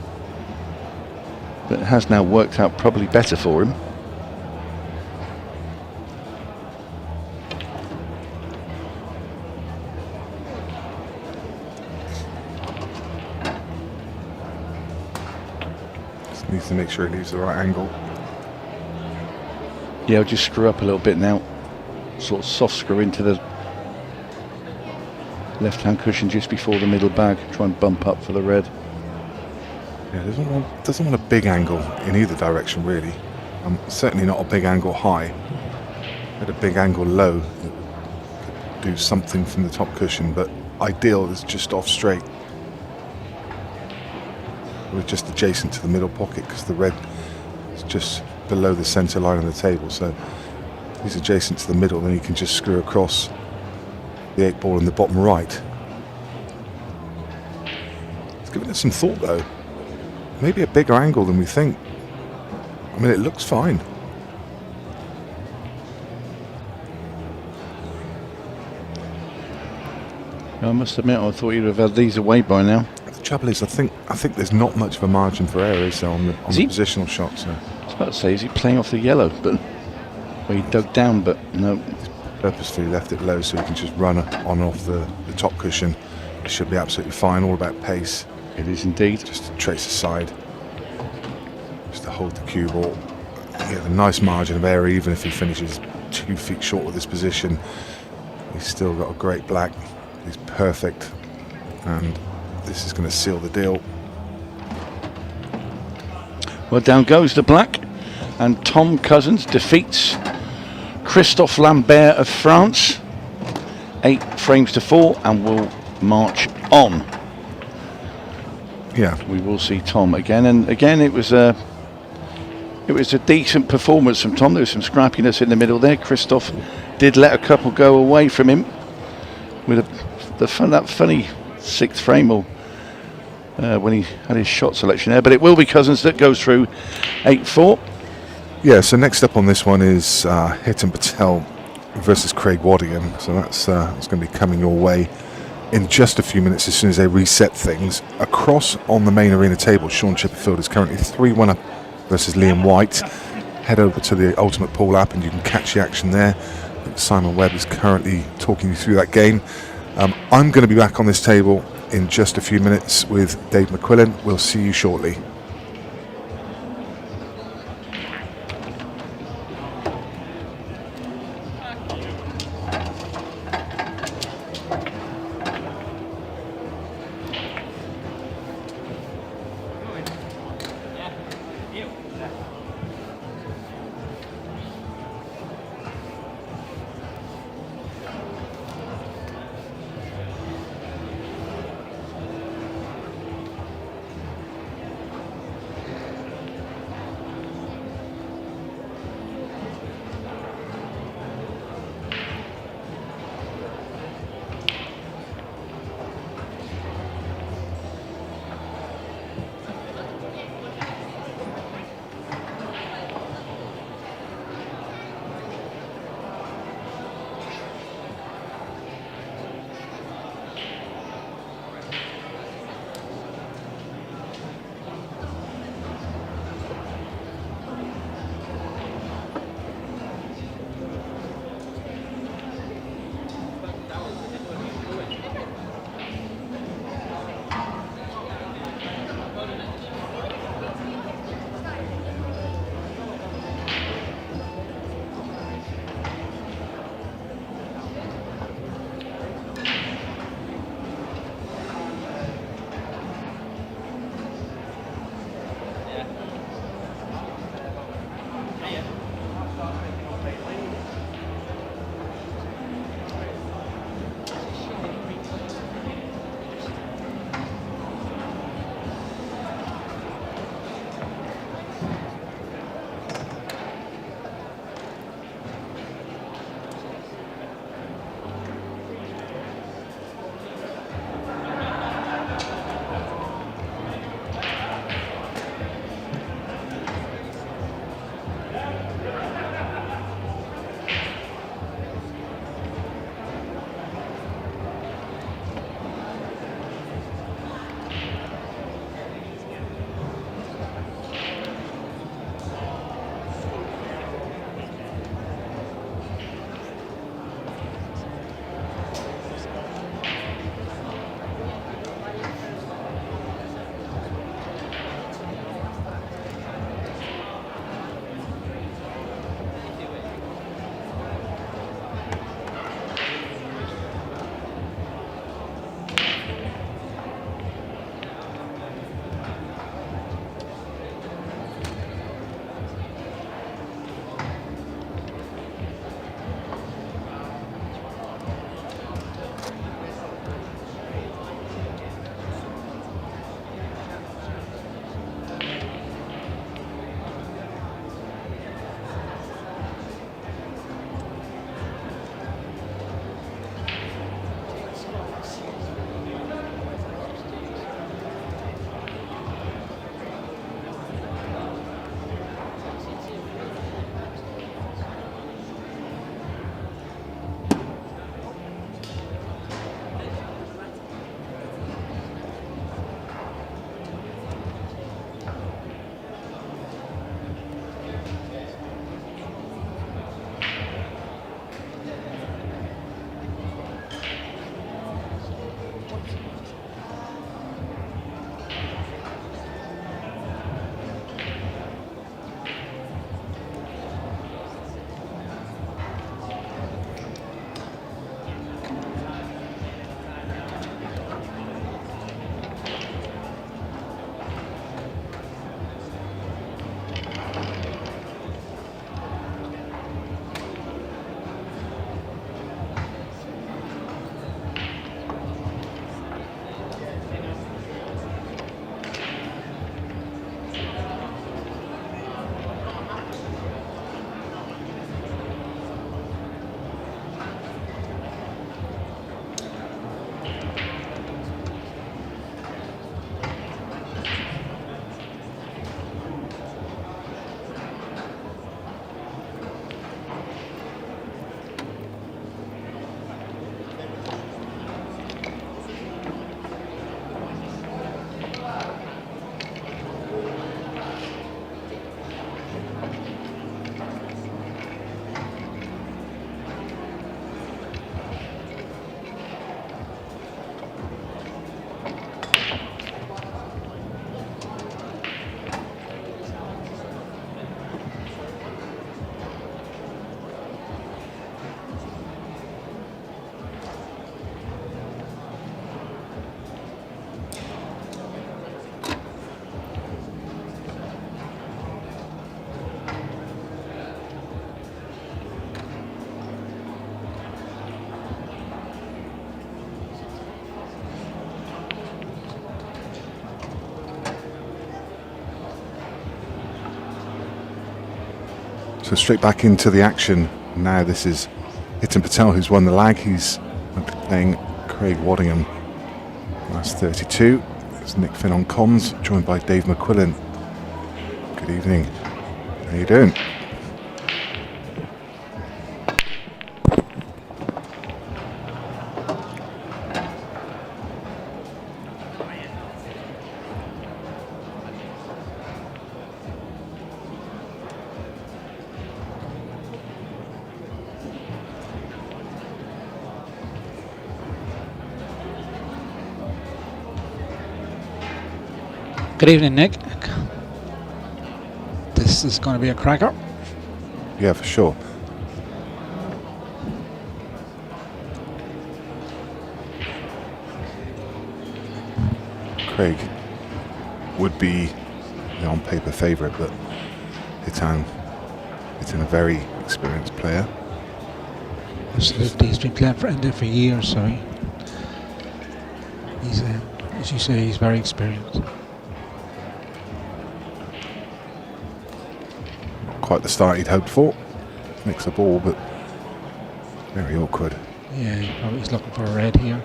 but it has now worked out probably better for him. Needs to make sure it leaves the right angle. Yeah, I'll just screw up a little bit now. Sort of soft screw into the left-hand cushion just before the middle bag. Try and bump up for the red. Yeah, doesn't want a big angle in either direction really. Certainly not a big angle high. At a big angle low, could do something from the top cushion, but ideal is just off straight. We're just adjacent to the middle pocket, because the red is just below the centre line of the table, so he's adjacent to the middle, then he can just screw across the 8-ball in the bottom right. It's giving it some thought though. Maybe a bigger angle than we think. I mean, it looks fine. I must admit, I thought you'd have had these away by now. The trouble is, I think there's not much of a margin for error, is there, on the positional shot. So I was about to say, is he playing off the yellow, but where he dug down, but no. purposefully left it low so he can just run on off the top cushion. It should be absolutely fine. All about pace. It is indeed. Just to trace aside, just to hold the cue ball. Get a nice margin of error, even if he finishes 2 feet short of this position. He's still got a great black. He's perfect, and this is going to seal the deal. Well, down goes the black, and Tom Cousins defeats Christophe Lambert of France 8 frames to 4, and will march on. Yeah, we will see Tom again, and again it was a decent performance from Tom. There was some scrappiness in the middle there. Christophe did let a couple go away from him with that funny 6th frame, or when he had his shot selection there. But it will be Cousins that goes through 8-4. Yeah, so next up on this one is Hitan Patel versus Craig Waddingham. So that's going to be coming your way in just a few minutes as soon as they reset things. Across on the main arena table, Sean Chipperfield is currently 3-1 up versus Liam White. Head over to the Ultimate Pool app and you can catch the action there. Simon Webb is currently talking you through that game. I'm going to be back on this table in just a few minutes with Dave McQuillan. We'll see you shortly. So straight back into the action. Now this is Hitan Patel who's won the lag. He's playing Craig Waddingham. That's 32. It's Nick Finn on comms, joined by Dave McQuillan. Good evening. How you doing? Good evening, Nick. This is going to be a cracker. Yeah, for sure. Craig would be the on-paper favourite, but Hitan a very experienced player. Absolutely, he's been playing for India for years, so he's, as you say, he's very experienced. Quite the start he'd hoped for. Makes the ball, but very awkward. Yeah, he's looking for a red here.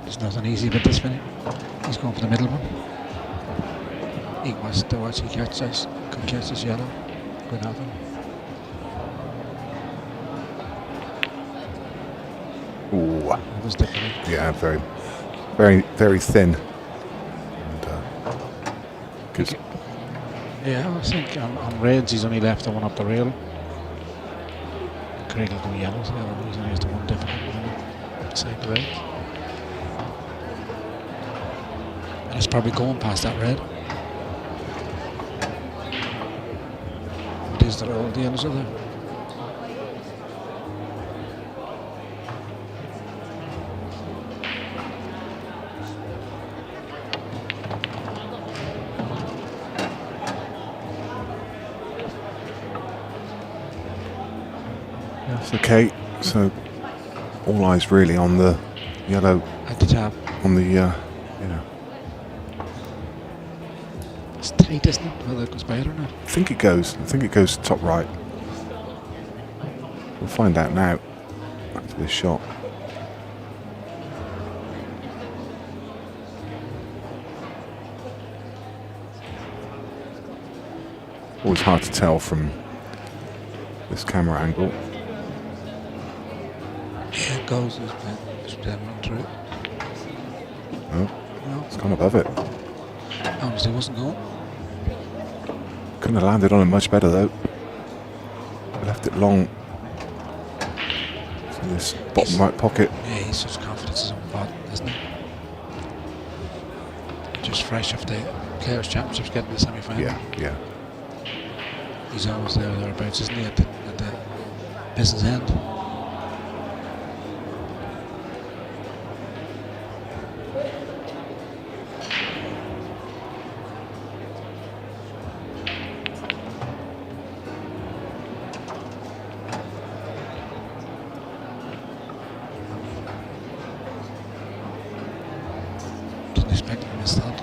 It's nothing easy with this one. He's going for the middle one. He wants to watch he can catch this yellow. Good nothing. Ooh. That was difficult. Yeah, very thin. Yeah, I think on reds he's only left the one up the rail. Craig will go yellows. Yeah, he's only has the one difficult one beside the red. And he's probably going past that red. It is that all the yellows are there. Okay, so all eyes really on the yellow At the top. on the It's tight, isn't it? Whether it goes by it or not. I think it goes top right. We'll find out now after this shot. Always hard to tell from this camera angle. Yeah, it goes. It's run through it. Oh, No, it's gone above it. obviously wasn't going. Couldn't have landed on it much better though. Left it long. So this bottom right pocket. Yeah, he's such confidence in his own body, isn't he? Just fresh off the Players' Championships, getting to the semi-final. Yeah. He's always there or thereabouts, isn't he, at the business end. Didn't expect him to miss that.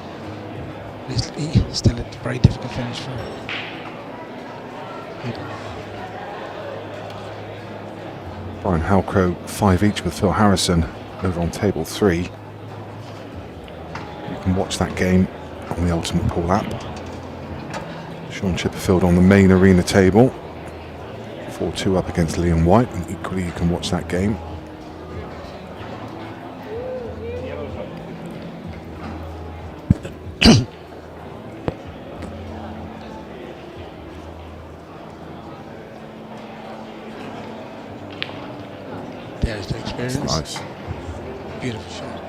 He's still a very difficult finish for him. Brian Halcrow 5 each with Phil Harrison over on table 3. You can watch that game on the Ultimate Pool app. Sean Chipperfield on the main arena table. 4-2 up against Liam White, and equally you can watch that game. There's the experience. Nice. Beautiful shot.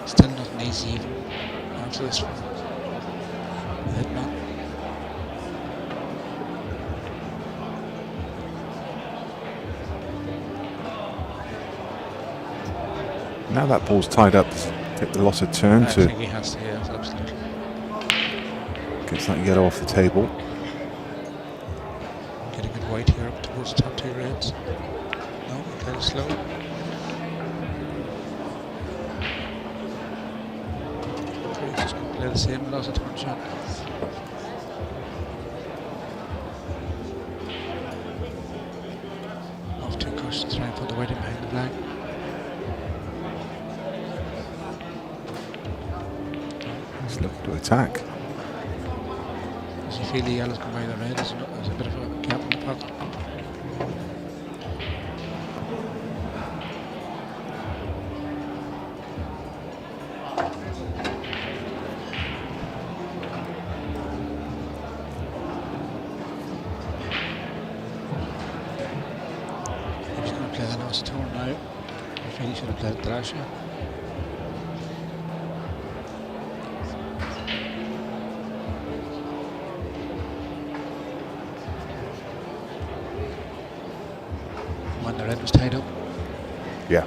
Still nothing easy even after this one. Headman. Now that ball's tied up, get the loss of turn I to think he has to, yes, absolutely. gets that yellow off the table. Get a good white here up towards the top 2 reds. No, kind of slow. Craig's just going to play the same, lost a turn shot. Off 2 cushions, trying to put the white in behind the black. He's looking to attack. Does he feel the yellow's come by the red? There's a bit of a gap in the pocket. He's going to play the last turn now. I feel he should have played it last year. When the red was tied up. Yeah.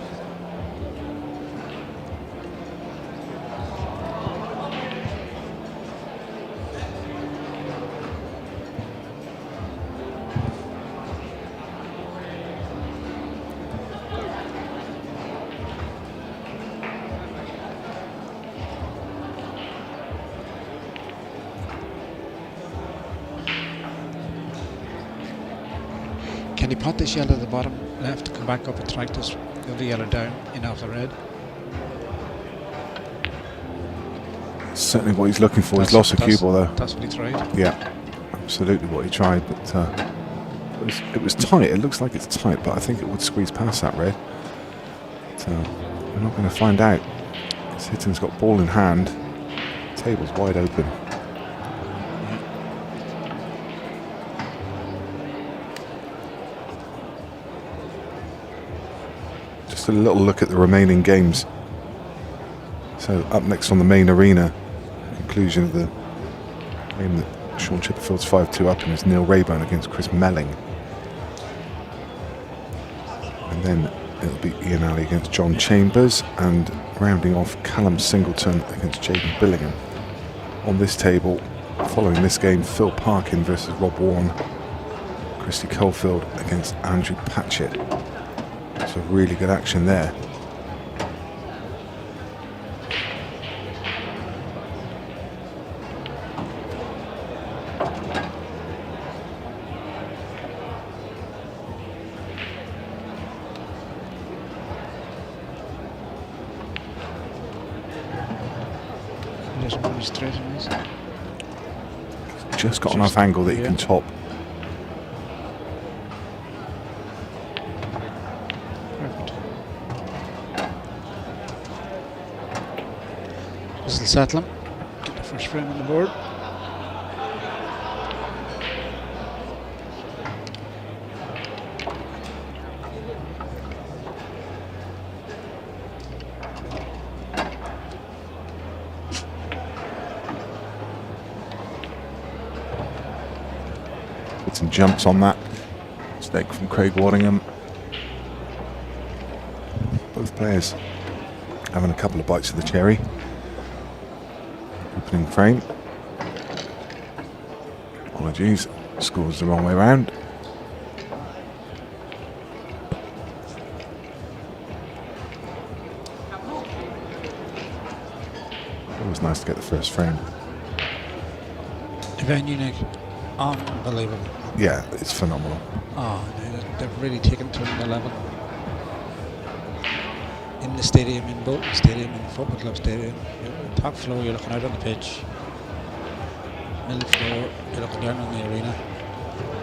Can he pot this yellow at the bottom left to come back up and track this the other yellow down in off the red? Certainly what he's looking for. He's lost a cue ball though. That's what he tried. Yeah, absolutely what he tried, but it was tight. It looks like it's tight, but I think it would squeeze past that red. But, we're not going to find out. This Hitton's got ball in hand. Table's wide open. Just a little look at the remaining games. So up next on the main arena, conclusion of the game that Sean Chipperfield's 5-2 up in is Neil Rayburn against Chris Melling. And then it'll be Ian Alley against John Chambers, and rounding off Callum Singleton against Jaden Billingham. On this table, following this game, Phil Parkin versus Rob Warren, Christy Colefield against Andrew Patchett. So really good action there. Just really straight in this. Just got enough angle that you can top. Perfect. This will settle him. Get the first frame on the board. Some jumps on that stake from Craig Waddingham. Both players having a couple of bites of the cherry. Opening frame. Apologies, scores the wrong way around. Always nice to get the first frame. Venue, Nick. Unbelievable. Yeah, it's phenomenal. Oh, they've really taken to another level. In the stadium, in Bolton Stadium, in the Football Club Stadium, top floor, you're looking out on the pitch. Middle floor, you're looking down on the arena.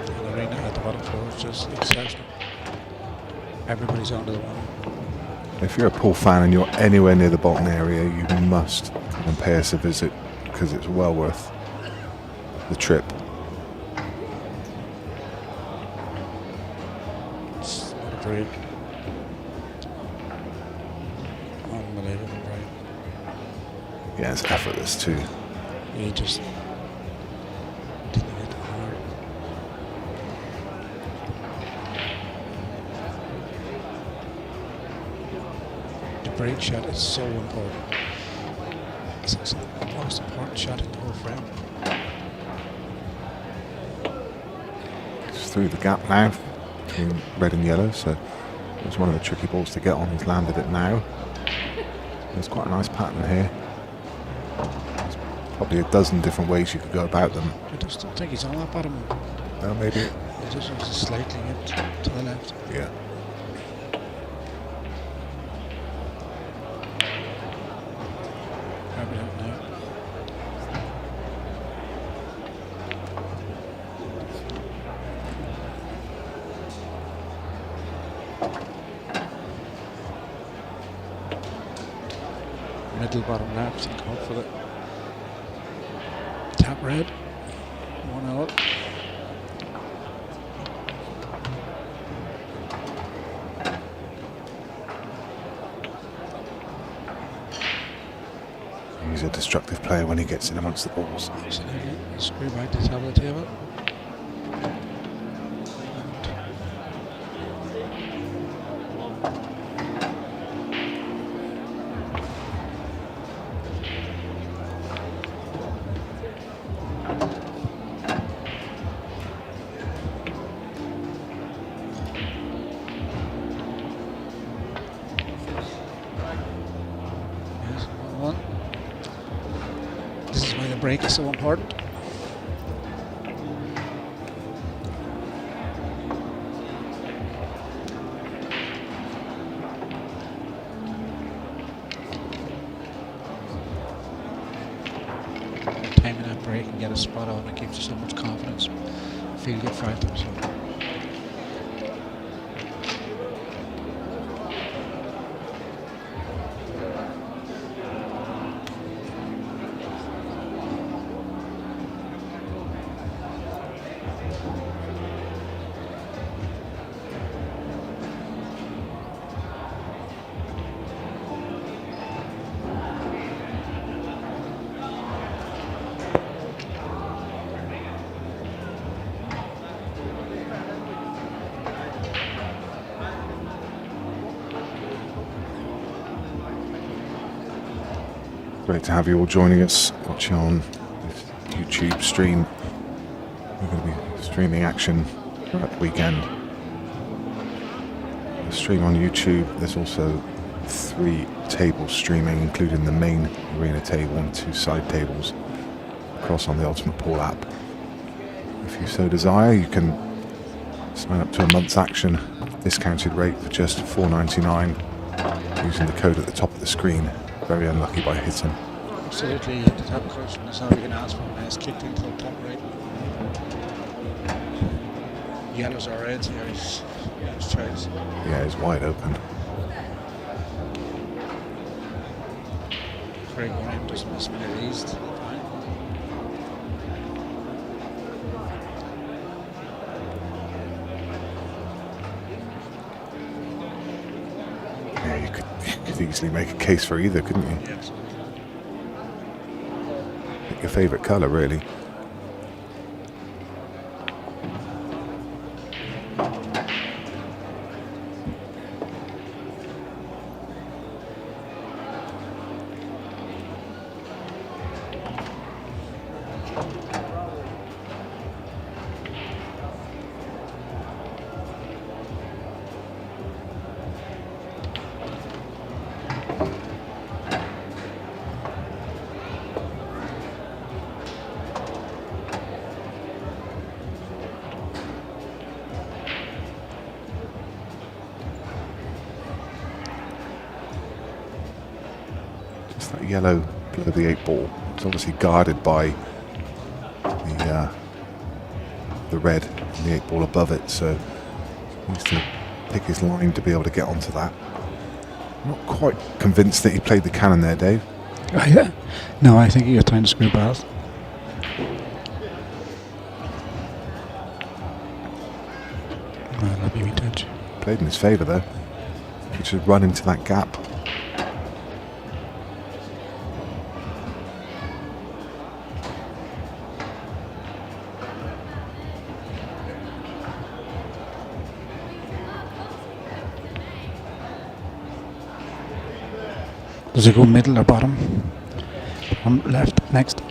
And the arena at the bottom floor is just exceptional. Everybody's onto the one. If you're a pool fan and you're anywhere near the Bolton area, you must come and pay us a visit, because it's well worth the trip. Great. Unbelievable, right? Yeah, it's effortless too. You just didn't hit it hard. The break shot is so important. It's the most important shot in the whole frame. Just through the gap now between red and yellow, so it was one of the tricky balls to get on. He's landed it now. There's quite a nice pattern here. There's probably a dozen different ways you could go about them. I just don't think he's on that bottom. Maybe. He just wants to slightly get to the left. Yeah. Probably out now. Middle bottom left and go for the tap red. 1-0. He's a destructive player when he gets in amongst the balls. Absolutely. Screw back to the top of the table. Yes, 1-1. This is why the break is so important. Timing that break and get a spot on, it gives you so much confidence. Feel good fighting. So. Great to have you all joining us, watching on this YouTube stream. We're going to be streaming action throughout the weekend. The stream on YouTube, there's also 3 tables streaming, including the main arena table and 2 side tables across on the Ultimate Pool app. If you so desire, you can sign up to a month's action, discounted rate for just $4.99, using the code at the top of the screen. Very unlucky by hitting. Absolutely, the top question is how we can ask for when it's kicked into the top right. Yellows or reds here is his choice. Yeah, he's wide open. Craig Warren doesn't miss me at least. Fine. Yeah, you could easily make a case for either, couldn't you? Yes. Pick your favourite colour, really. That yellow below the 8 ball. It's obviously guarded by the red and the 8 ball above it, so he needs to pick his line to be able to get onto that. I'm not quite convinced that he played the cannon there, Dave. Oh, yeah. No, I think he was trying to screw past. Oh, that'd be a wee touch. Played in his favour though. He should run into that gap. Does it go middle or bottom? Left, next.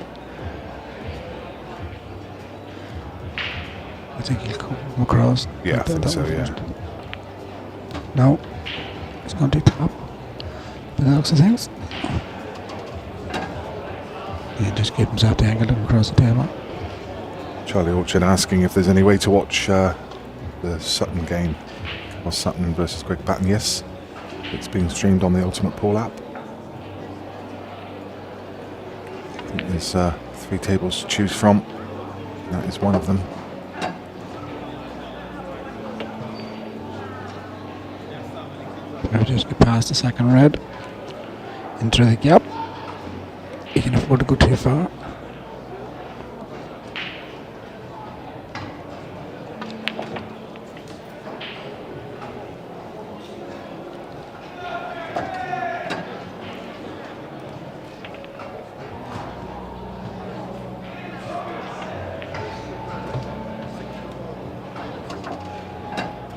think he'll come across. Yeah, I That- think that so, one yeah. first. No, he's going to top. But that looks the things. Yeah, just keep himself the angle looking across the table. Charlie Orchard asking if there's any way to watch the Sutton game, or Sutton versus Greg Batten. Yes, it's being streamed on the Ultimate Pool app. I think there's 3 tables to choose from. That is one of them. I'll just get past the second red. Into the gap. He can afford to go too far.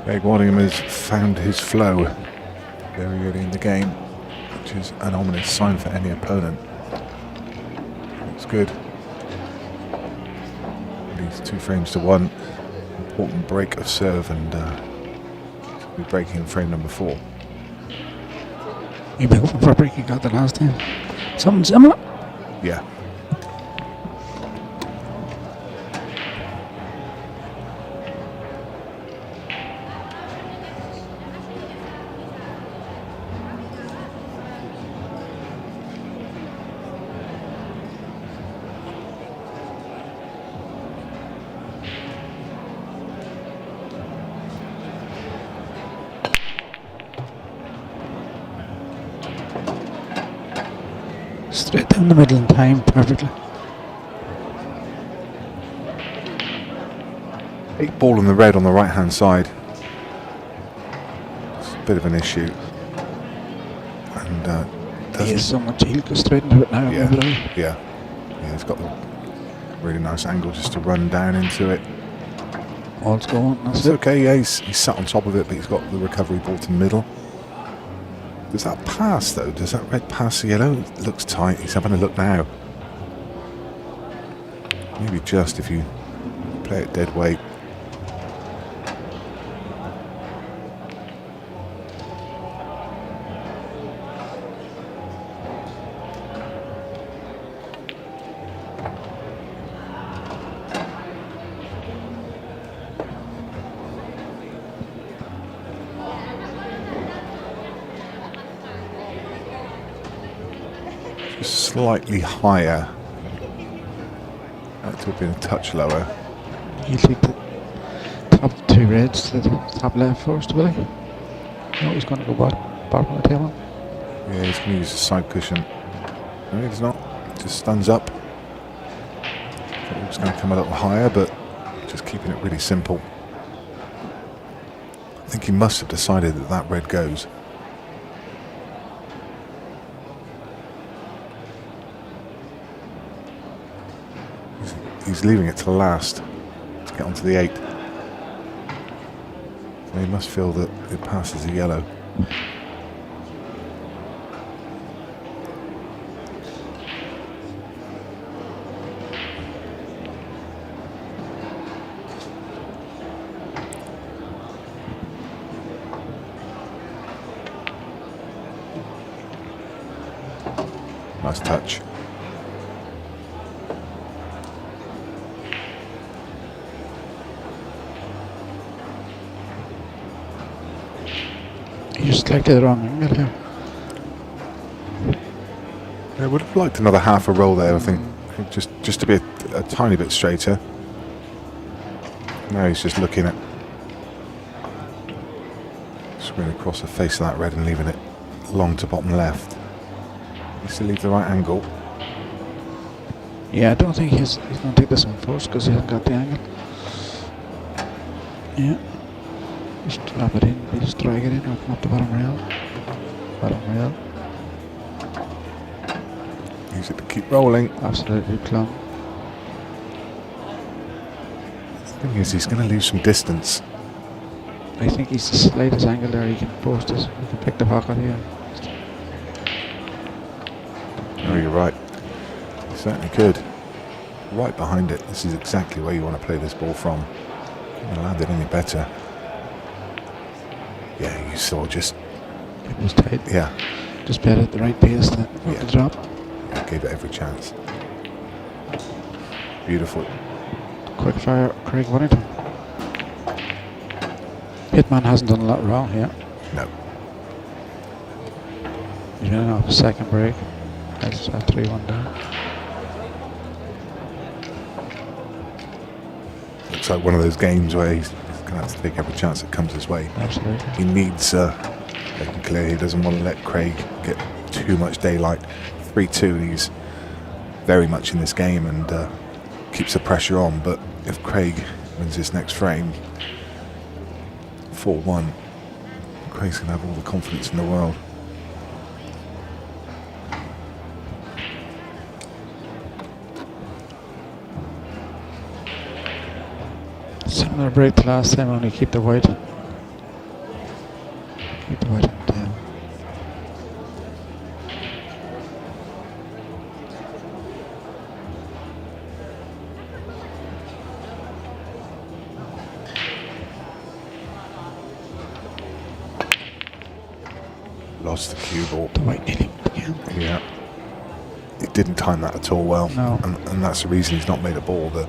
Greg Waddingham has found his flow very early in the game, which is an ominous sign for any opponent. It's good. Leads 2 frames to 1. Important break of serve, and he'll be breaking in frame number 4. He went for a break he got the last time. Something similar. Yeah. Straight down the middle in time, perfectly. 8 ball in the red on the right hand side. It's a bit of an issue. And He doesn't. has so much he'll go straight into it now. Yeah. Blue. Yeah. Yeah, he's got the really nice angle just to run down into it. All's going. That's It's it. okay, yeah, he's sat on top of it, but he's got the recovery Bolton middle. Does that pass though? Does that red pass the yellow? It looks tight. He's having a look now. Maybe just if you play it dead weight. Slightly higher. That to have been a touch lower. He'll take the top 2 reds to the top left first, will he? No, he's going to go bottom of the table. Yeah, he's going to use the side cushion. No, he's not. It just stands up. Thought he was going to come a little higher, but just keeping it really simple. I think he must have decided that that red goes. He's leaving it to last to get onto the 8. So he must feel that it passes the yellow. Nice touch. He just slightly the wrong angle here. I would have liked another half a roll there, I think. Just to be a tiny bit straighter. Now he's just looking at screwing across the face of that red and leaving it long to bottom left. Needs to leave the right angle. Yeah, I don't think he's going to take this one first because he hasn't got the angle. Yeah. Just drop it in, just drag it in or come up the bottom rail. Bottom rail. Use it to keep rolling. Absolutely plumb. The thing is, he's going to lose some distance. I think he's the slightest angle there. He can post it. He can pick the pocket here. Oh, you're right. He certainly could. Right behind it. This is exactly where you want to play this ball from. Couldn't have landed any better. Yeah, you saw just, It was tight. yeah, Just played at the right pace to Yeah. the drop. gave it every chance. Beautiful. Quick fire, Craig Waddington. Hitman hasn't done a lot wrong here. No. He's running off a second break. That's 3-1 down. Looks like one of those games where he's going to have to take every chance that comes his way. Absolutely. He needs, making clear he doesn't want to let Craig get too much daylight. 3-2, he's very much in this game and keeps the pressure on. But if Craig wins this next frame, 4-1, Craig's going to have all the confidence in the world. Similar break to last time, only keep the white. Keep the white on 10. Lost the cue ball. The white nearly again. Yeah. He didn't time that at all well. No. And that's the reason he's not made a ball. The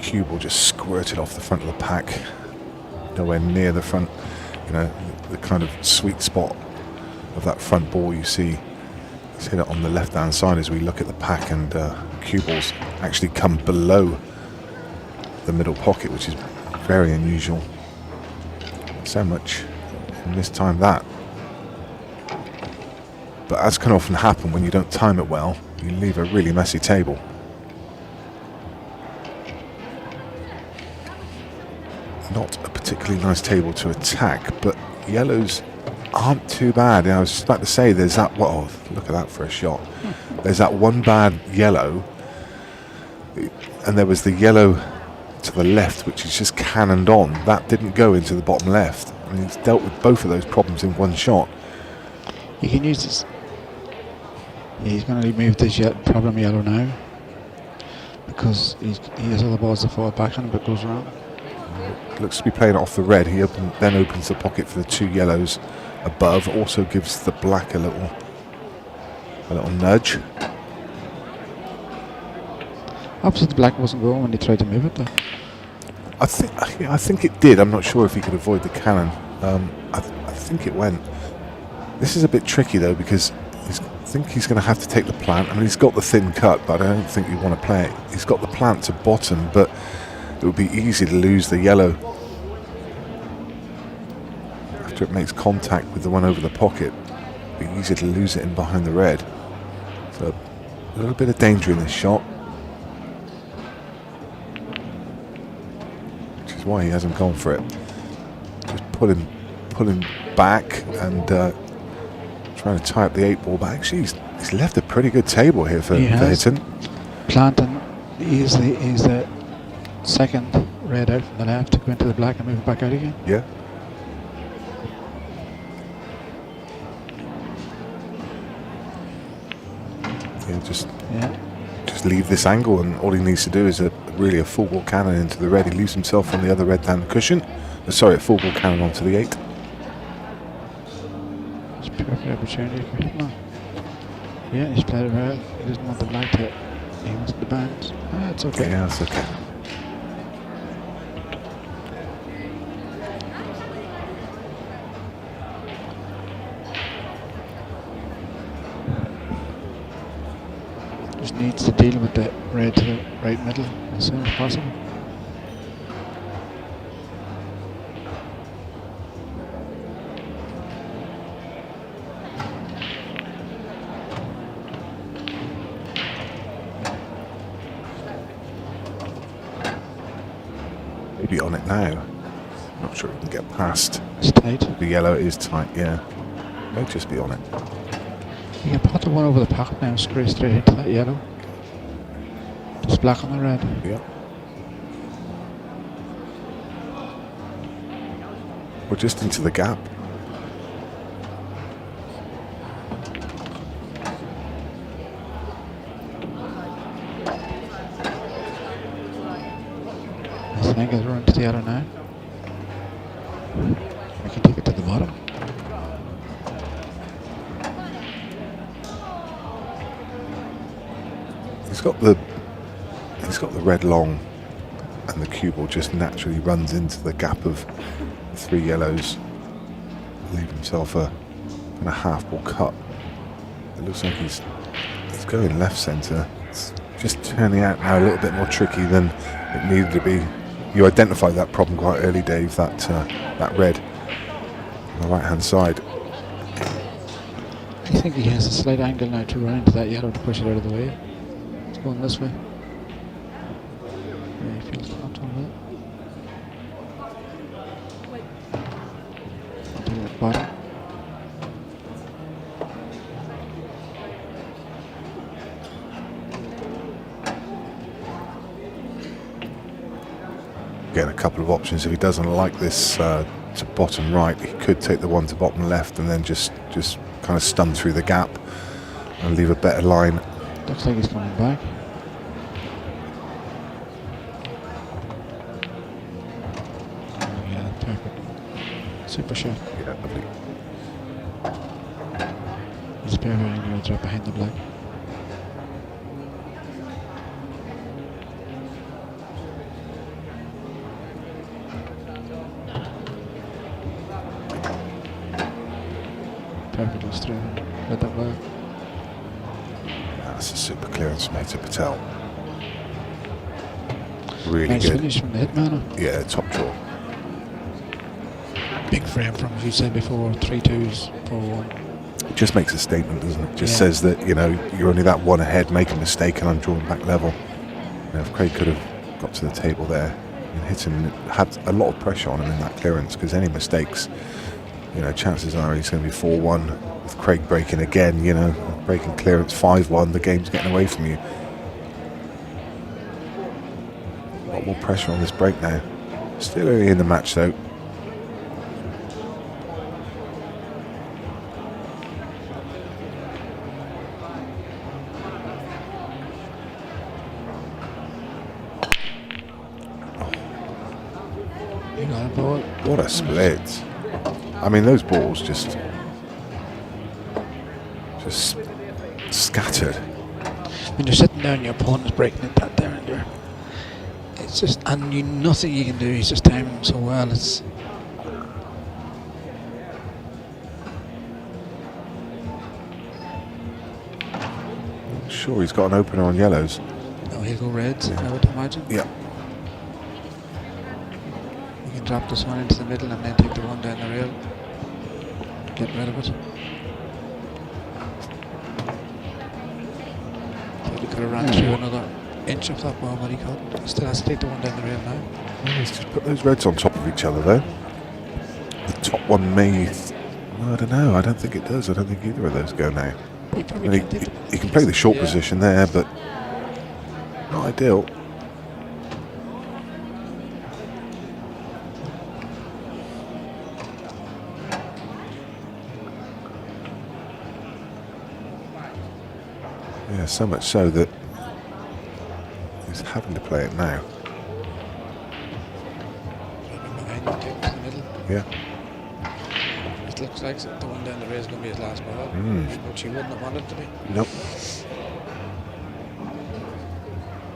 cue ball just squirted off the front of the pack. Nowhere near the front, the kind of sweet spot of that front ball you see. He's hit it on the left-hand side as we look at the pack, and cue balls actually come below the middle pocket, which is very unusual. So much, and this time that. But as can often happen when you don't time it well, you leave a really messy table. Not a particularly nice table to attack, but yellows aren't too bad. I was just about to say, there's that, well, look at that for a shot. There's that one bad yellow, and there was the yellow to the left, which is just cannoned on. That didn't go into the bottom left. I mean, he's dealt with both of those problems in one shot. You can use this. Yeah, he's going to remove this problem yellow now, because he has other balls to fall back on, but goes wrong. Looks to be playing it off the red. He then opens the pocket for the two yellows above. Also gives the black a little nudge. Opposite the black wasn't going when he tried to move it though. I think it did. I'm not sure if he could avoid the cannon. I think it went. This is a bit tricky though, because I think he's going to have to take the plant. I mean, he's got the thin cut, but I don't think you want to play it. He's got the plant to bottom, but it would be easy to lose the yellow after it makes contact with the one over the pocket. It would be easy to lose it in behind the red. So a little bit of danger in this shot, which is why he hasn't gone for it. Just pulling back and trying to tie up the 8-ball, but actually he's left a pretty good table here for Hitton. Planting, he's the second red out from the left to go into the black and move it back out again. Yeah. Yeah, just leave this angle, and all he needs to do is really a full ball cannon into the red. He leaves himself on the other red down the cushion. Sorry, a full ball cannon onto the 8. It's a perfect opportunity for Hitman. Yeah, he's played it well. He doesn't want the black to. He wants the bands. It's okay. Yeah, that's okay. Just needs to deal with the red to the right middle as soon as possible. Maybe on it now. Not sure he can get past. It's tight. The yellow is tight, yeah. May just be on it. You can put the one over the pocket now and screw straight into that yellow. Just black on the red. Yeah. Or just into the gap. I think I'll run to the yellow now. We can take it to the bottom. He's got the red long, and the cue ball just naturally runs into the gap of the 3 yellows. Leave himself a kind of half ball cut. It looks like he's going left centre. It's just turning out now a little bit more tricky than it needed to be. You identified that problem quite early, Dave. That red on the right hand side. I think he has a slight angle now to run into that yellow to push it out of the way. It's going this way. Yeah, he feels comfortable with it. I'll do it bottom. Again, a couple of options. If he doesn't like this to bottom right, he could take the one to bottom left and then just kind of stun through the gap and leave a better line. Looks like he's coming back. Oh, yeah, perfect. Super shot. Yeah, lovely. He's a pair of angles right behind the black. Perfectly straight. Read that well. That's a super clearance from Hector Patel. Really Nice good. finish from the hitman. Yeah, top draw. Big frame from, as you said before, 3-2s, 4-1. It just makes a statement, doesn't it? Just Yeah. says that, you know, you're only that one ahead, make a mistake and I'm drawing back level. You know, if Craig could have got to the table there and hit him, had a lot of pressure on him in that clearance, because any mistakes, you know, chances are he's going to be 4-1 with Craig breaking again, you know, breaking clearance 5-1, the game's getting away from you. A lot more pressure on this break now. Still early in the match though. You got a ball. What a split. I mean, those balls just scattered. When you're sitting down, your opponent's breaking it that there and there. It's just, and you nothing you can do. He's just timing them so well. It's Sure, he's got an opener on yellows. no, he'll go reds. I would imagine. Yeah. You can drop this one into the middle and then take the one down the rail. Get rid of it. He could have run through another inch of that ball, but he couldn't. He still has to take the one down the rail now. Well, let's just put those reds on top of each other, though. The top one may... well, I don't know. I don't think it does. I don't think either of those go now. He probably I mean, can't take he can play the short Yeah. position there, but not ideal. Yeah, so much so that he's having to play it now. behind him, take it to the middle. Yeah. It looks like the one down the rail is going to be his last ball, but she wouldn't have wanted it to be. Nope.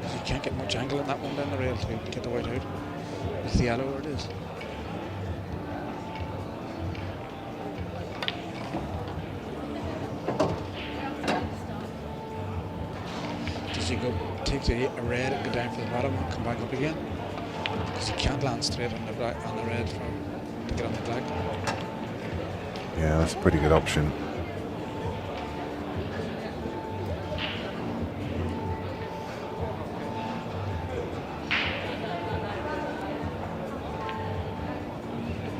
You can't get much angle on that one down the rail to get the white out. It's the yellow where it is. Does he go take the red and go down for the bottom and come back up again? Because he can't land straight on the red to get on the black. Yeah, that's a pretty good option.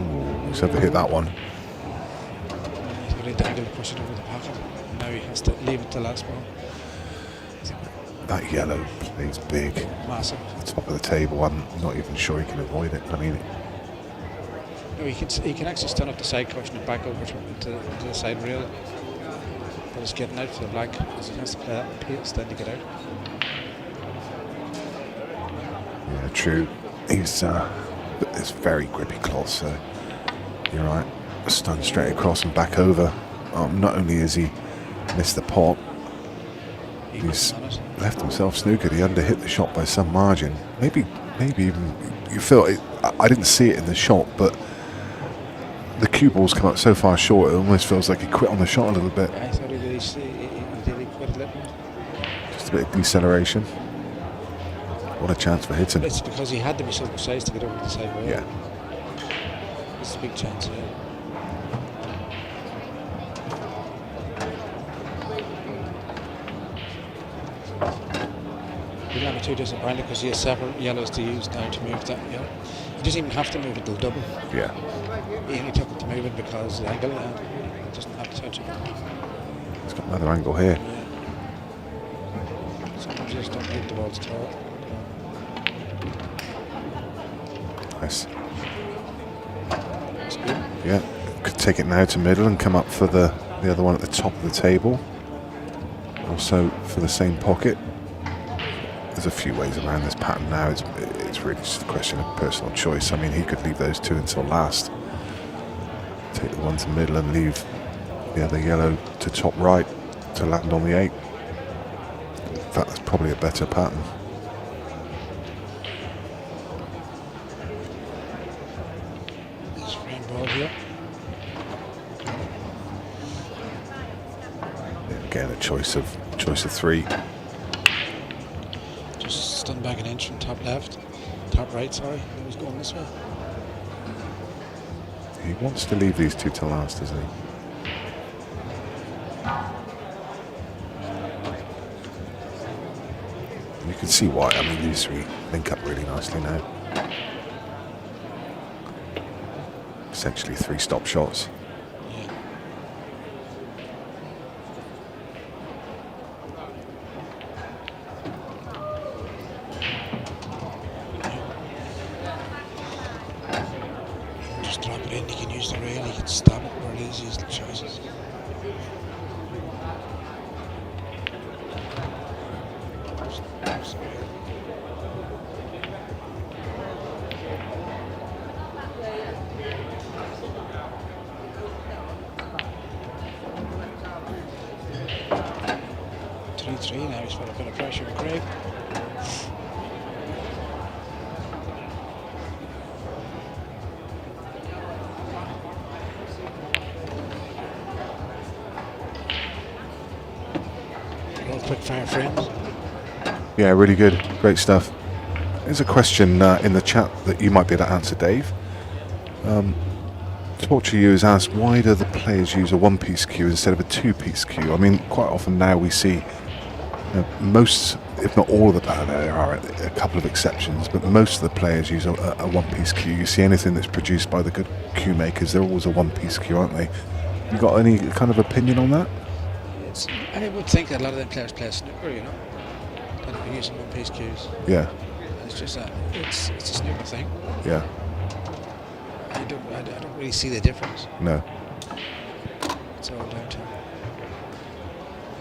Ooh, looks like they hit that one. He's got to angle to push it over the pocket. Now he has to leave it to last ball. That yellow plays big. Massive. The top of the table, I'm not even sure he can avoid it. I mean, No, he can actually stand up the side cushion and back over to the side rail. But he's getting out for the black because he has to play that pace then to get out. yeah, true. He's it's very grippy cloth, so you're right. Stun straight across and back over. Not only has he missed the pot, he's left himself snookered. He underhit the shot by some margin. Maybe even you feel it. I didn't see it in the shot, but the cue ball's come up so far short. It almost feels like he quit on the shot a little bit. I thought he did quite a little. Just a bit of deceleration. What a chance for Hitton. It's because he had to be so precise to get over the side wall. Yeah. It's a big chance, yeah. He'll not be too disappointed because he has several yellows to use now to move that yellow. He doesn't even have to move it, they'll double. Yeah. He only took it to move it because the angle and he doesn't have to touch it. He's got another angle here. Yeah. Sometimes you just don't hit the balls at all. Nice. That's good. Yeah. Could take it now to middle and come up for the other one at the top of the table. Also for the same pocket. There's a few ways around this pattern now. It's really just a question of personal choice. I mean, he could leave those two until last. Take the one to middle and leave the other yellow to top right to land on the 8. In fact, that's probably a better pattern. This frame ball here. Again, a choice of 3. Just stun back an inch from top left. Top right, sorry. He was going this way. He wants to leave these two to last, doesn't he? You can see why. I mean, these three link up really nicely now. Essentially 3 stop shots. Yeah. Just drop it in, he can use the rail, he can stab it where he's used the choices. Now he's got a bit of pressure with Craig. Real quick fire frames. Yeah, really good. Great stuff. There's a question in the chat that you might be able to answer, Dave. Torture You has asked, why do the players use a 1-piece cue instead of a 2-piece cue? I mean, quite often now we see most, if not all of the players, there are a couple of exceptions, but most of the players use a 1-piece cue. You see anything that's produced by the good cue makers, they're always a 1-piece cue, aren't they? You got any kind of opinion on that? I would think that a lot of them players play snooker, you know, that are using 1-piece cues. Yeah. It's just it's a snooker thing. Yeah. I don't really see the difference. No. It's all down to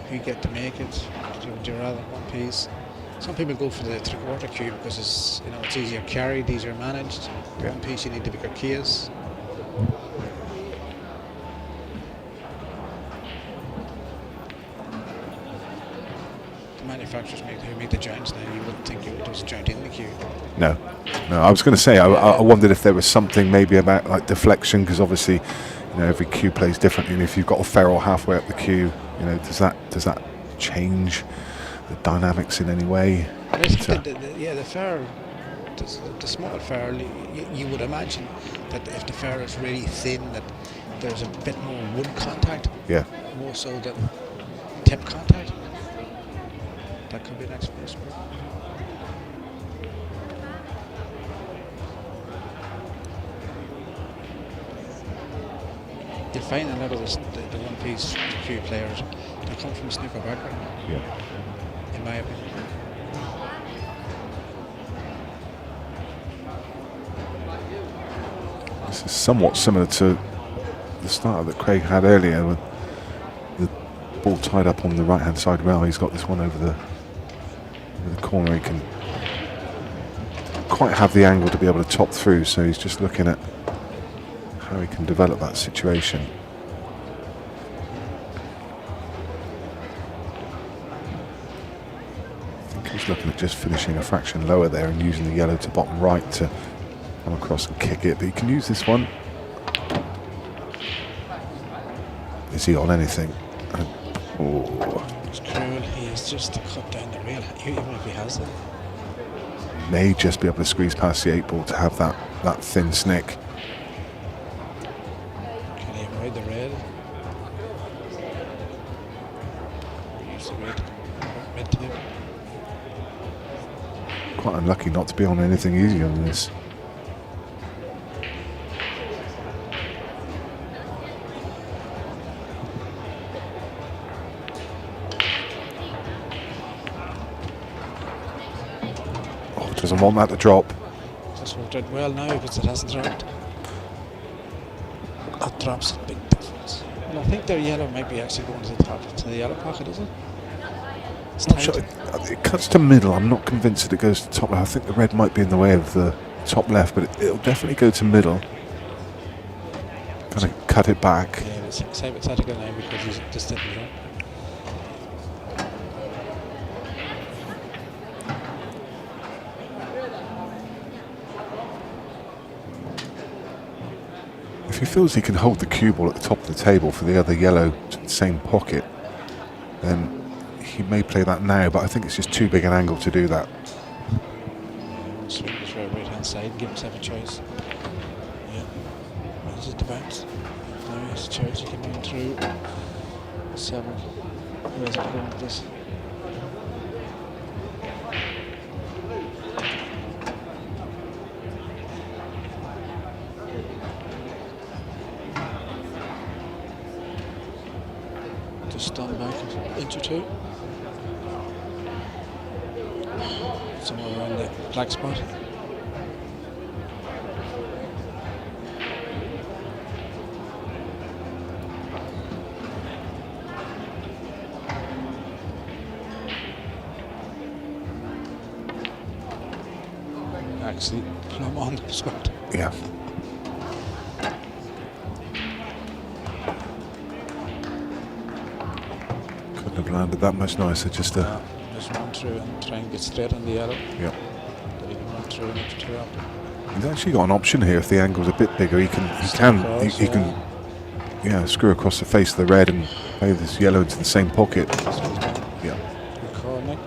who you get to make it. Would you rather 1-piece? Some people go for the 3/4 cue because it's it's easier carried, easier managed. Yeah. 1-piece you need the bigger keys. The manufacturers who make the joints now, you wouldn't think it was a joint in the cue. No. No, I was going to say, I wondered if there was something maybe about like deflection, because obviously, every cue plays differently, and if you've got a ferrule halfway up the cue, does that change the dynamics in any way? The ferrule, the small ferrule, you would imagine that if the ferrule is really thin, that there's a bit more wood contact. Yeah. More so than tip contact. That could be an explanation. You find a lot of the 1-piece cue players, they come from a snooker background. Yeah. In my opinion. This is somewhat similar to the starter that Craig had earlier, with the ball tied up on the right-hand side rail. He's got this one over the corner. He can quite have the angle to be able to top through, so he's just looking at how he can develop that situation. I think he's looking at just finishing a fraction lower there and using the yellow to bottom right to come across and kick it, but he can use this one. Is he on anything? Oh. It's cruel. He has just cut down the rail, even if he has it. May just be able to squeeze past the 8 ball to have that thin snick. Can he avoid the rail? Use the rail to come mid-table. Quite unlucky not to be on anything easy on this. Doesn't want that to drop. Just worked out well now because it hasn't dropped. That drops a big difference. Well, I think their yellow might be actually going to the top to the yellow pocket, is it? It's Not tight. sure. It cuts to middle. I'm not convinced that it goes to top left. I think the red might be in the way of the top left, but it'll definitely go to middle. Kind of cut it back. Yeah, it's hypothetical now because he's just didn't drop. If he feels he can hold the cue ball at the top of the table for the other yellow to the same pocket, then he may play that now, but I think it's just too big an angle to do that. Swing this right hand side and give himself a choice. Yeah. This is the bounce. Now he has a choice. He can run through 7. Who has a problem with this? Stand back an inch or 2. Somewhere around the black spot. Actually, plumb on the spot. Yeah. Couldn't have landed that much nicer. Just a. Just run through and try and get straight on the yellow. Yep. But he can run through an inch or 2 up. He's actually got an option here. If the angle's a bit bigger, he can yeah, screw across the face of the red and play this yellow into the same pocket. Yeah. Good call, Nick.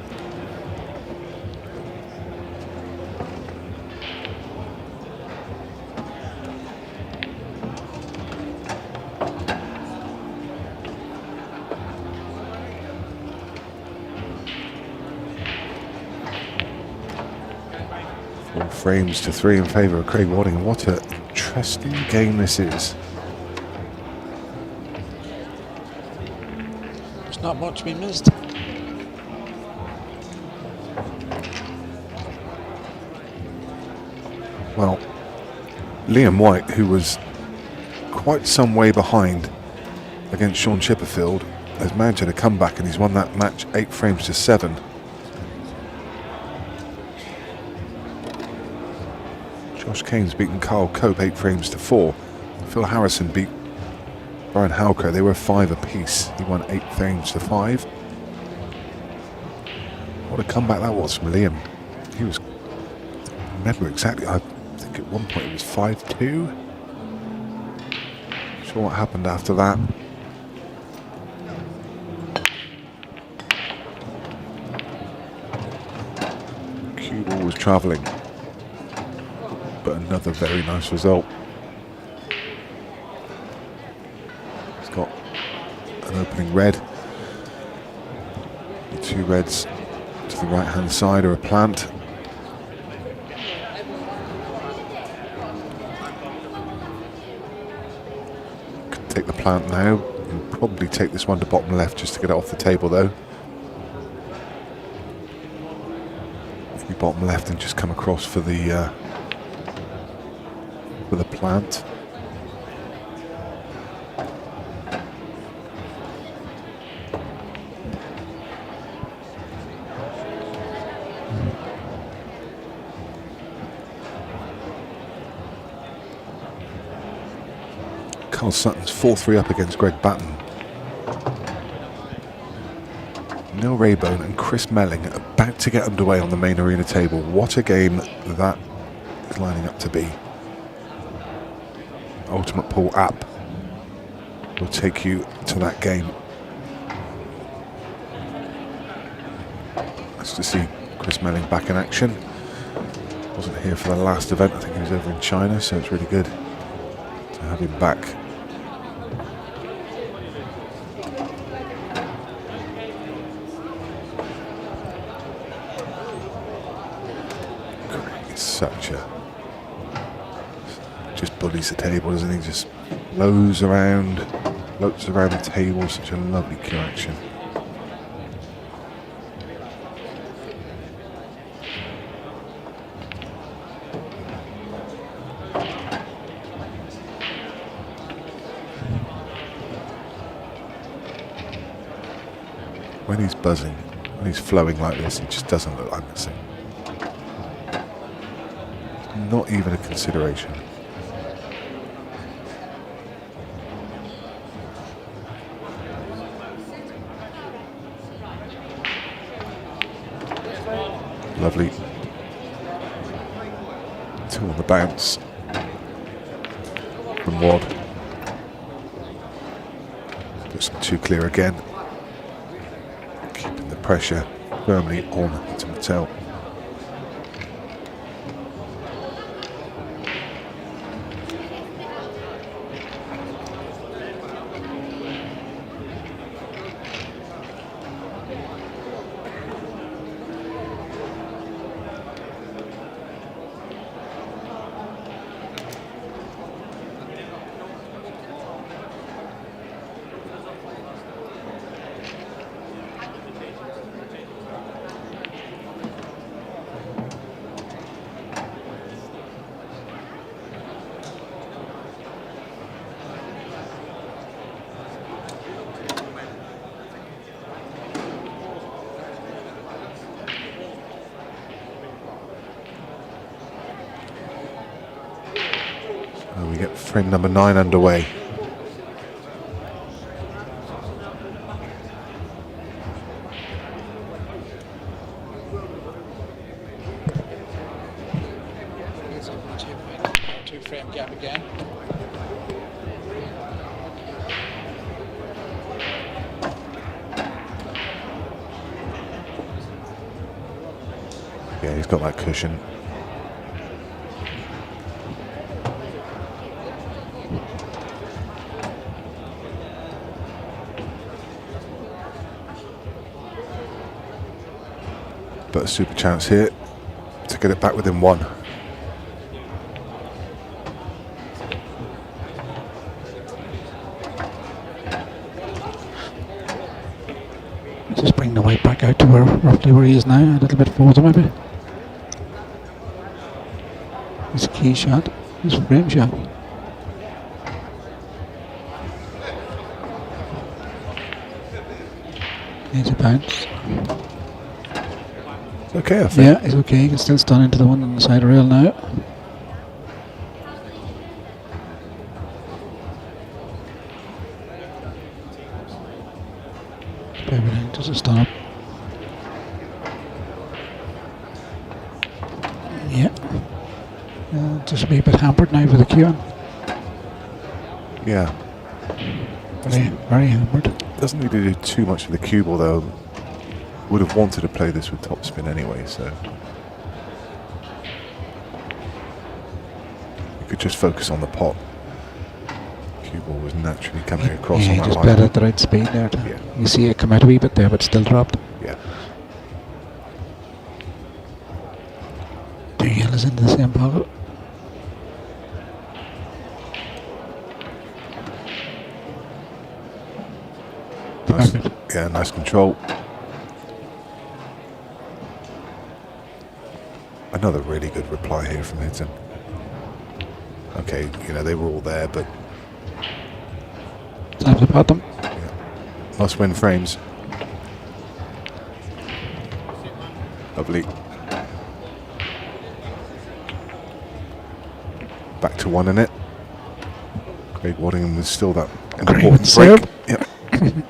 Frames to 3 in favour of Craig Wadding. What an interesting game this is. There's not much we missed. Well, Liam White, who was quite some way behind against Sean Chipperfield, has managed to come back and he's won that match 8 frames to 7. Josh Kane's beaten Carl Cope 8 frames to 4. Phil Harrison beat Brian Halker. They were 5 apiece. He won 8 frames to 5. What a comeback that was from Liam. He was, I remember exactly, I think at one point it was 5-2. Not sure what happened after that. Cue ball was travelling. But another very nice result. He's got an opening red. The 2 reds to the right hand side are a plant. Could take the plant now and probably take this one to bottom left just to get it off the table though. Maybe bottom left and just come across for the plant. Carl Sutton's 4-3 up against Greg Batten. Neil Raybone and Chris Melling about to get underway on the main arena table. What a game that is lining up to be. Ultimate Pool app will take you to that game. Nice to see Chris Melling back in action. Wasn't here for the last event, I think he was over in China, so it's really good to have him back. Craig is such a... just bullies the table, doesn't he? Just floats around the table, such a lovely cue action. When he's buzzing, when he's flowing like this, he just doesn't look like missing. Not even a consideration. Lovely. Two on the bounce from Wad. Puts them too clear again. Keeping the pressure firmly on to Mattel. We get frame number 9 underway. It's a 2-frame gap again. Yeah, he's got that cushion. But a super chance here to get it back within 1. Just bring the weight back out to roughly where he is now, a little bit further maybe. His key shot, his frame shot. Needs a bounce. Okay, I think. Yeah, he's okay. He can still stun into the one on the side rail now. Everything does a stun up. Yeah. Just a wee bit hampered now for the queuing. Yeah. Very, very hampered. Doesn't need to do too much for the cue ball though. Would have wanted to play this with topspin anyway, so you could just focus on the pot. Cue ball was naturally coming across Yeah, on he that just line. played at the right speed there. Yeah. You see it come out a wee bit there, but still dropped. Yeah. 2 yellows into the same pocket. Nice, yeah, nice control. Another really good reply here from Hitton. Okay, you know, they were all there, but Time to pot them. yeah, must win frames. Lovely. Back to 1 in it. Craig Waddingham with still that Great important serve. break. Yep.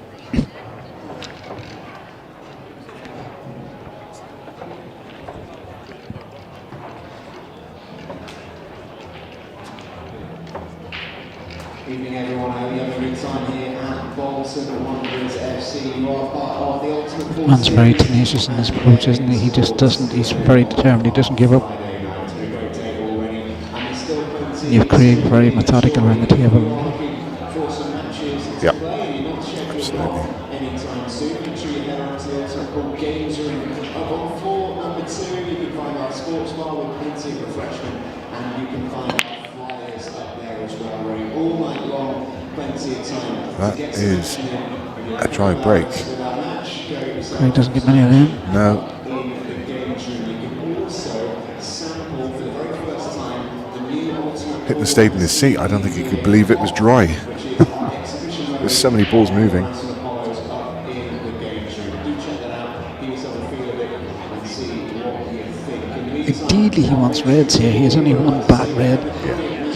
Evening everyone, I hope you're having a good time here at Bolton Wanderers FC. You are part of the Ultimate Pool Man's very Series. tenacious in his approach, isn't he? He just doesn't, he's very determined, he doesn't give up. Friday night, it's been a great table already, and there's still plenty You've Craig to very be methodical around the enjoyed. table. If you are looking for some matches to Yep. play, you're not scheduled Absolutely. off anytime soon. Make sure you head on to the Ultimate Pool Games Room up on floor number 2. You can find our sports bar with plenty of refreshment, and you can find our flyers up there as well, running all night long. Plenty of time That to get some is action in. a dry break. With our match, go Craig doesn't get many of them. No. in the games room. You can also sample for the very first time the new Ultimate Hitting stayed in his seat. I don't think he could believe it was dry. which is our exhibition There's so many balls moving. Nice and Apollo's up in the games room. Do check that out, give yourself a feel of it and see what you think. In the meantime, Ideally he wants reds here, he has only one bad red.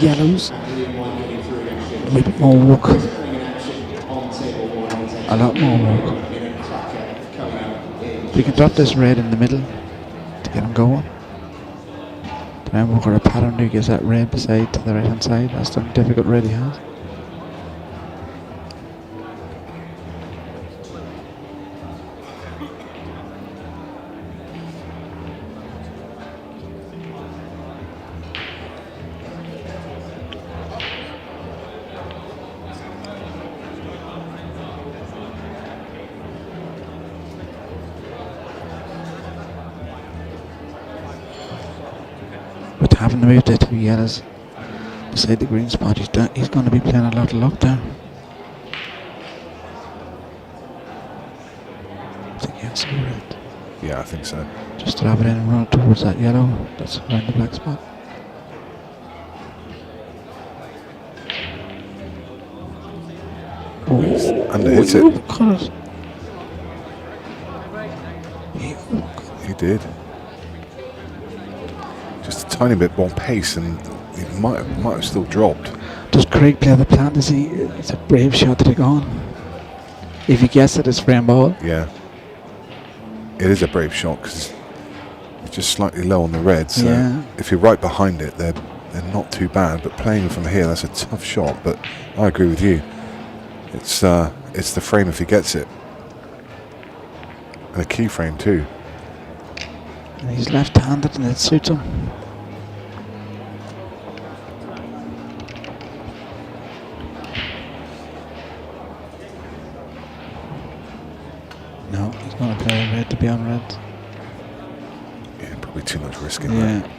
Yellows, a little bit more walk, a lot more walk. If you can drop this red in the middle to get him going, then we've got a pattern who gives that red beside to the right hand side. That's the difficult red he has. But having moved the 2 yellows beside the green spot, he's going to be playing a lot of luck there. I think he has to be red. Yeah, I think so. Just to have it in and run it towards that yellow that's around the black spot. Underhit it. Cut it. He did. Just a tiny bit more pace, and he might have still dropped. Does Craig play the plan? Does he? It's a brave shot to take on. If he gets it, it's frame ball. Yeah. It is a brave shot because it's just slightly low on the red. So Yeah. if you're right behind it, they're not too bad. But playing from here, that's a tough shot. But I agree with you. It's the frame if he gets it, and a key frame too. And he's left-handed, and it suits him. No, he's going to play red to be on red. Yeah, probably too much risk in Yeah. that.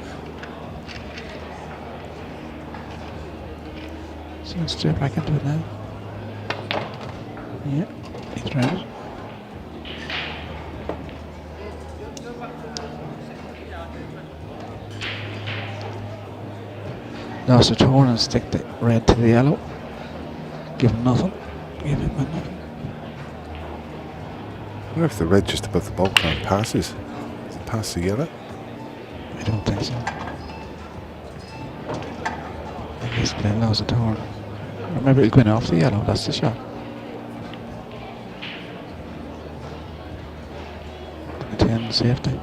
So let's straight back into it now. Yeah, he's red. Now so turn and stick the red to the yellow. Give him nothing. Give him nothing. I wonder if the red just above the bulk line passes. Does it pass the yellow? I don't think so. I think he's playing lows a turn. Or maybe he'll go in off the yellow, that's the shot. Retain safety.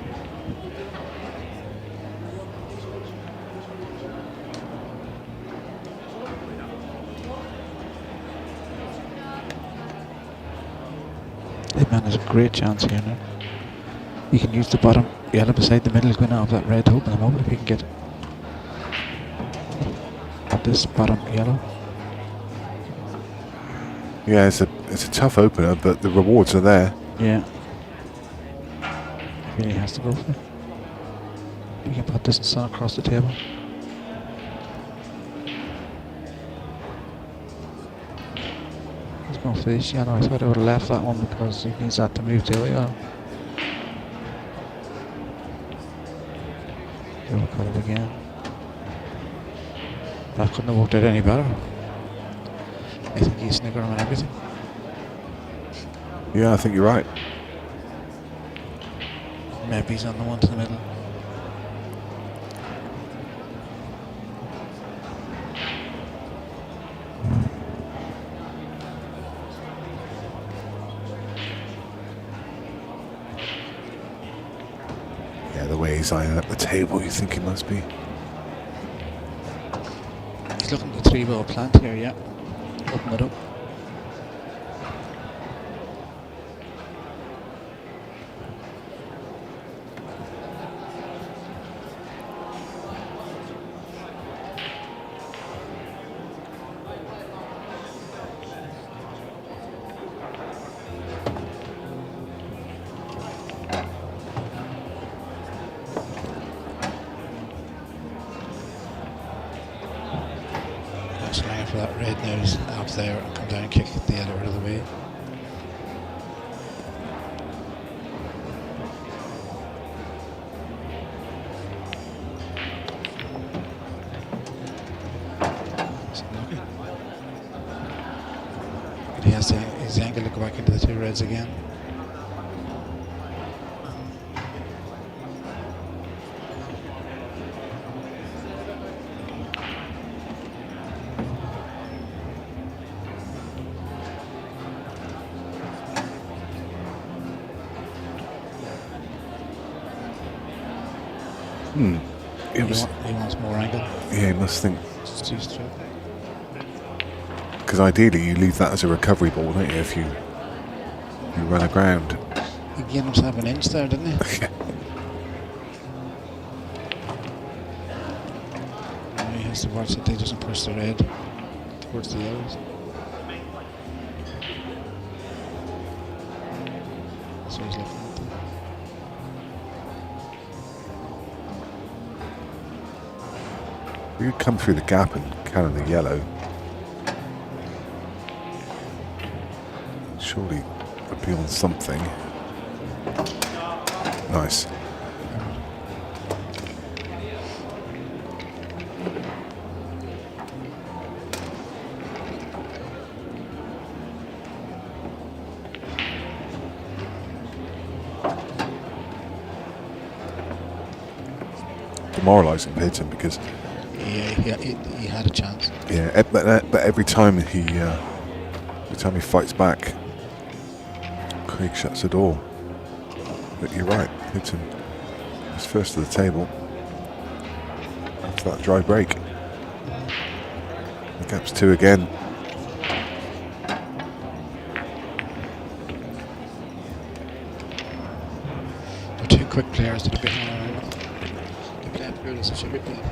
That man has a great chance here now. You can use the bottom yellow beside the middle going out of that red to open them up if you can get at this bottom yellow. Yeah, it's a tough opener, but the rewards are there. Yeah. Really has to go for it. You can put this and sun across the table. He's going for this yellow. I thought I would have left that one because he needs that to move to the yellow. He'll cut it again. That couldn't have worked out any better. I think he's sniggering on everything. Yeah, I think you're right. Maybe he's on the one to the middle. He's eyeing up the table, you think he must be. He's looking at the 3-ball plant here, yeah. Open it up. Swinging for that red nose up there and come down and kick the yellow out of the way. It's unlucky. But he has his angle to go back into the 2 reds again. He wants more angle. Yeah, he must think. It's too straight. Because ideally you leave that as a recovery ball, don't you, if you run aground. He gave himself an inch there, didn't he? Now he has to watch that he doesn't push the red towards the yellows. That's what he's looking at there. We could come through the gap and cannon the yellow. Surely would be on something. Nice. Demoralising to hit him because Yeah, he had a chance. yeah, but every time he fights back, Craig shuts the door. But you're right, hits him. He's first to the table after that dry break. The gap's 2 again. They're 2 quick players that are behind. They're playing good as they should be playing.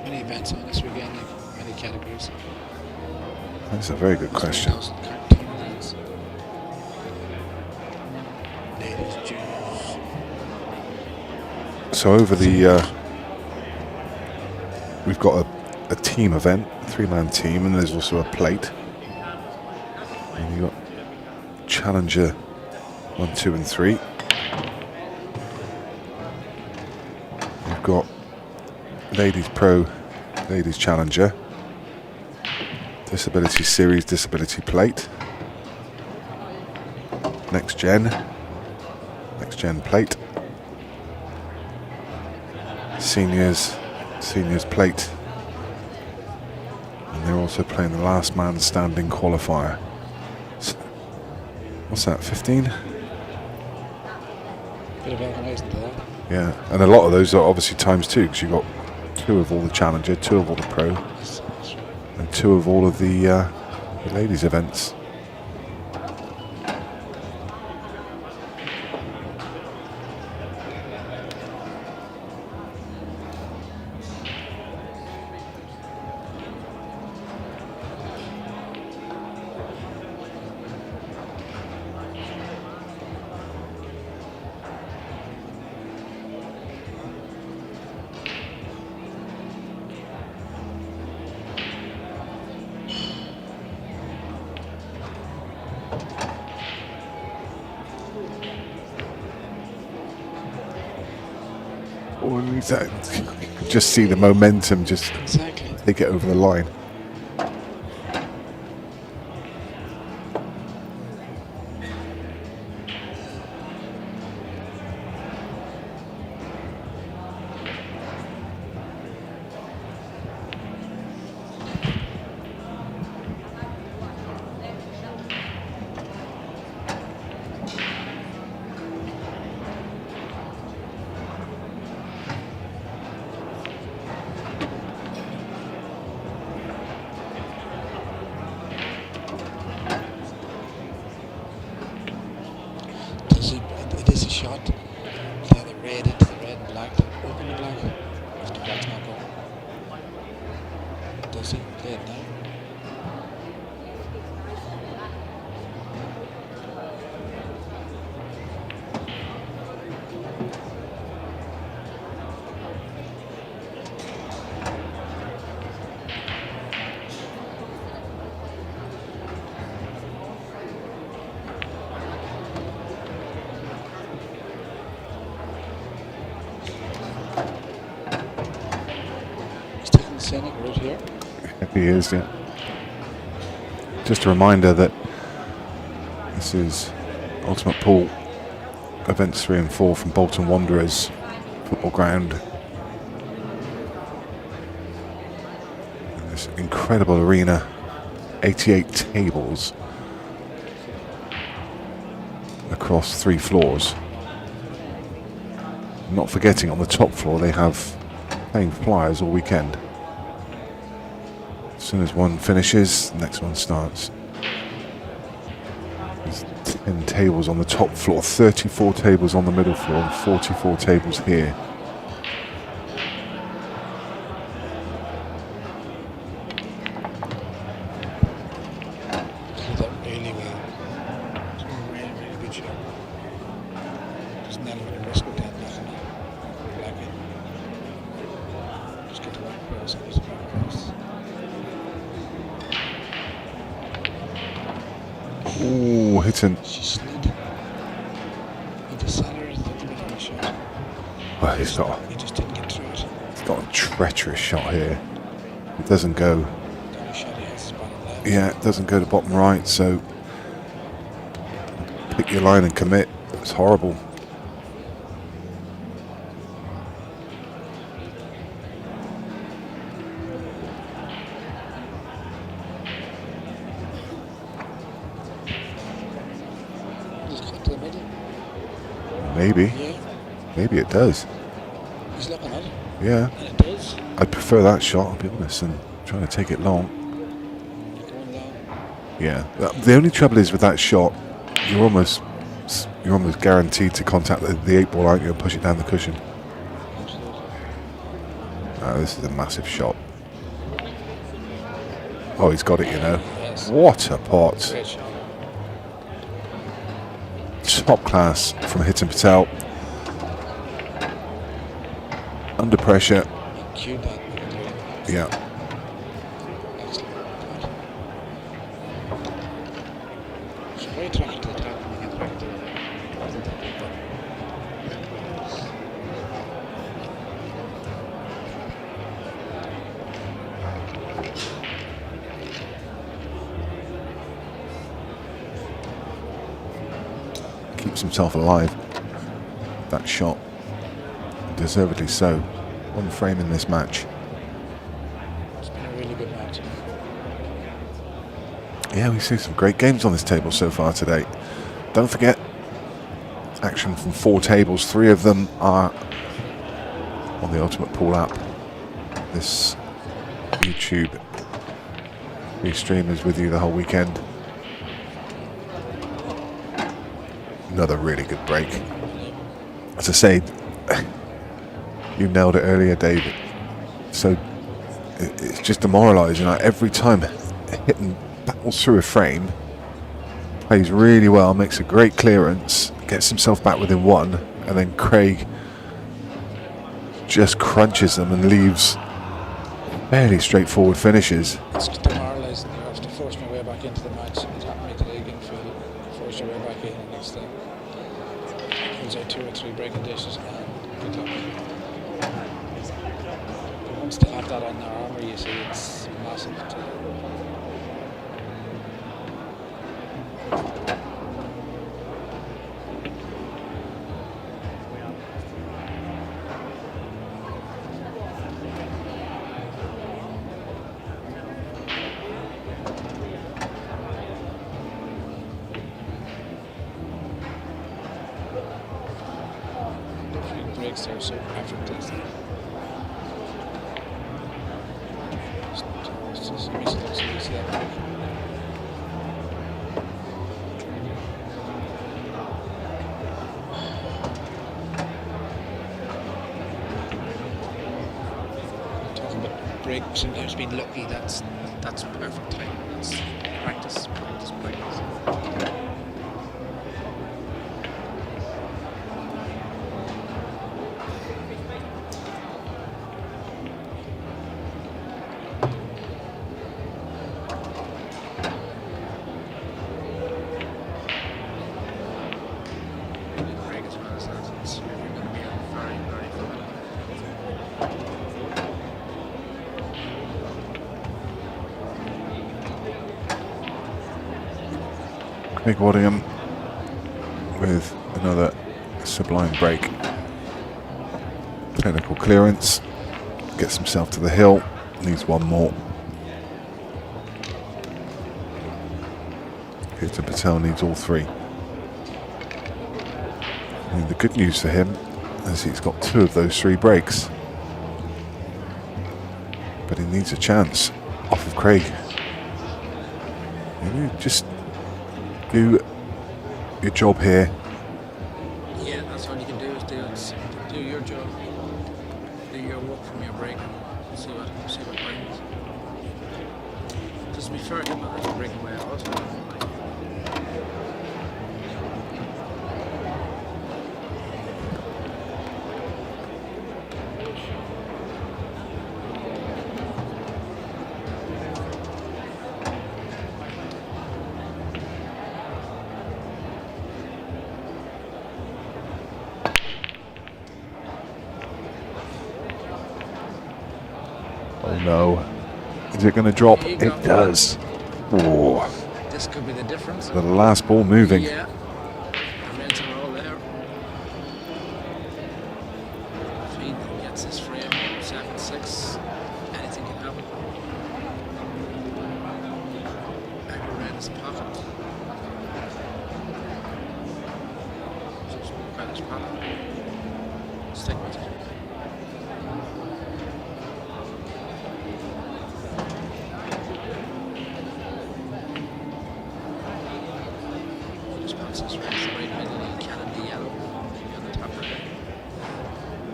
Many events on this weekend, like many categories. That's a very good question. Ladies, juniors. So over the we've got a team event, a 3-man team, and there's also a plate. And you've got Challenger 1, 2 and 3. We've got Ladies Pro, Ladies Challenger, Disability Series, Disability Plate, Next Gen Plate, Seniors Plate, and they're also playing the Last Man Standing qualifier. So, what's that, 15? Bit of organising to that. Yeah, and a lot of those are obviously times 2 because you've got 2 of all the Challenger, 2 of all the Pro, and 2 of all of the ladies events. You can just see the momentum just Exactly. take it over the line. shot. Play the red into the red and black. Open the black. If the black's not going. Does he play it now? He's taking the scenic route here. He is, yeah. Just a reminder that this is Ultimate Pool Events 3 and 4 from Bolton Wanderers football ground. In this incredible arena, 88 tables across 3 floors. Not forgetting on the top floor they have playing flyers all weekend. As soon as one finishes, the next one starts. There's 10 tables on the top floor, 34 tables on the middle floor, and 44 tables here. Played that really well. It's a really, really good shot. Just not even a risk of 10 nothing. Black in. Just get the right cross and just right cross. Ooh, hitting. She slid into center. That's a bit of a shot. Well, he just didn't get through it. he's got a treacherous shot here. It doesn't go. The only shot he has is bottom left. Yeah, it doesn't go to bottom right, so pick your line and commit. It's horrible. Just cut to the middle. Maybe. Yeah, Maybe it does. he's looking at it. Yeah. And it does. I'd prefer that shot, I'll be honest, than trying to take it long. Going down. Yeah. The only trouble is with that shot, you're almost guaranteed to contact the 8 ball, aren't you, and push it down the cushion. Absolutely. This is a massive shot. Oh, he's got it, you know. Yes. What a pot. Great shot. Top class from Hitan Patel. Under pressure. He cued that. Yeah. Excellent. It's a great track to the top when you get back to the Keeps himself alive. That shot. Deservedly so. One frame in this match. It's been a really good match. Yeah, we see some great games on this table so far today. Don't forget, action from 4 tables. 3 of them are on the Ultimate Pool app. This YouTube stream is with you the whole weekend. Another really good break. As I say, you nailed it earlier, David. So it's just demoralising. Like, every time hitting battles through a frame, plays really well, makes a great clearance, gets himself back within 1, and then Craig just crunches them and leaves fairly straightforward finishes. It's demoralising. You have to force my way back into the match. It happened to me today again, Phil. Force your way back in, and next thing, there's like 2 or 3 breaking dishes, and good luck. But once they have that on their armour, you see, it's massive. Breaks there so effortlessly. Just makes it look so easy, that break. Sometimes being lucky, that's perfect time. That's practice. Craig as well as that. It's really going to be a very, very fun. Craig Waddingham with another sublime break. Clinical clearance. Gets himself to the hill. Needs one more. Peter Patel needs all three. And the good news for him is he's got 2 of those 3 breaks. But he needs a chance off of Craig. Maybe just do your job here. Yeah, that's all you can do is do your job, do your work from your break, and see what brings. Just to be fair, he might have to break away out. Oh no. Is it going to drop? There you It go. does. Oh, This could be the difference. the last ball moving. Yeah. The Reds are all there. If he gets his frame 7-6, anything can happen. Every red is a pocket. Just look at his pocket. Stick with it. Just bounce this red to the right middle, you can in the yellow. Maybe on the top right.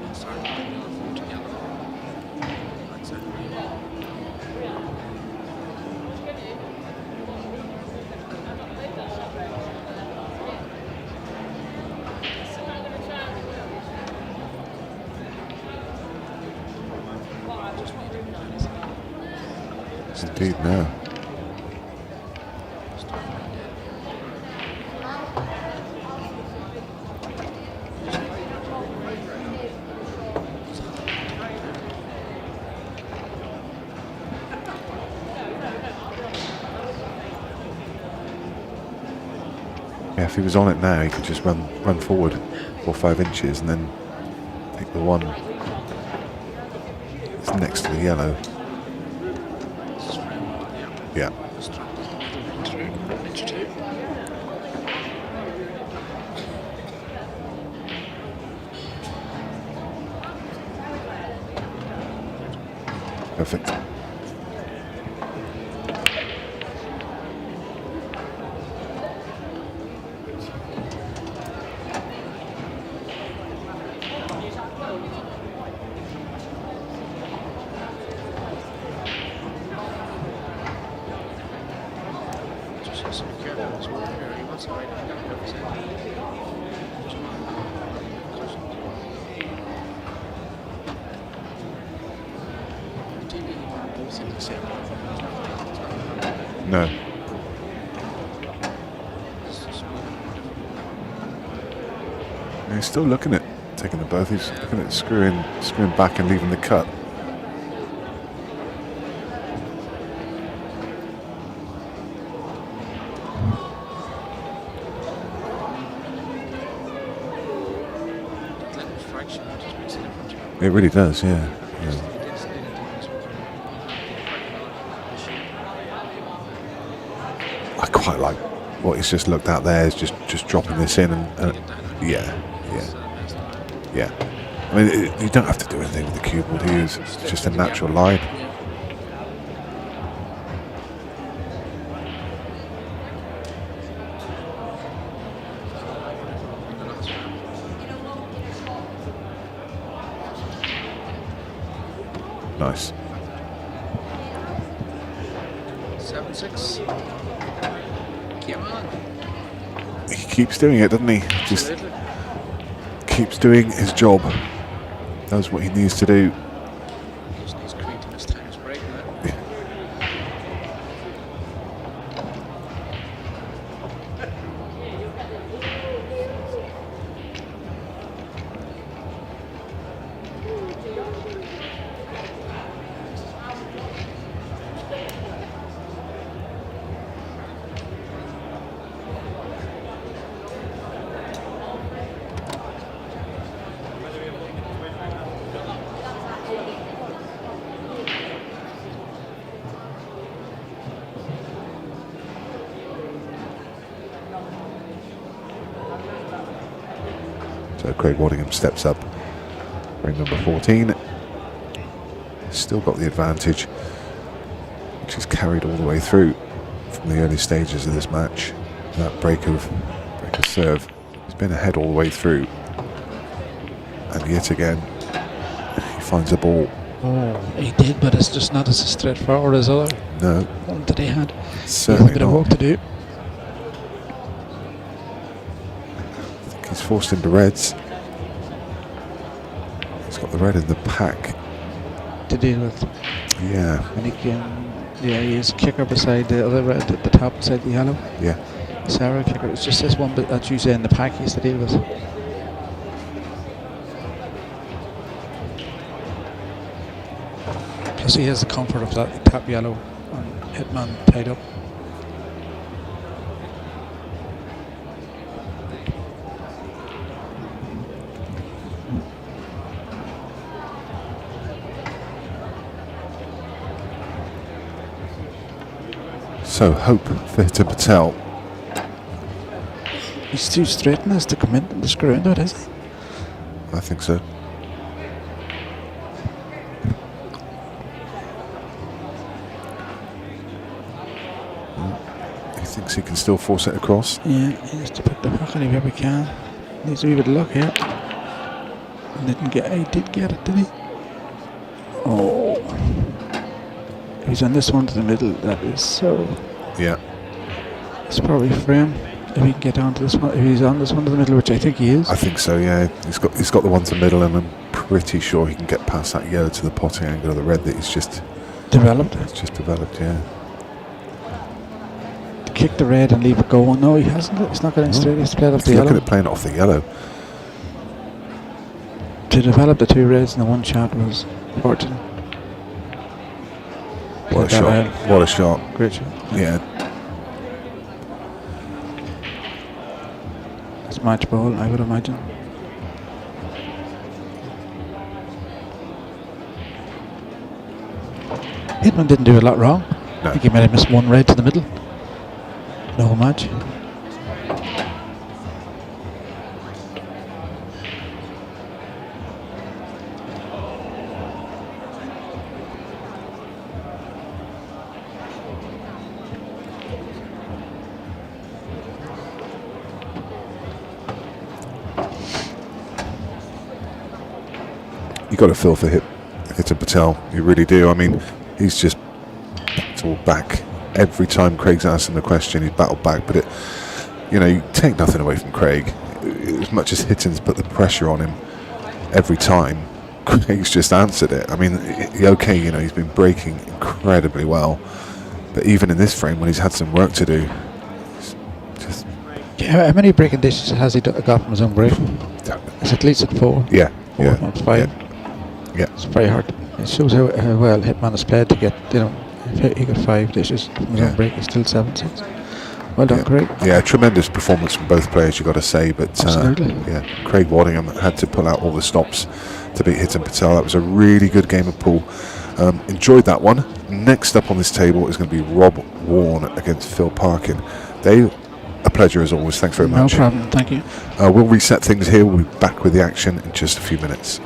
And start with the yellow forward to yellow. That's it. Just maybe anything. Indeed, no. Start right there. Yeah, if he was on it now, he could just run forward 4 or 5 inches and then pick the one that's next to the yellow. Just frame one, yeah. Yeah. Just drop the middle through, inch 2. Perfect. Just has to be careful as well here. He wants to right up the other side. Just want ideally, you want both in the same one. No. It's just moving different. He's still looking at taking the both. He's looking at screwing back and leaving the cut. That little fraction just makes a difference. It really does, yeah. Just Yeah. if he gets in and does I quite like what he's just looked at there, is just dropping this in and yeah. Yeah. I mean, you don't have to do anything with the cue ball, do you? It's just a natural line. Nice. 6. Come on. He keeps doing it, doesn't he? Just keeps doing his job. Does what he needs to do. Just needs creating his times break now. So Craig Waddingham steps up, ring number 14. Still got the advantage, which is carried all the way through from the early stages of this match. That break of serve, he's been ahead all the way through, and yet again he finds a ball. Oh, he did, but it's just not as straightforward as other No, one that he had. certainly He has a bit of not. work to do. I think he's forced into reds. He's got the red in the pack. To deal with. Yeah, And he can, yeah, he is kicker beside the other red at the top beside the yellow. yeah. Sarah kicker. It's just this one bit that you say in the pack he has to deal with. Plus he has the comfort of that top yellow and hitman tied up. So hope for Hitam Patel. He's too straight and has to come in and screw into it, is he? I think so. He thinks he can still force it across. Yeah, he has to pick the puck anywhere he can. Needs a wee bit of luck here. Didn't get. He did get it, did he? Oh, he's on this one to the middle. That is so. Yeah. It's probably for him if he can get down to this one. If he's on this one to the middle, which I think he is. I think so, yeah. He's got the one to middle, and I'm pretty sure he can get past that yellow to the potting angle of the red that he's just Developed. developed, yeah. To kick the red and leave it go. No, he hasn't. It's not getting straight. He's played off the He's looking yellow. at playing it off the yellow. To develop the two reds in the one shot was fortunate. What a Played that shot. well. What a shot. Great shot. Yeah. It's match ball, I would imagine. Hitman didn't do a lot wrong. No. I think he might have missed one red to the middle. The whole match. You got to feel for Hitam Patel. You really do. I mean, he's just battled back every time Craig's asked him the question. He's battled back, but you take nothing away from Craig. As much as Hitton's put the pressure on him every time, Craig's just answered it. I mean, okay, he's been breaking incredibly well, but even in this frame, when he's had some work to do, it's just Yeah, how many breaking dishes has he got from his own break? It's at least at 4. yeah, Four, yeah, not 5. yeah. It's very hard. It shows how well Hitman has played to get, if he got 5 dishes from his Yeah. own break, he's still 7-6. Well done, Yeah. Craig. Yeah, tremendous performance from both players, you got to say. But Absolutely. yeah, Craig Waddingham had to pull out all the stops to beat Hitam Patel. That was a really good game of pool. Enjoyed that one. Next up on this table is going to be Rob Warren against Phil Parkin. Dave, a pleasure as always. Thanks very much. No problem, thank you. We'll reset things here. We'll be back with the action in just a few minutes.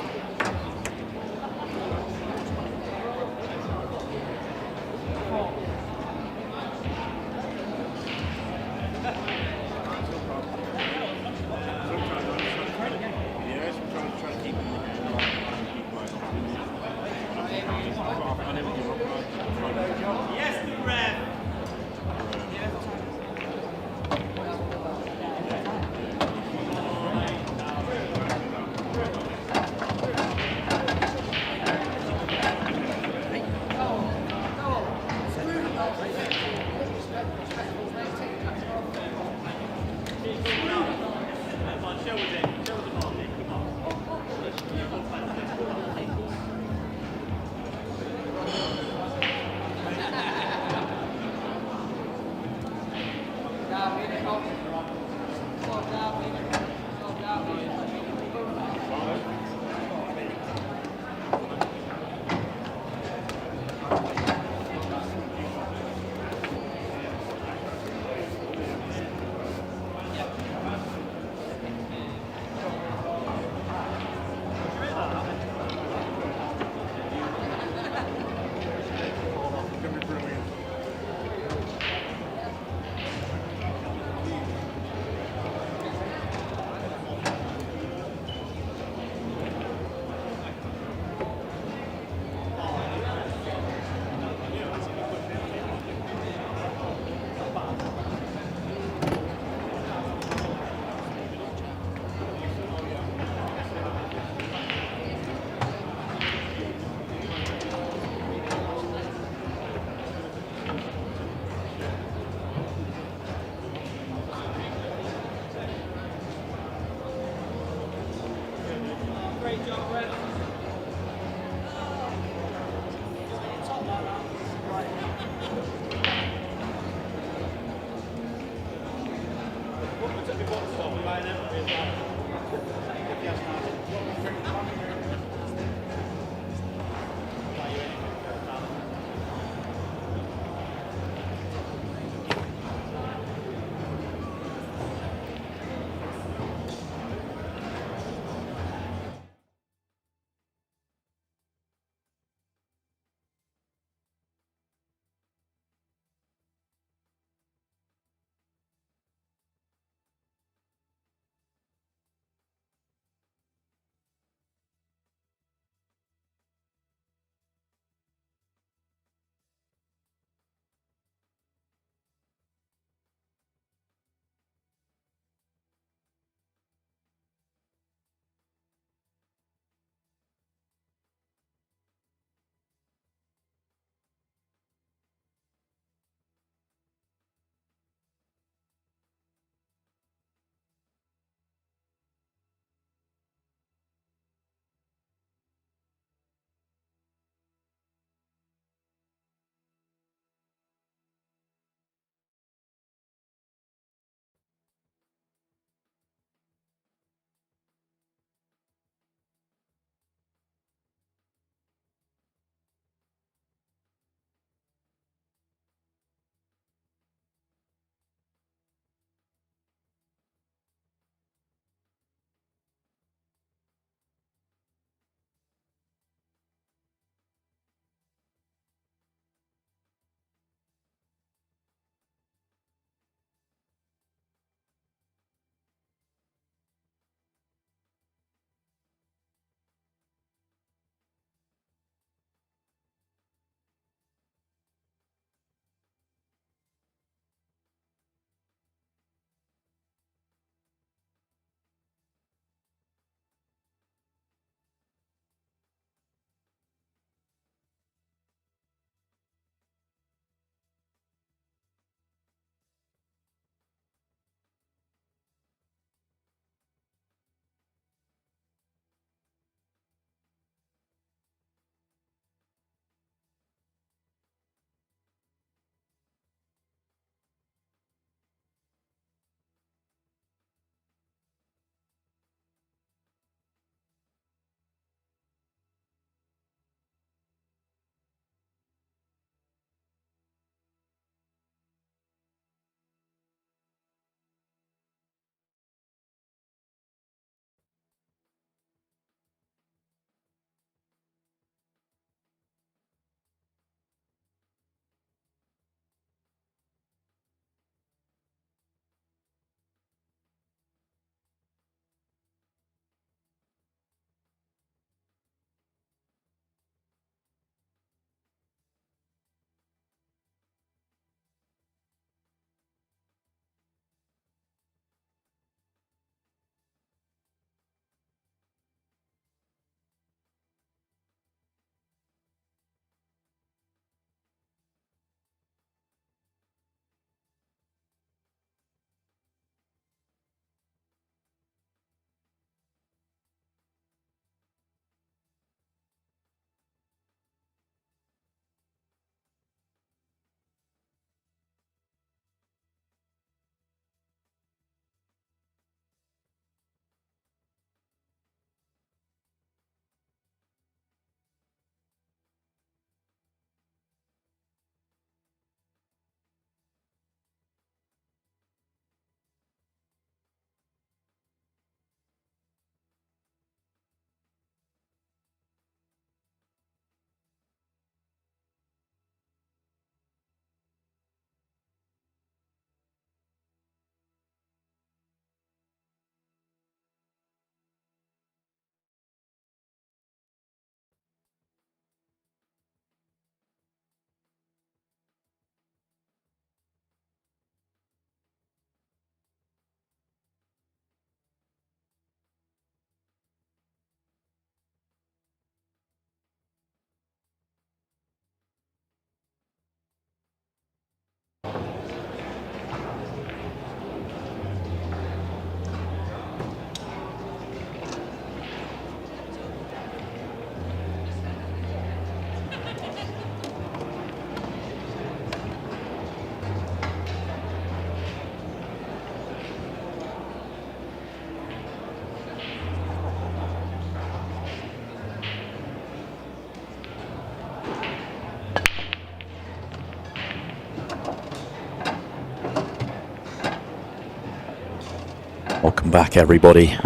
Welcome back, everybody.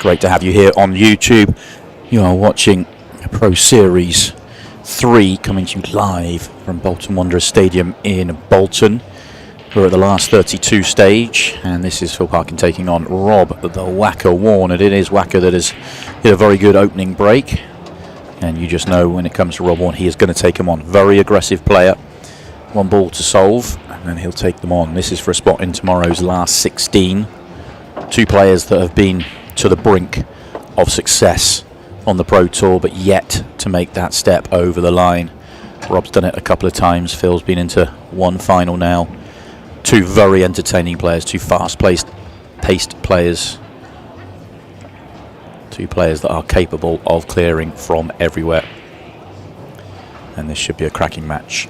Great to have you here on YouTube. You are watching Pro Series 3 coming to you live from Bolton Wanderers Stadium in Bolton. We're at the last 32 stage, and this is Phil Parkin taking on Rob the Whacker Warren. And it is Whacker that has hit a very good opening break. And you just know when it comes to Rob Warren, he is going to take him on. Very aggressive player. One ball to solve, and then he'll take them on. This is for a spot in tomorrow's last 16. Two players that have been to the brink of success on the Pro Tour, but yet to make that step over the line. Rob's done it a couple of times. Phil's been into one final now. Two very entertaining players, two fast-paced players. Two players that are capable of clearing from everywhere. And this should be a cracking match.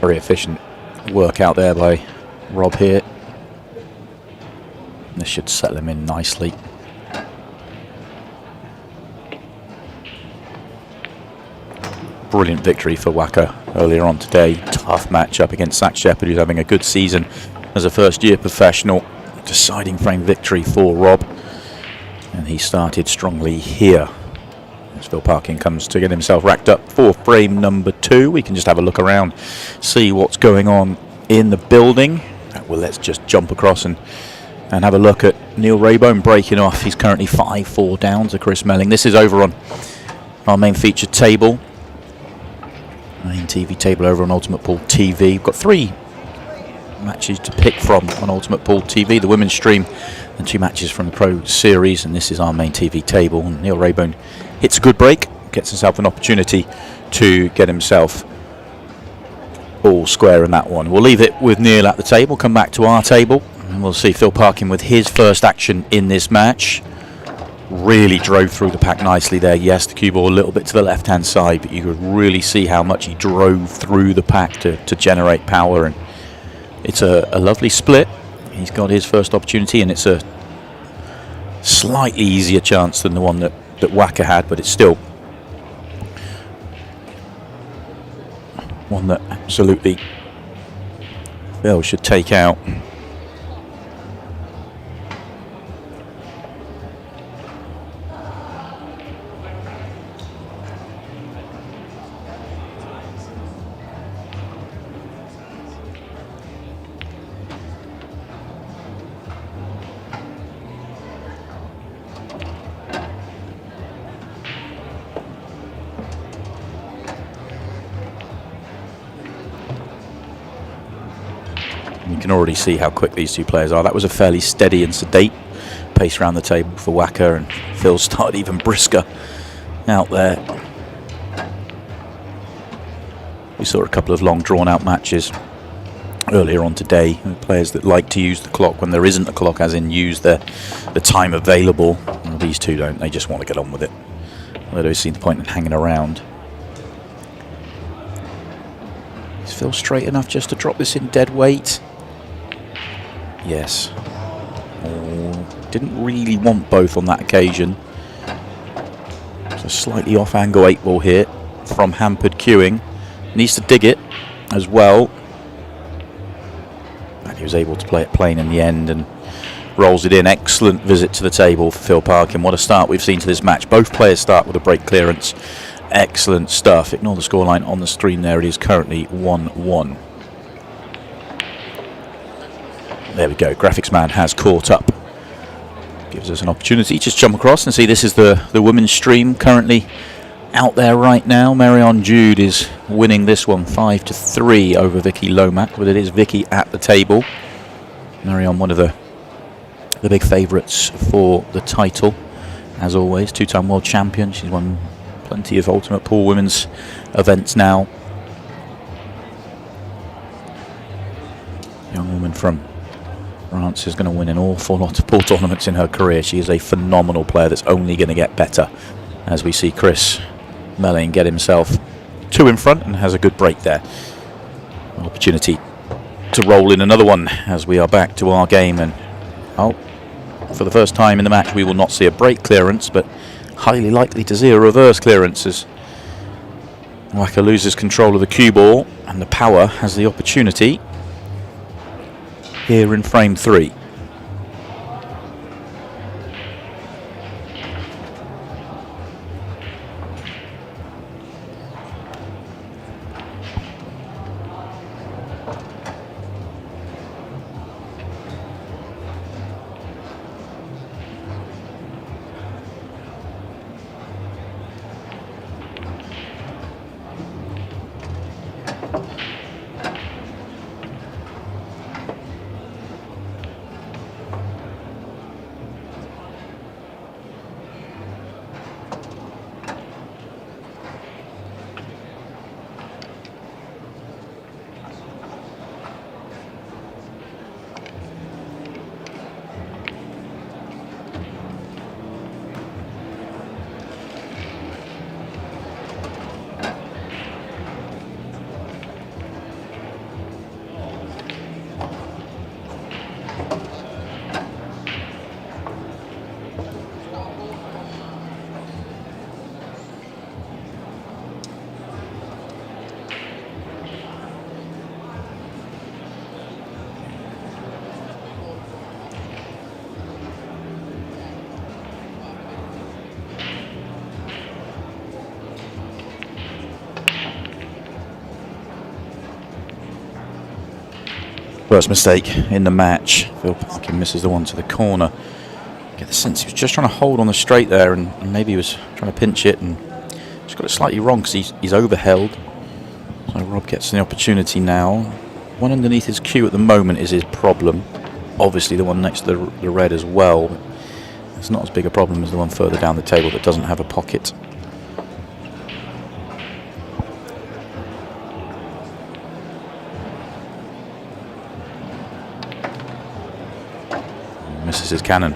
Very efficient work out there by Rob here. This should settle him in nicely. Brilliant victory for Whacker earlier on today. Tough matchup against Zach Shepherd, who's having a good season as a first-year professional. Deciding frame victory for Rob. And he started strongly here. As Phil Parkin comes to get himself racked up for frame number 2. We can just have a look around, see what's going on in the building. Well, let's just jump across and have a look at Neil Raybone breaking off. He's currently 5-4 down to Chris Melling. This is over on our main feature table. Main TV table over on Ultimate Pool TV. We've got 3 matches to pick from on Ultimate Pool TV. The women's stream and 2 matches from the Pro Series. And this is our main TV table. And Neil Raybone hits a good break, gets himself an opportunity to get himself all square in that one. We'll leave it with Neil at the table, come back to our table, and we'll see Phil Parkin with his first action in this match. Really drove through the pack nicely there. Yes, the cue ball a little bit to the left-hand side, but you could really see how much he drove through the pack to generate power, and it's a lovely split. He's got his first opportunity, and it's a slightly easier chance than the one that Whacker had, but it's still one that absolutely Phil should take out. You can already see how quick these two players are. That was a fairly steady and sedate pace around the table for Whacker, and Phil started even brisker out there. We saw a couple of long drawn-out matches earlier on today. Players that like to use the clock when there isn't a clock, as in use the time available. Well, these two don't. They just want to get on with it. They don't see the point in hanging around. Is Phil straight enough just to drop this in dead weight? Yes. Oh, didn't really want both on that occasion. It's a slightly off angle 8-ball here from hampered queuing. Needs to dig it as well. And he was able to play it plain in the end and rolls it in. Excellent visit to the table for Phil Parkin. What a start we've seen to this match. Both players start with a break clearance. Excellent stuff. Ignore the scoreline on the screen there. It is currently 1-1. There we go. Graphics Man has caught up. Gives us an opportunity to just jump across and see this is the women's stream currently out there right now. Marion Jude is winning this one 5-3 over Vicky Lomax, but it is Vicky at the table. Marion, one of the big favourites for the title, as always. Two-time world champion. She's won plenty of Ultimate Pool women's events now. Young woman from France is going to win an awful lot of pool tournaments in her career. She is a phenomenal player that's only going to get better, as we see Chris Melling get himself 2 in front and has a good break there. An opportunity to roll in another one as we are back to our game. And for the first time in the match we will not see a break clearance, but highly likely to see a reverse clearance as Wacker loses control of the cue ball and the power has the opportunity here in frame 3. First mistake in the match. Phil Parkin misses the one to the corner. Get the sense he was just trying to hold on the straight there, and maybe he was trying to pinch it and just got it slightly wrong because he's overheld. So Rob gets the opportunity now. One underneath his cue at the moment is his problem. Obviously the one next to the red as well. But it's not as big a problem as the one further down the table that doesn't have a pocket. Misses his cannon.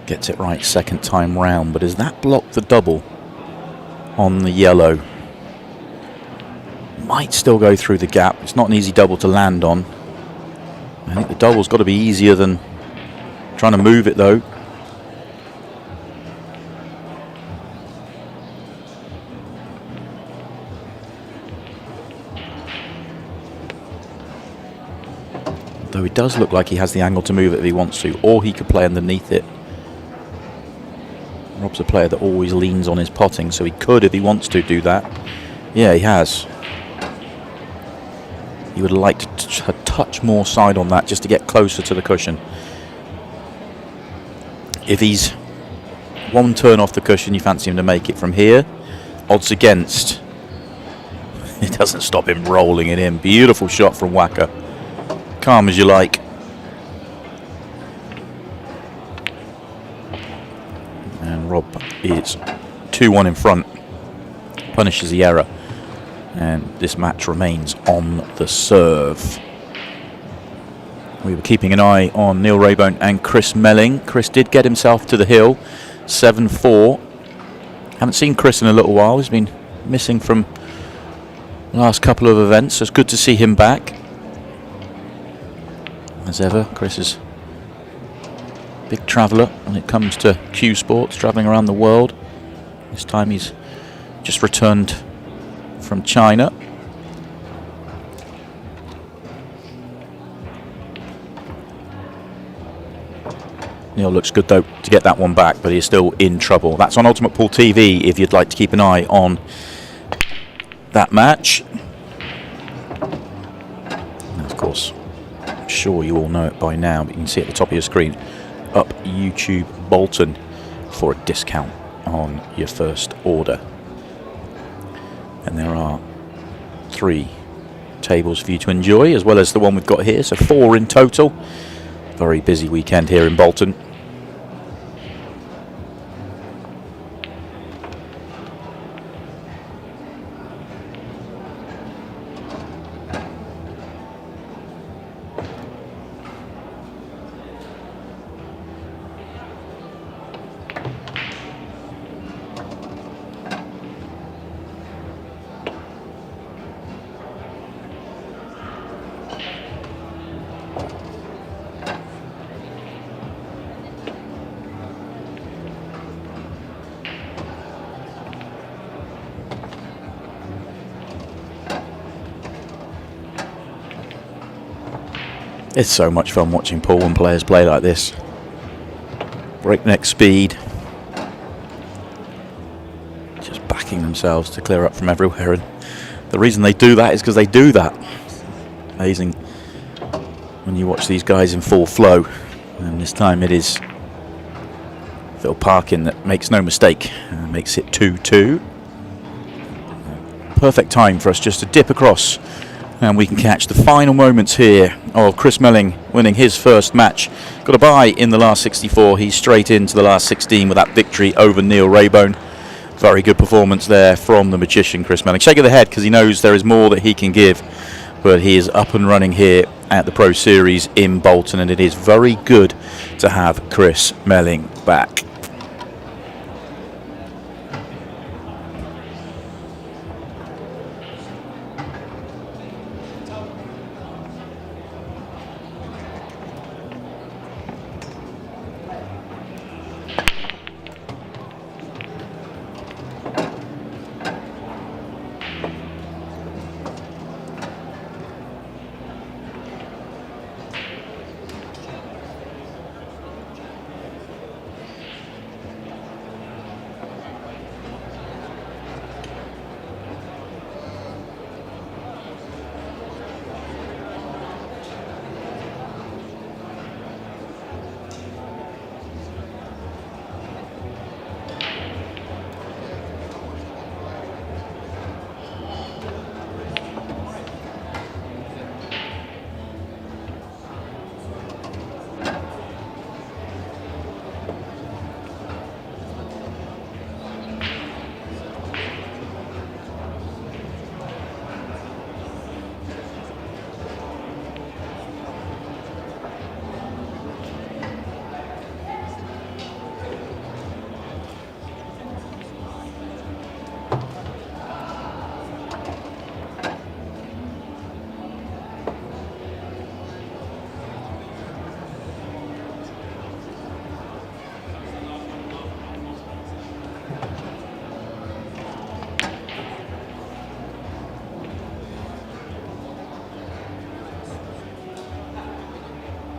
Gets it right second time round, but does that block the double on the yellow? Might still go through the gap. It's not an easy double to land on. I think the double's got to be easier than trying to move it though. Though it does look like he has the angle to move it if he wants to, or he could play underneath it. Rob's a player that always leans on his potting, so he could, if he wants to, do that. Yeah, he has. He would like to touch more side on that just to get closer to the cushion. If he's one turn off the cushion, you fancy him to make it from here. Odds against. It doesn't stop him rolling it in. Beautiful shot from Wacker. Calm as you like. And Rob is 2-1 in front. Punishes the error. And this match remains on the serve. We were keeping an eye on Neil Raybone and Chris Melling. Chris did get himself to the hill, 7-4. Haven't seen Chris in a little while. He's been missing from the last couple of events, so it's good to see him back. As ever, Chris is a big traveller when it comes to cue sports, travelling around the world. This time he's just returned from China. Neil looks good though to get that one back, but he's still in trouble. That's on Ultimate Pool TV if you'd like to keep an eye on that match. And of course, I'm sure you all know it by now, but you can see at the top of your screen, up YouTube Bolton for a discount on your first order. And there are 3 tables for you to enjoy, as well as the one we've got here, so 4 in total. Very busy weekend here in Bolton. It's so much fun watching pool and players play like this. Breakneck speed. Just backing themselves to clear up from everywhere. And the reason they do that is because they do that. Amazing when you watch these guys in full flow. And this time it is Phil Parkin that makes no mistake. And makes it 2-2. Perfect time for us just to dip across. And we can catch the final moments here of Chris Melling winning his first match. Got a bye in the last 64. He's straight into the last 16 with that victory over Neil Raybone. Very good performance there from the magician Chris Melling. Shake of the head because he knows there is more that he can give. But he is up and running here at the Pro Series in Bolton. And it is very good to have Chris Melling back.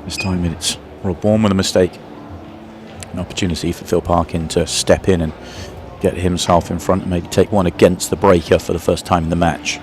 This time it's Rob Bourne with a mistake. An opportunity for Phil Parkin to step in and get himself in front and maybe take one against the breaker for the first time in the match.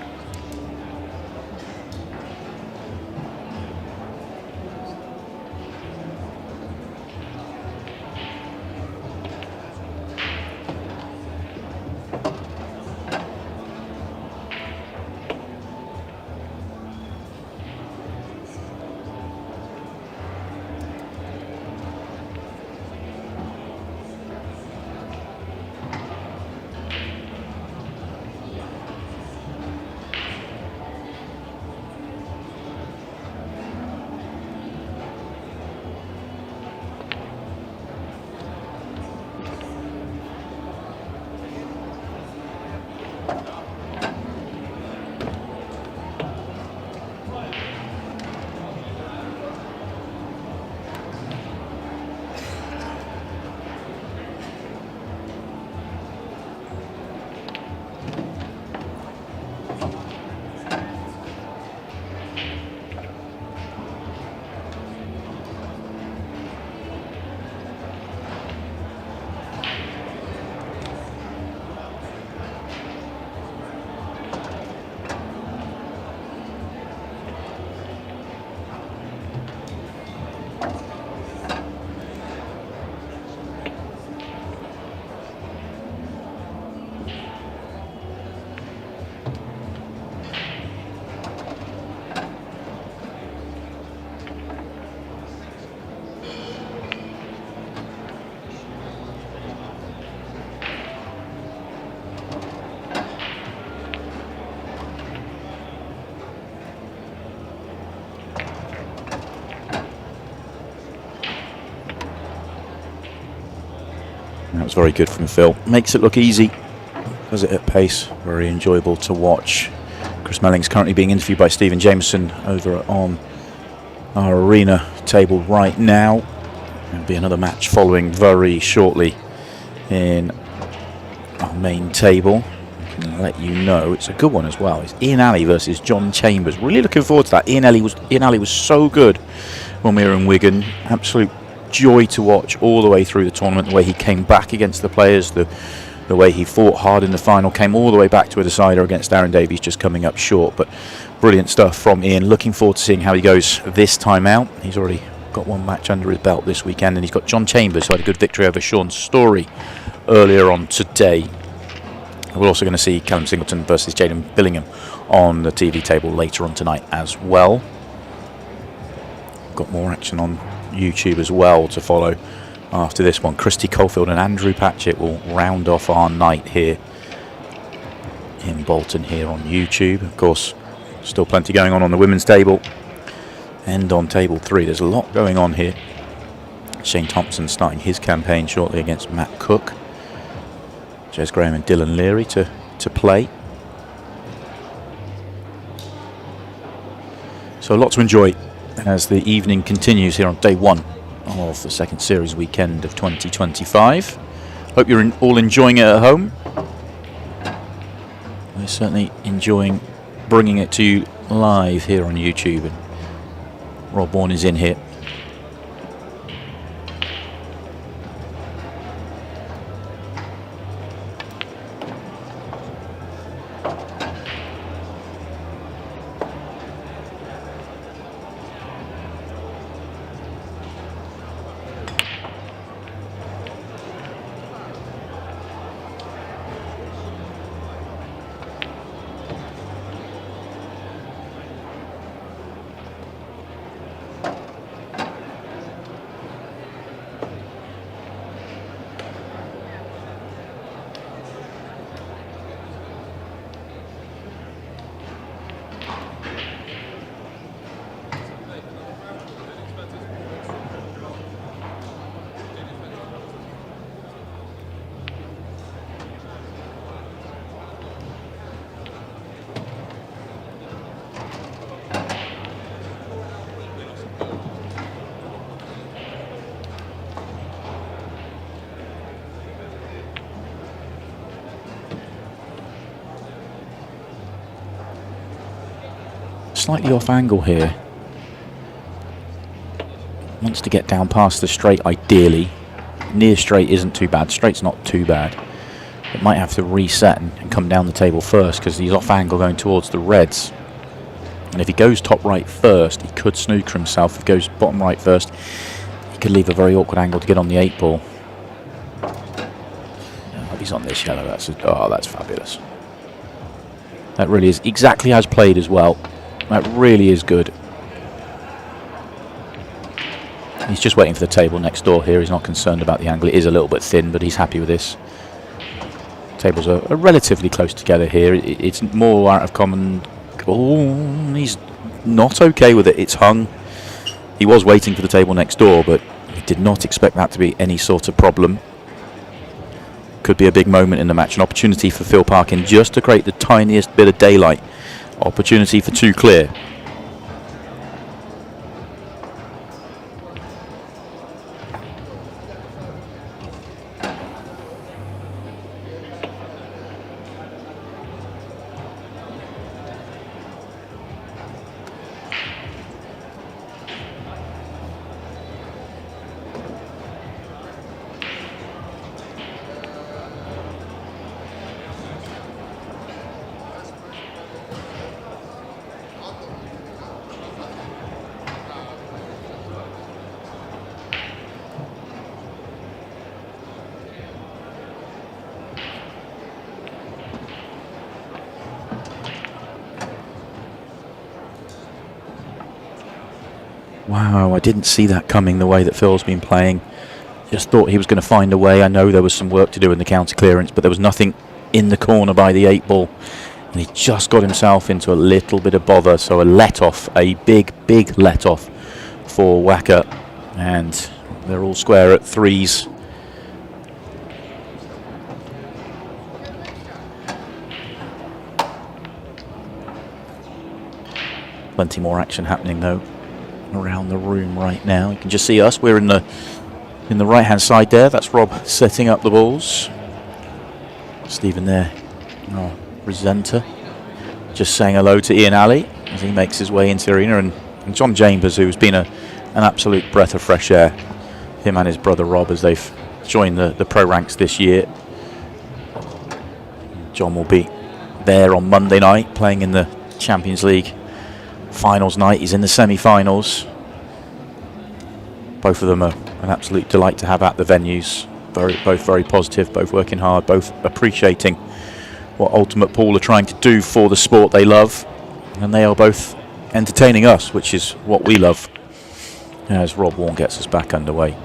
That was very good from Phil. Makes it look easy. Does it at pace. Very enjoyable to watch. Chris Melling's currently being interviewed by Stephen Jameson over on our arena table right now. There'll be another match following very shortly in our main table. I can let you know it's a good one as well. It's Ian Alley versus John Chambers. Really looking forward to that. Ian Alley was so good when we were in Wigan. Absolute joy to watch all the way through the tournament. The way he came back against the players, the way he fought hard in the final, came all the way back to a decider against Darren Davies, just coming up short. But brilliant stuff from Ian. Looking forward to seeing how he goes this time out. He's already got one match under his belt this weekend, and he's got John Chambers, who had a good victory over Sean Story earlier on today. We're also going to see Callum Singleton versus Jaden Billingham on the TV table later on tonight as well. Got more action on YouTube as well to follow after this one. Christy Caulfield and Andrew Patchett will round off our night here in Bolton here on YouTube. Of course, still plenty going on the women's table and on table 3. There's a lot going on here. Shane Thompson starting his campaign shortly against Matt Cook. Jez Graham and Dylan Leary to play. So a lot to enjoy as the evening continues here on day 1 of the second series weekend of 2025. Hope you're all enjoying it at home. We're certainly enjoying bringing it to you live here on YouTube, and Rob Bourne is in here. Slightly off angle here. Wants to get down past the straight ideally. Near straight isn't too bad. Straight's not too bad. It might have to reset and come down the table first because he's off angle going towards the reds. And if he goes top right first, he could snooker himself. If he goes bottom right first, he could leave a very awkward angle to get on the 8 ball. Oh, he's on this yellow. That's fabulous. That really is exactly as played as well. That really is good. He's just waiting for the table next door here. He's not concerned about the angle. It is a little bit thin, but he's happy with this. Tables are relatively close together here. It's more out of common. Oh, he's not okay with it. It's hung. He was waiting for the table next door, but he did not expect that to be any sort of problem. Could be a big moment in the match. An opportunity for Phil Parkin just to create the tiniest bit of daylight. Opportunity for 2 clear. Wow, I didn't see that coming the way that Phil's been playing. Just thought he was going to find a way. I know there was some work to do in the counter clearance, but there was nothing in the corner by the 8 ball. And he just got himself into a little bit of bother. So a let-off, a big let-off for Wacker. And they're all square at 3s. Plenty more action happening though around the room right now. You can just see us. We're in the right hand side there. That's Rob setting up the balls. Stephen there, our presenter, just saying hello to Ian Alley as he makes his way into the arena, and John Chambers, who's been an absolute breath of fresh air. Him and his brother Rob, as they've joined the pro ranks this year. John will be there on Monday night playing in the Champions League finals night. He's in the semi-finals. Both of them are an absolute delight to have at the venues. Both very positive, both working hard, both appreciating what Ultimate Pool are trying to do for the sport they love, and they are both entertaining us, which is what we love, as Rob Warren gets us back underway.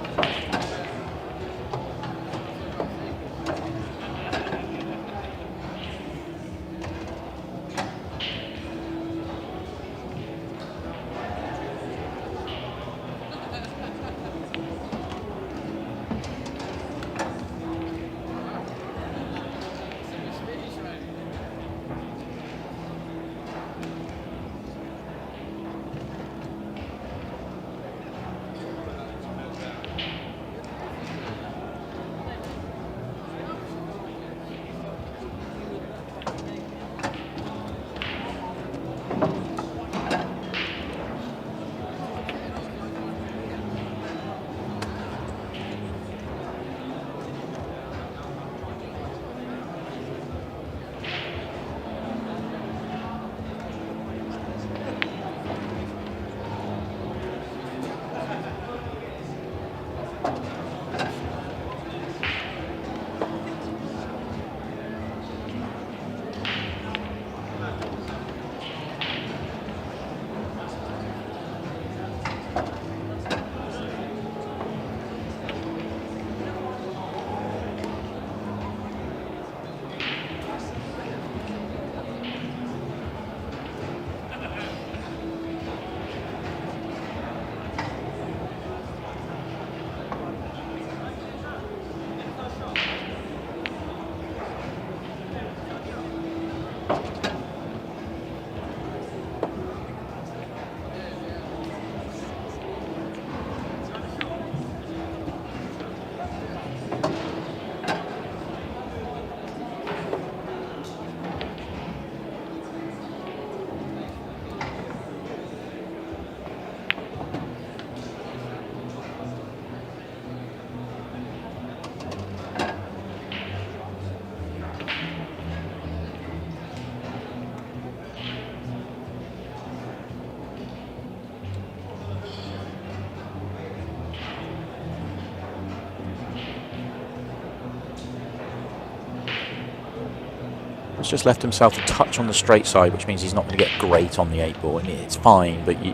He's just left himself a touch on the straight side, which means he's not going to get great on the 8 ball. I mean, it's fine, but you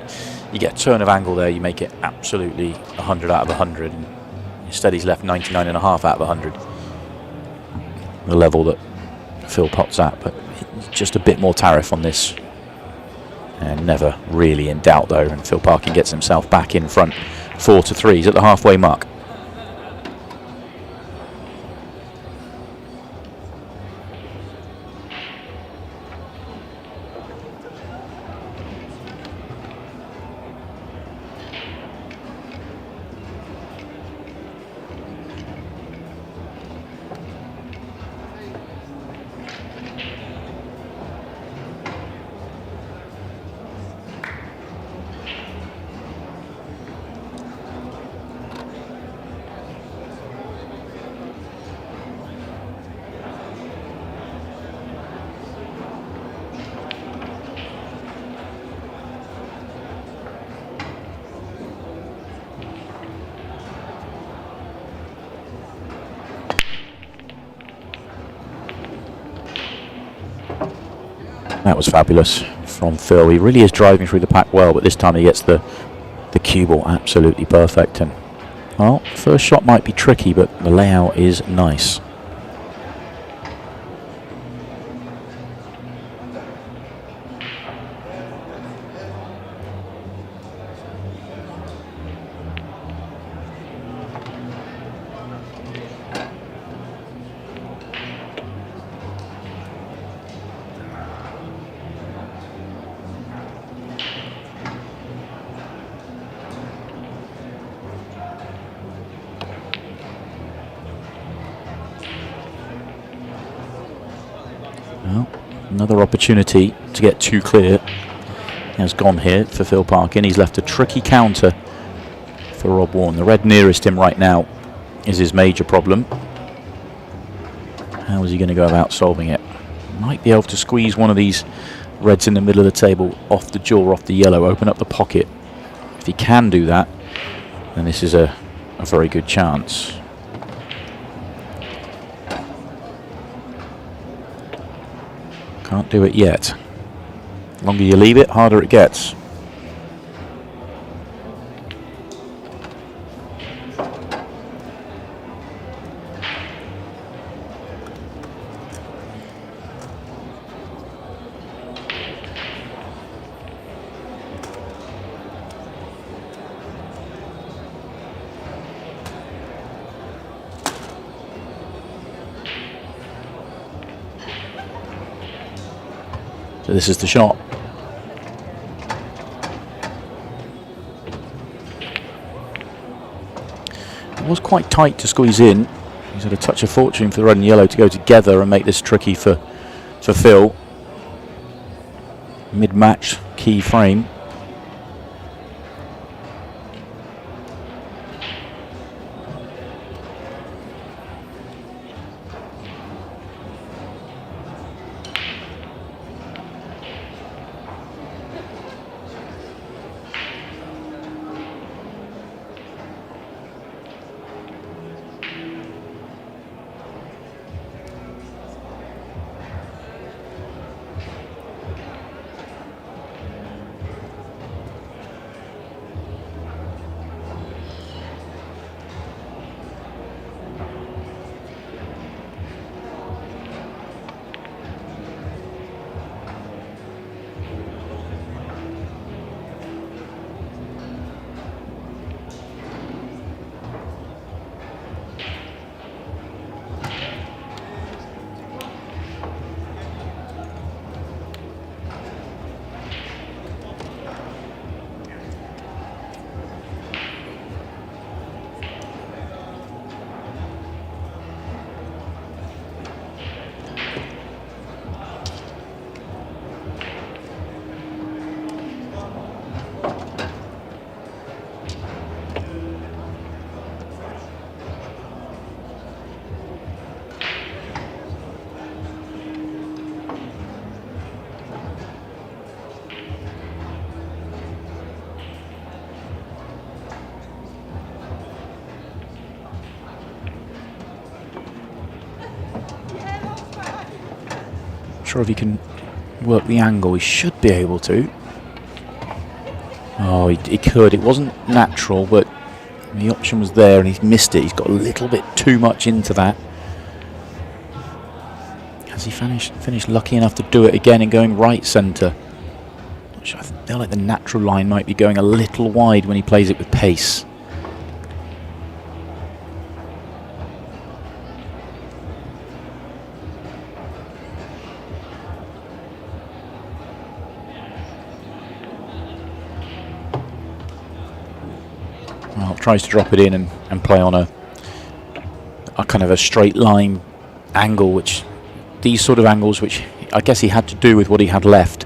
get a turn of angle there, you make it absolutely 100 out of 100. And instead, he's left 99.5 out of 100. The level that Phil Potts at, but just a bit more tariff on this. And never really in doubt, though. And Phil Parkin gets himself back in front 4-3. He's at the halfway mark. That was fabulous from Phil. He really is driving through the pack well, but this time he gets the cue ball absolutely perfect. And well, first shot might be tricky, but the layout is nice. Another opportunity to get 2 clear has gone here for Phil Parkin. He's left a tricky counter for Rob Warren. The red nearest him right now is his major problem. How is he going to go about solving it? Might be able to squeeze one of these reds in the middle of the table off the jaw, off the yellow, open up the pocket. If he can do that, then this is a very good chance. Can't do it yet. The longer you leave it, harder it gets. So this is the shot. It was quite tight to squeeze in. He's had a touch of fortune for the red and yellow to go together and make this tricky for Phil. Mid-match key frame. Sure, if he can work the angle, he should be able to. Oh, he could. It wasn't natural, but the option was there and he's missed it. He's got a little bit too much into that. Has he finished lucky enough to do it again and going right centre? Which I feel like the natural line might be going a little wide when he plays it with pace. Well, tries to drop it in and play on a kind of a straight line angle, which these sort of angles, which I guess he had to do with what he had left,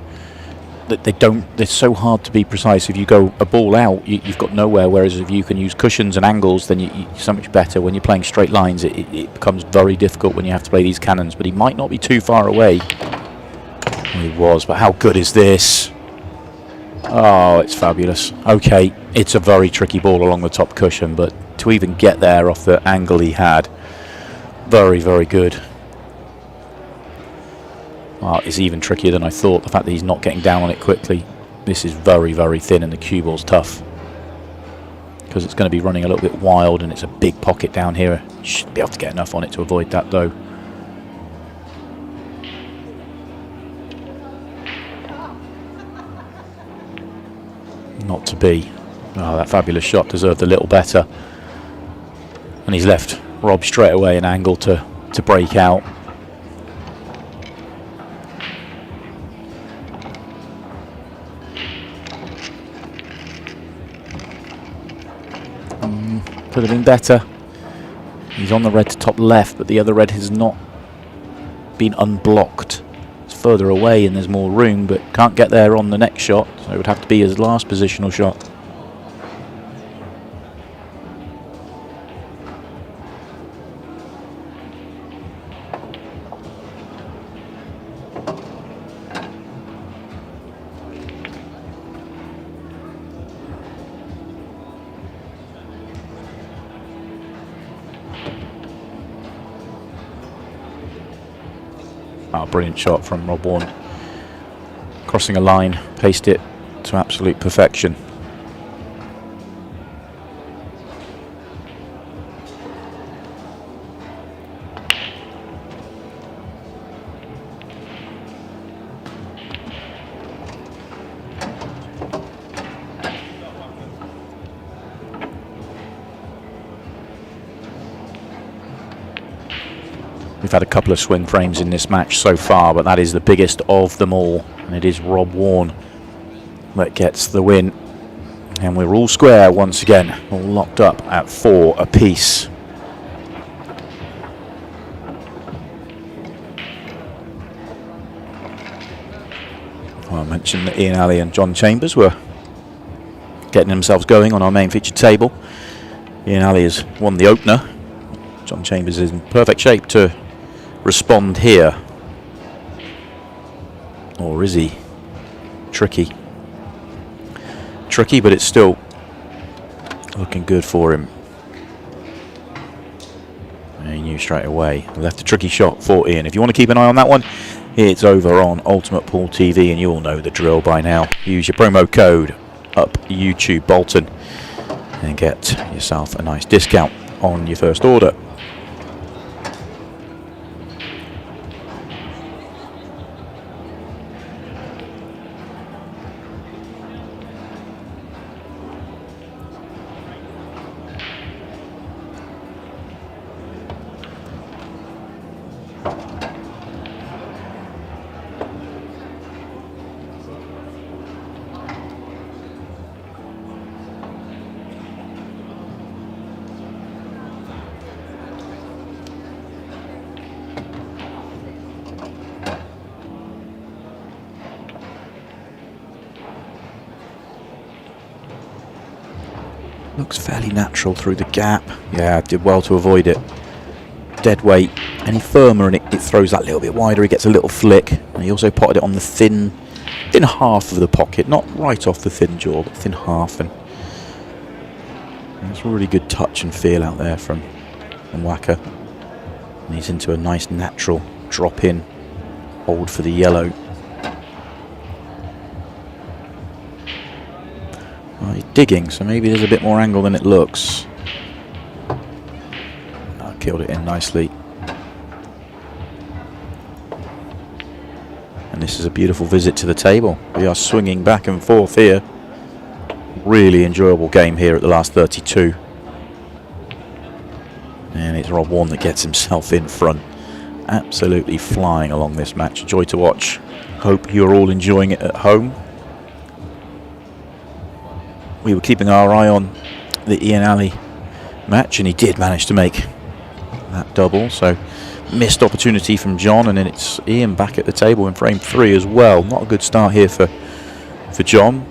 that they're so hard to be precise. If you go a ball out, you've got nowhere, whereas if you can use cushions and angles, then you're so much better. When you're playing straight lines, it becomes very difficult when you have to play these cannons, but he might not be too far away. Well, he was, but how good is this? Oh, it's fabulous. Okay, it's a very tricky ball along the top cushion, but to even get there off the angle he had, very, very good. Well, it's even trickier than I thought. The fact that he's not getting down on it quickly. This is very, very thin, and the cue ball's tough because it's going to be running a little bit wild, and it's a big pocket down here. Should be able to get enough on it to avoid that, though. Not to be. Oh, that fabulous shot deserved a little better. And he's left Rob straight away an angle to break out. Could have been better. He's on the red to top left, but the other red has not been unblocked. It's further away and there's more room, but can't get there on the next shot, so it would have to be his last positional shot. Oh, brilliant shot from Rob Warren. Crossing a line, paced it to absolute perfection. We've had a couple of swing frames in this match so far, but that is the biggest of them all, and it is Rob Warren that gets the win. And we're all square once again, all locked up at 4 apiece. Well, I mentioned that Ian Alley and John Chambers were getting themselves going on our main featured table. Ian Alley has won the opener. John Chambers is in perfect shape to respond here. Or is he? Tricky. Tricky, but it's still looking good for him. And he knew straight away. Left a tricky shot for Ian. If you want to keep an eye on that one, it's over on Ultimate Pool TV, and you all know the drill by now. Use your promo code up YouTube Bolton and get yourself a nice discount on your first order. Looks fairly natural through the gap. Yeah, did well to avoid it. Dead weight. Any firmer and it throws that little bit wider. He gets a little flick. And he also potted it on the thin half of the pocket. Not right off the thin jaw, but thin half. And it's a really good touch and feel out there from Wacker. And he's into a nice natural drop in. Hold for the yellow. Oh, he's digging, so maybe there's a bit more angle than it looks. Oh, killed it in nicely. And this is a beautiful visit to the table. We are swinging back and forth here. Really enjoyable game here at the last 32. And it's Rob Warren that gets himself in front. Absolutely flying along this match. A joy to watch. Hope you're all enjoying it at home. We were keeping our eye on the Ian Alley match, and he did manage to make that double, so missed opportunity from John, and then it's Ian back at the table in frame 3 as well. Not a good start here for John.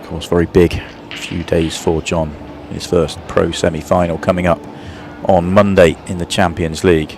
Of course, very big few days for John. His first pro semi-final coming up on Monday in the Champions League.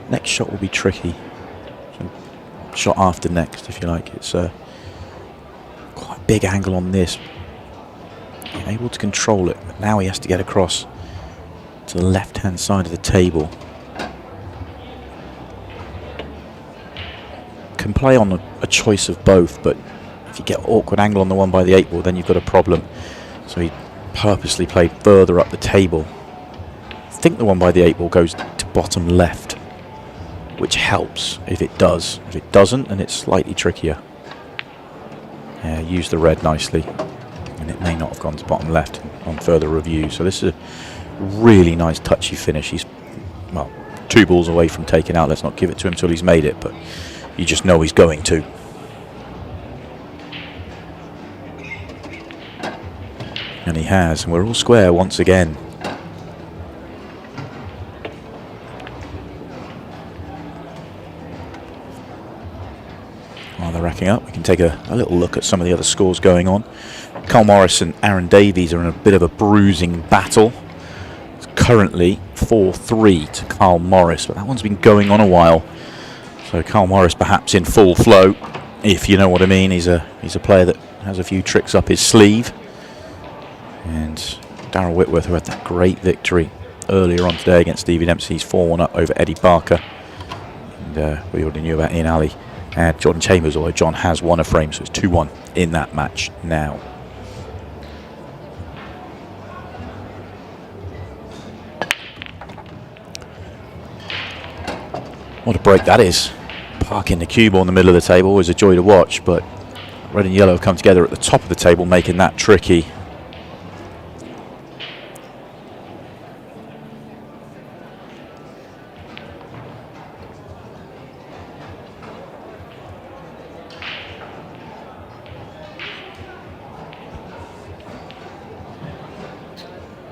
Next shot will be tricky. So shot after next, if you like. It's quite a big angle on this. Able to control it, but now he has to get across to the left-hand side of the table. Can play on a choice of both, but if you get awkward angle on the 1 by the 8 ball, then you've got a problem. So he purposely played further up the table. I think the 1 by the 8 ball goes to bottom left, which helps if it does. If it doesn't, then it's slightly trickier. Yeah, use the red nicely, and it may not have gone to bottom left on further review. So this is a really nice touchy finish. He's, well, 2 balls away from taking out. Let's not give it to him till he's made it, but you just know he's going to. And he has, and we're all square once again. While they're racking up, we can take a little look at some of the other scores going on. Carl Morris and Aaron Davies are in a bit of a bruising battle. It's currently 4-3 to Carl Morris, but that one's been going on a while. So Carl Morris perhaps in full flow, if you know what I mean. He's a player that has a few tricks up his sleeve. And Darryl Whitworth, who had that great victory earlier on today against Stevie Dempsey, he's 4-1 up over Eddie Barker. And we already knew about Ian Alley and Jordan Chambers, although John has won a frame, so it's 2-1 in that match now. What a break that is. Parking the cue ball in the middle of the table, always a joy to watch, but red and yellow have come together at the top of the table, making that tricky.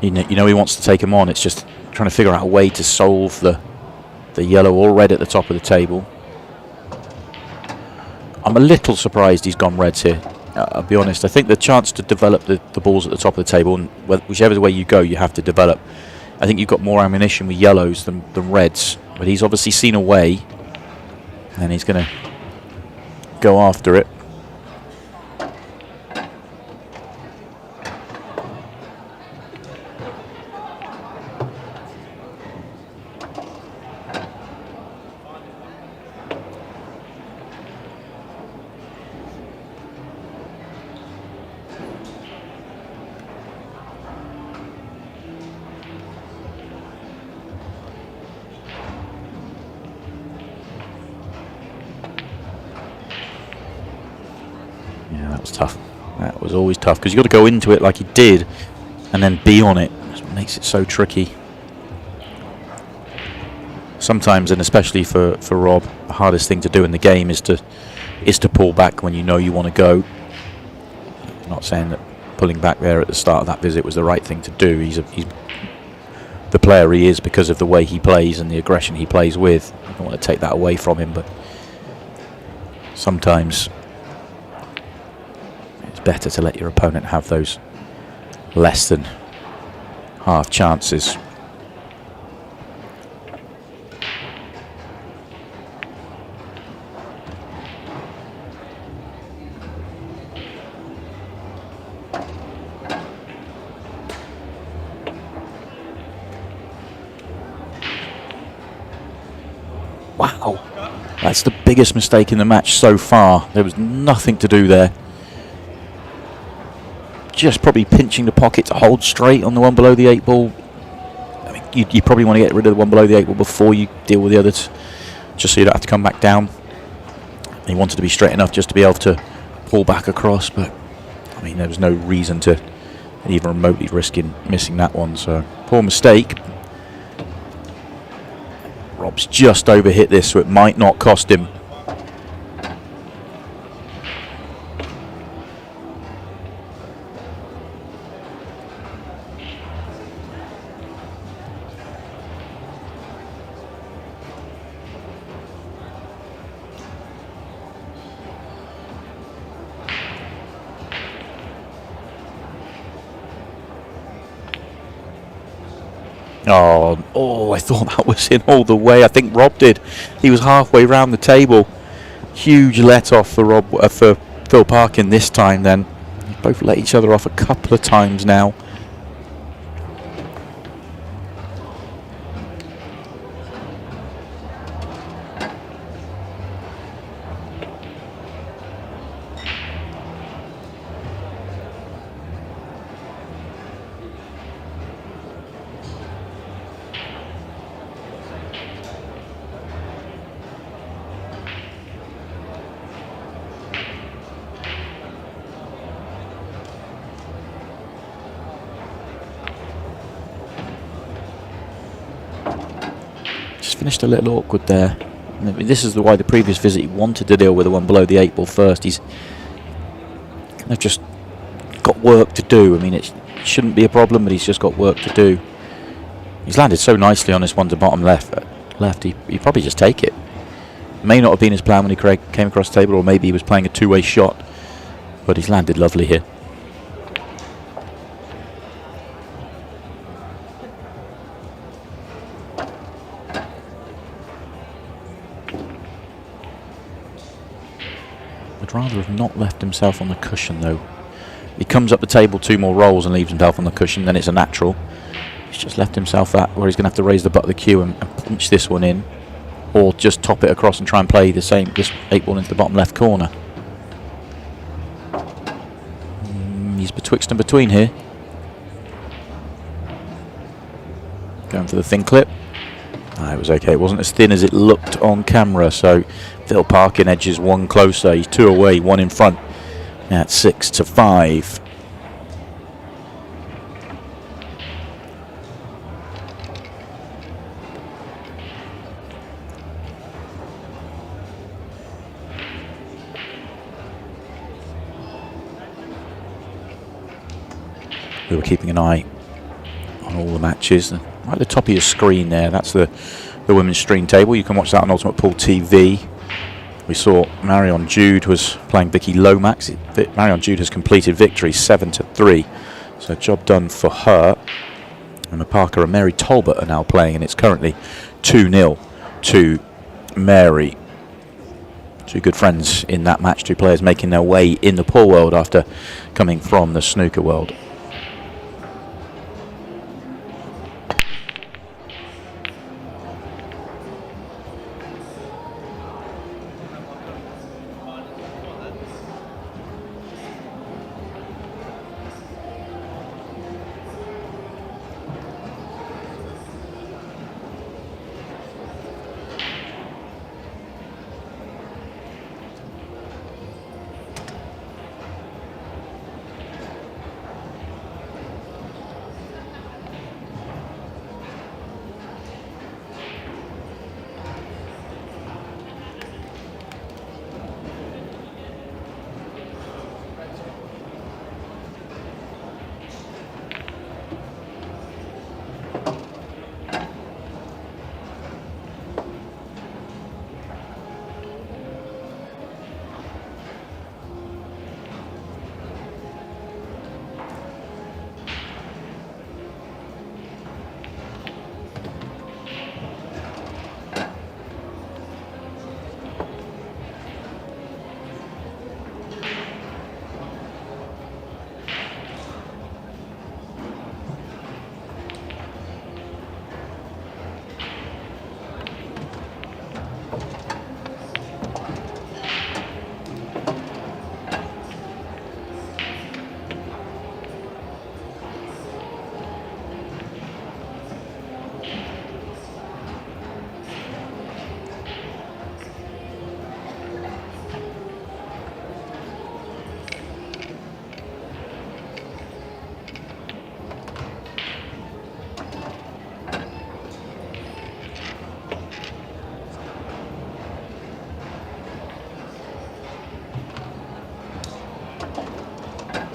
You know he wants to take him on. It's just trying to figure out a way to solve the yellow or red at the top of the table. I'm a little surprised he's gone reds here. I'll be honest. I think the chance to develop the balls at the top of the table, and whichever way you go, you have to develop. I think you've got more ammunition with yellows than reds. But he's obviously seen a way, and he's going to go after it. Tough. That was always tough because you've got to go into it like he did and then be on it. That's what makes it so tricky. Sometimes, and especially for Rob, the hardest thing to do in the game is to pull back when you know you want to go. I'm not saying that pulling back there at the start of that visit was the right thing to do. He's the player he is because of the way he plays and the aggression he plays with. I don't want to take that away from him, but sometimes better to let your opponent have those less than half chances. Wow, that's the biggest mistake in the match so far. There was nothing to do there. Just probably pinching the pocket to hold straight on the 1 below the 8 ball. I mean, you probably want to get rid of the 1 below the 8 ball before you deal with the others, just so you don't have to come back down. He wanted to be straight enough just to be able to pull back across, but I mean, there was no reason to even remotely risking missing that one. So poor mistake. Rob's just overhit this, so it might not cost him. Oh, I thought that was in all the way. I think Rob did. He was halfway round the table. Huge let off for for Phil Parkin this time then. They both let each other off a couple of times now. Finished a little awkward there. I mean, this is why the previous visit he wanted to deal with the one below the 8 ball first. He's kind of just got work to do. I mean, it shouldn't be a problem, but he's just got work to do. He's landed so nicely on this one to bottom left. He probably just take it. May not have been his plan when he came across the table, or maybe he was playing a two-way shot, but he's landed lovely here. Would rather have not left himself on the cushion though. He comes up the table 2 more rolls and leaves himself on the cushion, then it's a natural. He's just left himself that where he's going to have to raise the butt of the cue and punch this one in, or just top it across and try and play this 8 ball into the bottom left corner. He's betwixt and between here. Going for the thin clip. It was okay. It wasn't as thin as it looked on camera, so Phil Parkin edges 1 closer. He's 2 away, 1 in front at 6-5. We were keeping an eye on all the matches. Right at the top of your screen there, that's the women's stream table. You can watch that on Ultimate Pool TV. We saw Marion Jude was playing Vicky Lomax. Marion Jude has completed victory 7-3. So job done for her. Emma Parker and Mary Talbot are now playing, and it's currently 2-0 to Mary. 2 good friends in that match, 2 players making their way in the pool world after coming from the snooker world.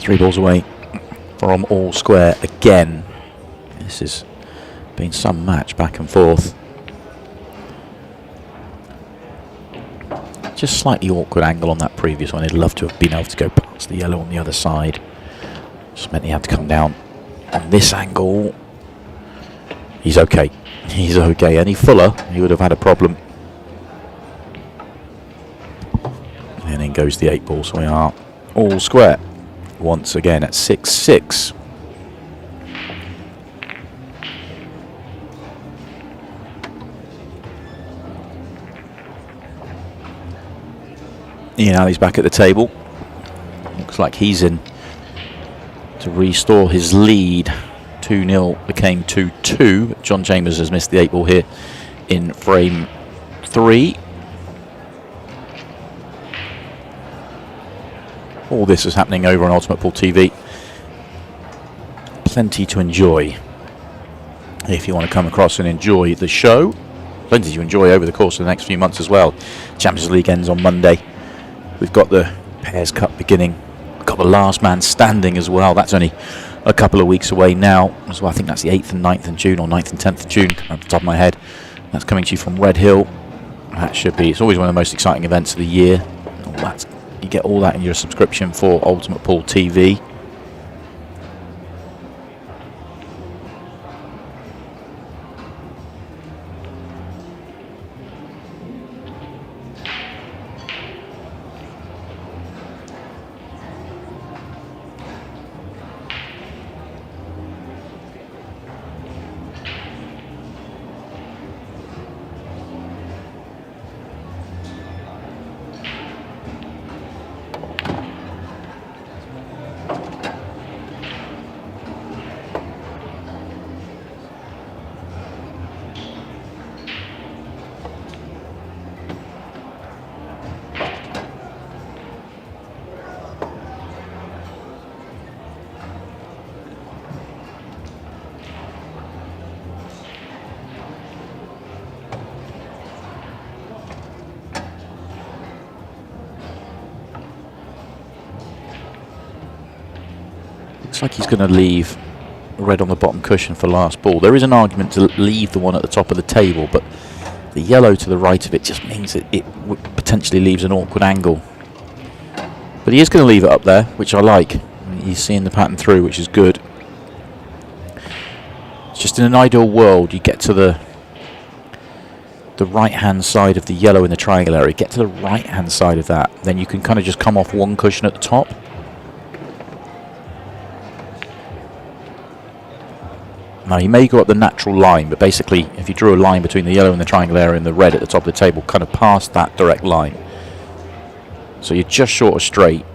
Three balls away from all square again. This has been some match back and forth. Just slightly awkward angle on that previous one. He'd love to have been able to go past the yellow on the other side. Just meant he had to come down on this angle. He's okay. He's okay. Any fuller, he would have had a problem. And in goes the 8 ball. So we are all square once again at 6-6. Ian Alley's back at the table. Looks like he's in to restore his lead. 2-0 became 2-2. John Chambers has missed the 8 ball here in frame 3. All this is happening over on Ultimate Pool TV. Plenty to enjoy if you want to come across and enjoy the show. Plenty to enjoy over the course of the next few months as well. Champions League ends on Monday. We've got the Pairs Cup beginning. We've got the Last Man Standing as well. That's only a couple of weeks away now as well. I think that's the 8th and 9th of June, or 9th and 10th of June off the top of my head. That's coming to you from Red Hill. That should be, it's always one of the most exciting events of the year. You get all that in your subscription for Ultimate Pool TV. Looks like he's going to leave red on the bottom cushion for last ball. There is an argument to leave the one at the top of the table, but the yellow to the right of it just means it potentially leaves an awkward angle. But he is going to leave it up there, which I like. He's seeing the pattern through, which is good. It's just in an ideal world, you get to the right-hand side of the yellow in the triangle area. Get to the right-hand side of that, then you can kind of just come off one cushion at the top. Now, he may go up the natural line, but basically, if you drew a line between the yellow and the triangle area and the red at the top of the table, kind of past that direct line. So you're just short of straight,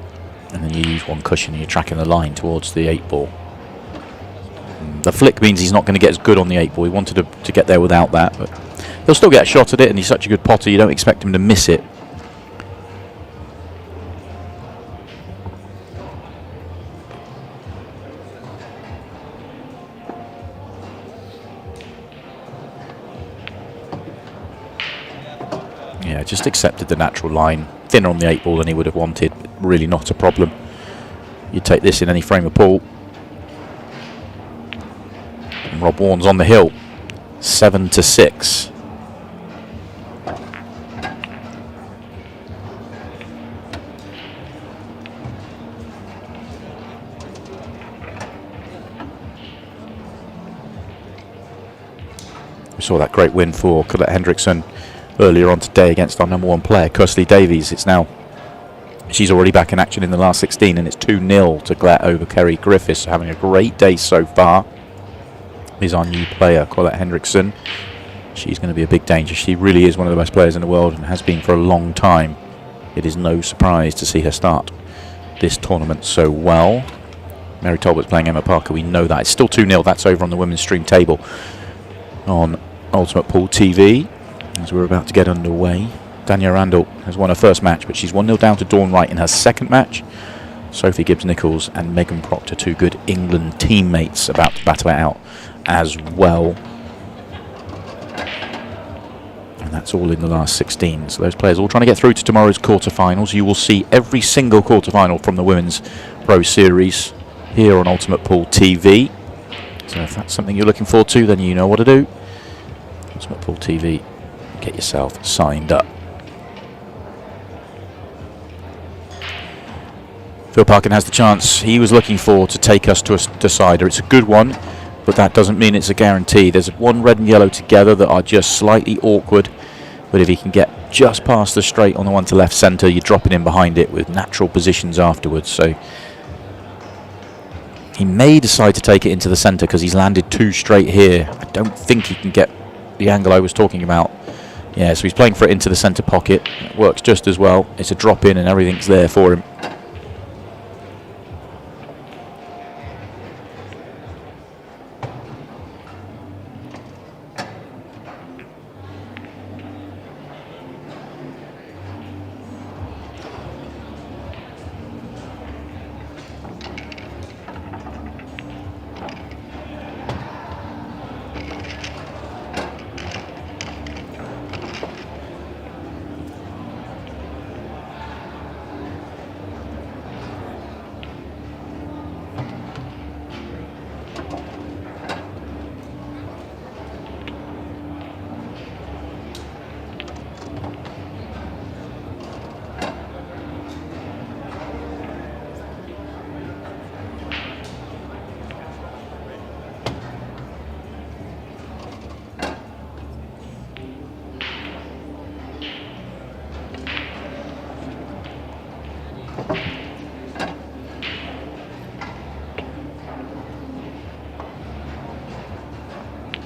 and then you use one cushion and you're tracking the line towards the 8 ball. The flick means he's not going to get as good on the 8 ball. He wanted to get there without that, but he'll still get a shot at it, and he's such a good potter, you don't expect him to miss it. Yeah, just accepted the natural line. Thinner on the 8 ball than he would have wanted. Really not a problem. You take this in any frame of pool. And Rob Warren's on the hill. 7-6. We saw that great win for Colette Hendrickson earlier on today against our number 1 player, Kersley Davies. It's now, she's already back in action in the last 16, and it's 2-0 to Glet over Kerry Griffiths. Having a great day so far is our new player, Colette Hendrickson. She's going to be a big danger. She really is one of the best players in the world and has been for a long time. It is no surprise to see her start this tournament so well. Mary Talbot's playing Emma Parker, we know that. It's still 2-0, that's over on the women's stream table on Ultimate Pool TV. As we're about to get underway, Dania Randall has won her first match, but she's 1-0 down to Dawn Wright in her second match. Sophie Gibbs-Nichols and Megan Proctor, 2 good England teammates, about to battle it out as well. And that's all in the last 16. So those players all trying to get through to tomorrow's quarterfinals. You will see every single quarterfinal from the Women's Pro Series here on Ultimate Pool TV. So if that's something you're looking forward to, then you know what to do. Ultimate Pool TV. Get yourself signed up. Phil Parkin has the chance he was looking for to take us to a decider. It's a good one. but that doesn't mean it's a guarantee. There's one red and yellow together that are just slightly awkward, but if he can get just past the straight on the one to left centre, you're dropping in behind it with natural positions afterwards. So he may decide to take it into the centre because he's landed 2 straight here. I don't think he can get the angle I was talking about. Yeah, so he's playing for it into the centre pocket. It works just as well. It's a drop in and everything's there for him.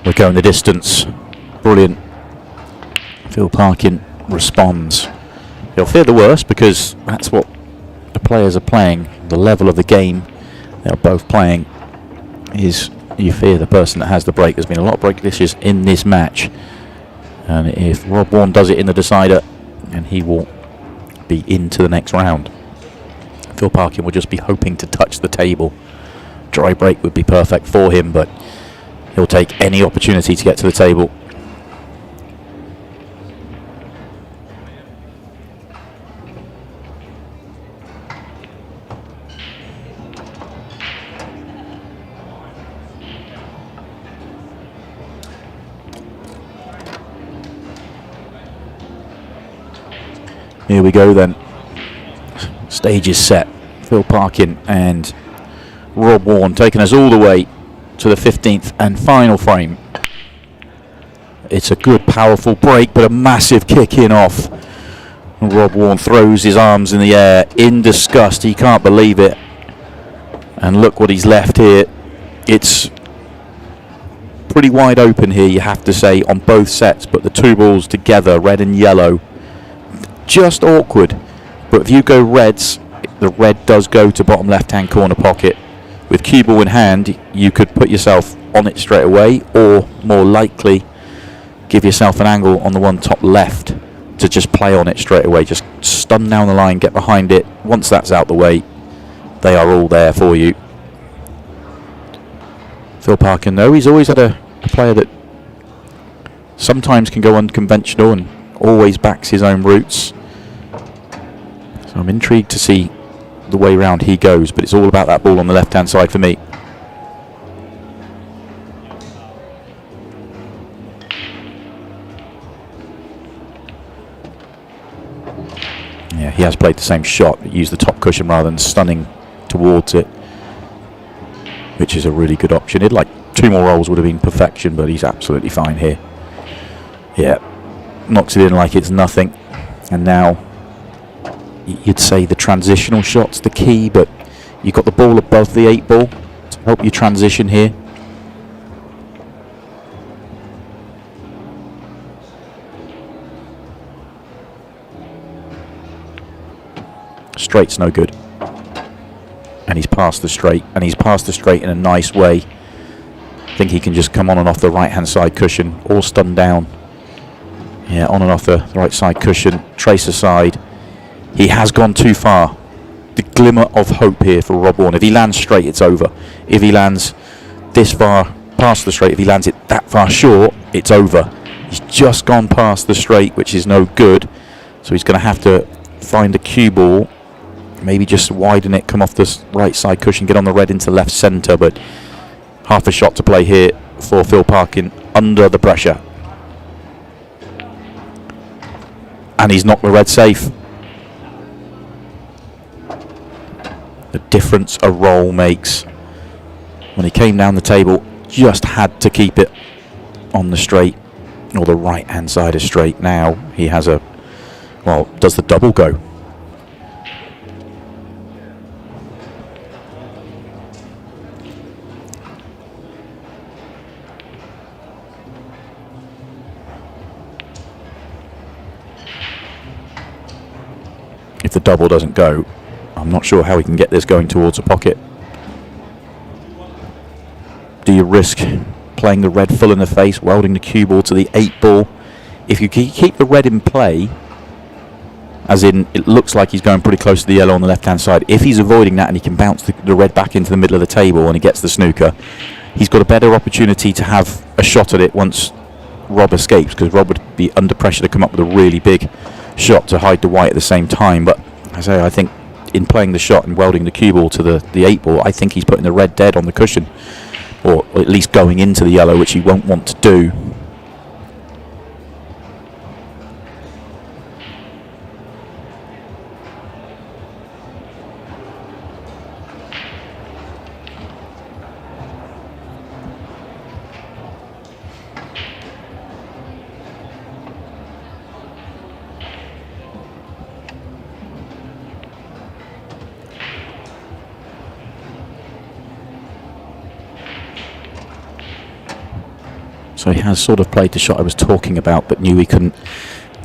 We're going the distance. Brilliant. Phil Parkin responds. He'll fear the worst because that's what the players are playing. The level of the game they're both playing is you fear the person that has the break. There's been a lot of break glitches in this match. And if Rob Warren does it in the decider, then he will be into the next round. Phil Parkin will just be hoping to touch the table. Dry break would be perfect for him, but he'll take any opportunity to get to the table. Here we go then. Stage is set. Phil Parkin and Rob Warren taking us all the way to the 15th and final frame. It's a good powerful break, but a massive kick in off. And Rob Warren throws his arms in the air in disgust. He can't believe it. And look what he's left here. It's pretty wide open here, you have to say, on both sets, but the 2 balls together, red and yellow, just awkward. But if you go reds, the red does go to bottom left hand corner pocket. With cue ball in hand, you could put yourself on it straight away, or more likely give yourself an angle on the one top left to just play on it straight away. Just stun down the line, get behind it. Once that's out the way, they are all there for you. Phil Parkin, though, he's always had a player that sometimes can go unconventional and always backs his own routes. So I'm intrigued to see the way round he goes, but it's all about that ball on the left hand side for me. Yeah, he has played the same shot, but used the top cushion rather than stunning towards it, which is a really good option. He'd like 2 more rolls would have been perfection, but he's absolutely fine here. Yeah, knocks it in like it's nothing. And now you'd say the transitional shot's the key, but you've got the ball above the 8 ball to help you transition here. Straight's no good. And he's passed the straight, and he's passed the straight in a nice way. I think he can just come on and off the right hand side cushion, or stun down. Yeah, on and off the right side cushion, trace aside. He has gone too far. The glimmer of hope here for Rob Warren. If he lands straight, it's over. If he lands this far past the straight, if he lands it that far short, it's over. He's just gone past the straight, which is no good. So he's going to have to find a cue ball. Maybe just widen it, come off the right side cushion, get on the red into left centre. But half a shot to play here for Phil Parkin under the pressure. And he's knocked the red safe. The difference a roll makes. When he came down the table just had to keep it on the straight, or the right hand side of straight. Now he has a, well, does the double go? If the double doesn't go, I'm not sure how he can get this going towards a pocket. Do you risk playing the red full in the face, welding the cue ball to the 8 ball? If you keep the red in play, as in it looks like he's going pretty close to the yellow on the left hand side, if he's avoiding that and he can bounce the red back into the middle of the table and he gets the snooker, he's got a better opportunity to have a shot at it once Rob escapes, because Rob would be under pressure to come up with a really big shot to hide the white at the same time. But I think in playing the shot and welding the cue ball to the 8 ball, I think he's putting the red dead on the cushion, or at least going into the yellow, which he won't want to do. So he has sort of played the shot I was talking about, but knew he couldn't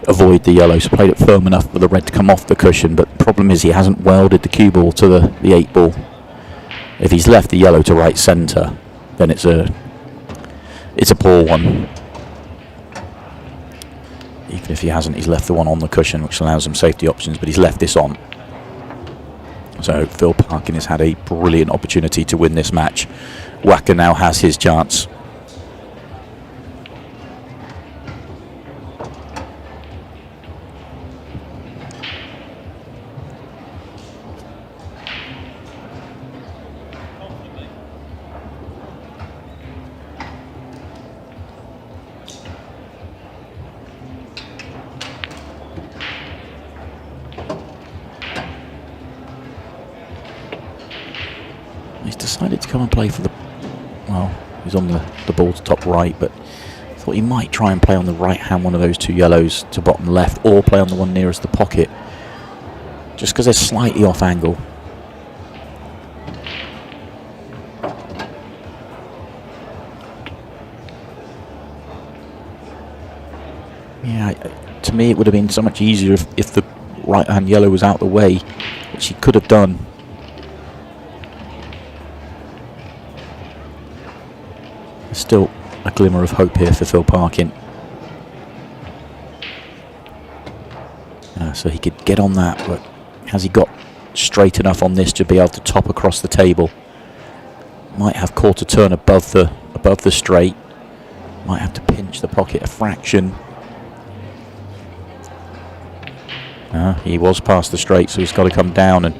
avoid the yellow, so played it firm enough for the red to come off the cushion. But the problem is he hasn't welded the cue ball to the 8 ball. If he's left the yellow to right centre, then it's a poor one. Even if he hasn't, he's left the one on the cushion, which allows some safety options, but he's left this on. So Phil Parkin has had a brilliant opportunity to win this match. Wacker now has his chance. He's decided to come and play for the, well, he's on the ball to top right, but I thought he might try and play on the right hand one of those 2 yellows to bottom left, or play on the one nearest the pocket, just because they're slightly off angle. Yeah, to me it would have been so much easier if the right hand yellow was out the way, which he could have done. There's still a glimmer of hope here for Phil Parkin. So he could get on that, but has he got straight enough on this to be able to top across the table? Might have caught a turn above the straight. Might have to pinch the pocket a fraction. He was past the straight, so he's got to come down, and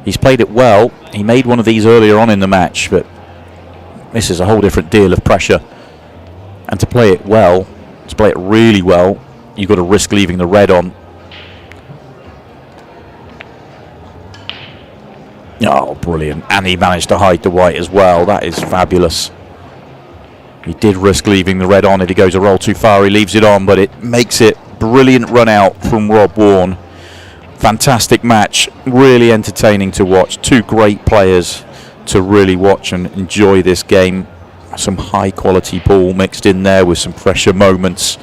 he's played it well. He made one of these earlier on in the match, but this is a whole different deal of pressure. And to play it well, to play it really well, you've got to risk leaving the red on. Oh, brilliant. And he managed to hide the white as well. That is fabulous. He did risk leaving the red on. If he goes a roll too far, he leaves it on, but it makes it brilliant run out from Rob Warne. Fantastic match. Really entertaining to watch. 2 great players to really watch and enjoy this game. Some high quality ball mixed in there with some pressure moments,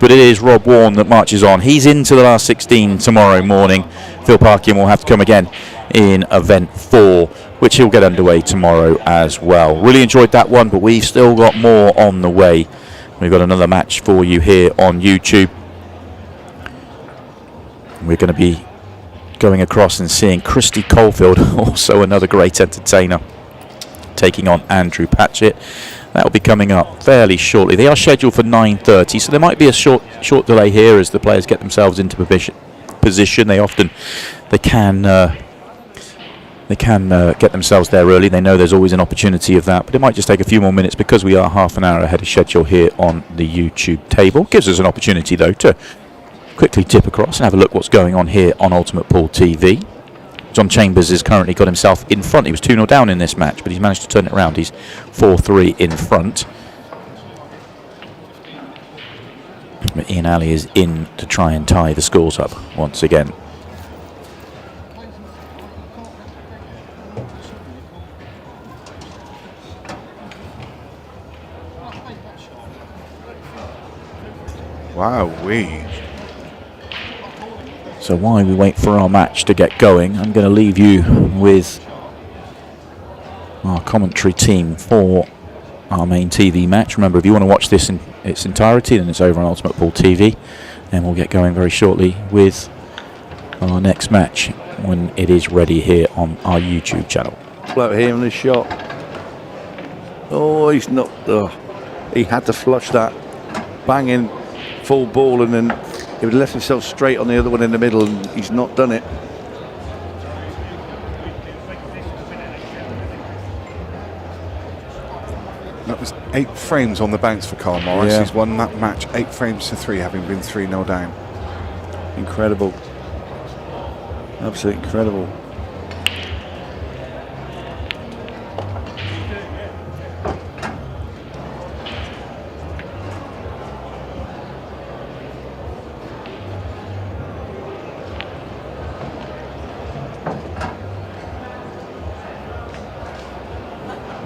but it is Rob Warne that marches on. He's into the last 16 tomorrow morning. Phil Parkin will have to come again in event 4, which he'll get underway tomorrow as well. Really enjoyed that one, but we've still got more on the way. We've got another match for you here on YouTube. We're going to be going across and seeing Christy Caulfield, also another great entertainer, taking on Andrew Patchett. That will be coming up fairly shortly. They are scheduled for 9:30, so there might be a short delay here as the players get themselves into position. They can get themselves there early. They know there's always an opportunity of that, but it might just take a few more minutes because we are half an hour ahead of schedule here on the YouTube table. Gives us an opportunity though to quickly dip across and have a look what's going on here on Ultimate Pool TV. John Chambers has currently got himself in front. He was 2-0 down in this match, but he's managed to turn it around. He's 4-3 in front. But Ian Alley is in to try and tie the scores up once again. Wow-wee. So while we wait for our match to get going, I'm going to leave you with our commentary team for our main TV match. Remember, if you want to watch this in its entirety, then it's over on Ultimate Ball TV, and we'll get going very shortly with our next match when it is ready here on our YouTube channel. Float here on the shot. Oh, he's not. He had to flush that. Banging full ball, and then he would have left himself straight on the other one in the middle, and he's not done it. That was 8 frames on the bounce for Carl Morris. Yeah. He's won that match 8 frames to 3, having been 3-0 down. Incredible. Absolutely incredible.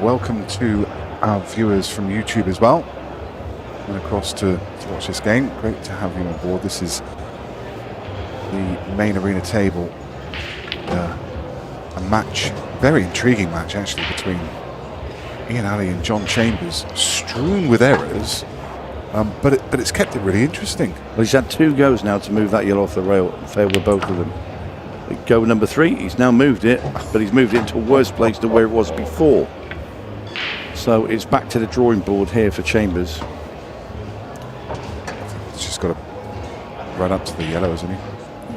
Welcome to our viewers from YouTube as well, and across to watch this game. Great to have you on board. This is the main arena table. A match, very intriguing match actually, between Ian Alley and John Chambers, strewn with errors, but it's kept it really interesting. Well, he's had 2 goes now to move that yellow off the rail and failed with both of them. Go number 3, he's now moved it, but he's moved it into a worse place than where it was before. So it's back to the drawing board here for Chambers. He's just got to run up to the yellow, isn't he?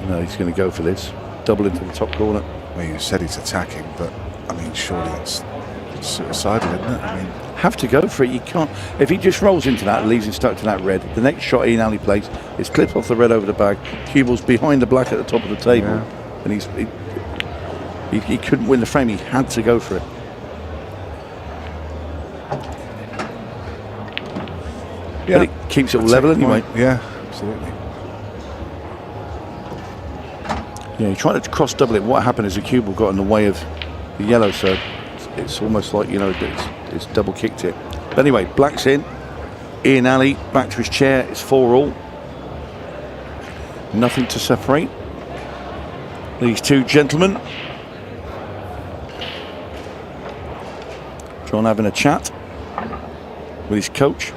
No, he's going to go for this. Double into the top corner. Well, you said he's attacking, but I mean, surely it's suicidal, isn't it? I mean, Have to go for it. You can't. If he just rolls into that and leaves him stuck to that red, the next shot Ian Alley plays is clip off the red over the bag. Cue behind the black at the top of the table, Yeah. and he couldn't win the frame. He had to go for it. yeah, But it keeps it all that's level a good anyway. point. Yeah, absolutely. Yeah, he tried to cross double it. What happened is the cue ball got in the way of the yellow, so it's almost like, you know, it's double kicked it. But anyway, black's in. Ian Alley back to his chair. It's 4-all. Nothing to separate these 2 gentlemen. John having a chat with his coach.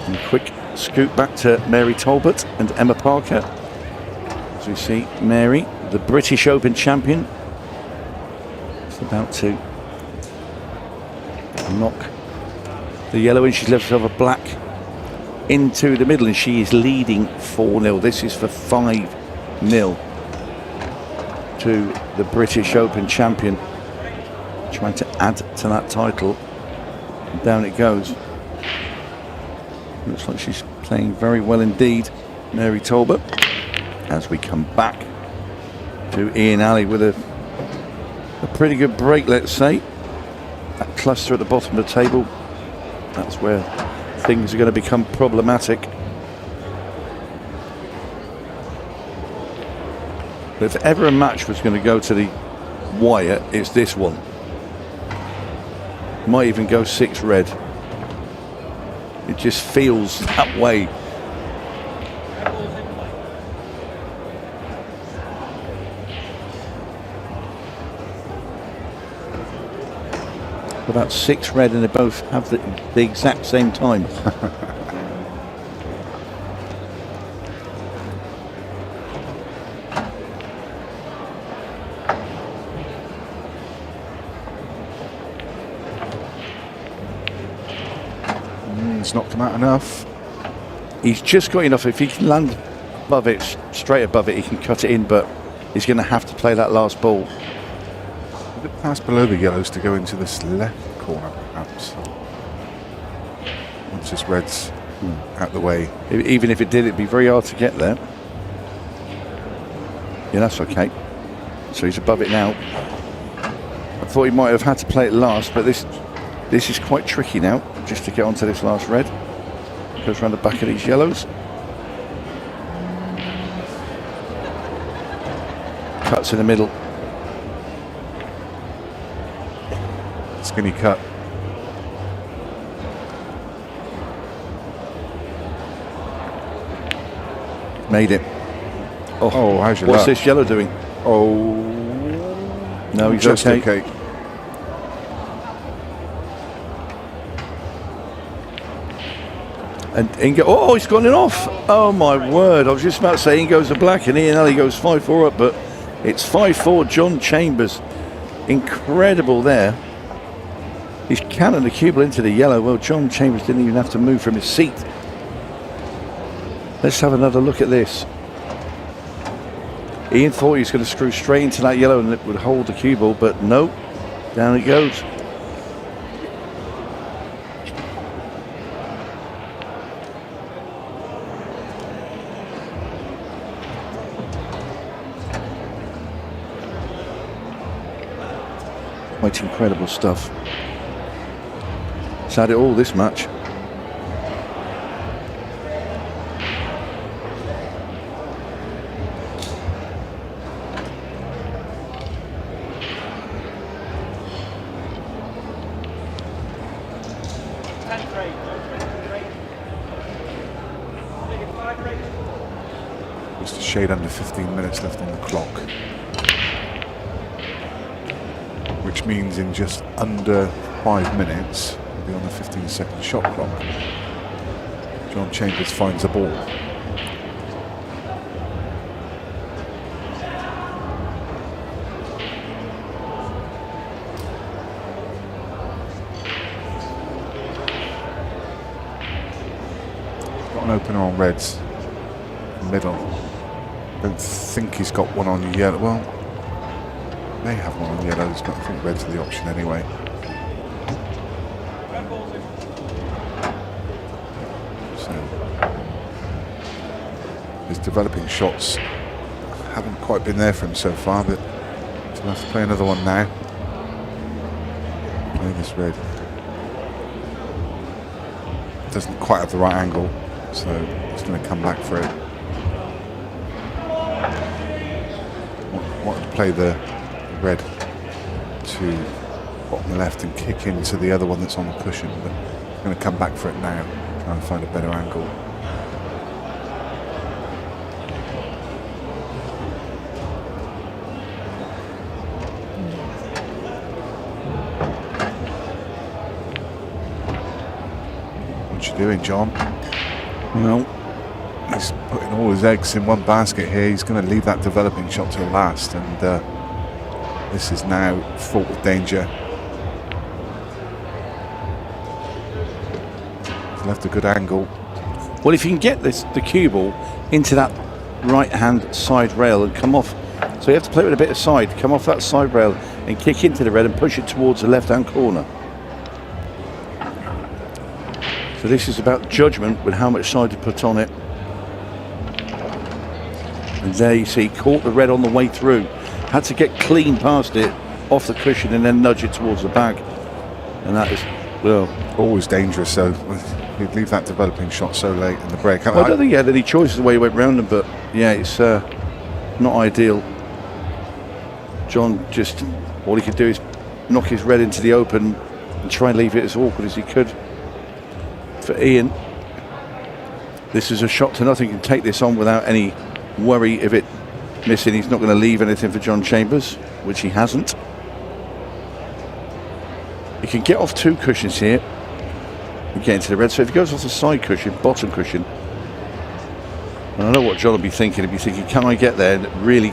And a quick scoot back to Mary Talbot and Emma Parker. As we see Mary, the British Open champion, is about to knock the yellow in. She's left herself a black into the middle, and she is leading 4-0. This is for 5-0 to the British Open champion, trying to add to that title. And down it goes. Looks like she's playing very well indeed, Mary Talbot. As we come back to Ian Alley with a pretty good break, let's say. That cluster at the bottom of the table, that's where things are going to become problematic. But if ever a match was going to go to the wire, it's this one. Might even go 6 red. It just feels that way. About 6 red, and they both have the exact same time. He's knocked him out enough. He's just got enough. If he can land above it, straight above it, he can cut it in, but he's going to have to play that last ball. a bit past below the yellows to go into this left corner, perhaps. Once this red's out the way. Even if it did, it'd be very hard to get there. Yeah, that's okay. So he's above it now. I thought he might have had to play it last, but this is quite tricky now, just to get onto this last red. Goes around the back of these yellows. Cuts in the middle. Skinny cut. Made it. Oh, how's your What's luck? this yellow doing? Oh, No, he's just okay. okay. And Ingo, oh, he's gone it off. Oh my word! I was just about to say Ingo's a black and Ian Ellie goes 5-4 up, but it's 5-4. John Chambers, incredible there. He's cannon the cue ball into the yellow. Well, John Chambers didn't even have to move from his seat. Let's have another look at this. Ian thought he was going to screw straight into that yellow and it would hold the cue ball, but no, down it goes. Quite incredible stuff. It's had it all this match. Just a shade under 15 minutes left on the clock. Which means in just under 5 minutes, we'll be on the 15-second shot clock. John Chambers finds the ball. Got an opener on reds, middle. Don't think he's got one on yellow. Well, may have one on yellows, but I think red's the option anyway. So his developing shots haven't quite been there for him so far, but he'll have to play another one now. Play this red. Doesn't quite have the right angle, so he's going to come back for it. Wanted to play the red to bottom left and kick into the other one that's on the cushion, but I'm going to come back for it now, try and find a better angle. What you doing, John? No. He's putting all his eggs in one basket here. He's going to leave that developing shot till last, and this is now fraught with danger. He's left a good angle. Well, if you can get the cue ball into that right-hand side rail and come off, so you have to play with a bit of side, come off that side rail and kick into the red and push it towards the left-hand corner. So this is about judgment with how much side to put on it. And there you see, caught the red on the way through. Had to get clean past it, off the cushion, and then nudge it towards the bag. And that is, well, Always dangerous, so he'd leave that developing shot so late in the break. I don't think he had any choices the way he went round them, but yeah, it's not ideal. John just, all he could do is knock his red into the open and try and leave it as awkward as he could. For Ian, this is a shot to nothing. He can take this on without any worry of it missing. He's not going to leave anything for John Chambers, which he hasn't. He can get off two cushions here and get into the red. So if he goes off the side cushion, bottom cushion, and I know what John will be thinking. He'll be thinking, can I get there and really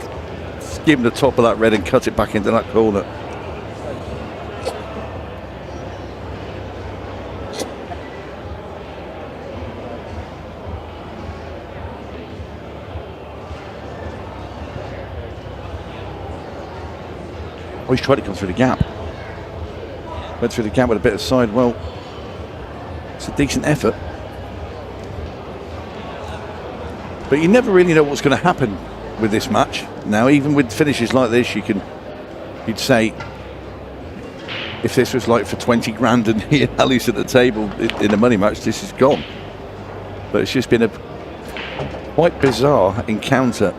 skim the top of that red and cut it back into that corner? Oh, he's tried to come through the gap. Went through the gap with a bit of side. Well, it's a decent effort. But you never really know what's going to happen with this match. Now, even with finishes like this, you'd say, if this was like for 20 grand and he and Ali's at the table in a money match, this is gone. But it's just been a quite bizarre encounter.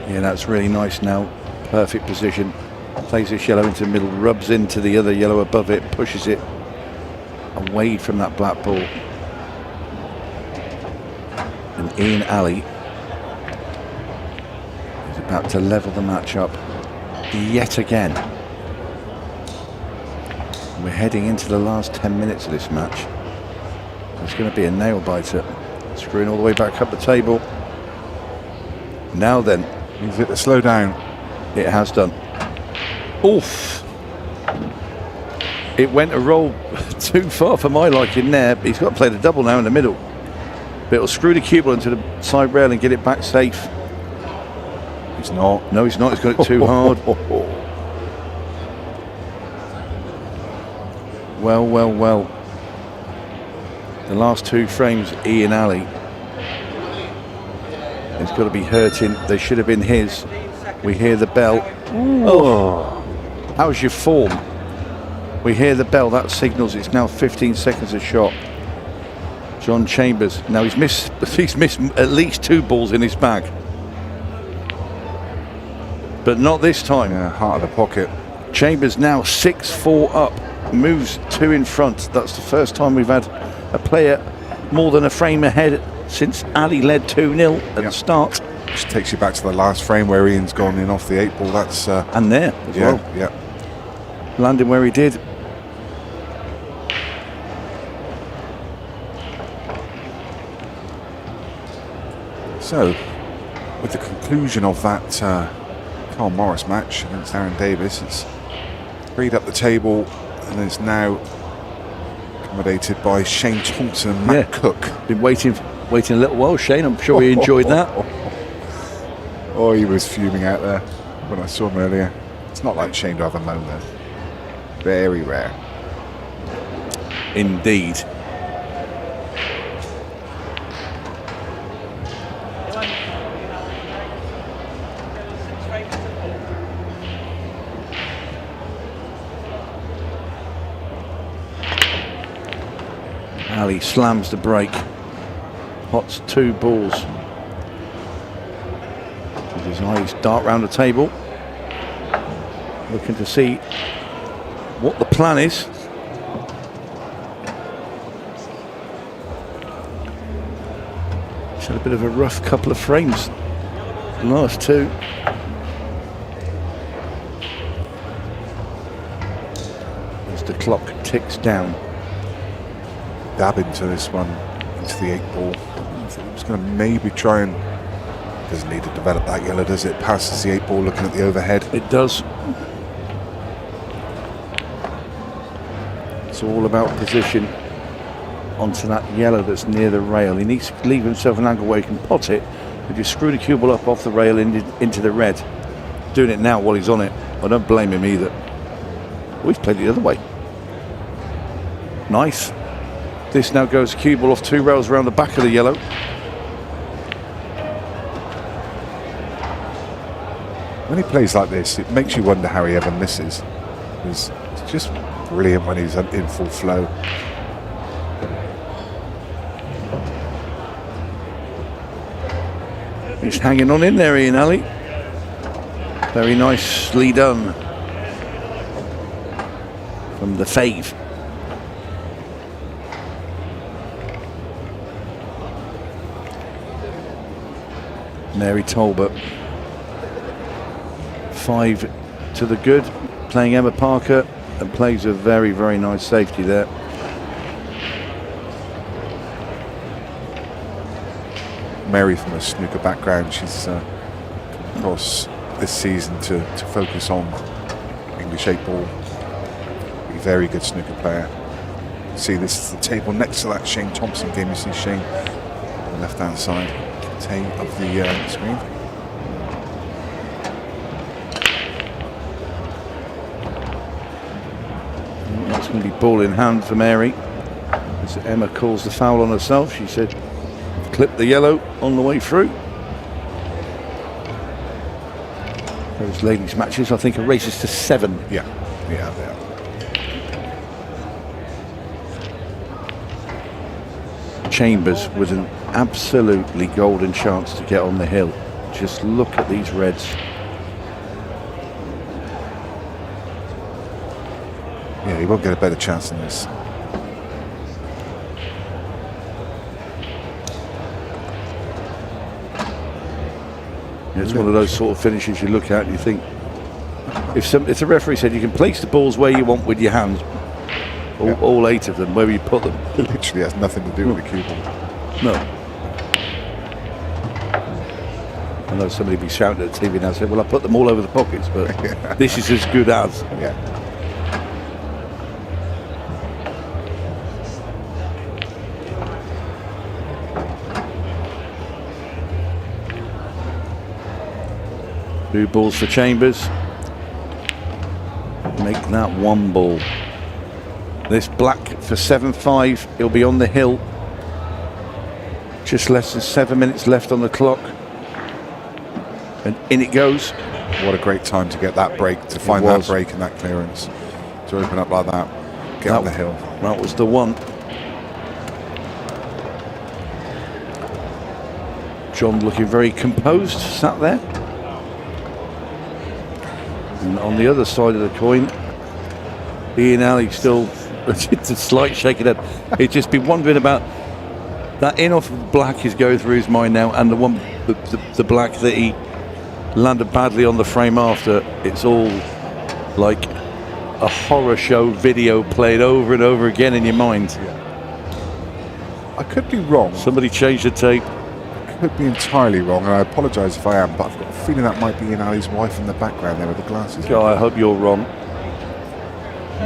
Yeah, that's really nice now. Perfect position. Plays this yellow into the middle, rubs into the other yellow above it, pushes it away from that black ball. And Ian Ali is about to level the match up yet again. We're heading into the last 10 minutes of this match. It's going to be a nail biter. Screwing all the way back up the table. Now then. Is it a slow down? It has done. Oof. It went a roll too far for my liking there. He's got to play the double now in the middle. But it'll screw the cue ball into the side rail and get it back safe. He's not. No, he's not. He's got it too hard. Well, well, well. The last two frames, Ian Ali. It's got to be hurting. They should have been his. We hear the bell. Oh, how's your form? We hear the bell. That signals it's now 15 seconds a shot. John Chambers. Now he's missed at least 2 balls in his bag, but not this time. Yeah, heart of the pocket. Chambers now 6-4 up, moves 2 in front. That's the first time we've had a player more than a frame ahead since Ali led 2-0 at the start. Which takes you back to the last frame where Ian's gone in off the 8 ball. That's and there as yeah, well. Yeah. Landing where he did. So, with the conclusion of that Carl Morris match against Aaron Davis, it's freed up the table and is now accommodated by Shane Thompson and Matt Cook. Been waiting a little while, Shane. I'm sure he enjoyed that. Oh, he was fuming out there when I saw him earlier. It's not like Shane to have a moan there. Very rare. Indeed. Ali slams the break. Pots 2 balls. With his eyes dart round the table. Looking to see what the plan is. He's had a bit of a rough couple of frames. The last 2. As the clock ticks down. Dab into this one, into the 8 ball. I'm just going to maybe try and... Doesn't need to develop that yellow, does it? Passes the 8 ball looking at the overhead. It does. It's all about position onto that yellow that's near the rail. He needs to leave himself an angle where he can pot it. If you screw the cue ball up off the rail into the red, doing it now while he's on it, I don't blame him either. Oh, he's played it the other way. Nice. This now goes cue ball off 2 rails around the back of the yellow. When he plays like this, it makes you wonder how he ever misses. It's just brilliant when he's in full flow. He's hanging on in there, Ian Ali. Very nicely done from the fave. Mary Talbot. 5 to the good, playing Emma Parker, and plays a very, very nice safety there. Mary from a snooker background, she's across this season to focus on English 8 ball. Be a very good snooker player. See, this is the table next to that Shane Thompson game. You see Shane on the left-hand side of the screen. That's going to be ball in hand for Mary. As Emma calls the foul on herself, she said, clip the yellow on the way through. Those ladies' matches, I think, are races to 7. Yeah, they are. Chambers with an absolutely golden chance to get on the hill. Just look at these reds. Yeah, he won't get a better chance than this. It's one of those sort of finishes you look at and you think, if the referee said you can place the balls where you want with your hands, all 8 of them, where you put them. It literally has nothing to do with the cue ball. No. I know somebody be shouting at the TV now saying, well, I put them all over the pockets, but this is as good as. Yeah. Blue balls for Chambers. Make that 1 ball. This black for 7-5. He'll be on the hill. Just less than 7 minutes left on the clock. And in it goes. What a great time to get that break, to find that break and that clearance, to open up like that, get on the hill. That was the one. John looking very composed, sat there. And on the other side of the coin, Ian Alley still just a slight shaking head. He'd just been wondering about that in-off black is going through his mind now, and the black that he landed badly on the frame after. It's all like a horror show video played over and over again in your mind. Yeah. I could be wrong. Somebody changed the tape. Could be entirely wrong, and I apologise if I am, but I've got a feeling that might be Ian Alley's wife in the background there with the glasses. Oh, I hope you're wrong.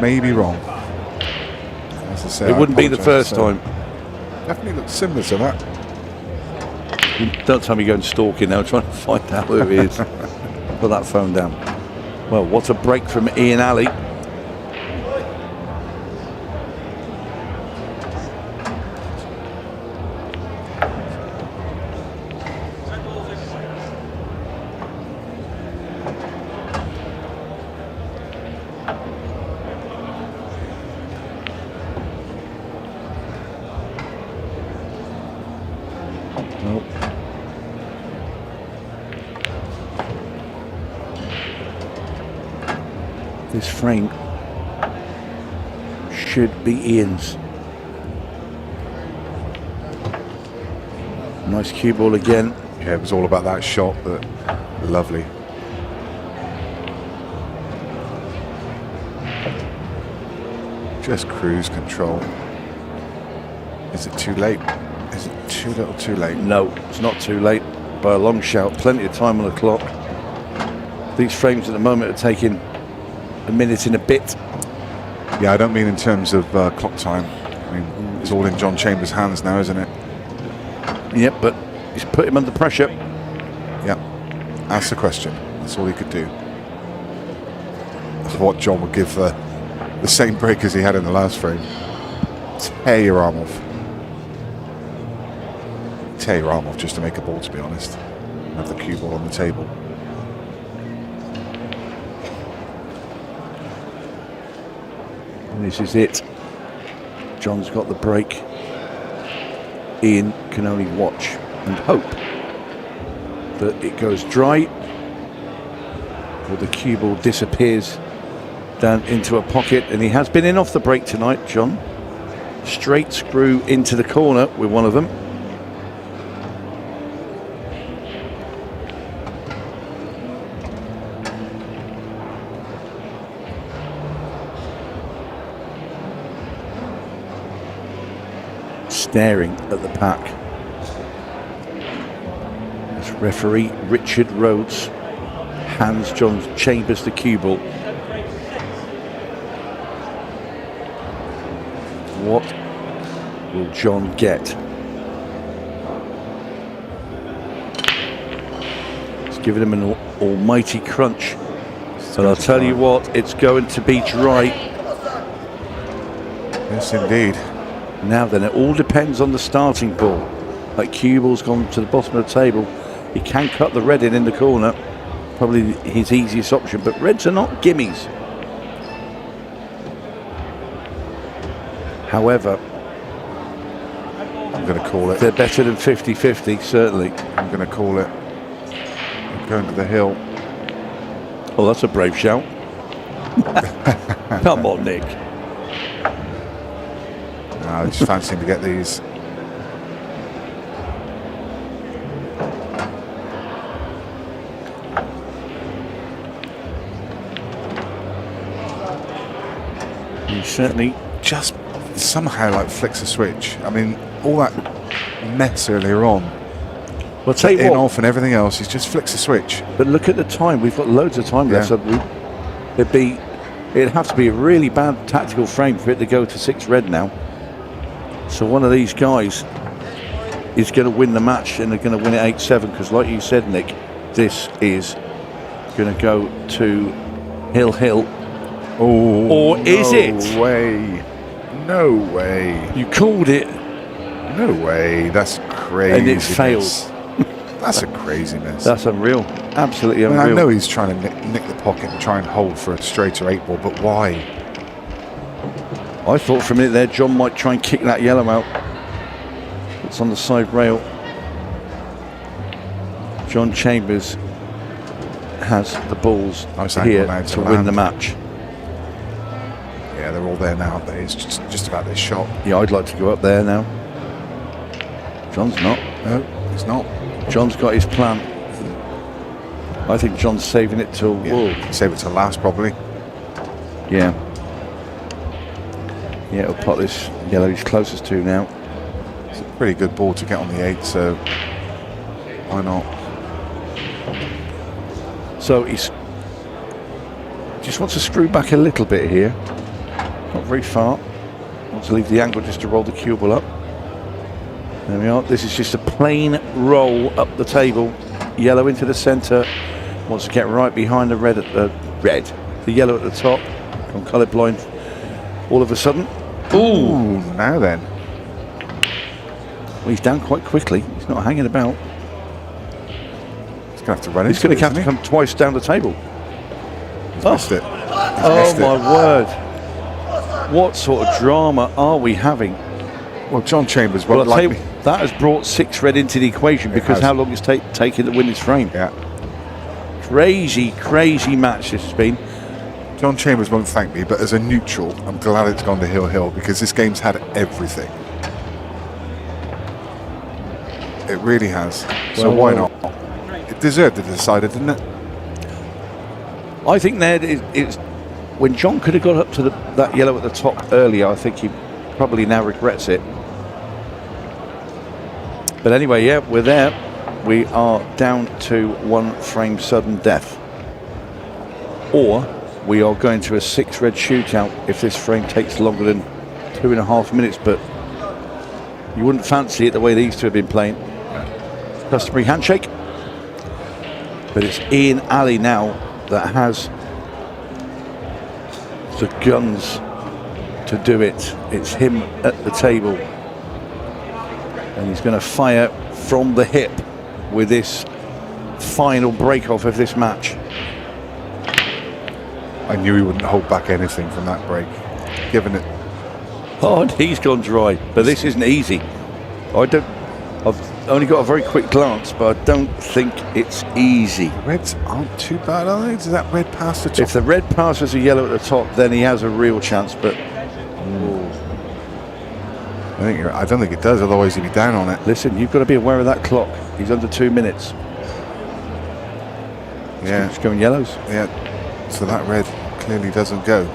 Maybe wrong. As I say, it wouldn't be the first time. Definitely looks similar to that. Don't tell me you're going stalking now, trying to find out who it is. Put that phone down. Well, what a break from Ian Alley. This frame should be Ian's. Nice cue ball again. Yeah, it was all about that shot, but lovely. Just cruise control. Is it too late? Is it too little too late? No, it's not too late by a long shout. Plenty of time on the clock. These frames at the moment are taking a minute and a bit. Yeah, I don't mean in terms of clock time. I mean, it's all in John Chambers' hands now, isn't it? Yep, but he's put him under pressure. Yep. Ask the question. That's all he could do. What John would give the same break as he had in the last frame. Tear your arm off. Tear your arm off just to make a ball, to be honest. Have the cue ball on the table. And this is it. John's got the break. Ian can only watch and hope that it goes dry, or the cue ball disappears down into a pocket. And he has been in off the break tonight, John. Straight screw into the corner with one of them. Staring at the pack. As referee Richard Rhodes hands John Chambers the cue ball. What will John get? It's giving him an almighty crunch. And I'll tell you what, it's going to be dry. Yes, indeed. Now then, it all depends on the starting ball. Like cue ball's gone to the bottom of the table. He can cut the red in the corner. Probably his easiest option, but reds are not gimmies. However, I'm going to call it. they're better than 50-50, certainly. I'm going to call it. I'm going to the hill. Oh, that's a brave shout. Come on, Nick. No, I just fancying to get these. He certainly Just somehow like flicks a switch. I mean, all that mess earlier on, Well, tell you in what, off and everything else, he just flicks a switch. but look at the time. We've got loads of time left. Yeah. So it'd have to be a really bad tactical frame for it to go to 6 red now. So one of these guys is going to win the match, and they're going to win it 8-7. Because, like you said, Nick, this is going to go to Hill. Oh, Or is it? No way. No way. You called it. No way. That's crazy. And it failed. That's a crazy miss. That's unreal. Absolutely I mean, unreal. I know he's trying to nick the pocket and try and hold for a straighter 8 ball, but why? I thought for a minute there John might try and kick that yellow out. It's on the side rail. John Chambers has the balls Nice here angle now to to win land. the match. Yeah, they're all there now, aren't they? It's just about this shot. Yeah, I'd like to go up there now. John's not. No, it's not. John's got his plan. I think John's saving it till... Yeah. Save it to last, probably. Yeah. Yeah, it'll pot this yellow he's closest to now. It's a pretty good ball to get on the 8, so why not? So he's just wants to screw back a little bit here. Not very far. Wants to leave the angle just to roll the cue ball up. There we are. This is just a plain roll up the table. Yellow into the centre. Wants to get right behind the red at the the yellow at the top. Gone colourblind all of a sudden. Ooh, now then. Well, he's down quite quickly. He's not hanging about. He's going to have to run He's into going it, to have to isn't come twice down the table. he? He's missed it. He's Oh missed my it. word. What sort of drama are we having? Well, John Chambers Well, won't I'll tell like you, me. that has brought 6 red into the equation because has. how long it's taken to win this frame. Yeah. Crazy, crazy match this has been. John Chambers won't thank me, but as a neutral, I'm glad it's gone to Hill because this game's had everything. It really has. So Well, why well. not? It deserved the decider, didn't it? I think there it's when John could have got up to that yellow at the top earlier. I think he probably now regrets it. But anyway, yeah, we're there. We are down to 1 frame sudden death, or we are going to a 6 red shootout if this frame takes longer than 2.5 minutes. But you wouldn't fancy it the way these two have been playing. Customary handshake. But it's Ian Alley now that has the guns to do it. It's him at the table, and he's going to fire from the hip with this final break off of this match. I knew he wouldn't hold back anything from that break, given it. Oh, and he's gone dry, but this isn't easy. I've only got a very quick glance, but I don't think it's easy. Reds aren't too bad, are they? Does that red pass the top? If the red passes a yellow at the top, then he has a real chance, but I don't think it does, otherwise he'd be down on it. listen, you've got to be aware of that clock. He's under 2 minutes. Yeah, It's going yellows. yeah. So that red clearly doesn't go.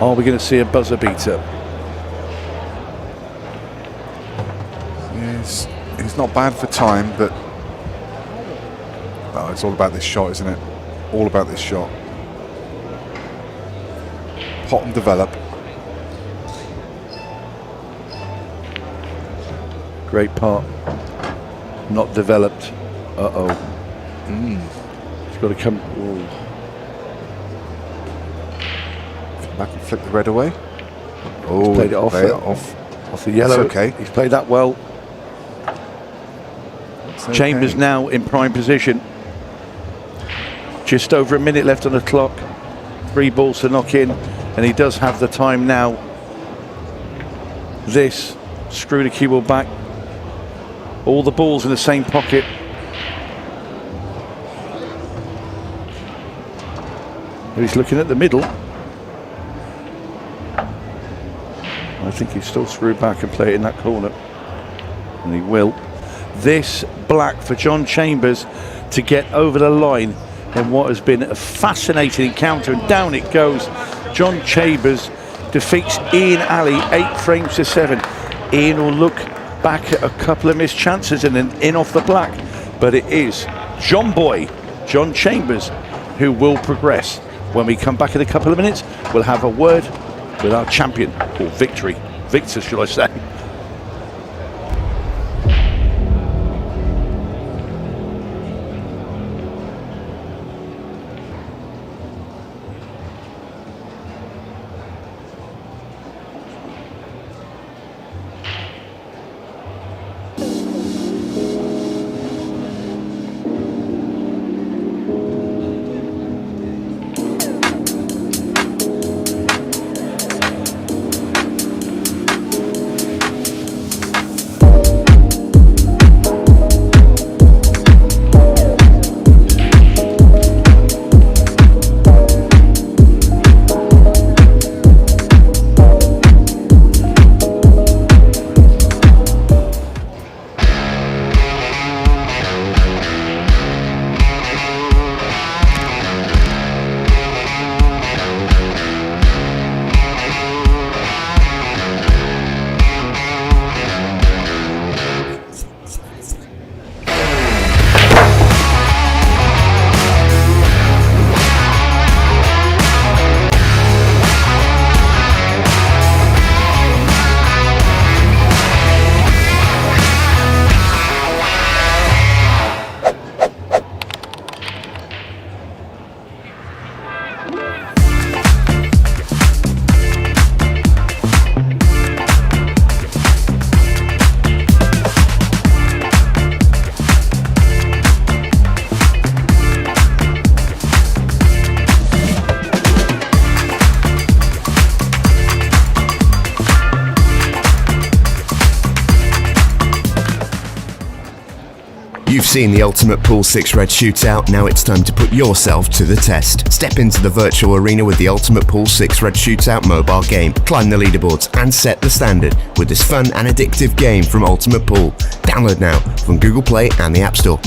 Are we going to see a buzzer beater? Yes, He's not bad for time, but it's all about this shot, isn't it? All about this shot. Pot and develop. Great part. Not developed. It's got to come. Ooh. Come back and flick the red away. He's played it off. Off the yellow. That's okay. He's played that well. It's okay. Chambers now in prime position. Just over a minute left on the clock. 3 balls to knock in, and he does have the time now. This, screw the cue ball back. All the balls in the same pocket. He's looking at the middle. I think he's still screwed back and play it in that corner. And he will. This black for John Chambers to get over the line in what has been a fascinating encounter. And down it goes. John Chambers defeats Ian Alley 8 frames to 7. Ian will look back at a couple of missed chances and then in off the black. But it is John Chambers, who will progress. When we come back in a couple of minutes, we'll have a word with our champion, or victor, should I say. You've seen the Ultimate Pool 6 Red Shootout, now it's time to put yourself to the test. Step into the virtual arena with the Ultimate Pool 6 Red Shootout mobile game. Climb the leaderboards and set the standard with this fun and addictive game from Ultimate Pool. Download now from Google Play and the App Store.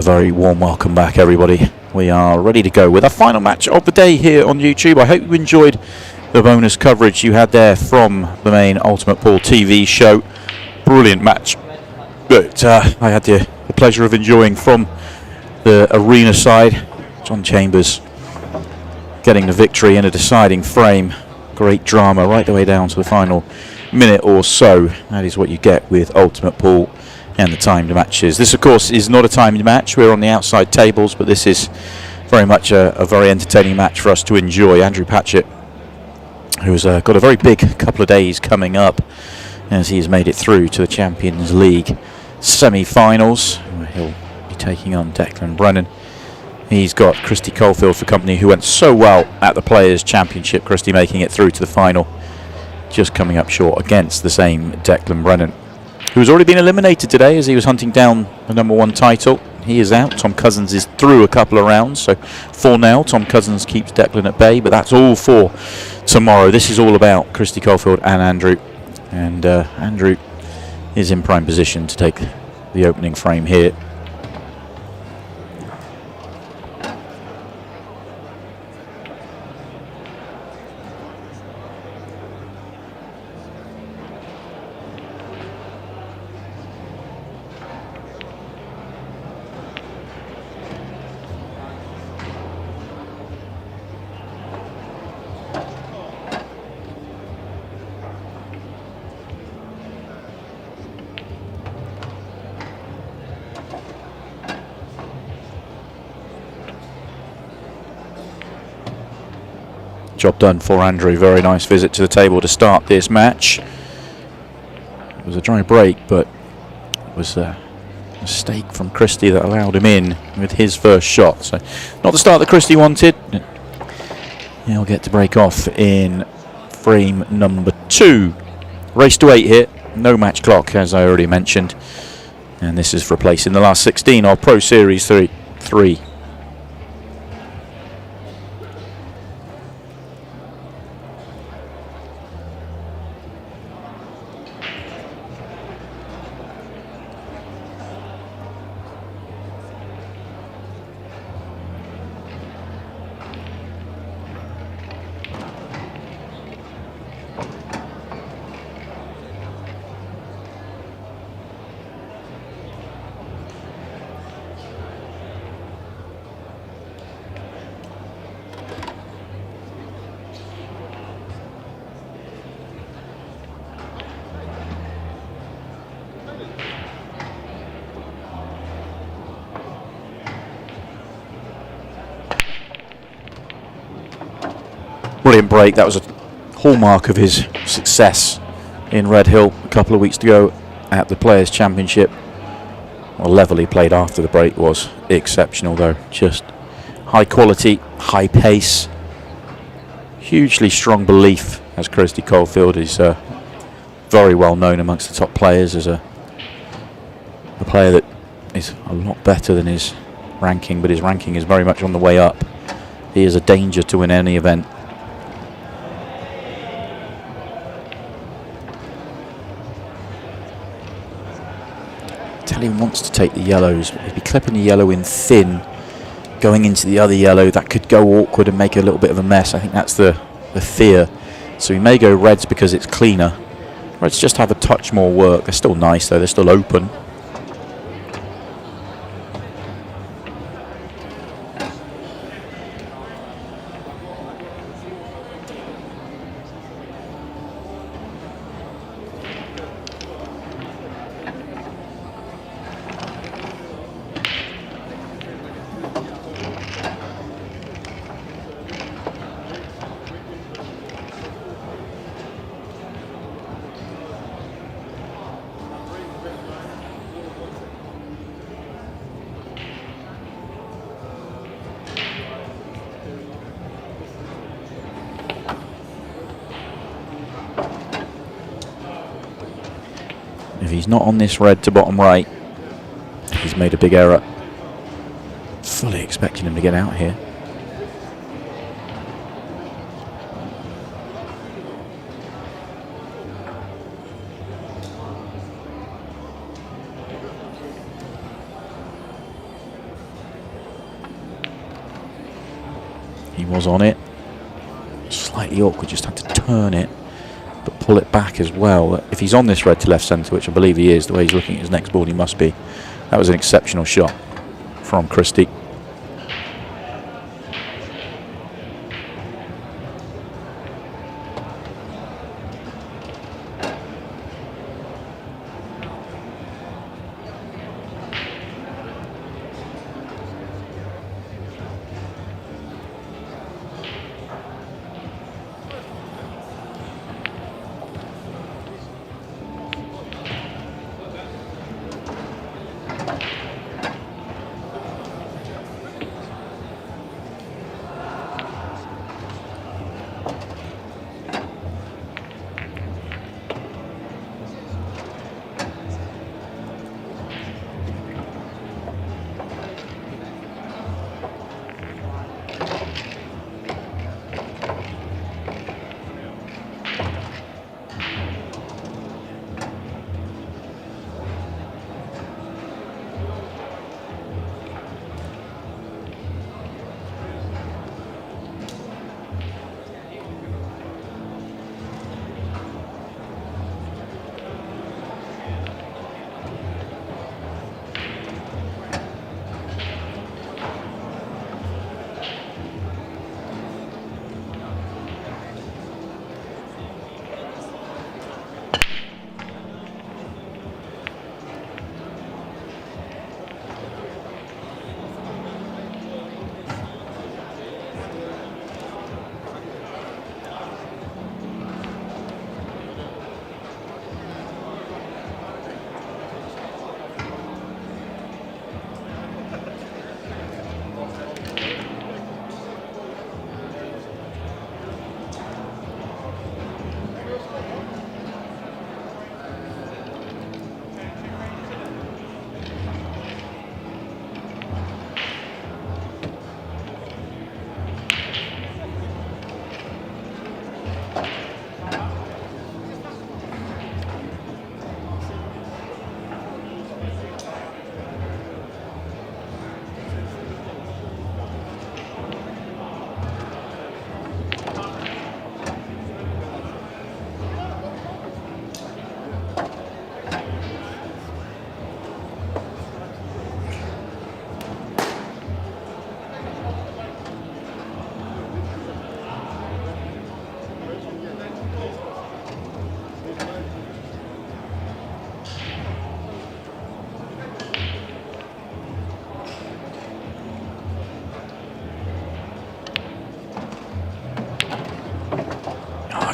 Well, a very warm welcome back, everybody. We are ready to go with our final match of the day here on YouTube. I hope you enjoyed the bonus coverage you had there from the main Ultimate Pool TV show. Brilliant match that I had the pleasure of enjoying from the arena side. John Chambers getting the victory in a deciding frame. Great drama right the way down to the final minute or so. That is what you get with Ultimate Pool and the timed matches. This, of course, is not a timed match. We're on the outside tables, but this is very much a very entertaining match for us to enjoy. Andrew Patchett, who's got a very big couple of days coming up as he has made it through to the Champions League semi-finals. He'll be taking on Declan Brennan. He's got Christy Caulfield for company, who went so well at the Players' Championship. Christy making it through to the final, just coming up short against the same Declan Brennan, who's already been eliminated today as he was hunting down the #1 title. He is out. Tom Cousins is through a couple of rounds, so 4-0. Tom Cousins keeps Declan at bay, but that's all for tomorrow. This is all about Christy Caulfield and Andrew. And Andrew is in prime position to take the opening frame here. Job done for Andrew. Very nice visit to the table to start this match. It was a dry break, but it was a mistake from Christie that allowed him in with his first shot. So not the start that Christie wanted. He'll get to break off in frame number 2. Race to 8 here. No match clock, as I already mentioned. And this is for a place in the last 16 of Pro Series 3. Brilliant break. That was a hallmark of his success in Red Hill a couple of weeks ago at the Players' Championship. The level he played after the break was exceptional, though. Just high quality, high pace, hugely strong belief, as Christy Caulfield is very well known amongst the top players as a player that is a lot better than his ranking, but his ranking is very much on the way up. He is a danger to win any event. He wants to take the yellows, but he'd be clipping the yellow in thin, going into the other yellow. That could go awkward and make a little bit of a mess. I think that's the fear. So he may go reds because it's cleaner. Reds just have a touch more work. They're still nice though, they're still open. If he's not on this red to bottom right, he's made a big error. Fully expecting him to get out here. He was on it. Slightly awkward, just had to turn it, but pull it back as well. If he's on this red to left centre, which I believe he is, the way he's looking at his next ball, he must be. That was an exceptional shot from Christie.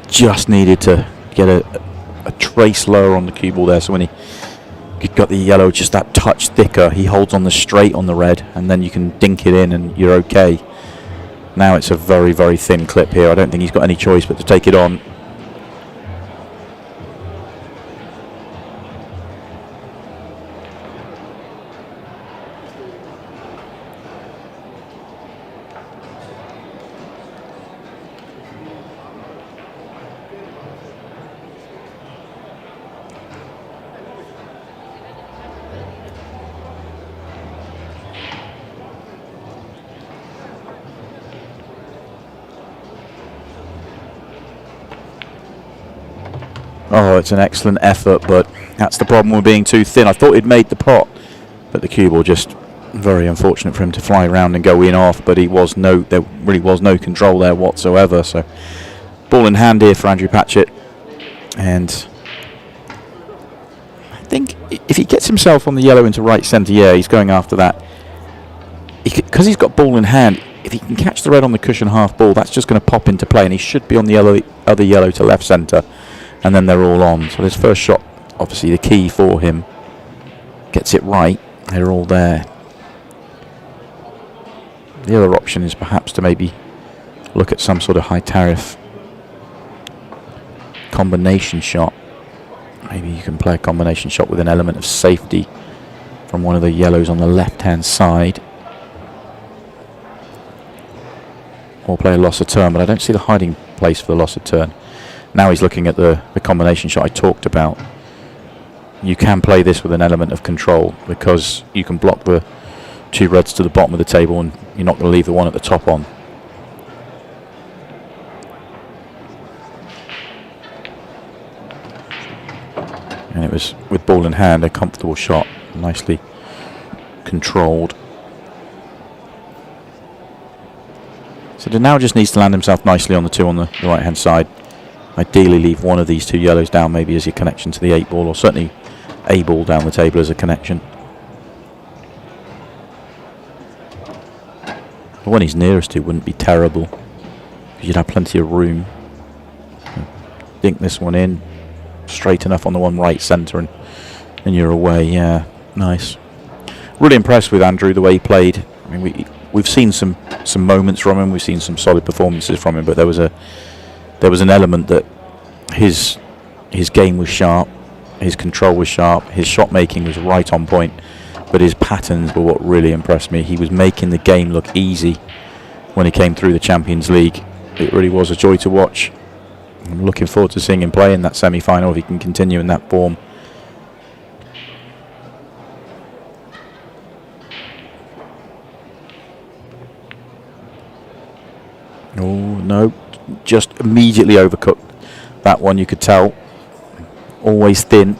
Just needed to get a trace lower on the cue ball there, so when he got the yellow just that touch thicker, he holds on the straight on the red, and then you can dink it in and you're okay. Now it's a very, very thin clip here. I don't think he's got any choice but to take it on. Oh, it's an excellent effort, but that's the problem with being too thin. I thought he'd made the pot, but the cue ball just very unfortunate for him to fly around and go in off, but there really was no control there whatsoever. So ball in hand here for Andrew Patchett, and I think if he gets himself on the yellow into right centre, yeah, he's going after that. Because he's got ball in hand, if he can catch the red on the cushion half ball, that's just going to pop into play, and he should be on the other yellow to left centre. And then they're all on. So this first shot, obviously the key for him. Gets it right. They're all there. The other option is perhaps to maybe look at some sort of high tariff combination shot. Maybe you can play a combination shot with an element of safety from one of the yellows on the left-hand side. Or play a loss of turn, but I don't see the hiding place for the loss of turn. Now he's looking at the combination shot I talked about. You can play this with an element of control because you can block the two reds to the bottom of the table and you're not going to leave the one at the top on. was, with ball in hand, a comfortable shot, nicely controlled. So now just needs to land himself nicely on the 2 on the right hand side. Ideally leave one of these 2 yellows down maybe as your connection to the 8 ball, or certainly a ball down the table as a connection. The one he's nearest to wouldn't be terrible, because you'd have plenty of room. Dink this one in, straight enough on the one right centre, and you're away. Yeah, nice. Really impressed with Andrew, the way he played. I mean, we've seen some moments from him, we've seen some solid performances from him, but there was an element that his game was sharp, his control was sharp, his shot making was right on point, but his patterns were what really impressed me. He was making the game look easy when he came through the Champions League. It really was a joy to watch. I'm looking forward to seeing him play in that semi-final if he can continue in that form. Oh no, just immediately overcooked that one, you could tell. Always thin.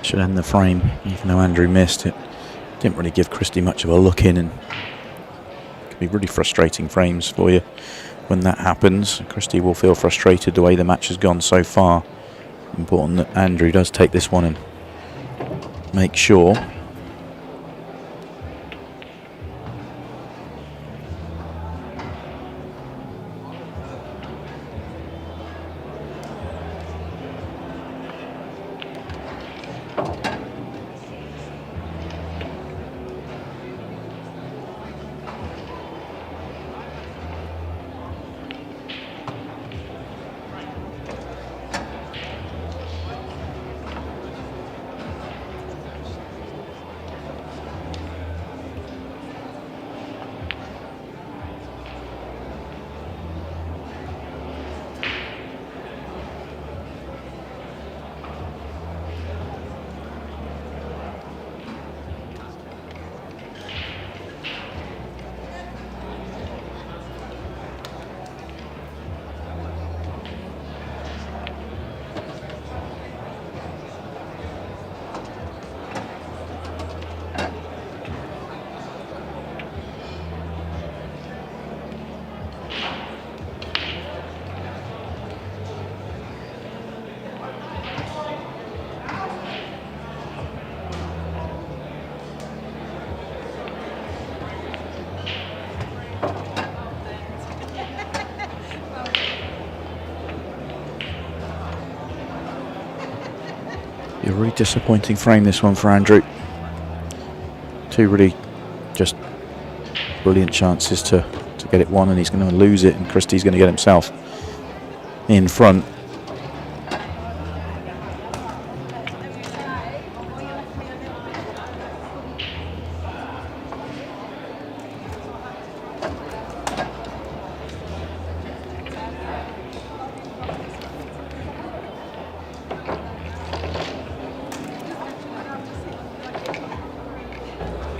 Should end the frame, even though Andrew missed it. Didn't really give Christie much of a look in, and it can be really frustrating frames for you when that happens. Christie will feel frustrated the way the match has gone so far. Important that Andrew does take this one and make sure. A really disappointing frame, this one, for Andrew. Two really just brilliant chances to get it won, and he's going to lose it, and Christie's going to get himself in front.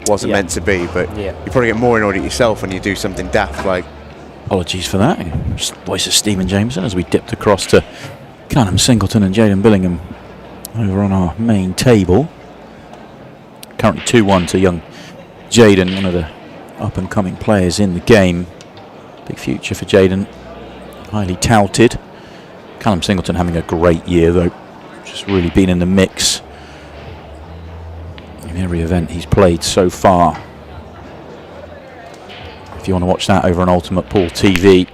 wasn't meant to be, but you probably get more annoyed at yourself when you do something daft like. Apologies for that. Voice of Stephen Jameson as we dipped across to Callum Singleton and Jaden Billingham over on our main table. Currently 2-1 to young Jaden, one of the up-and-coming players in the game. Big future for Jaden, highly touted. Callum Singleton having a great year though, just really been in the mix in every event he's played so far. If you want to watch that over on Ultimate Pool TV.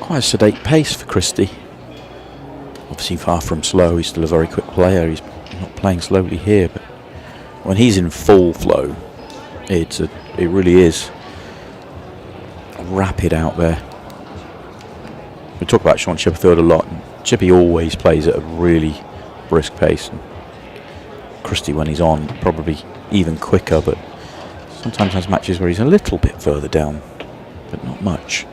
Quite a sedate pace for Christie. Obviously far from slow, he's still a very quick player, he's not playing slowly here, but when he's in full flow, it really is rapid out there. We talk about Sean Chipperfield a lot, and Chippy always plays at a really brisk pace. And Christie, when he's on, probably even quicker, but sometimes has matches where he's a little bit further down, but not much.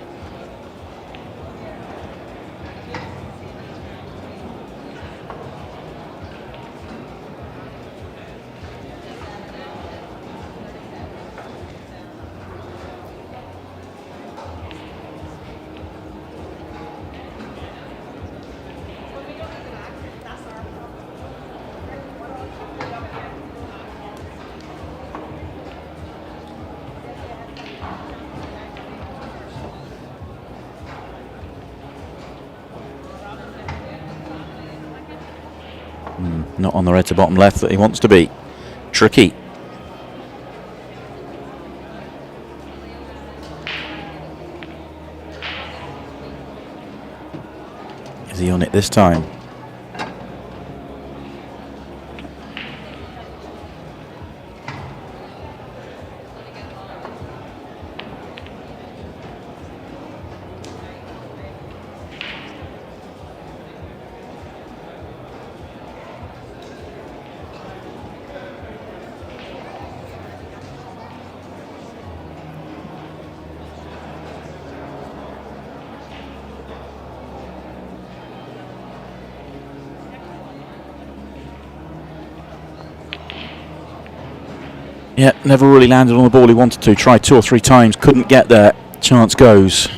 Not on the red to bottom left that he wants to be. Tricky. Is he on it this time? Yeah, never really landed on the ball he wanted to. Tried 2 or 3 times, couldn't get there. Chance goes.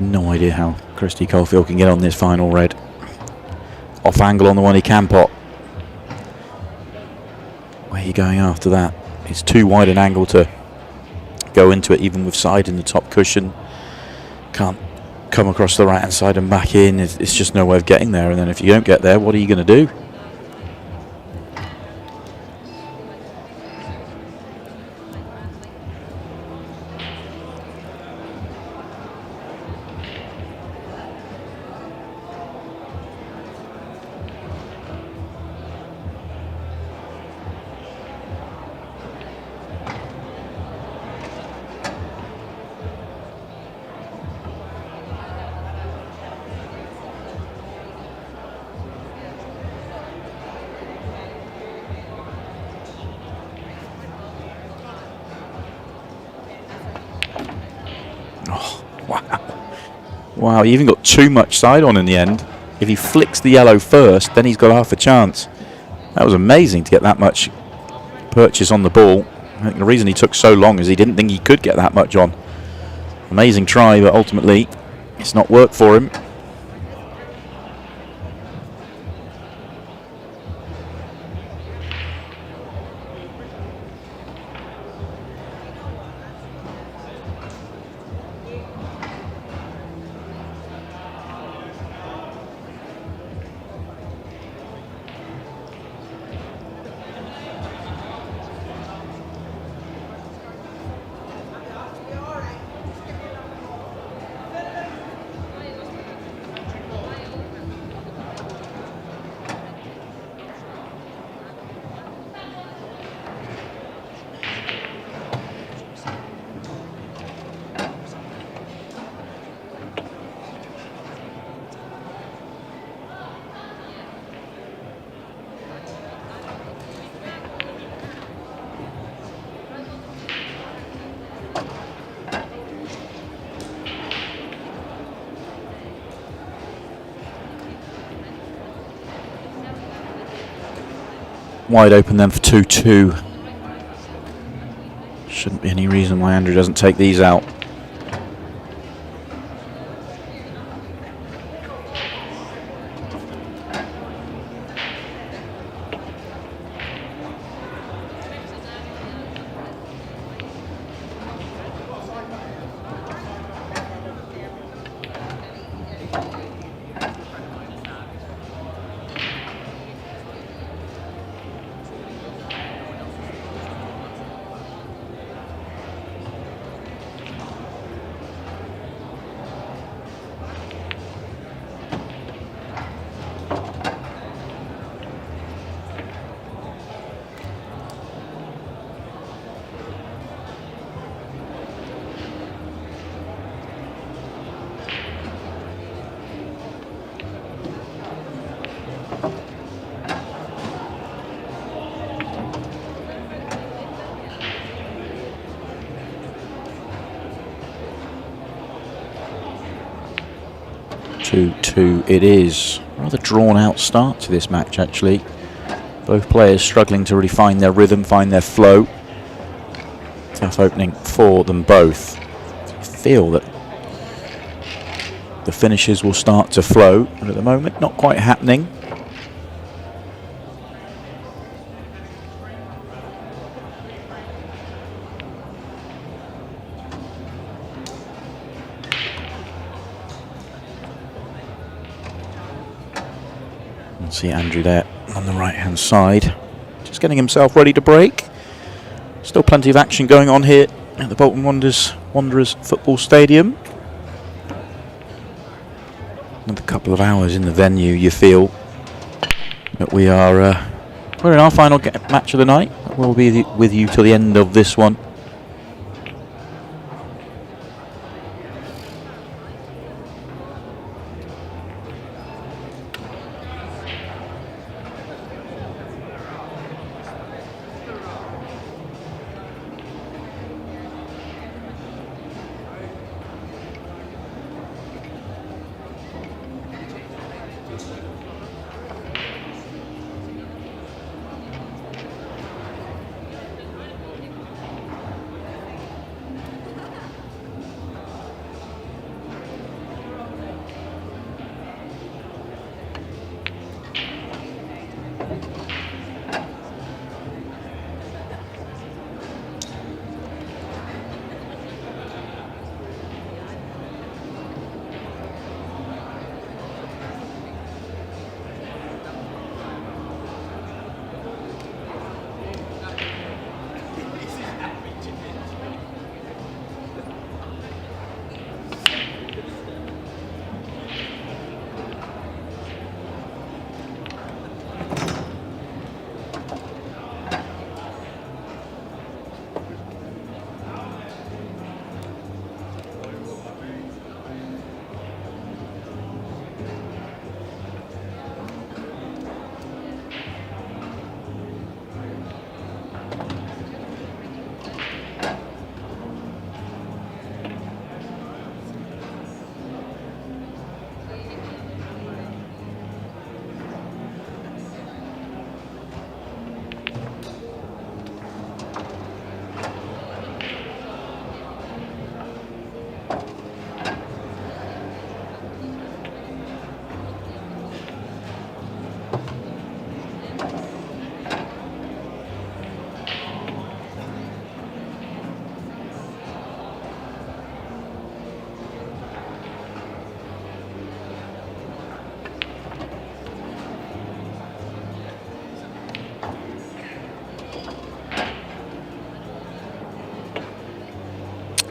no idea how Christy Caulfield can get on this final red. Off angle on the one he can pot. Where are you going after that? It's too wide an angle to go into it, even with side in the top cushion. Can't come across the right hand side and back in. It's just no way of getting there. And then if you don't get there, what are you going to do? Wow, he even got too much side on in the end. If he flicks the yellow first, then he's got half a chance. That was amazing to get that much purchase on the ball. I think the reason he took so long is he didn't think he could get that much on. Amazing try, but ultimately it's not worked for him. Wide open then for 2-2. Shouldn't be any reason why Andrew doesn't take these out. It is. Rather drawn out start to this match, actually. Both players struggling to really find their rhythm, find their flow. Tough opening for them both. I feel that the finishes will start to flow, but at the moment not quite happening. See Andrew there on the right hand side, just getting himself ready to break. Still plenty of action going on here at the Bolton Wanderers football stadium. Another couple of hours in the venue, you feel that we're in our final match of the night. We'll be with you till the end of this one.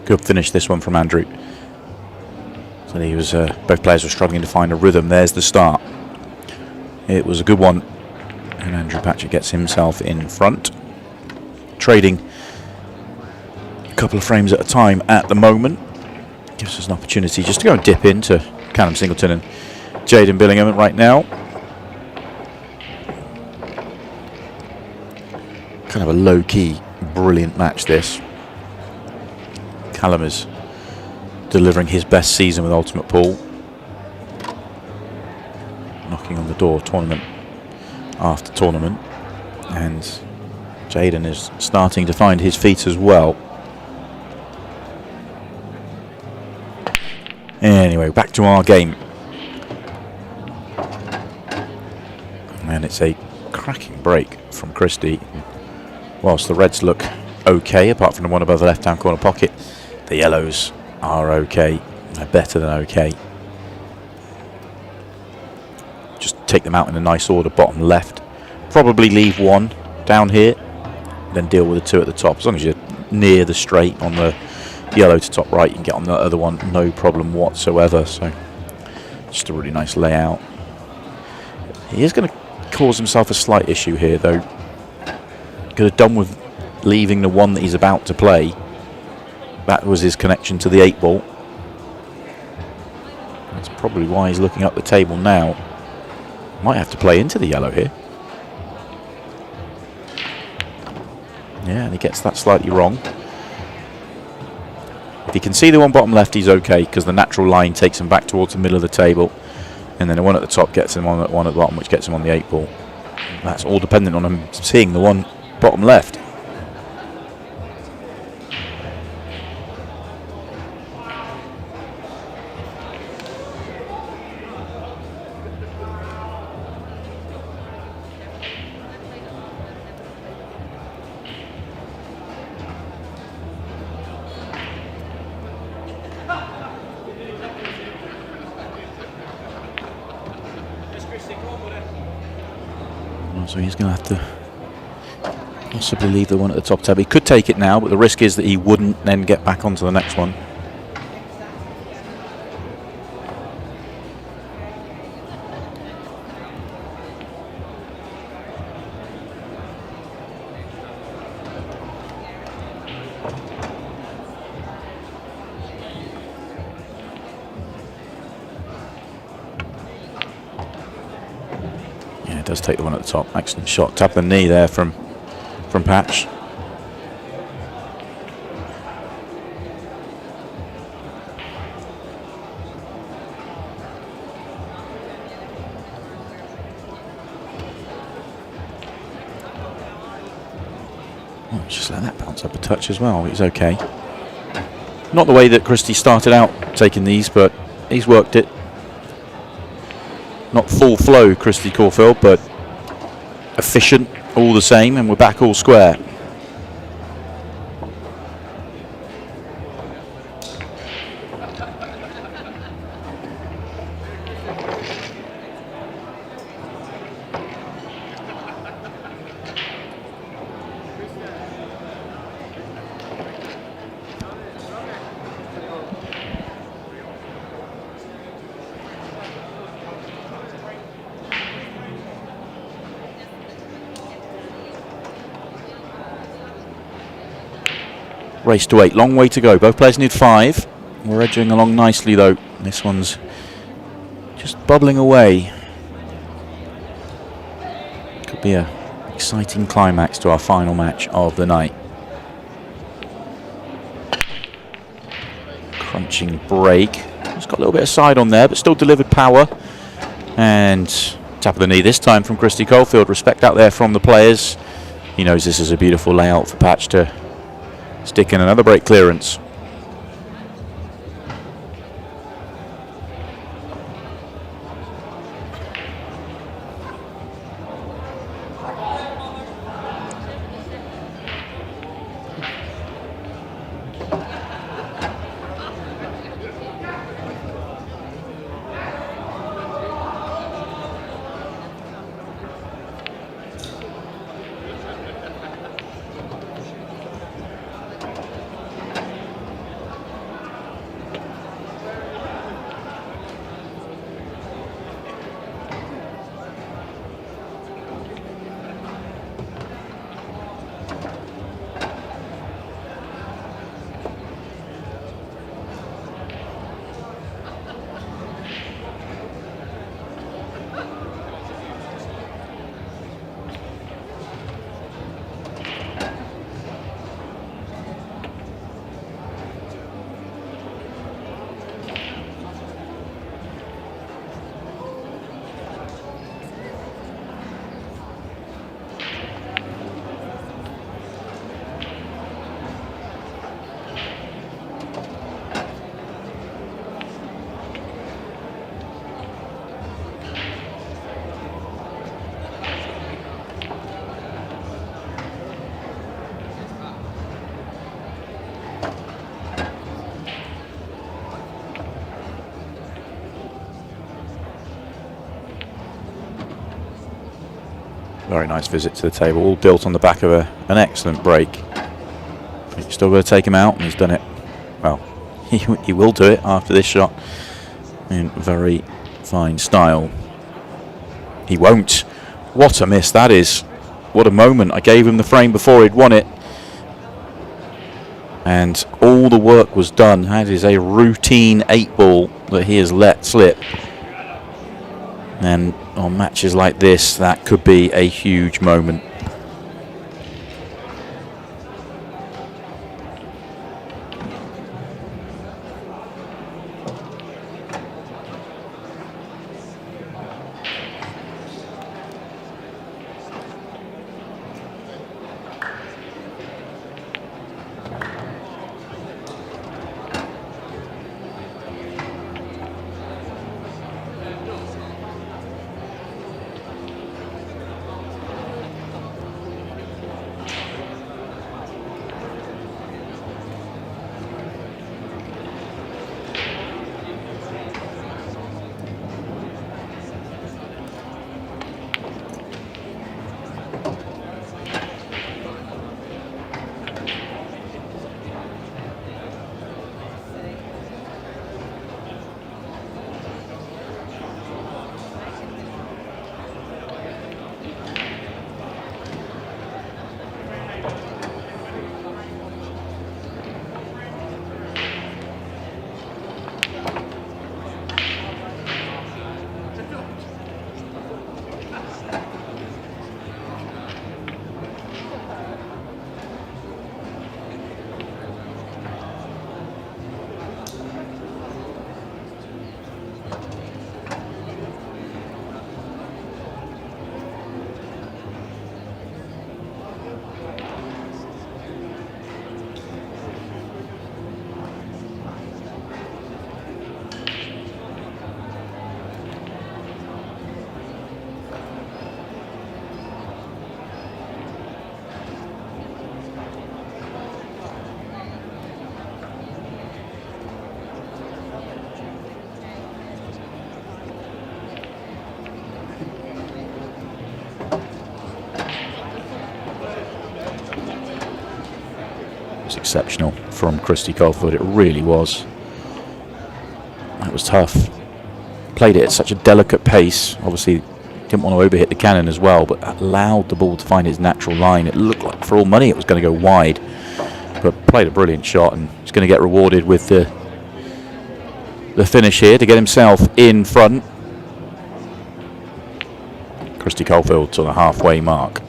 Good finish this one from Andrew. So he was, both players were struggling to find a rhythm. There's the start. It was a good one. And Andrew Patchett gets himself in front. Trading a couple of frames at a time at the moment. Gives us an opportunity just to go and dip into Callum Singleton and Jaden Billingham right now. Kind of a low-key, brilliant match this. Callum is delivering his best season with Ultimate Pool. Knocking on the door tournament after tournament. And Jaden is starting to find his feet as well. Anyway, back to our game. And it's a cracking break from Christie. Whilst the Reds look okay, apart from the one above the left-hand corner pocket, the Yellows are okay. They're better than okay. Just take them out in a nice order, bottom left. Probably leave one down here, then deal with the two at the top. As long as you're near the straight on the yellow to top right, you can get on the other one, no problem whatsoever. So, just a really nice layout. He is going to cause himself a slight issue here, though. Could have done with leaving the one that he's about to play. That was his connection to the 8-ball. That's probably why he's looking up the table now. Might have to play into the yellow here. Yeah, and he gets that slightly wrong. If he can see the one bottom left, he's okay, because the natural line takes him back towards the middle of the table. And then the one at the top gets him on the one at the bottom, which gets him on the 8-ball. That's all dependent on him seeing the one bottom left. So he's going to have to possibly leave the one at the top tab. He could take it now, but the risk is that he wouldn't then get back onto the next one. Does take the one at the top. Excellent shot. Tap the knee there from Patch. Oh, just let that bounce up a touch as well. It's okay. Not the way that Christie started out taking these, but he's worked it. Not full flow, Christie Caulfield, but efficient all the same, and we're back all square. Race to 8, long way to go. Both players need 5. We're edging along nicely though. This one's just bubbling away. Could be an exciting climax to our final match of the night. Crunching break. Just got a little bit of side on there, but still delivered power. And tap of the knee this time from Christie Caulfield. Respect out there from the players. He knows this is a beautiful layout for Patch to stick in another break clearance. Very nice visit to the table, all built on the back of an excellent break. He's still going to take him out, and he's done it. Well, he will do it after this shot in very fine style. He won't. What a miss that is. What a moment. I gave him the frame before he'd won it. And all the work was done. That is a routine 8-ball that he has let slip. And on matches like this, that could be a huge moment. Exceptional from Christy Caulfield, it really was. That was tough. Played it at such a delicate pace. Obviously didn't want to overhit the cannon as well, but allowed the ball to find its natural line. It looked like for all money it was going to go wide, but played a brilliant shot, and he's going to get rewarded with the finish here to get himself in front. Christy Caulfield to the halfway mark.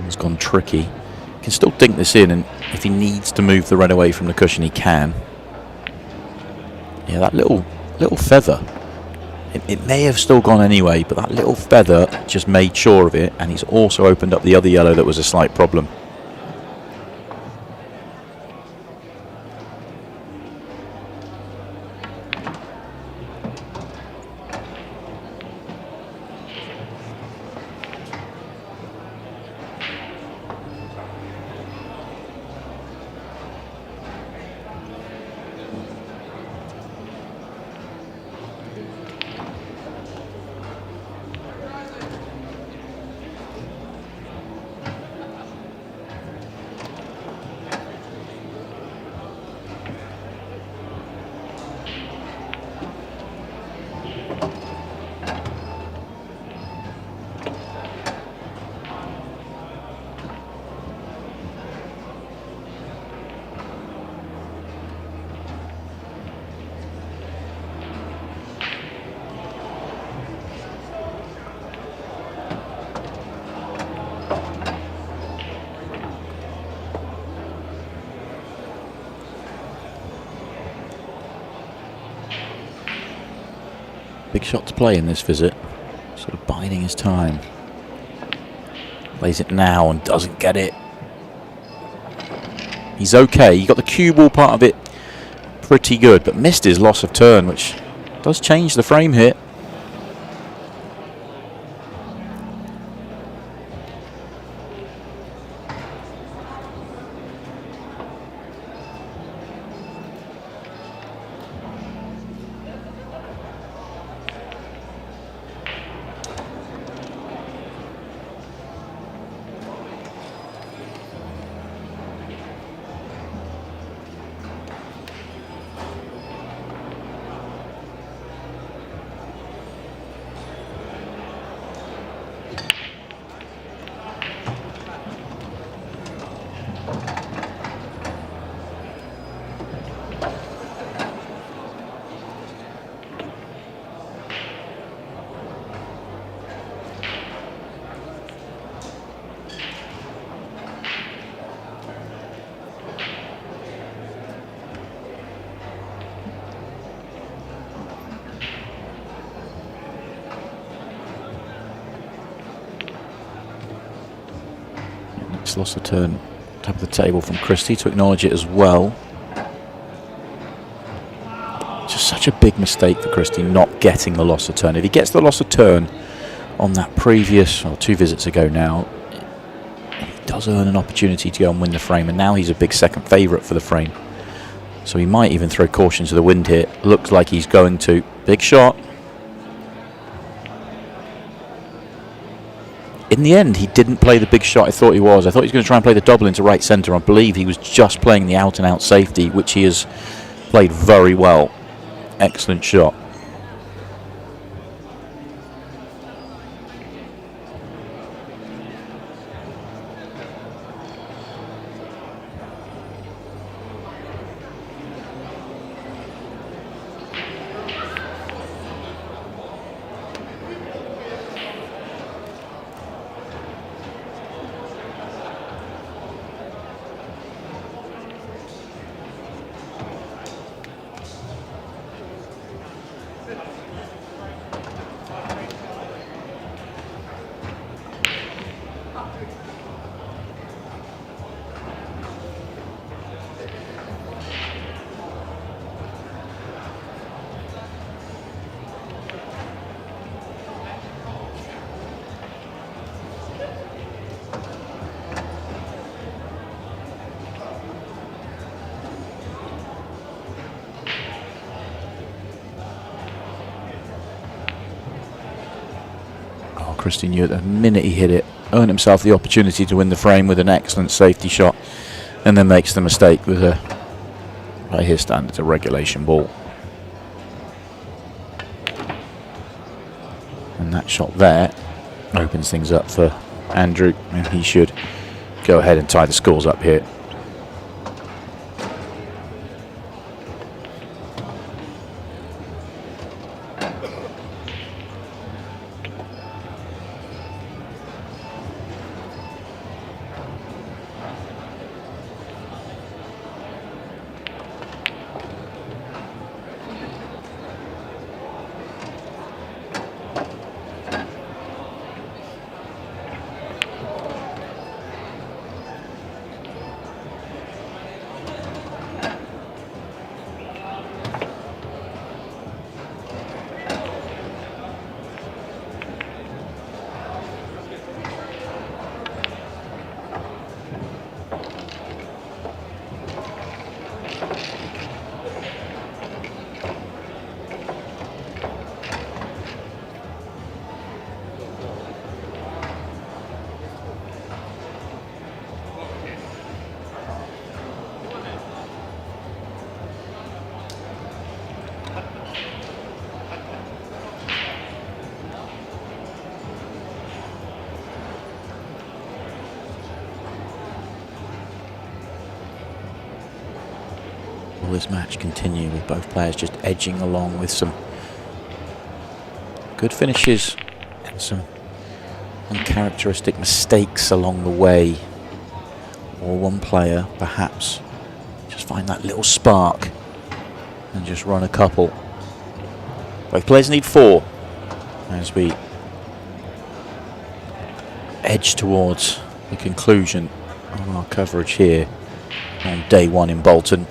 It's gone tricky. He can still dink this in, and if he needs to move the red away from the cushion, he can. Yeah, that little feather. It may have still gone anyway, but that little feather just made sure of it, and he's also opened up the other yellow that was a slight problem. big shot to play in this visit. Sort of biding his time. Plays it now and doesn't get it. He's okay. He got the cue ball part of it pretty good, but missed his loss of turn, which does change the frame here. Lost a turn, top of the table from Christie to acknowledge it as well. Just such a big mistake for Christie not getting the loss of turn. If he gets the loss of turn on that previous, or 2 visits ago now, he does earn an opportunity to go and win the frame, and now he's a big second favourite for the frame. So he might even throw caution to the wind here. Looks like he's going to. Big shot. In the end, he didn't play the big shot I thought he was. I thought he was going to try and play the double into right centre. I believe he was just playing the out-and-out safety, which he has played very well. Excellent shot. Christie knew the minute he hit it, earned himself the opportunity to win the frame with an excellent safety shot, and then makes the mistake with a, by his standards, a regulation ball. And that shot there opens things up for Andrew, and he should go ahead and tie the scores up here. Will this match continue with both players just edging along with some good finishes and some uncharacteristic mistakes along the way? Or one player perhaps just find that little spark and just run a couple? Both players need 4 as we edge towards the conclusion of our coverage here on day 1 in Bolton.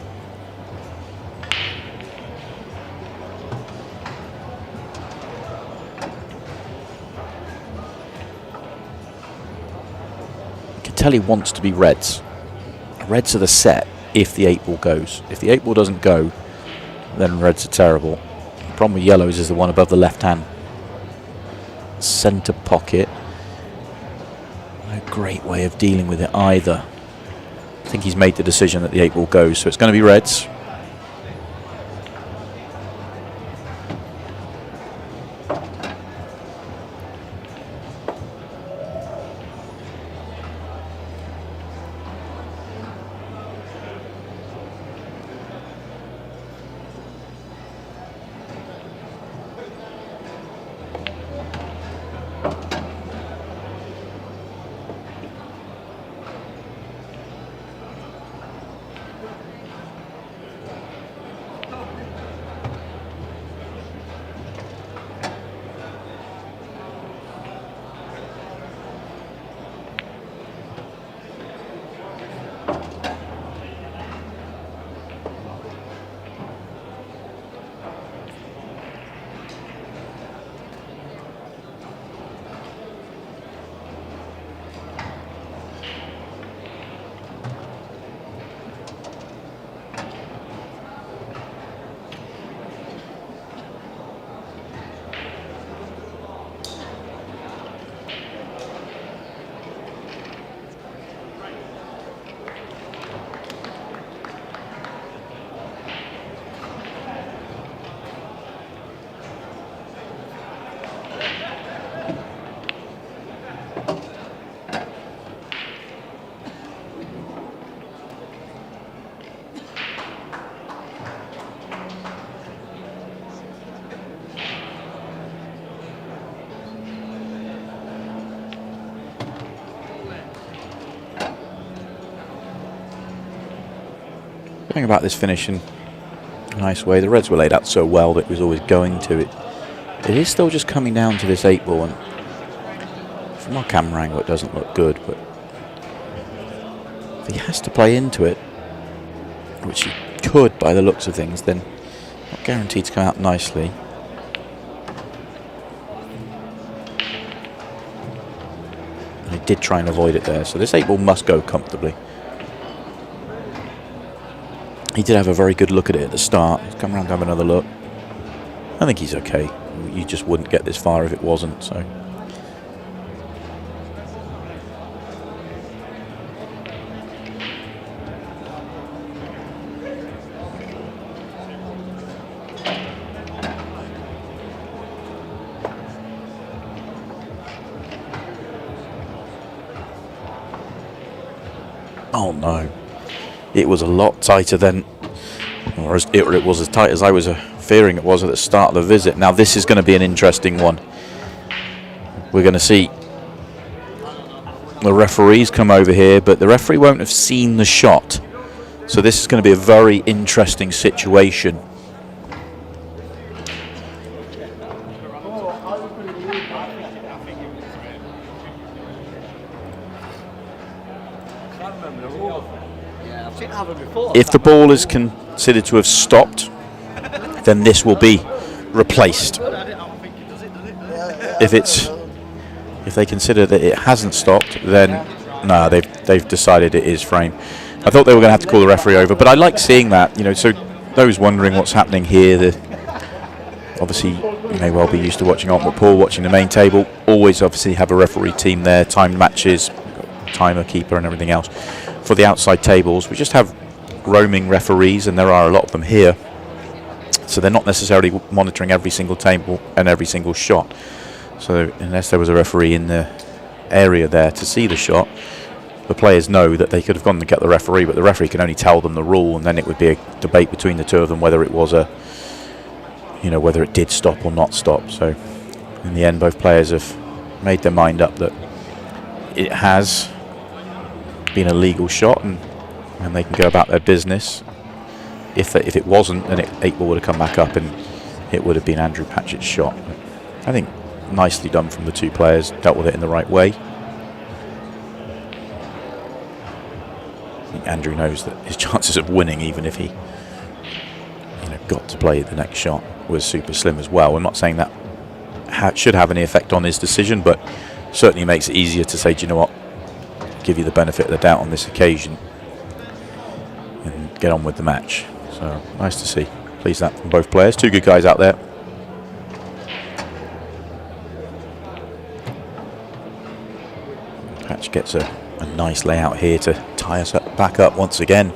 You can tell he wants to be reds. Reds are the set if the 8 ball goes. If the 8 ball doesn't go, then reds are terrible. The problem with yellows is the one above the left hand centre pocket. No great way of dealing with it either. I think he's made the decision that the 8 ball goes, so it's going to be reds. Going about this finish in a nice way. The reds were laid out so well that it was always going to. It is still just coming down to this 8 ball, and from our camera angle it doesn't look good, but if he has to play into it, which he could by the looks of things, then not guaranteed to come out nicely. And he did try and avoid it there, so this 8 ball must go comfortably. He did have a very good look at it at the start. He's come around to have another look. I think he's okay. You just wouldn't get this far if it wasn't, so. Oh no. It was a lot tighter than, or it was as tight as I was fearing it was at the start of the visit. Now this is going to be an interesting one. We're going to see the referees come over here, but the referee won't have seen the shot. So this is going to be a very interesting situation. If the ball is considered to have stopped, then this will be replaced. If they consider that it hasn't stopped, then no, they've decided it is frame. I thought they were going to have to call the referee over, but I like seeing that. You know, so those wondering what's happening here, obviously you may well be used to watching Ultimate Pool, watching the main table. Always obviously have a referee team there, timed matches, timer, keeper, and everything else. For the outside tables, we just have roaming referees, and there are a lot of them here, so they're not necessarily monitoring every single table and every single shot. So unless there was a referee in the area there to see the shot, the players know that they could have gone to get the referee, but the referee can only tell them the rule, and then it would be a debate between the two of them whether it was whether it did stop or not stop. So in the end, both players have made their mind up that it has been a legal shot, and they can go about their business. If it wasn't, then 8 ball would have come back up, and it would have been Andrew Patchett's shot. I think nicely done from the two players, dealt with it in the right way. I think Andrew knows that his chances of winning, even if he got to play the next shot, was super slim as well. I'm not saying that should have any effect on his decision, but certainly makes it easier to say, do you know what, give you the benefit of the doubt on this occasion and get on with the match. So nice to see. Pleased that from both players. Two good guys out there. Patch gets a nice layout here to tie us back up once again.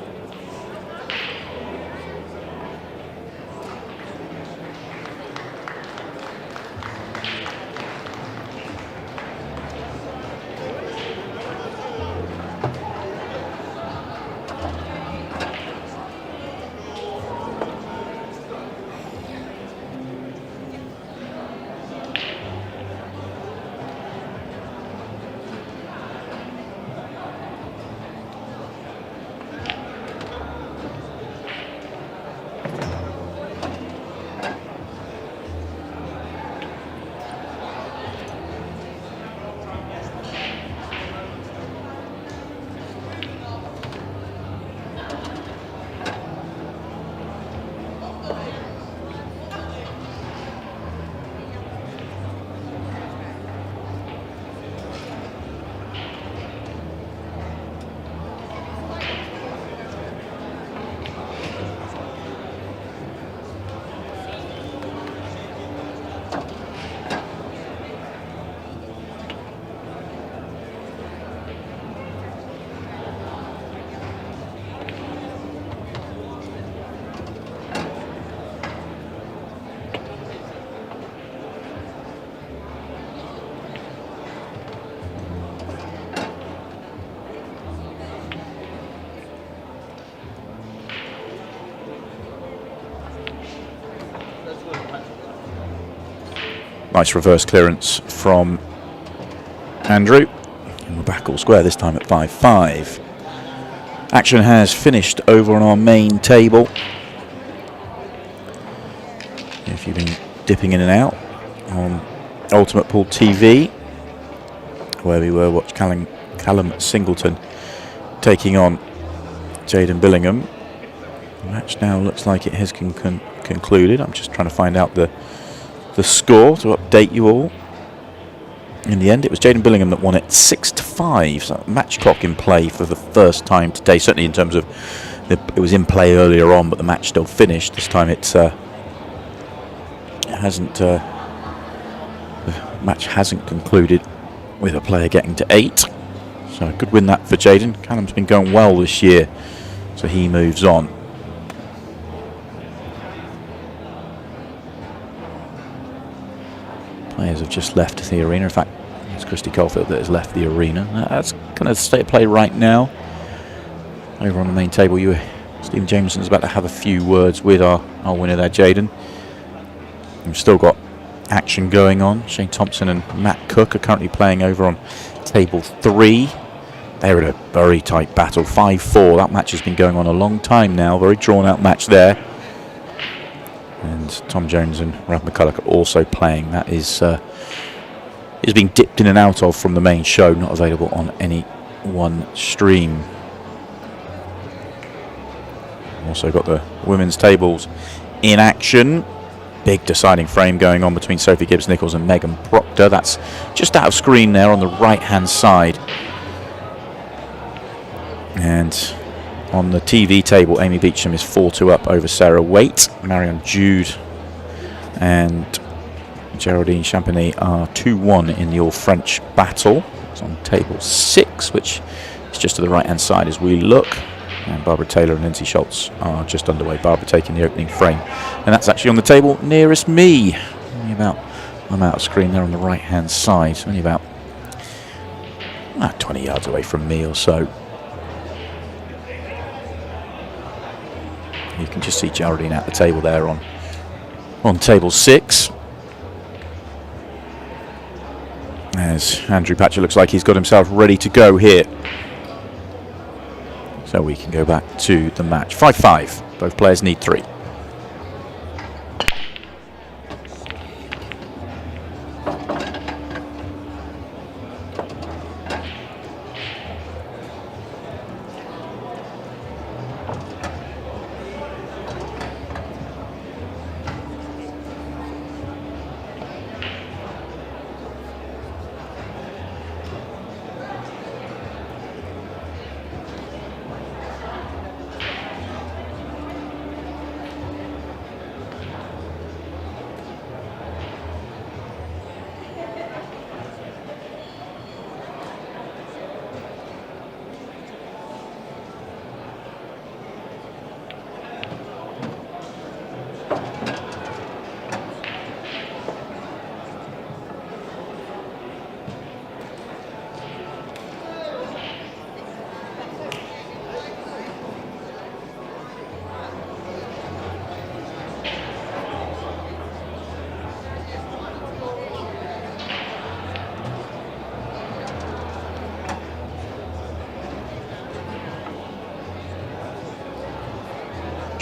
Nice reverse clearance from Andrew. And we're back all square, this time at 5-5. Action has finished over on our main table. If you've been dipping in and out on Ultimate Pool TV, where we were watching Callum Singleton taking on Jaden Billingham. The match now looks like it has concluded. I'm just trying to find out the score to update you all. In the end, it was Jaden Billingham that won it 6-5. So match clock in play for the first time today. Certainly in terms of it was in play earlier on, but the match still finished. This time it hasn't. The match hasn't concluded with a player getting to 8. So a good win that for Jaden. Callum's been going well this year, so he moves on. Players have just left the arena. In fact, it's Christy Caulfield that has left the arena. That's kind of the state of play right now. Over on the main table, Stephen Jameson's about to have a few words with our winner there, Jaden. We've still got action going on. Shane Thompson and Matt Cook are currently playing over on table 3. They're in a very tight battle, 5-4. That match has been going on a long time now. Very drawn out match there. And Tom Jones and Ralph McCulloch are also playing. That is being dipped in and out of from the main show, not available on any one stream. Also got the women's tables in action. Big deciding frame going on between Sophie Gibbs-Nichols and Megan Proctor. That's just out of screen there on the right-hand side. And on the TV table, Amy Beecham is 4-2 up over Sarah Waite. Marion Jude and Geraldine Champagny are 2-1 in the all-French battle. It's on table 6, which is just to the right-hand side as we look. And Barbara Taylor and Lindsay Schultz are just underway. Barbara taking the opening frame. And that's actually on the table nearest me. I'm out of screen there on the right-hand side. Only about 20 yards away from me or so. You can just see Geraldine at the table there on table 6. As Andrew Patcher looks like he's got himself ready to go here. So we can go back to the match. 5-5. Both players need 3.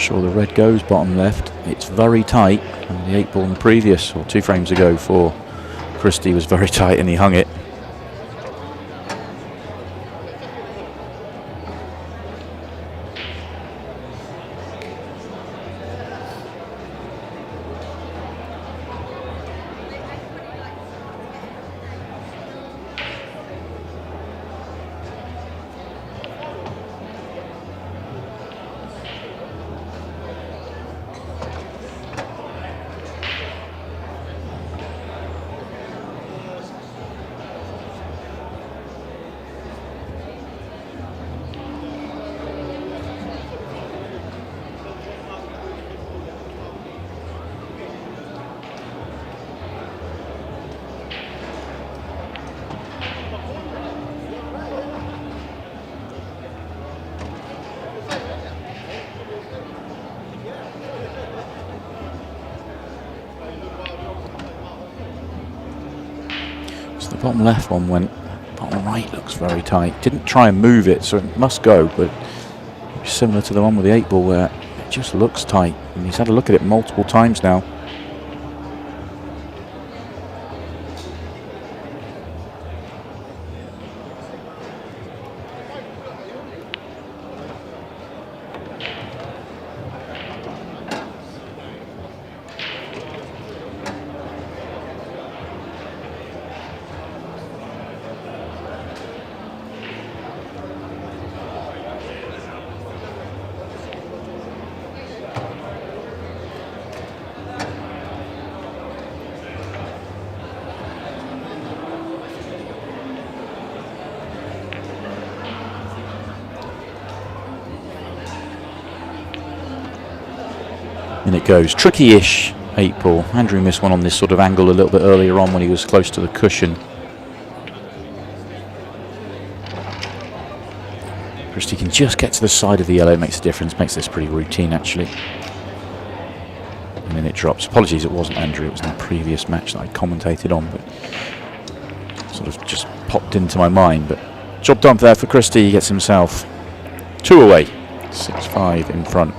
Sure, the red goes bottom left. It's very tight, and the 8 ball in the previous, or 2 frames ago for Christie, was very tight and he hung it. The bottom left one went, bottom right looks very tight. Didn't try and move it, so it must go, but similar to the one with the 8 ball where it just looks tight. And he's had a look at it multiple times now. And it goes. Tricky-ish 8 ball. Andrew missed one on this sort of angle a little bit earlier on when he was close to the cushion. Christie can just get to the side of the yellow. It makes a difference. Makes this pretty routine, actually. And then it drops. Apologies, it wasn't Andrew. It was in the previous match that I commentated on, but sort of just popped into my mind. But job done there for Christie. He gets himself 2 away. 6-5 in front.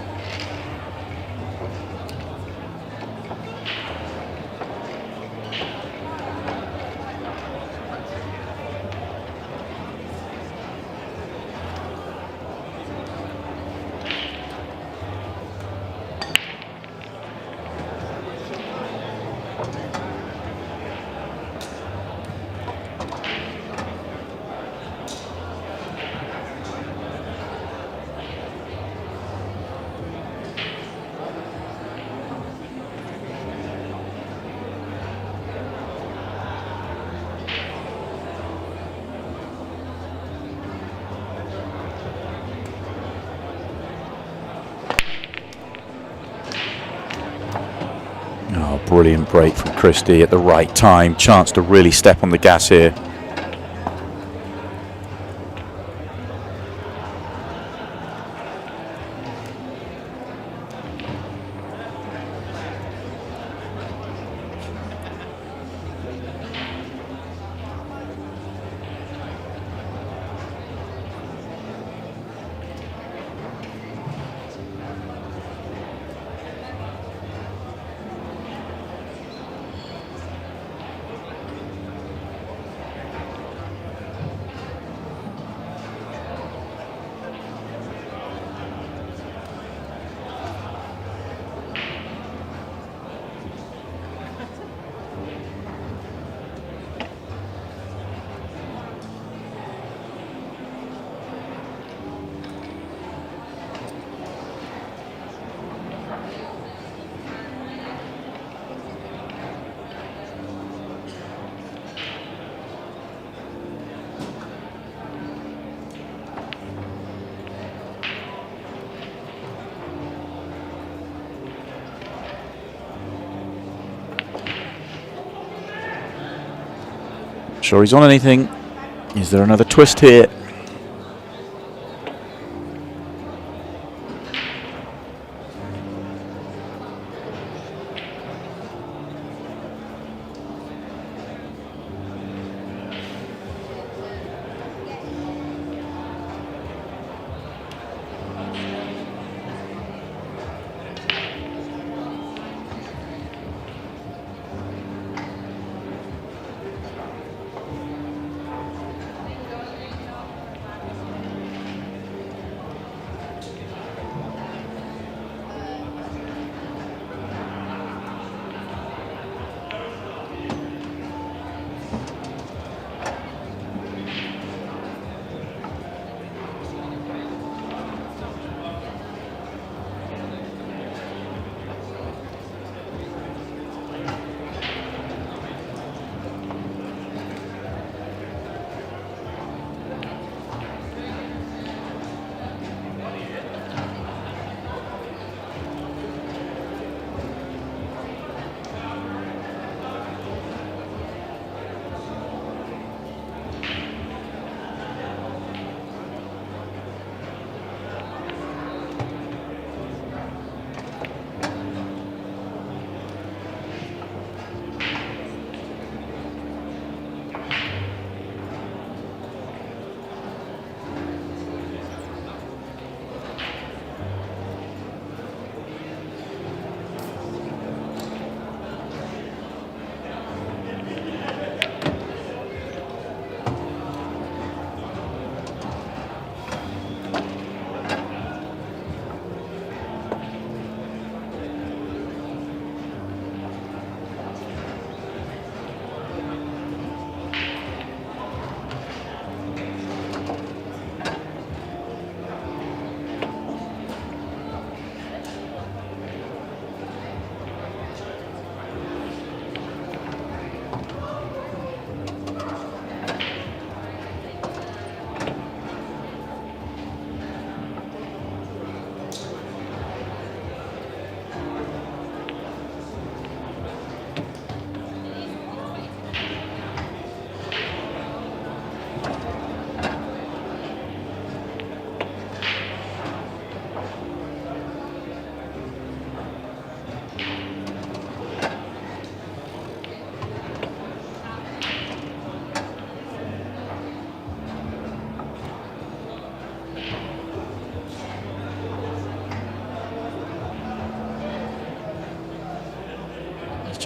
Brilliant break from Christie at the right time. Chance to really step on the gas here. Sure he's on anything. Is there another twist here?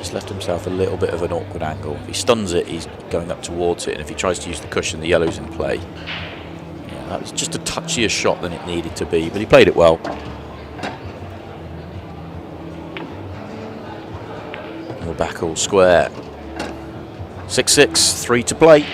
just left himself a little bit of an awkward angle. If he stuns it, he's going up towards it, and if he tries to use the cushion, the yellow's in play. Yeah, that was just a touchier shot than it needed to be, but he played it well. We're back all square. 6-6, 3 to play.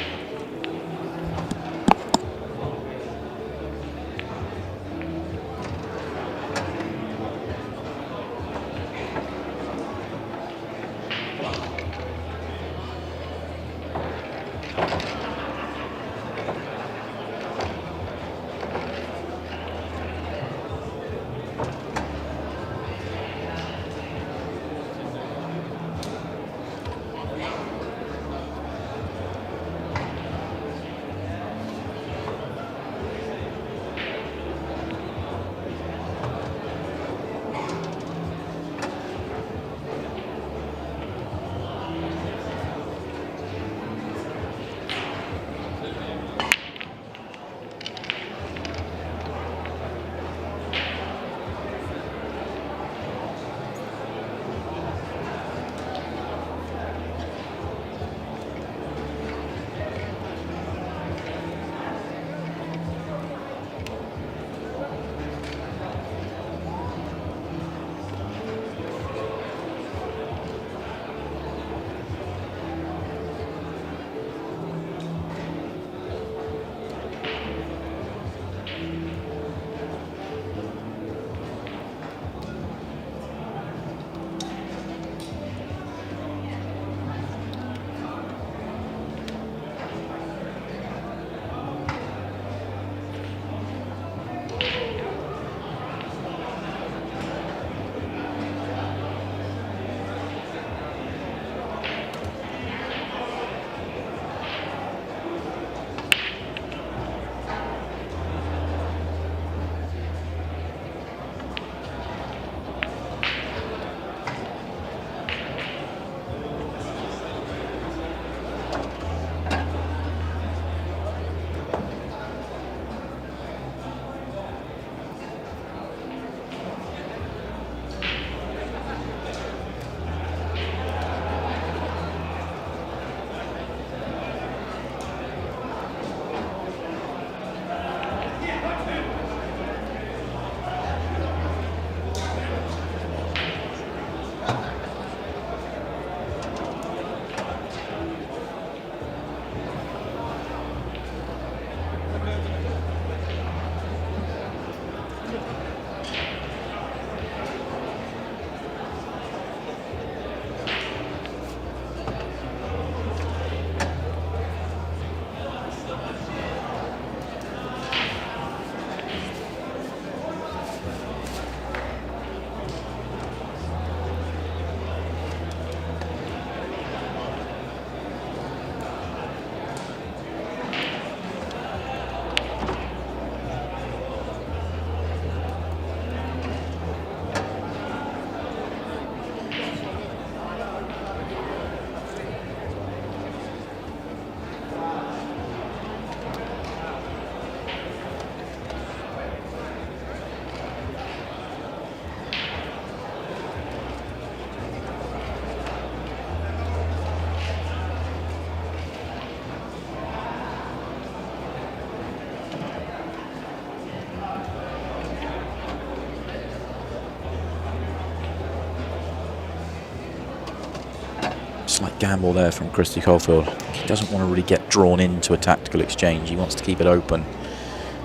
Slight gamble there from Christy Caulfield. He doesn't want to really get drawn into a tactical exchange. He wants to keep it open.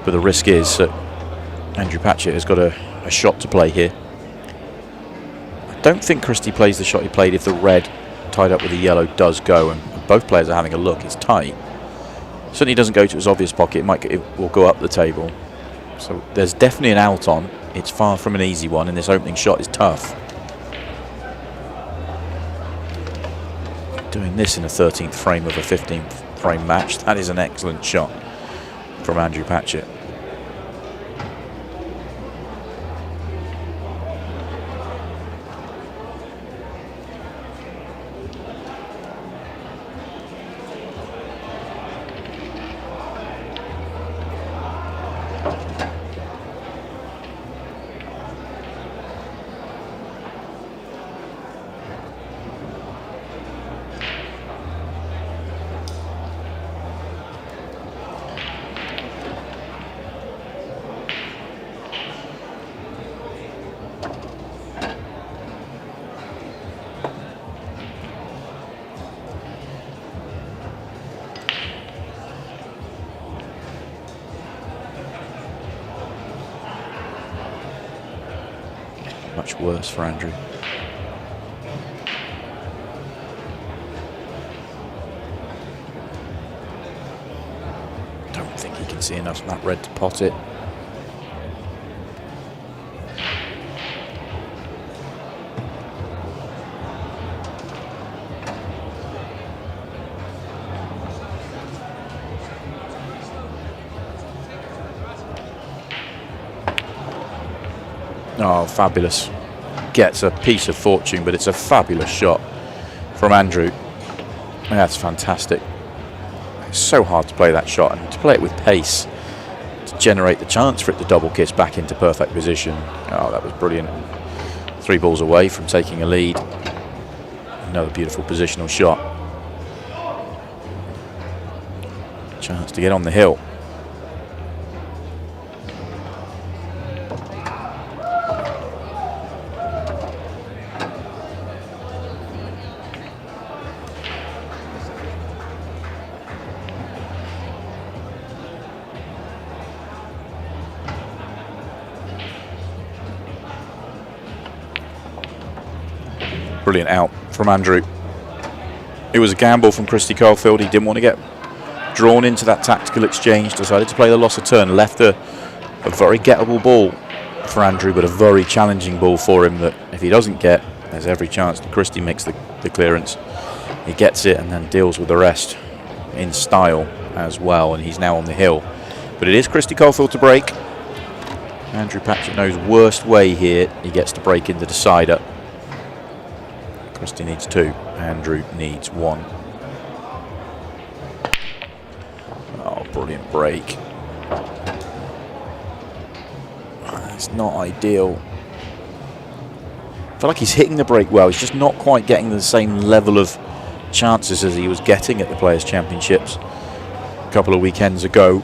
But the risk is that Andrew Patchett has got a shot to play here. I don't think Christy plays the shot he played if the red tied up with the yellow does go, and both players are having a look. It's tight. Certainly doesn't go to his obvious pocket. It will go up the table. So there's definitely an out on. It's far from an easy one, and this opening shot is tough. Doing this in a 13th frame of a 15th frame match, that is an excellent shot from Andrew Patchett. Much worse for Andrew. Don't think he can see enough from that red to pot it. Oh, fabulous. Gets a piece of fortune, but it's a fabulous shot from Andrew. That's fantastic. It's so hard to play that shot, and to play it with pace, to generate the chance for it to double kiss back into perfect position. Oh, that was brilliant. 3 balls away from taking a lead. Another beautiful positional shot. Chance to get on the hill. Brilliant out from Andrew. It was a gamble from Christy Caulfield. He didn't want to get drawn into that tactical exchange, decided to play the loss of turn, left a very gettable ball for Andrew, but a very challenging ball for him that if he doesn't get, there's every chance that Christy makes the clearance. He gets it and then deals with the rest in style as well, and he's now on the hill. But it is Christy Caulfield to break. Andrew Patchett knows worst way here. He gets to break in the decider. Christy needs 2, Andrew needs 1. Oh, brilliant break. It's not ideal. I feel like he's hitting the break well. He's just not quite getting the same level of chances as he was getting at the Players' Championships a couple of weekends ago.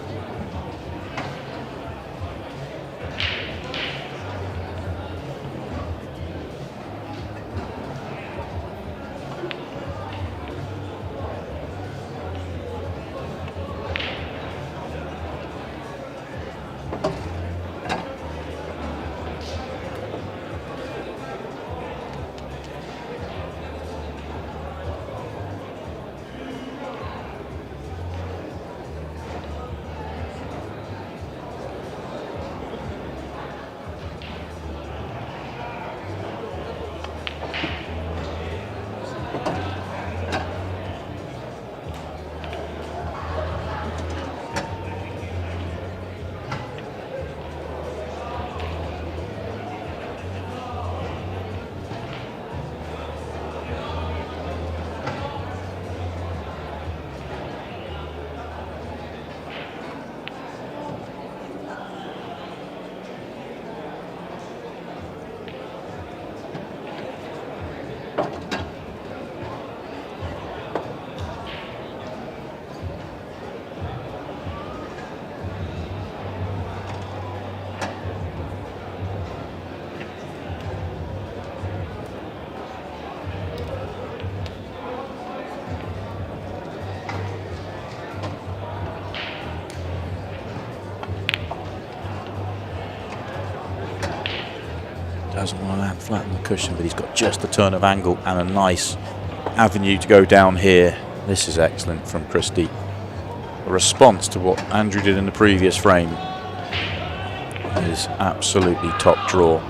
Doesn't want to land flat on the cushion, but he's got just a turn of angle and a nice avenue to go down here. This is excellent from Christy. A response to what Andrew did in the previous frame. It is absolutely top draw.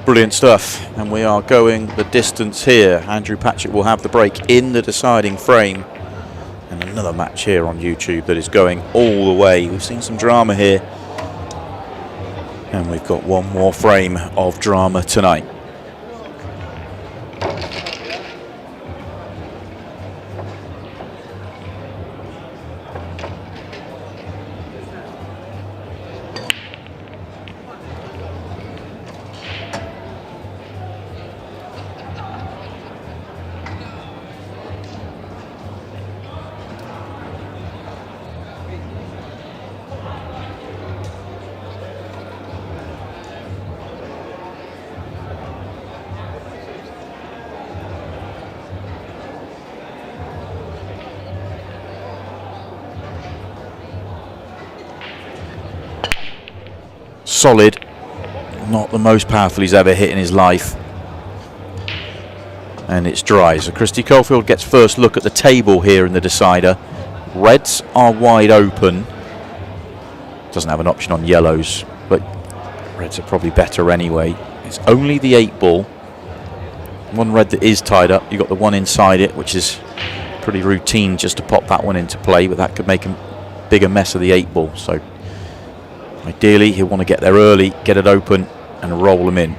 Brilliant stuff, and we are going the distance here. Andrew Patchett will have the break in the deciding frame, and another match here on YouTube that is going all the way. We've seen some drama here, and we've got one more frame of drama tonight. solid. Not the most powerful he's ever hit in his life. And it's dry. So Christy Caulfield gets first look at the table here in the decider. Reds are wide open. Doesn't have an option on yellows, but reds are probably better anyway. It's only the 8-ball. One red that is tied up. You've got the one inside it, which is pretty routine just to pop that one into play, but that could make a bigger mess of the 8-ball. So ideally, he'll want to get there early, get it open, and roll them in.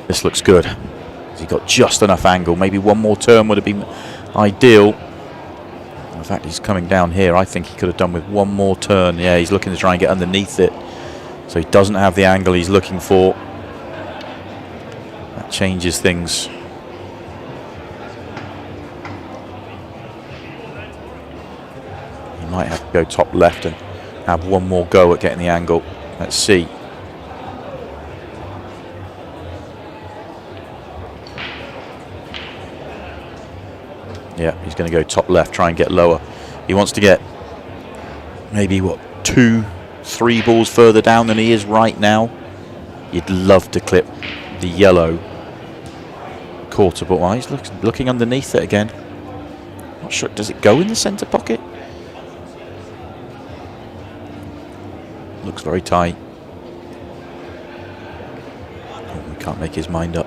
This looks good. He got just enough angle. Maybe one more turn would have been ideal. In fact, he's coming down here. I think he could have done with one more turn. Yeah, he's looking to try and get underneath it. So he doesn't have the angle he's looking for. That changes things. He might have to go top left and have one more go at getting the angle. Let's see. Yeah, he's going to go top left, try and get lower. He wants to get maybe, what, 2-3 balls further down than he is right now. You'd love to clip the yellow quarter ball. Well, he's looking underneath it again. Not sure. Does it go in the centre pocket? Looks very tight. Oh, he can't make his mind up.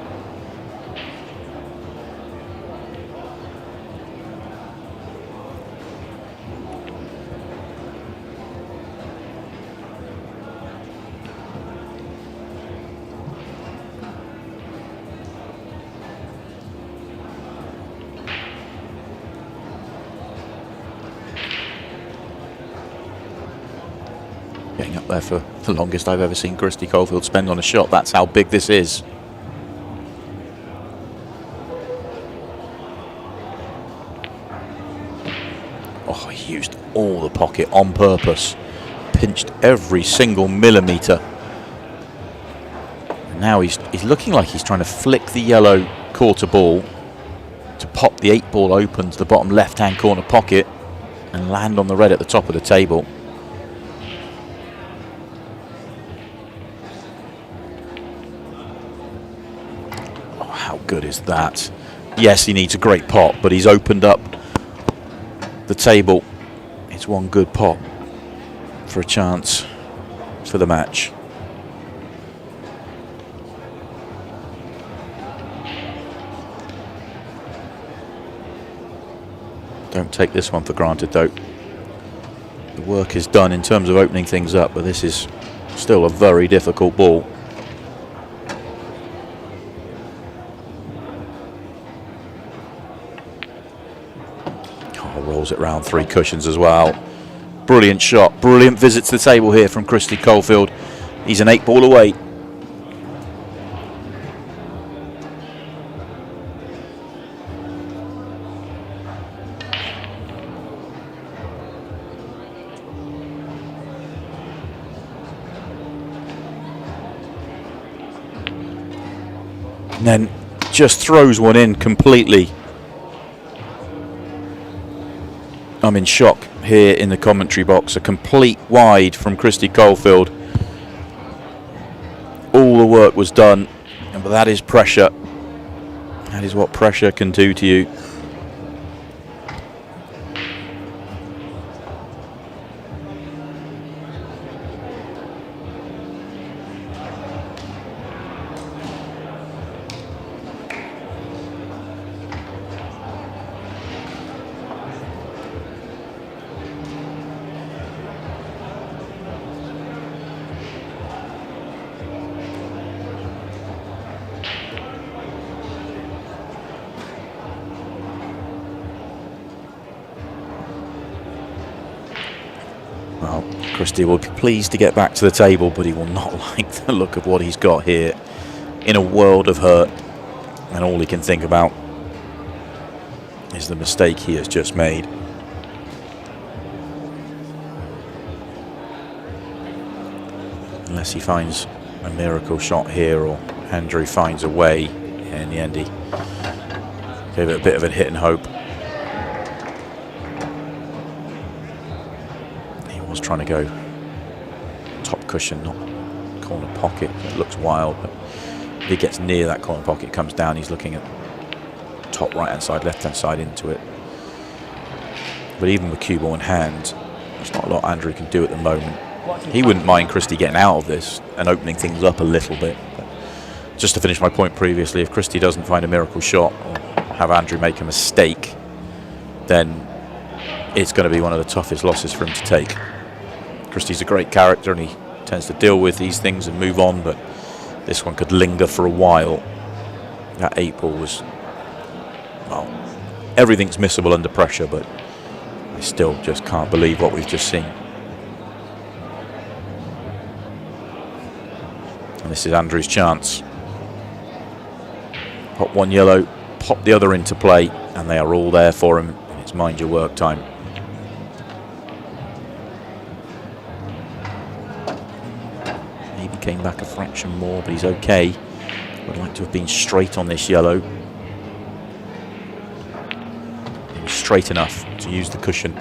Getting up there for the longest I've ever seen Christy Caulfield spend on a shot. That's how big this is. Oh, he used all the pocket on purpose. Pinched every single millimetre. And now he's looking like he's trying to flick the yellow quarter ball to pop the 8-ball open to the bottom left-hand corner pocket and land on the red at the top of the table. How good is that? Yes, he needs a great pot, but he's opened up the table. It's one good pot for a chance for the match. Don't take this one for granted, though. The work is done in terms of opening things up, but this is still a very difficult ball. Rolls it round 3 cushions as well. Brilliant shot. Brilliant visit to the table here from Christy Caulfield. He's an 8-ball away. And then just throws one in completely. I'm in shock here in the commentary box. A complete wide from Christy Caulfield. All the work was done, but that is pressure. That is what pressure can do to you. Well, Christie will be pleased to get back to the table, but he will not like the look of what he's got here. In a world of hurt, and all he can think about is the mistake he has just made. Unless he finds a miracle shot here, or Andrew finds a way. In the end, he gave it a bit of a hit and hope. Trying to go top cushion, not corner pocket. It looks wild, but if he gets near that corner pocket, comes down, he's looking at top right hand side, left hand side into it. But even with cue ball in hand, there's not a lot Andrew can do at the moment. He wouldn't mind Christie getting out of this and opening things up a little bit. But just to finish my point previously, if Christie doesn't find a miracle shot or have Andrew make a mistake, then it's going to be one of the toughest losses for him to take. Christie's a great character and he tends to deal with these things and move on, but this one could linger for a while. That 8 ball was, well, everything's missable under pressure, but I still just can't believe what we've just seen. And this is Andrew's chance. Pop one yellow, pop the other into play, and they are all there for him. It's mind your work time. Came back a fraction more, but he's okay. Would like to have been straight on this yellow. He was straight enough to use the cushion.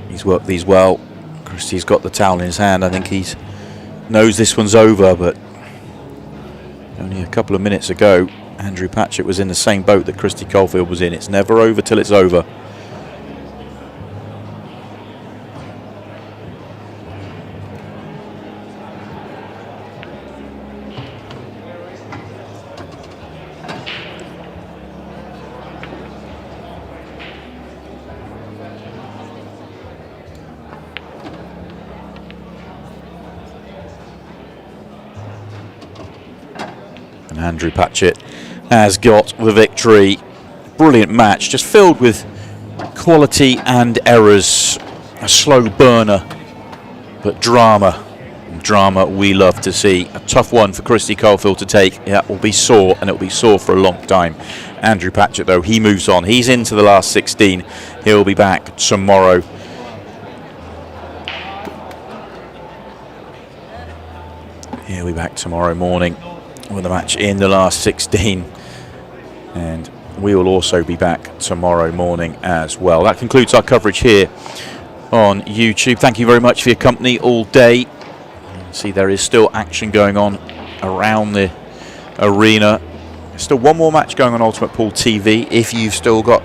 He's worked these well. Christie's got the towel in his hand. I think he knows this one's over, but only a couple of minutes ago, Andrew Patchett was in the same boat that Christy Caulfield was in. It's never over till it's over. Andrew Patchett has got the victory. Brilliant match, just filled with quality and errors. A slow burner, but drama. Drama we love to see. A tough one for Christy Caulfield to take. Yeah, it will be sore, and it will be sore for a long time. Andrew Patchett, though, he moves on. He's into the last 16. He'll be back tomorrow. He'll be back tomorrow morning with a match in the last 16, and we will also be back tomorrow morning as well. That concludes our coverage here on YouTube. Thank you very much for your company all day. See, there is still action going on around the arena. There's still one more match going on Ultimate Pool TV. If you've still got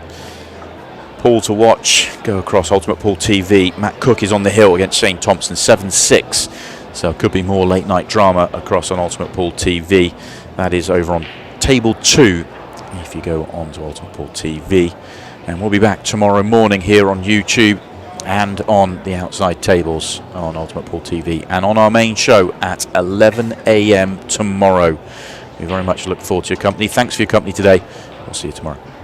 pool to watch, go across Ultimate Pool TV. Matt Cook is on the hill against Shane Thompson, 7-6. So it could be more late night drama across on Ultimate Pool TV. That is over on Table 2 if you go on to Ultimate Pool TV. And we'll be back tomorrow morning here on YouTube and on the outside tables on Ultimate Pool TV and on our main show at 11 a.m. tomorrow. We very much look forward to your company. Thanks for your company today. We'll see you tomorrow.